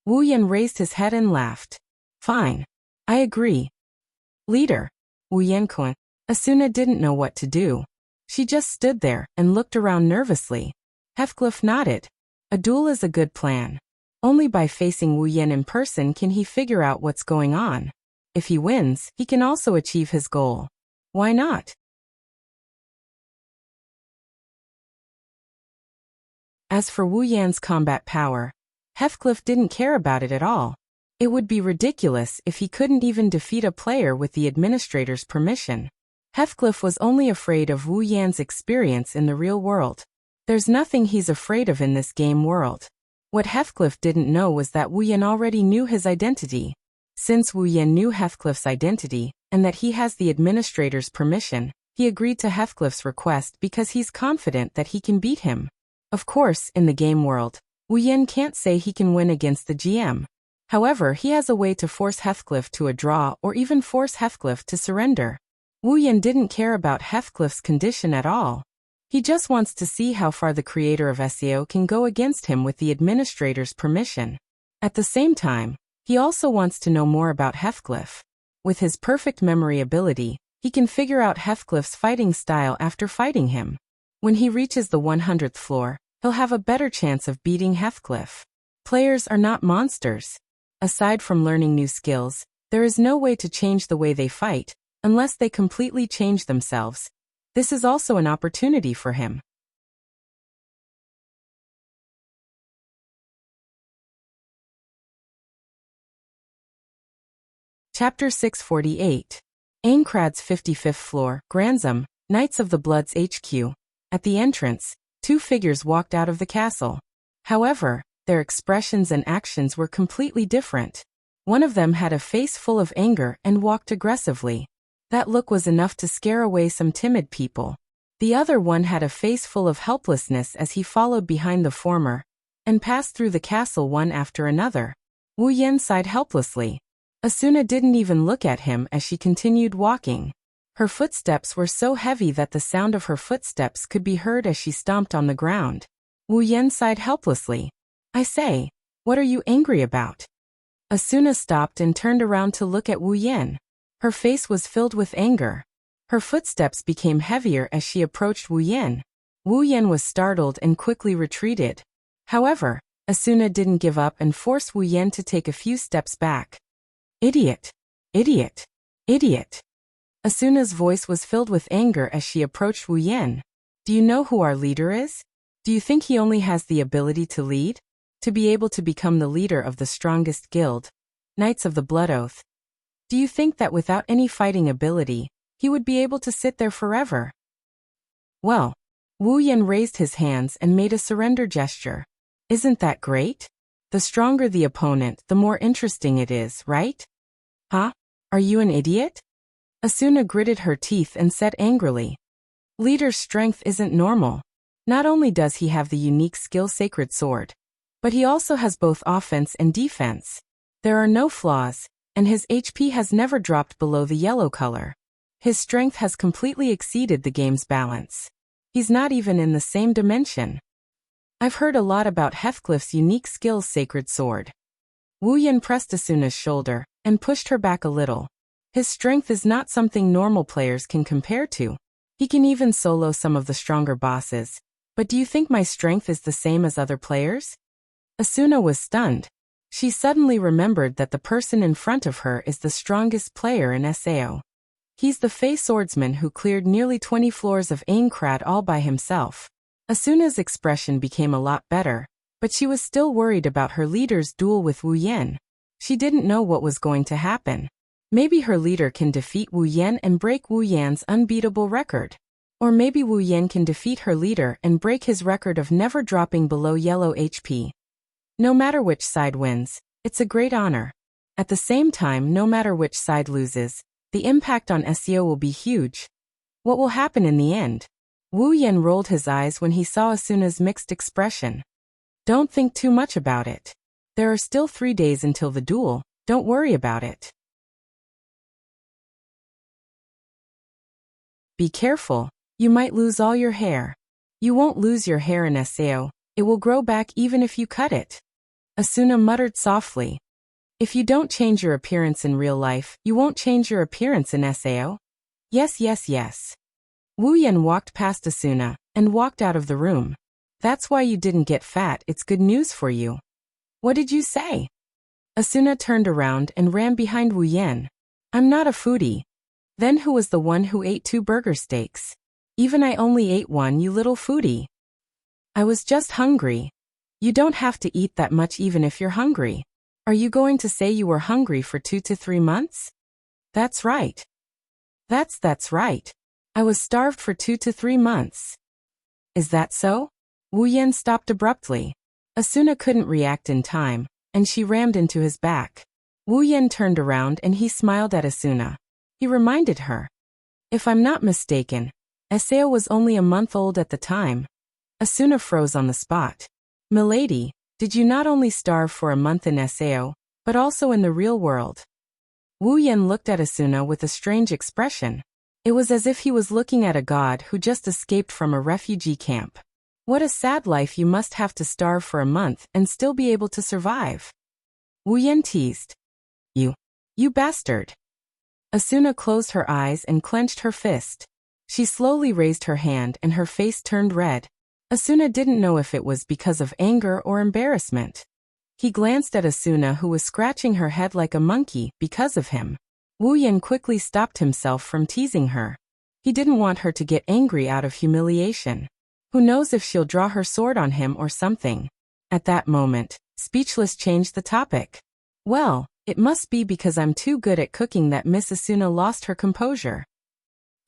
Wu Yan raised his head and laughed. Fine. I agree. Leader. Wu Yan-kun. Asuna didn't know what to do. She just stood there and looked around nervously. Heathcliff nodded. A duel is a good plan. Only by facing Wu Yan in person can he figure out what's going on. If he wins, he can also achieve his goal. Why not? As for Wu Yan's combat power, Heathcliff didn't care about it at all. It would be ridiculous if he couldn't even defeat a player with the administrator's permission. Heathcliff was only afraid of Wu Yan's experience in the real world. There's nothing he's afraid of in this game world. What Heathcliff didn't know was that Wu Yan already knew his identity. Since Wu Yan knew Heathcliff's identity, and that he has the administrator's permission, he agreed to Heathcliff's request because he's confident that he can beat him. Of course, in the game world, Wu Yan can't say he can win against the GM. However, he has a way to force Heathcliff to a draw or even force Heathcliff to surrender. Wu Yan didn't care about Heathcliff's condition at all. He just wants to see how far the creator of SEO can go against him with the administrator's permission. At the same time, he also wants to know more about Heathcliff. With his perfect memory ability, he can figure out Heathcliff's fighting style after fighting him. When he reaches the 100th floor, he'll have a better chance of beating Heathcliff. Players are not monsters. Aside from learning new skills, there is no way to change the way they fight, unless they completely change themselves. This is also an opportunity for him. Chapter 648. Aincrad's 55th floor, Granzum, Knights of the Blood's HQ. At the entrance, two figures walked out of the castle. However, their expressions and actions were completely different. One of them had a face full of anger and walked aggressively. That look was enough to scare away some timid people. The other one had a face full of helplessness as he followed behind the former and passed through the castle one after another. Wu Yan sighed helplessly. Asuna didn't even look at him as she continued walking. Her footsteps were so heavy that the sound of her footsteps could be heard as she stomped on the ground. Wu Yan sighed helplessly. I say, what are you angry about? Asuna stopped and turned around to look at Wu Yan. Her face was filled with anger. Her footsteps became heavier as she approached Wu Yan. Wu Yan was startled and quickly retreated. However, Asuna didn't give up and forced Wu Yan to take a few steps back. Idiot! Idiot! Idiot! Asuna's voice was filled with anger as she approached Wu Yan. Do you know who our leader is? Do you think he only has the ability to lead? To be able to become the leader of the strongest guild, Knights of the Blood Oath? Do you think that without any fighting ability, he would be able to sit there forever? Well, Wu Yan raised his hands and made a surrender gesture. Isn't that great? The stronger the opponent, the more interesting it is, right? Huh? Are you an idiot? Asuna gritted her teeth and said angrily. Leader's strength isn't normal. Not only does he have the unique skill Sacred Sword, but he also has both offense and defense. There are no flaws, and his HP has never dropped below the yellow color. His strength has completely exceeded the game's balance. He's not even in the same dimension. I've heard a lot about Heathcliff's unique skills Sacred Sword. Wu Yan pressed Asuna's shoulder and pushed her back a little. His strength is not something normal players can compare to. He can even solo some of the stronger bosses. But do you think my strength is the same as other players? Asuna was stunned. She suddenly remembered that the person in front of her is the strongest player in SAO. He's the Fey swordsman who cleared nearly 20 floors of Aincrad all by himself. Asuna's expression became a lot better, but she was still worried about her leader's duel with Wu Yan. She didn't know what was going to happen. Maybe her leader can defeat Wu Yan and break Wu Yan's unbeatable record. Or maybe Wu Yan can defeat her leader and break his record of never dropping below yellow HP. No matter which side wins, it's a great honor. At the same time, no matter which side loses, the impact on SEO will be huge. What will happen in the end? Wu Yan rolled his eyes when he saw Asuna's mixed expression. Don't think too much about it. There are still 3 days until the duel, don't worry about it. Be careful, you might lose all your hair. You won't lose your hair in SAO, it will grow back even if you cut it. Asuna muttered softly. If you don't change your appearance in real life, you won't change your appearance in SAO? Yes, yes, yes. Wu Yan walked past Asuna and walked out of the room. That's why you didn't get fat, it's good news for you. What did you say? Asuna turned around and ran behind Wu Yan. I'm not a foodie. Then who was the one who ate 2 burger steaks? Even I only ate 1, you little foodie. I was just hungry. You don't have to eat that much even if you're hungry. Are you going to say you were hungry for 2 to 3 months? That's right. That's right. I was starved for 2 to 3 months. Is that so? Wu Yan stopped abruptly. Asuna couldn't react in time, and she rammed into his back. Wu Yan turned around and he smiled at Asuna. He reminded her. If I'm not mistaken, SAO was only a month old at the time. Asuna froze on the spot. Milady, did you not only starve for a month in SAO, but also in the real world? Wu Yan looked at Asuna with a strange expression. It was as if he was looking at a god who just escaped from a refugee camp. What a sad life you must have to starve for a month and still be able to survive. Wu Yan teased. You bastard. Asuna closed her eyes and clenched her fist. She slowly raised her hand and her face turned red. Asuna didn't know if it was because of anger or embarrassment. He glanced at Asuna who was scratching her head like a monkey because of him. Wu Yan quickly stopped himself from teasing her. He didn't want her to get angry out of humiliation. Who knows if she'll draw her sword on him or something. At that moment, Speechless changed the topic. Well, it must be because I'm too good at cooking that Miss Asuna lost her composure.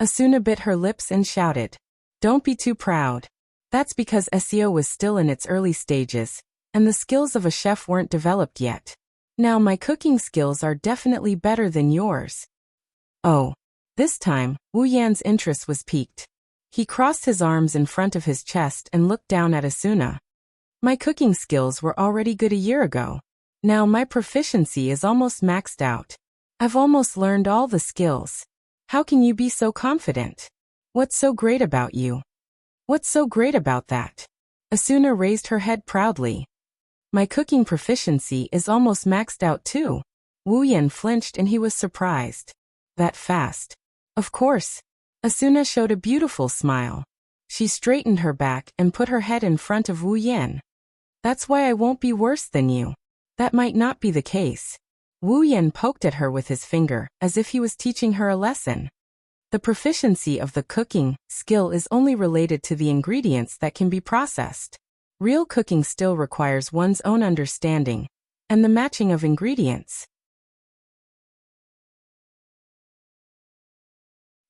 Asuna bit her lips and shouted. Don't be too proud. That's because SEO was still in its early stages, and the skills of a chef weren't developed yet. Now my cooking skills are definitely better than yours. Oh. This time, Wu Yan's interest was piqued. He crossed his arms in front of his chest and looked down at Asuna. My cooking skills were already good a year ago. Now my proficiency is almost maxed out. I've almost learned all the skills. How can you be so confident? What's so great about you? What's so great about that? Asuna raised her head proudly. My cooking proficiency is almost maxed out too. Wu Yan flinched and he was surprised. That fast? Of course. Asuna showed a beautiful smile. She straightened her back and put her head in front of Wu Yan. That's why I won't be worse than you. That might not be the case. Wu Yan poked at her with his finger, as if he was teaching her a lesson. The proficiency of the cooking skill is only related to the ingredients that can be processed. Real cooking still requires one's own understanding and the matching of ingredients.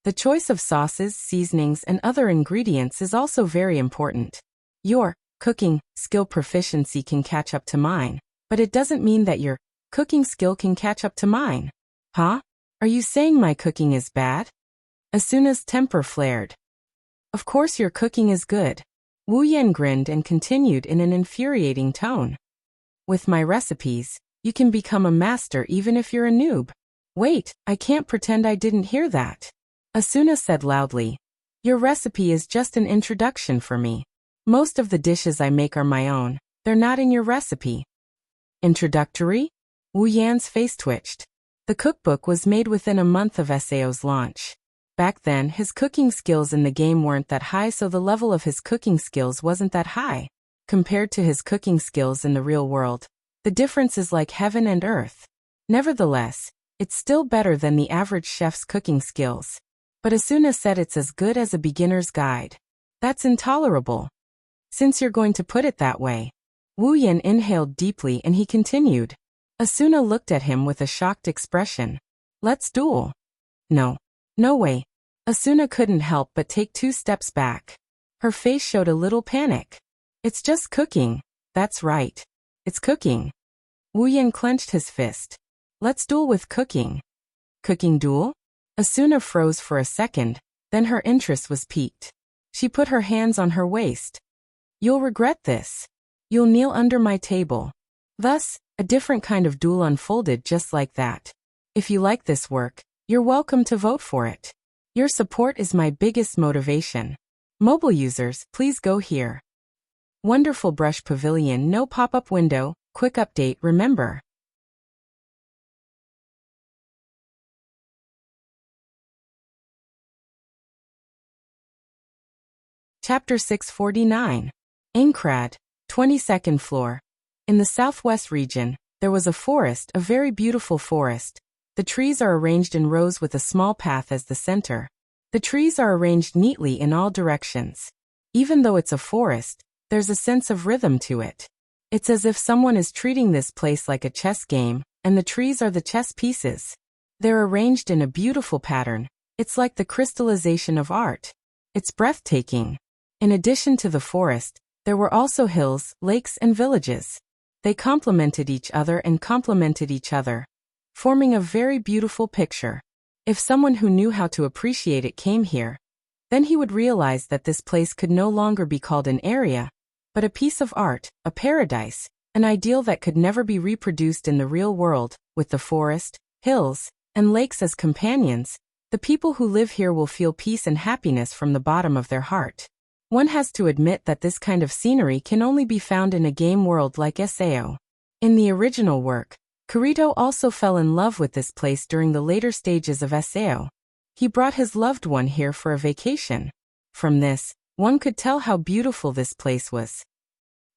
The choice of sauces, seasonings, and other ingredients is also very important. Your cooking skill proficiency can catch up to mine, but it doesn't mean that your cooking skill can catch up to mine. Huh? Are you saying my cooking is bad? Asuna's temper flared. Of course your cooking is good. Wu Yan grinned and continued in an infuriating tone. With my recipes, you can become a master even if you're a noob. Wait, I can't pretend I didn't hear that. Asuna said loudly. Your recipe is just an introduction for me. Most of the dishes I make are my own. They're not in your recipe. Introductory? Wu Yan's face twitched. The cookbook was made within a month of SAO's launch. Back then, his cooking skills in the game weren't that high, so the level of his cooking skills wasn't that high. Compared to his cooking skills in the real world, the difference is like heaven and earth. Nevertheless, it's still better than the average chef's cooking skills. But Asuna said it's as good as a beginner's guide. That's intolerable. Since you're going to put it that way. Wu Yan inhaled deeply and he continued. Asuna looked at him with a shocked expression. Let's duel. No. No way. Asuna couldn't help but take 2 steps back. Her face showed a little panic. It's just cooking. That's right. It's cooking. Wu Yan clenched his fist. Let's duel with cooking. Cooking duel? Asuna froze for a second, then her interest was piqued. She put her hands on her waist. You'll regret this. You'll kneel under my table. Thus, a different kind of duel unfolded just like that. If you like this work, you're welcome to vote for it. Your support is my biggest motivation. Mobile users, please go here. Wonderful Brush Pavilion, no pop-up window, quick update, remember. Chapter 649. Ainkrad, 22nd floor. In the southwest region, there was a forest, a very beautiful forest. The trees are arranged in rows with a small path as the center. The trees are arranged neatly in all directions. Even though it's a forest, there's a sense of rhythm to it. It's as if someone is treating this place like a chess game, and the trees are the chess pieces. They're arranged in a beautiful pattern. It's like the crystallization of art. It's breathtaking. In addition to the forest, there were also hills, lakes, and villages. They complemented each other and complemented each other, forming a very beautiful picture. If someone who knew how to appreciate it came here, then he would realize that this place could no longer be called an area, but a piece of art, a paradise, an ideal that could never be reproduced in the real world. With the forest, hills, and lakes as companions, the people who live here will feel peace and happiness from the bottom of their heart. One has to admit that this kind of scenery can only be found in a game world like SAO. In the original work, Kirito also fell in love with this place during the later stages of SAO. He brought his loved one here for a vacation. From this, one could tell how beautiful this place was.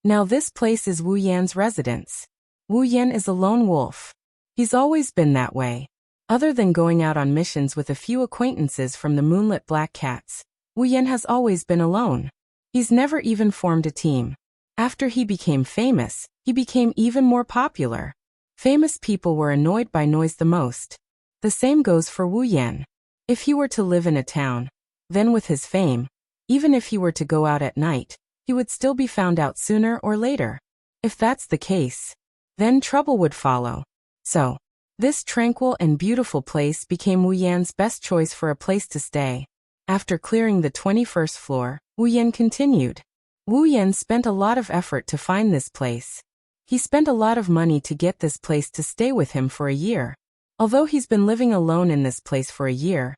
Now this place is Wu Yan's residence. Wu Yan is a lone wolf. He's always been that way. Other than going out on missions with a few acquaintances from the Moonlit Black Cats, Wu Yan has always been alone. He's never even formed a team. After he became famous, he became even more popular. Famous people were annoyed by noise the most. The same goes for Wu Yan. If he were to live in a town, then with his fame, even if he were to go out at night, he would still be found out sooner or later. If that's the case, then trouble would follow. So, this tranquil and beautiful place became Wu Yan's best choice for a place to stay. After clearing the 21st floor, Wu Yan continued. Wu Yan spent a lot of effort to find this place. He spent a lot of money to get this place to stay with him for a year. Although he's been living alone in this place for a year,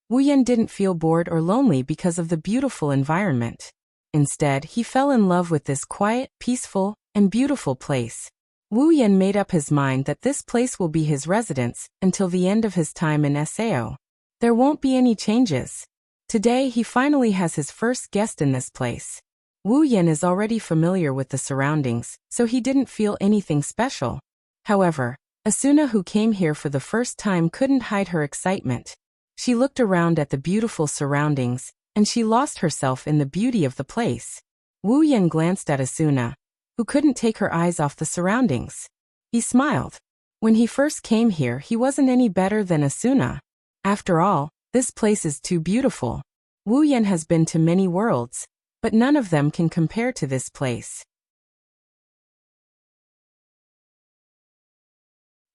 Wu Yan didn't feel bored or lonely because of the beautiful environment. Instead, he fell in love with this quiet, peaceful, and beautiful place. Wu Yan made up his mind that this place will be his residence until the end of his time in SAO. There won't be any changes. Today he finally has his first guest in this place. Wu Yan is already familiar with the surroundings, so he didn't feel anything special. However, Asuna, who came here for the first time, couldn't hide her excitement. She looked around at the beautiful surroundings, and she lost herself in the beauty of the place. Wu Yan glanced at Asuna, who couldn't take her eyes off the surroundings. He smiled. When he first came here, he wasn't any better than Asuna. After all, this place is too beautiful. Wu Yan has been to many worlds, but none of them can compare to this place.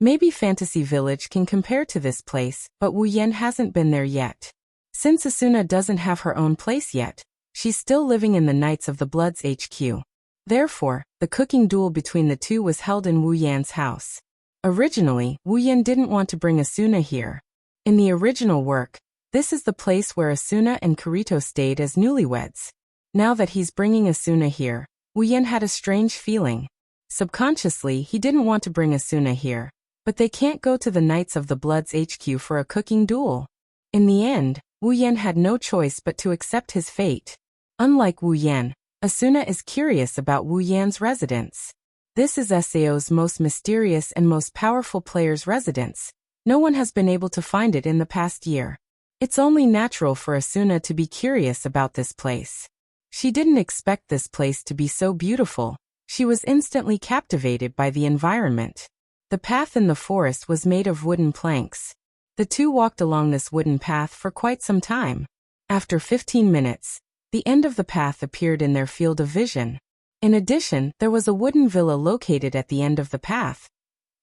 Maybe Fantasy Village can compare to this place, but Wu Yan hasn't been there yet. Since Asuna doesn't have her own place yet, she's still living in the Knights of the Blood's HQ. Therefore, the cooking duel between the two was held in Wu Yan's house. Originally, Wu Yan didn't want to bring Asuna here. In the original work, this is the place where Asuna and Kirito stayed as newlyweds. Now that he's bringing Asuna here, Wu Yan had a strange feeling. Subconsciously, he didn't want to bring Asuna here, but they can't go to the Knights of the Blood's HQ for a cooking duel. In the end, Wu Yan had no choice but to accept his fate. Unlike Wu Yan, Asuna is curious about Wu Yan's residence. This is SAO's most mysterious and most powerful player's residence. No one has been able to find it in the past year. It's only natural for Asuna to be curious about this place. She didn't expect this place to be so beautiful. She was instantly captivated by the environment. The path in the forest was made of wooden planks. The two walked along this wooden path for quite some time. After 15 minutes, the end of the path appeared in their field of vision. In addition, there was a wooden villa located at the end of the path.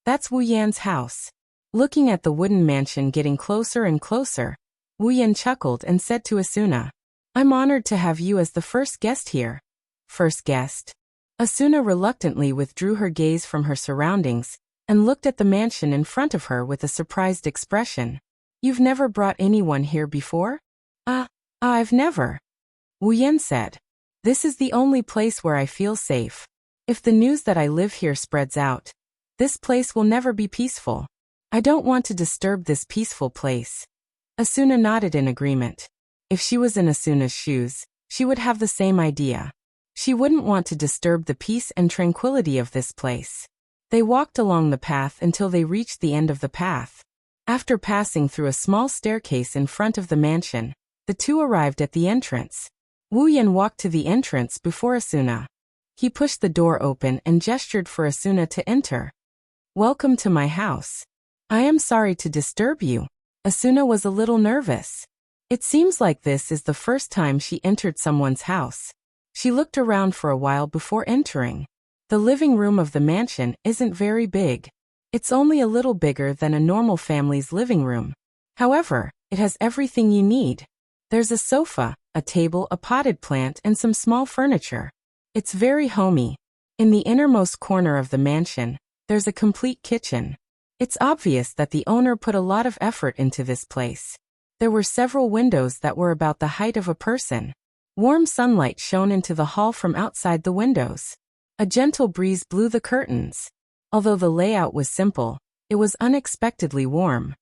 That's Wu Yan's house. Looking at the wooden mansion getting closer and closer, Wu Yan chuckled and said to Asuna, "I'm honored to have you as the first guest here." First guest? Asuna reluctantly withdrew her gaze from her surroundings and looked at the mansion in front of her with a surprised expression. "You've never brought anyone here before?" I've never." Wu Yan said. "This is the only place where I feel safe. If the news that I live here spreads out, this place will never be peaceful. I don't want to disturb this peaceful place." Asuna nodded in agreement. If she was in Asuna's shoes, she would have the same idea. She wouldn't want to disturb the peace and tranquility of this place. They walked along the path until they reached the end of the path. After passing through a small staircase in front of the mansion, the two arrived at the entrance. Wu Yan walked to the entrance before Asuna. He pushed the door open and gestured for Asuna to enter. "Welcome to my house. I am sorry to disturb you." Asuna was a little nervous. It seems like this is the first time she entered someone's house. She looked around for a while before entering. The living room of the mansion isn't very big. It's only a little bigger than a normal family's living room. However, it has everything you need. There's a sofa, a table, a potted plant, and some small furniture. It's very homey. In the innermost corner of the mansion, there's a complete kitchen. It's obvious that the owner put a lot of effort into this place. There were several windows that were about the height of a person. Warm sunlight shone into the hall from outside the windows. A gentle breeze blew the curtains. Although the layout was simple, it was unexpectedly warm.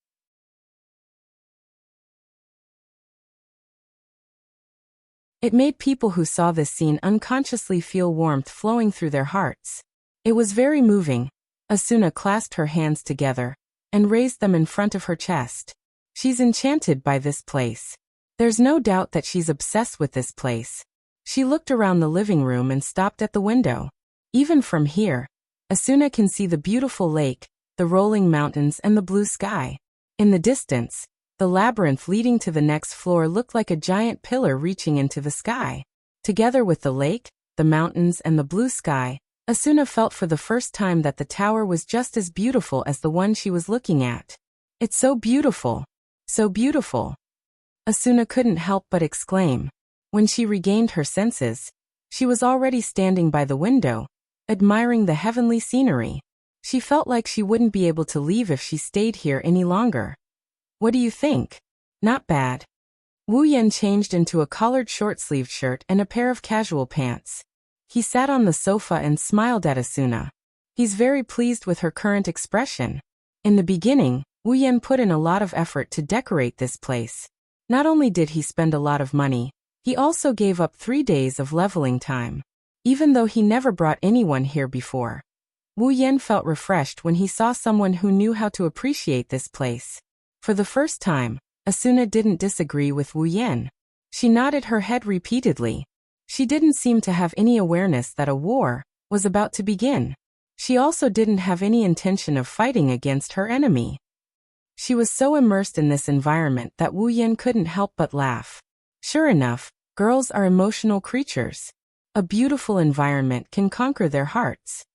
It made people who saw this scene unconsciously feel warmth flowing through their hearts. It was very moving. Asuna clasped her hands together and raised them in front of her chest. She's enchanted by this place. There's no doubt that she's obsessed with this place. She looked around the living room and stopped at the window. Even from here, Asuna can see the beautiful lake, the rolling mountains, and the blue sky. In the distance, the labyrinth leading to the next floor looked like a giant pillar reaching into the sky. Together with the lake, the mountains, and the blue sky, Asuna felt for the first time that the tower was just as beautiful as the one she was looking at. "It's so beautiful. So beautiful." Asuna couldn't help but exclaim. When she regained her senses, she was already standing by the window, admiring the heavenly scenery. She felt like she wouldn't be able to leave if she stayed here any longer. "What do you think?" "Not bad." Wu Yan changed into a collared short-sleeved shirt and a pair of casual pants. He sat on the sofa and smiled at Asuna. He's very pleased with her current expression. In the beginning, Wu Yan put in a lot of effort to decorate this place. Not only did he spend a lot of money, he also gave up 3 days of leveling time. Even though he never brought anyone here before, Wu Yan felt refreshed when he saw someone who knew how to appreciate this place. For the first time, Asuna didn't disagree with Wu Yan. She nodded her head repeatedly. She didn't seem to have any awareness that a war was about to begin. She also didn't have any intention of fighting against her enemy. She was so immersed in this environment that Wu Yan couldn't help but laugh. Sure enough, girls are emotional creatures. A beautiful environment can conquer their hearts.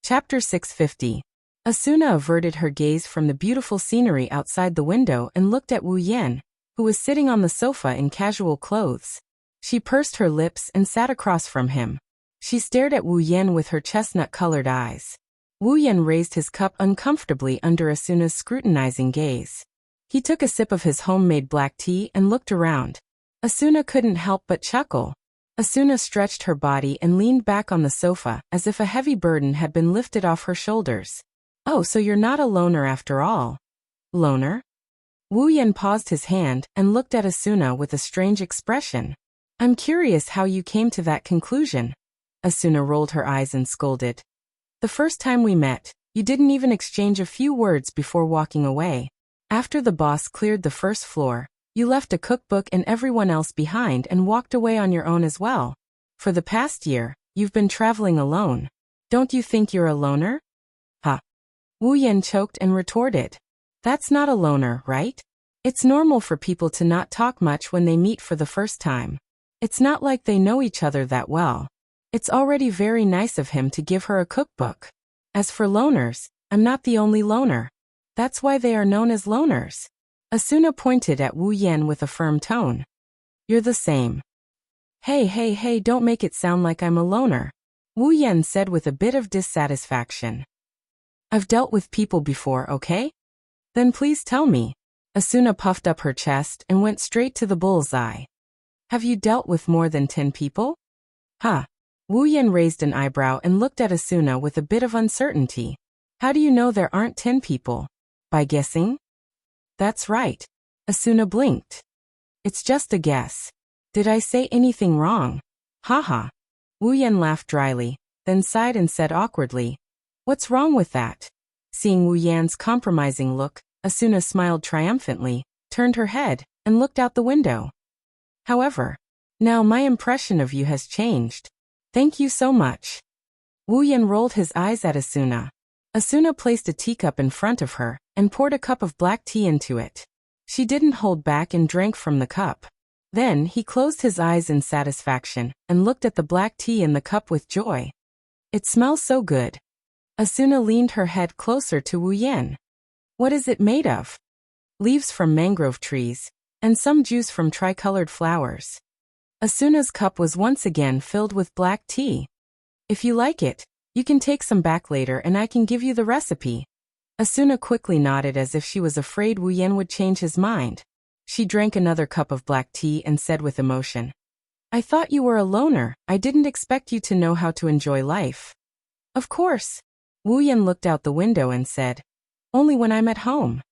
Chapter 650. Asuna averted her gaze from the beautiful scenery outside the window and looked at Wu Yan, who was sitting on the sofa in casual clothes. She pursed her lips and sat across from him. She stared at Wu Yan with her chestnut-colored eyes. Wu Yan raised his cup uncomfortably under Asuna's scrutinizing gaze. He took a sip of his homemade black tea and looked around. Asuna couldn't help but chuckle. Asuna stretched her body and leaned back on the sofa as if a heavy burden had been lifted off her shoulders. Oh, so you're not a loner after all. Loner? Wu Yan paused his hand and looked at Asuna with a strange expression. I'm curious how you came to that conclusion. Asuna rolled her eyes and scolded. The first time we met, you didn't even exchange a few words before walking away. After the boss cleared the first floor, you left a cookbook and everyone else behind and walked away on your own as well. For the past year, you've been traveling alone. Don't you think you're a loner? Ha! Wu Yan choked and retorted. That's not a loner, right? It's normal for people to not talk much when they meet for the first time. It's not like they know each other that well. It's already very nice of him to give her a cookbook. As for loners, I'm not the only loner. That's why they are known as loners. Asuna pointed at Wu Yan with a firm tone. You're the same. Hey, don't make it sound like I'm a loner, Wu Yan said with a bit of dissatisfaction. I've dealt with people before, okay? Then please tell me. Asuna puffed up her chest and went straight to the bullseye. Have you dealt with more than 10 people? Huh. Wu Yan raised an eyebrow and looked at Asuna with a bit of uncertainty. How do you know there aren't 10 people? By guessing? That's right. Asuna blinked. It's just a guess. Did I say anything wrong? Haha. Wu Yan laughed dryly, then sighed and said awkwardly, What's wrong with that? Seeing Wu Yan's compromising look, Asuna smiled triumphantly, turned her head, and looked out the window. However, now my impression of you has changed. Thank you so much. Wu Yan rolled his eyes at Asuna. Asuna placed a teacup in front of her and poured a cup of black tea into it. She didn't hold back and drank from the cup. Then he closed his eyes in satisfaction and looked at the black tea in the cup with joy. It smells so good. Asuna leaned her head closer to Wu Yan. What is it made of? Leaves from mangrove trees, and some juice from tricolored flowers. Asuna's cup was once again filled with black tea. If you like it, you can take some back later and I can give you the recipe. Asuna quickly nodded as if she was afraid Wu Yan would change his mind. She drank another cup of black tea and said with emotion, I thought you were a loner. I didn't expect you to know how to enjoy life. Of course. Wu Yan looked out the window and said, Only when I'm at home.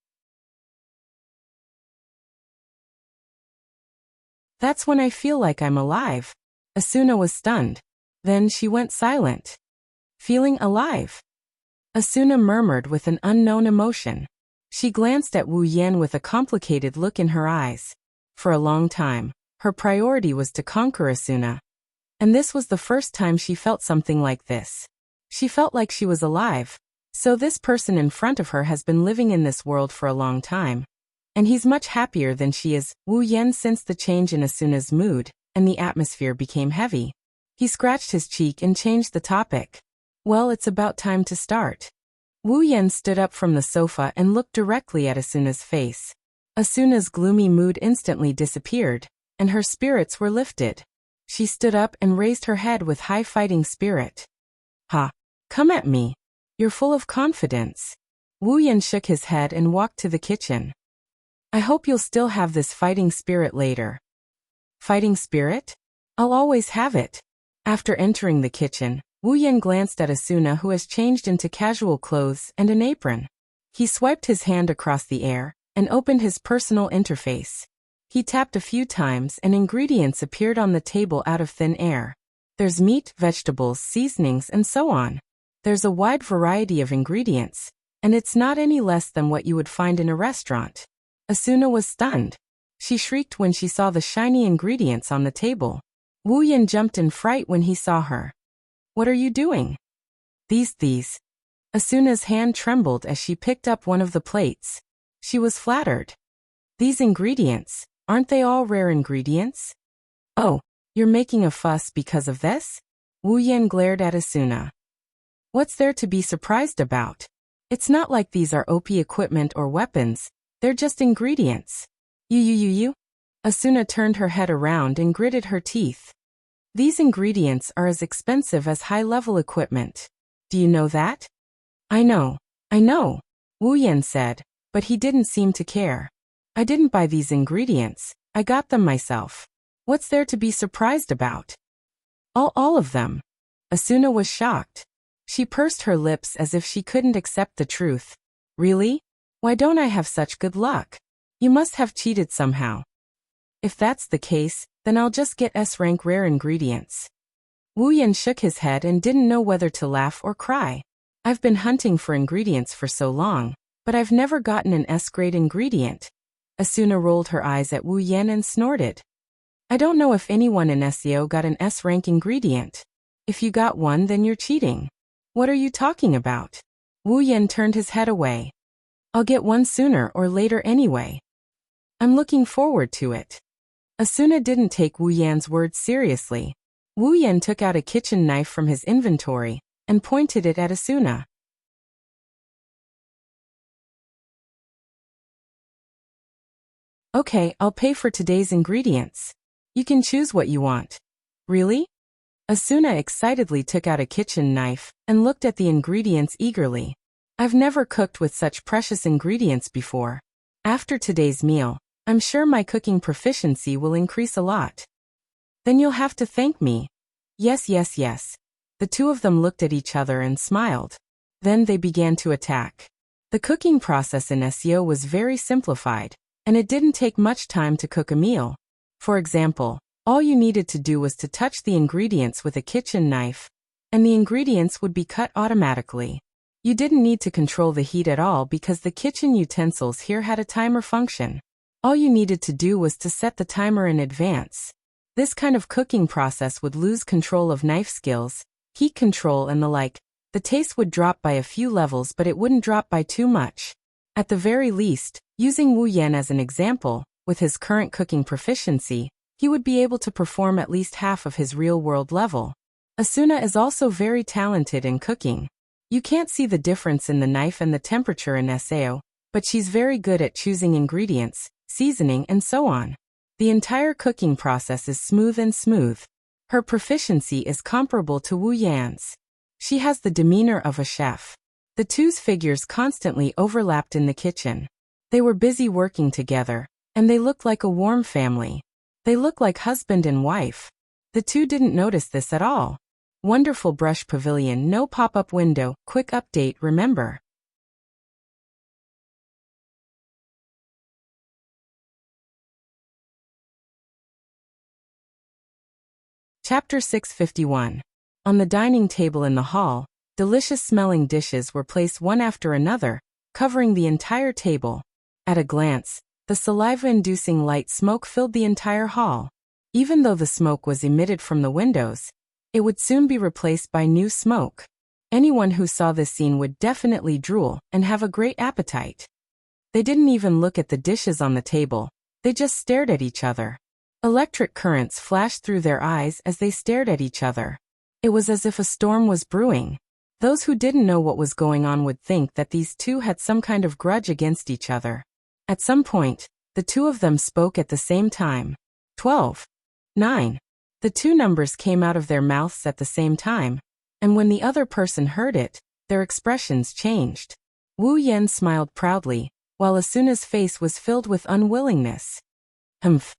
That's when I feel like I'm alive. Asuna was stunned. Then she went silent. Feeling alive? Asuna murmured with an unknown emotion. She glanced at Wu Yan with a complicated look in her eyes. For a long time, her priority was to conquer Asuna. And this was the first time she felt something like this. She felt like she was alive. So this person in front of her has been living in this world for a long time. And he's much happier than she is. Wu Yan sensed the change in Asuna's mood, and the atmosphere became heavy. He scratched his cheek and changed the topic. Well, it's about time to start. Wu Yan stood up from the sofa and looked directly at Asuna's face. Asuna's gloomy mood instantly disappeared, and her spirits were lifted. She stood up and raised her head with high fighting spirit. Ha! Come at me. You're full of confidence. Wu Yan shook his head and walked to the kitchen. I hope you'll still have this fighting spirit later. Fighting spirit? I'll always have it. After entering the kitchen, Wu Yan glanced at Asuna, who has changed into casual clothes and an apron. He swiped his hand across the air and opened his personal interface. He tapped a few times and ingredients appeared on the table out of thin air. There's meat, vegetables, seasonings, and so on. There's a wide variety of ingredients, and it's not any less than what you would find in a restaurant. Asuna was stunned. She shrieked when she saw the shiny ingredients on the table. Wu Yan jumped in fright when he saw her. What are you doing? These. Asuna's hand trembled as she picked up one of the plates. She was flattered. These ingredients, aren't they all rare ingredients? Oh, you're making a fuss because of this? Wu Yan glared at Asuna. What's there to be surprised about? It's not like these are OP equipment or weapons, they're just ingredients. You. Asuna turned her head around and gritted her teeth. These ingredients are as expensive as high-level equipment. Do you know that? I know, Wu Yan said, but he didn't seem to care. I didn't buy these ingredients, I got them myself. What's there to be surprised about? All of them. Asuna was shocked. She pursed her lips as if she couldn't accept the truth. Really? Why don't I have such good luck? You must have cheated somehow. If that's the case, then I'll just get S-rank rare ingredients. Wu Yan shook his head and didn't know whether to laugh or cry. I've been hunting for ingredients for so long, but I've never gotten an S-grade ingredient. Asuna rolled her eyes at Wu Yan and snorted. I don't know if anyone in SEO got an S-rank ingredient. If you got one, then you're cheating. What are you talking about? Wu Yan turned his head away. I'll get one sooner or later anyway. I'm looking forward to it. Asuna didn't take Wu Yan's words seriously. Wu Yan took out a kitchen knife from his inventory and pointed it at Asuna. Okay, I'll pay for today's ingredients. You can choose what you want. Really? Asuna excitedly took out a kitchen knife and looked at the ingredients eagerly. I've never cooked with such precious ingredients before. After today's meal, I'm sure my cooking proficiency will increase a lot. Then you'll have to thank me. Yes. The two of them looked at each other and smiled. Then they began to attack. The cooking process in SEO was very simplified, and it didn't take much time to cook a meal. For example, all you needed to do was to touch the ingredients with a kitchen knife, and the ingredients would be cut automatically. You didn't need to control the heat at all because the kitchen utensils here had a timer function. All you needed to do was to set the timer in advance. This kind of cooking process would lose control of knife skills, heat control and the like. The taste would drop by a few levels, but it wouldn't drop by too much. At the very least, using Wu Yan as an example, with his current cooking proficiency, he would be able to perform at least half of his real-world level. Asuna is also very talented in cooking. You can't see the difference in the knife and the temperature in SEO, but she's very good at choosing ingredients, seasoning, and so on. The entire cooking process is smooth. Her proficiency is comparable to Wu Yan's. She has the demeanor of a chef. The two's figures constantly overlapped in the kitchen. They were busy working together, and they looked like a warm family. They looked like husband and wife. The two didn't notice this at all. Wonderful brush pavilion, no pop-up window, quick update, remember. Chapter 651. On the dining table in the hall, delicious-smelling dishes were placed one after another, covering the entire table. At a glance, the saliva-inducing light smoke filled the entire hall. Even though the smoke was emitted from the windows, it would soon be replaced by new smoke. Anyone who saw this scene would definitely drool and have a great appetite. They didn't even look at the dishes on the table, they just stared at each other. Electric currents flashed through their eyes as they stared at each other. It was as if a storm was brewing. Those who didn't know what was going on would think that these two had some kind of grudge against each other. At some point, the two of them spoke at the same time. 12. 9. The two numbers came out of their mouths at the same time, and when the other person heard it, their expressions changed. Wu Yan smiled proudly, while Asuna's face was filled with unwillingness. Humph.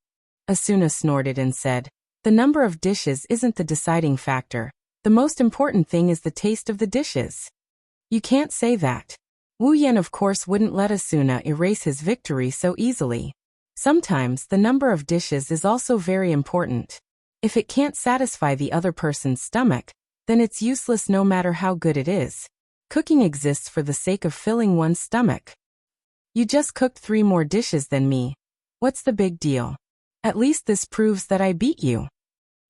Asuna snorted and said, the number of dishes isn't the deciding factor, The most important thing is the taste of the dishes. You can't say that. Wu Yan of course wouldn't let Asuna erase his victory so easily. Sometimes the number of dishes is also very important. If it can't satisfy the other person's stomach, then it's useless no matter how good it is. Cooking exists for the sake of filling one's stomach. You just cooked 3 more dishes than me. What's the big deal? At least this proves that I beat you.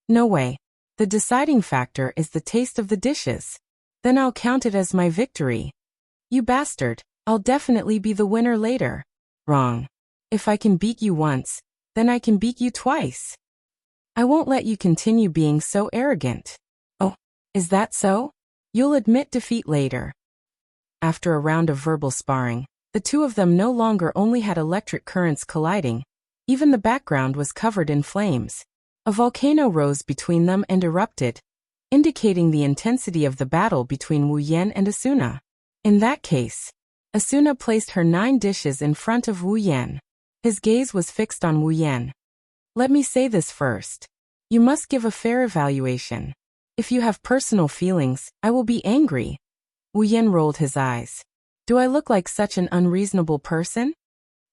No way. The deciding factor is the taste of the dishes. Then I'll count it as my victory. You bastard, I'll definitely be the winner later. Wrong. If I can beat you once, then I can beat you twice. I won't let you continue being so arrogant. Oh, is that so? You'll admit defeat later. After a round of verbal sparring, the two of them no longer only had electric currents colliding, even the background was covered in flames. A volcano rose between them and erupted, indicating the intensity of the battle between Wu Yan and Asuna. In that case, Asuna placed her 9 dishes in front of Wu Yan. His gaze was fixed on Wu Yan. Let me say this first. You must give a fair evaluation. If you have personal feelings, I will be angry. Wu Yan rolled his eyes. Do I look like such an unreasonable person?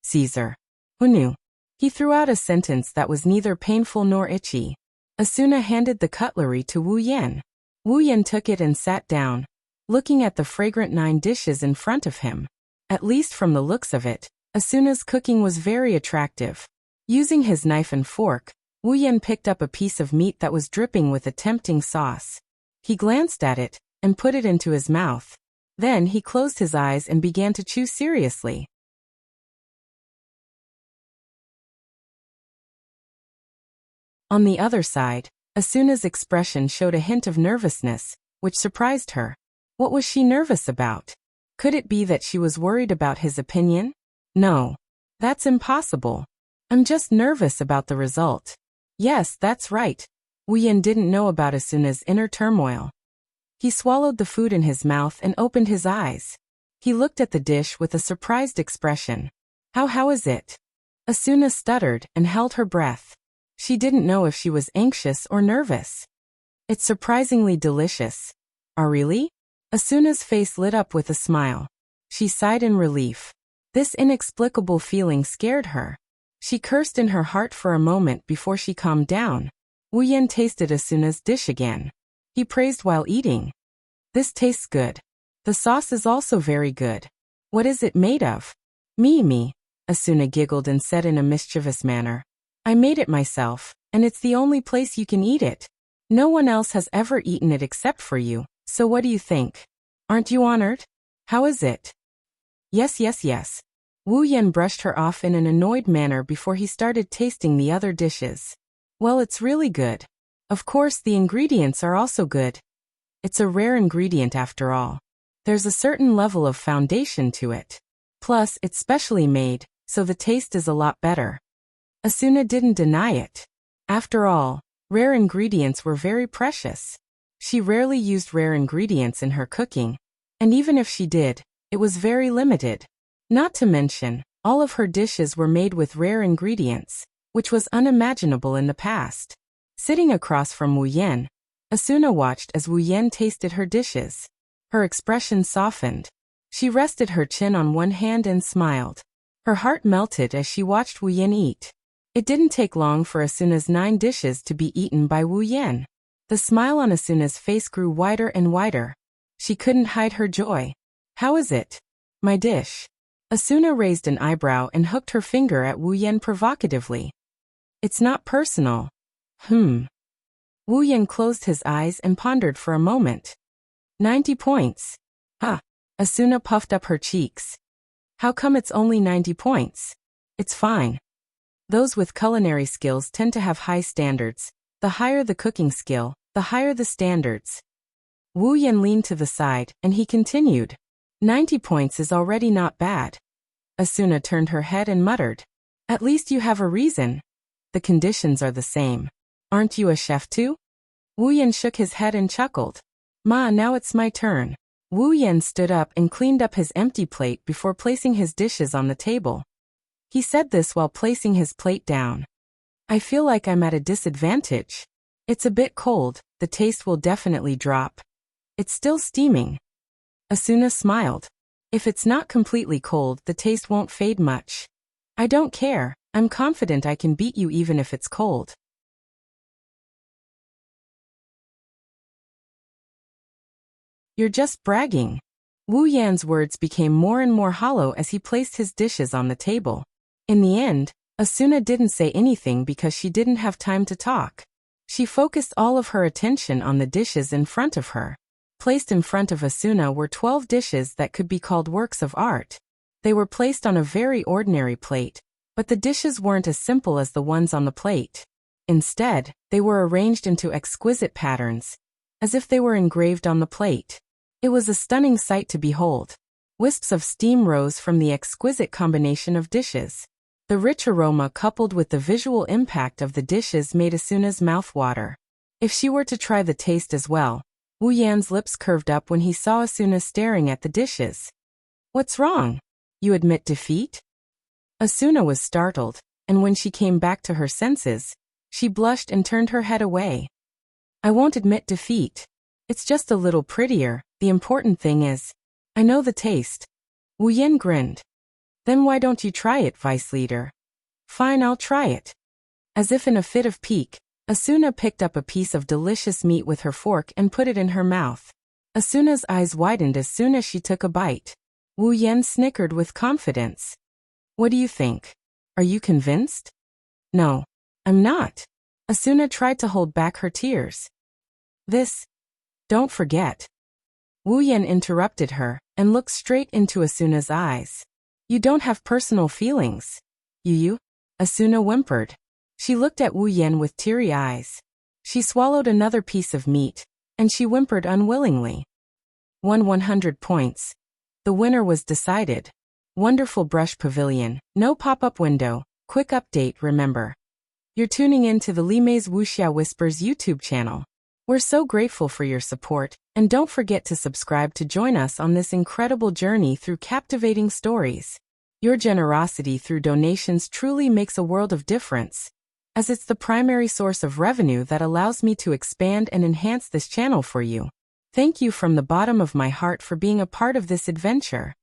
Caesar. Who knew? He threw out a sentence that was neither painful nor itchy. Asuna handed the cutlery to Wu Yan. Wu Yan took it and sat down, looking at the fragrant 9 dishes in front of him. At least from the looks of it, Asuna's cooking was very attractive. Using his knife and fork, Wu Yan picked up a piece of meat that was dripping with a tempting sauce. He glanced at it and put it into his mouth. Then he closed his eyes and began to chew seriously. On the other side, Asuna's expression showed a hint of nervousness, which surprised her. What was she nervous about? Could it be that she was worried about his opinion? No. That's impossible. I'm just nervous about the result. Yes, that's right. Wu Yan didn't know about Asuna's inner turmoil. He swallowed the food in his mouth and opened his eyes. He looked at the dish with a surprised expression. How is it? Asuna stuttered and held her breath. She didn't know if she was anxious or nervous. It's surprisingly delicious. Oh, really? Asuna's face lit up with a smile. She sighed in relief. This inexplicable feeling scared her. She cursed in her heart for a moment before she calmed down. Wu Yan tasted Asuna's dish again. He praised while eating. This tastes good. The sauce is also very good. What is it made of? Me. Asuna giggled and said in a mischievous manner. I made it myself, and it's the only place you can eat it. No one else has ever eaten it except for you, so what do you think? Aren't you honored? How is it? Yes. Wu Yan brushed her off in an annoyed manner before he started tasting the other dishes. Well, it's really good. Of course, the ingredients are also good. It's a rare ingredient after all. There's a certain level of foundation to it. Plus, it's specially made, so the taste is a lot better. Asuna didn't deny it. After all, rare ingredients were very precious. She rarely used rare ingredients in her cooking, and even if she did, it was very limited. Not to mention, all of her dishes were made with rare ingredients, which was unimaginable in the past. Sitting across from Wu Yan, Asuna watched as Wu Yan tasted her dishes. Her expression softened. She rested her chin on one hand and smiled. Her heart melted as she watched Wu Yan eat. It didn't take long for Asuna's 9 dishes to be eaten by Wu Yan. The smile on Asuna's face grew wider and wider. She couldn't hide her joy. How is it? My dish. Asuna raised an eyebrow and hooked her finger at Wu Yan provocatively. It's not personal. Wu Yan closed his eyes and pondered for a moment. 90 points. Asuna puffed up her cheeks. How come it's only 90 points? It's fine. Those with culinary skills tend to have high standards. The higher the cooking skill, the higher the standards. Wu Yan leaned to the side, and he continued. 90 points is already not bad. Asuna turned her head and muttered. At least you have a reason. The conditions are the same. Aren't you a chef too? Wu Yan shook his head and chuckled. Now it's my turn. Wu Yan stood up and cleaned up his empty plate before placing his dishes on the table. He said this while placing his plate down. I feel like I'm at a disadvantage. It's a bit cold, the taste will definitely drop. It's still steaming. Asuna smiled. If it's not completely cold, the taste won't fade much. I don't care, I'm confident I can beat you even if it's cold. You're just bragging. Wu Yan's words became more and more hollow as he placed his dishes on the table. In the end, Asuna didn't say anything because she didn't have time to talk. She focused all of her attention on the dishes in front of her. Placed in front of Asuna were 12 dishes that could be called works of art. They were placed on a very ordinary plate, but the dishes weren't as simple as the ones on the plate. Instead, they were arranged into exquisite patterns, as if they were engraved on the plate. It was a stunning sight to behold. Wisps of steam rose from the exquisite combination of dishes. The rich aroma coupled with the visual impact of the dishes made Asuna's mouth water. If she were to try the taste as well, Wu Yan's lips curved up when he saw Asuna staring at the dishes. What's wrong? You admit defeat? Asuna was startled, and when she came back to her senses, she blushed and turned her head away. I won't admit defeat. It's just a little prettier, the important thing is, I know the taste. Wu Yan grinned. Then why don't you try it, Vice Leader? Fine, I'll try it. As if in a fit of pique, Asuna picked up a piece of delicious meat with her fork and put it in her mouth. Asuna's eyes widened as soon as she took a bite. Wu Yan snickered with confidence. What do you think? Are you convinced? No, I'm not. Asuna tried to hold back her tears. Don't forget. Wu Yan interrupted her and looked straight into Asuna's eyes. You don't have personal feelings. You? Asuna whimpered. She looked at Wu Yan with teary eyes. She swallowed another piece of meat, and she whimpered unwillingly. Won 100 points. The winner was decided. Wonderful brush pavilion, no pop-up window, quick update, remember. You're tuning in to the Limei's Wuxia Whispers YouTube channel. We're so grateful for your support, and don't forget to subscribe to join us on this incredible journey through captivating stories. Your generosity through donations truly makes a world of difference, as it's the primary source of revenue that allows me to expand and enhance this channel for you. Thank you from the bottom of my heart for being a part of this adventure.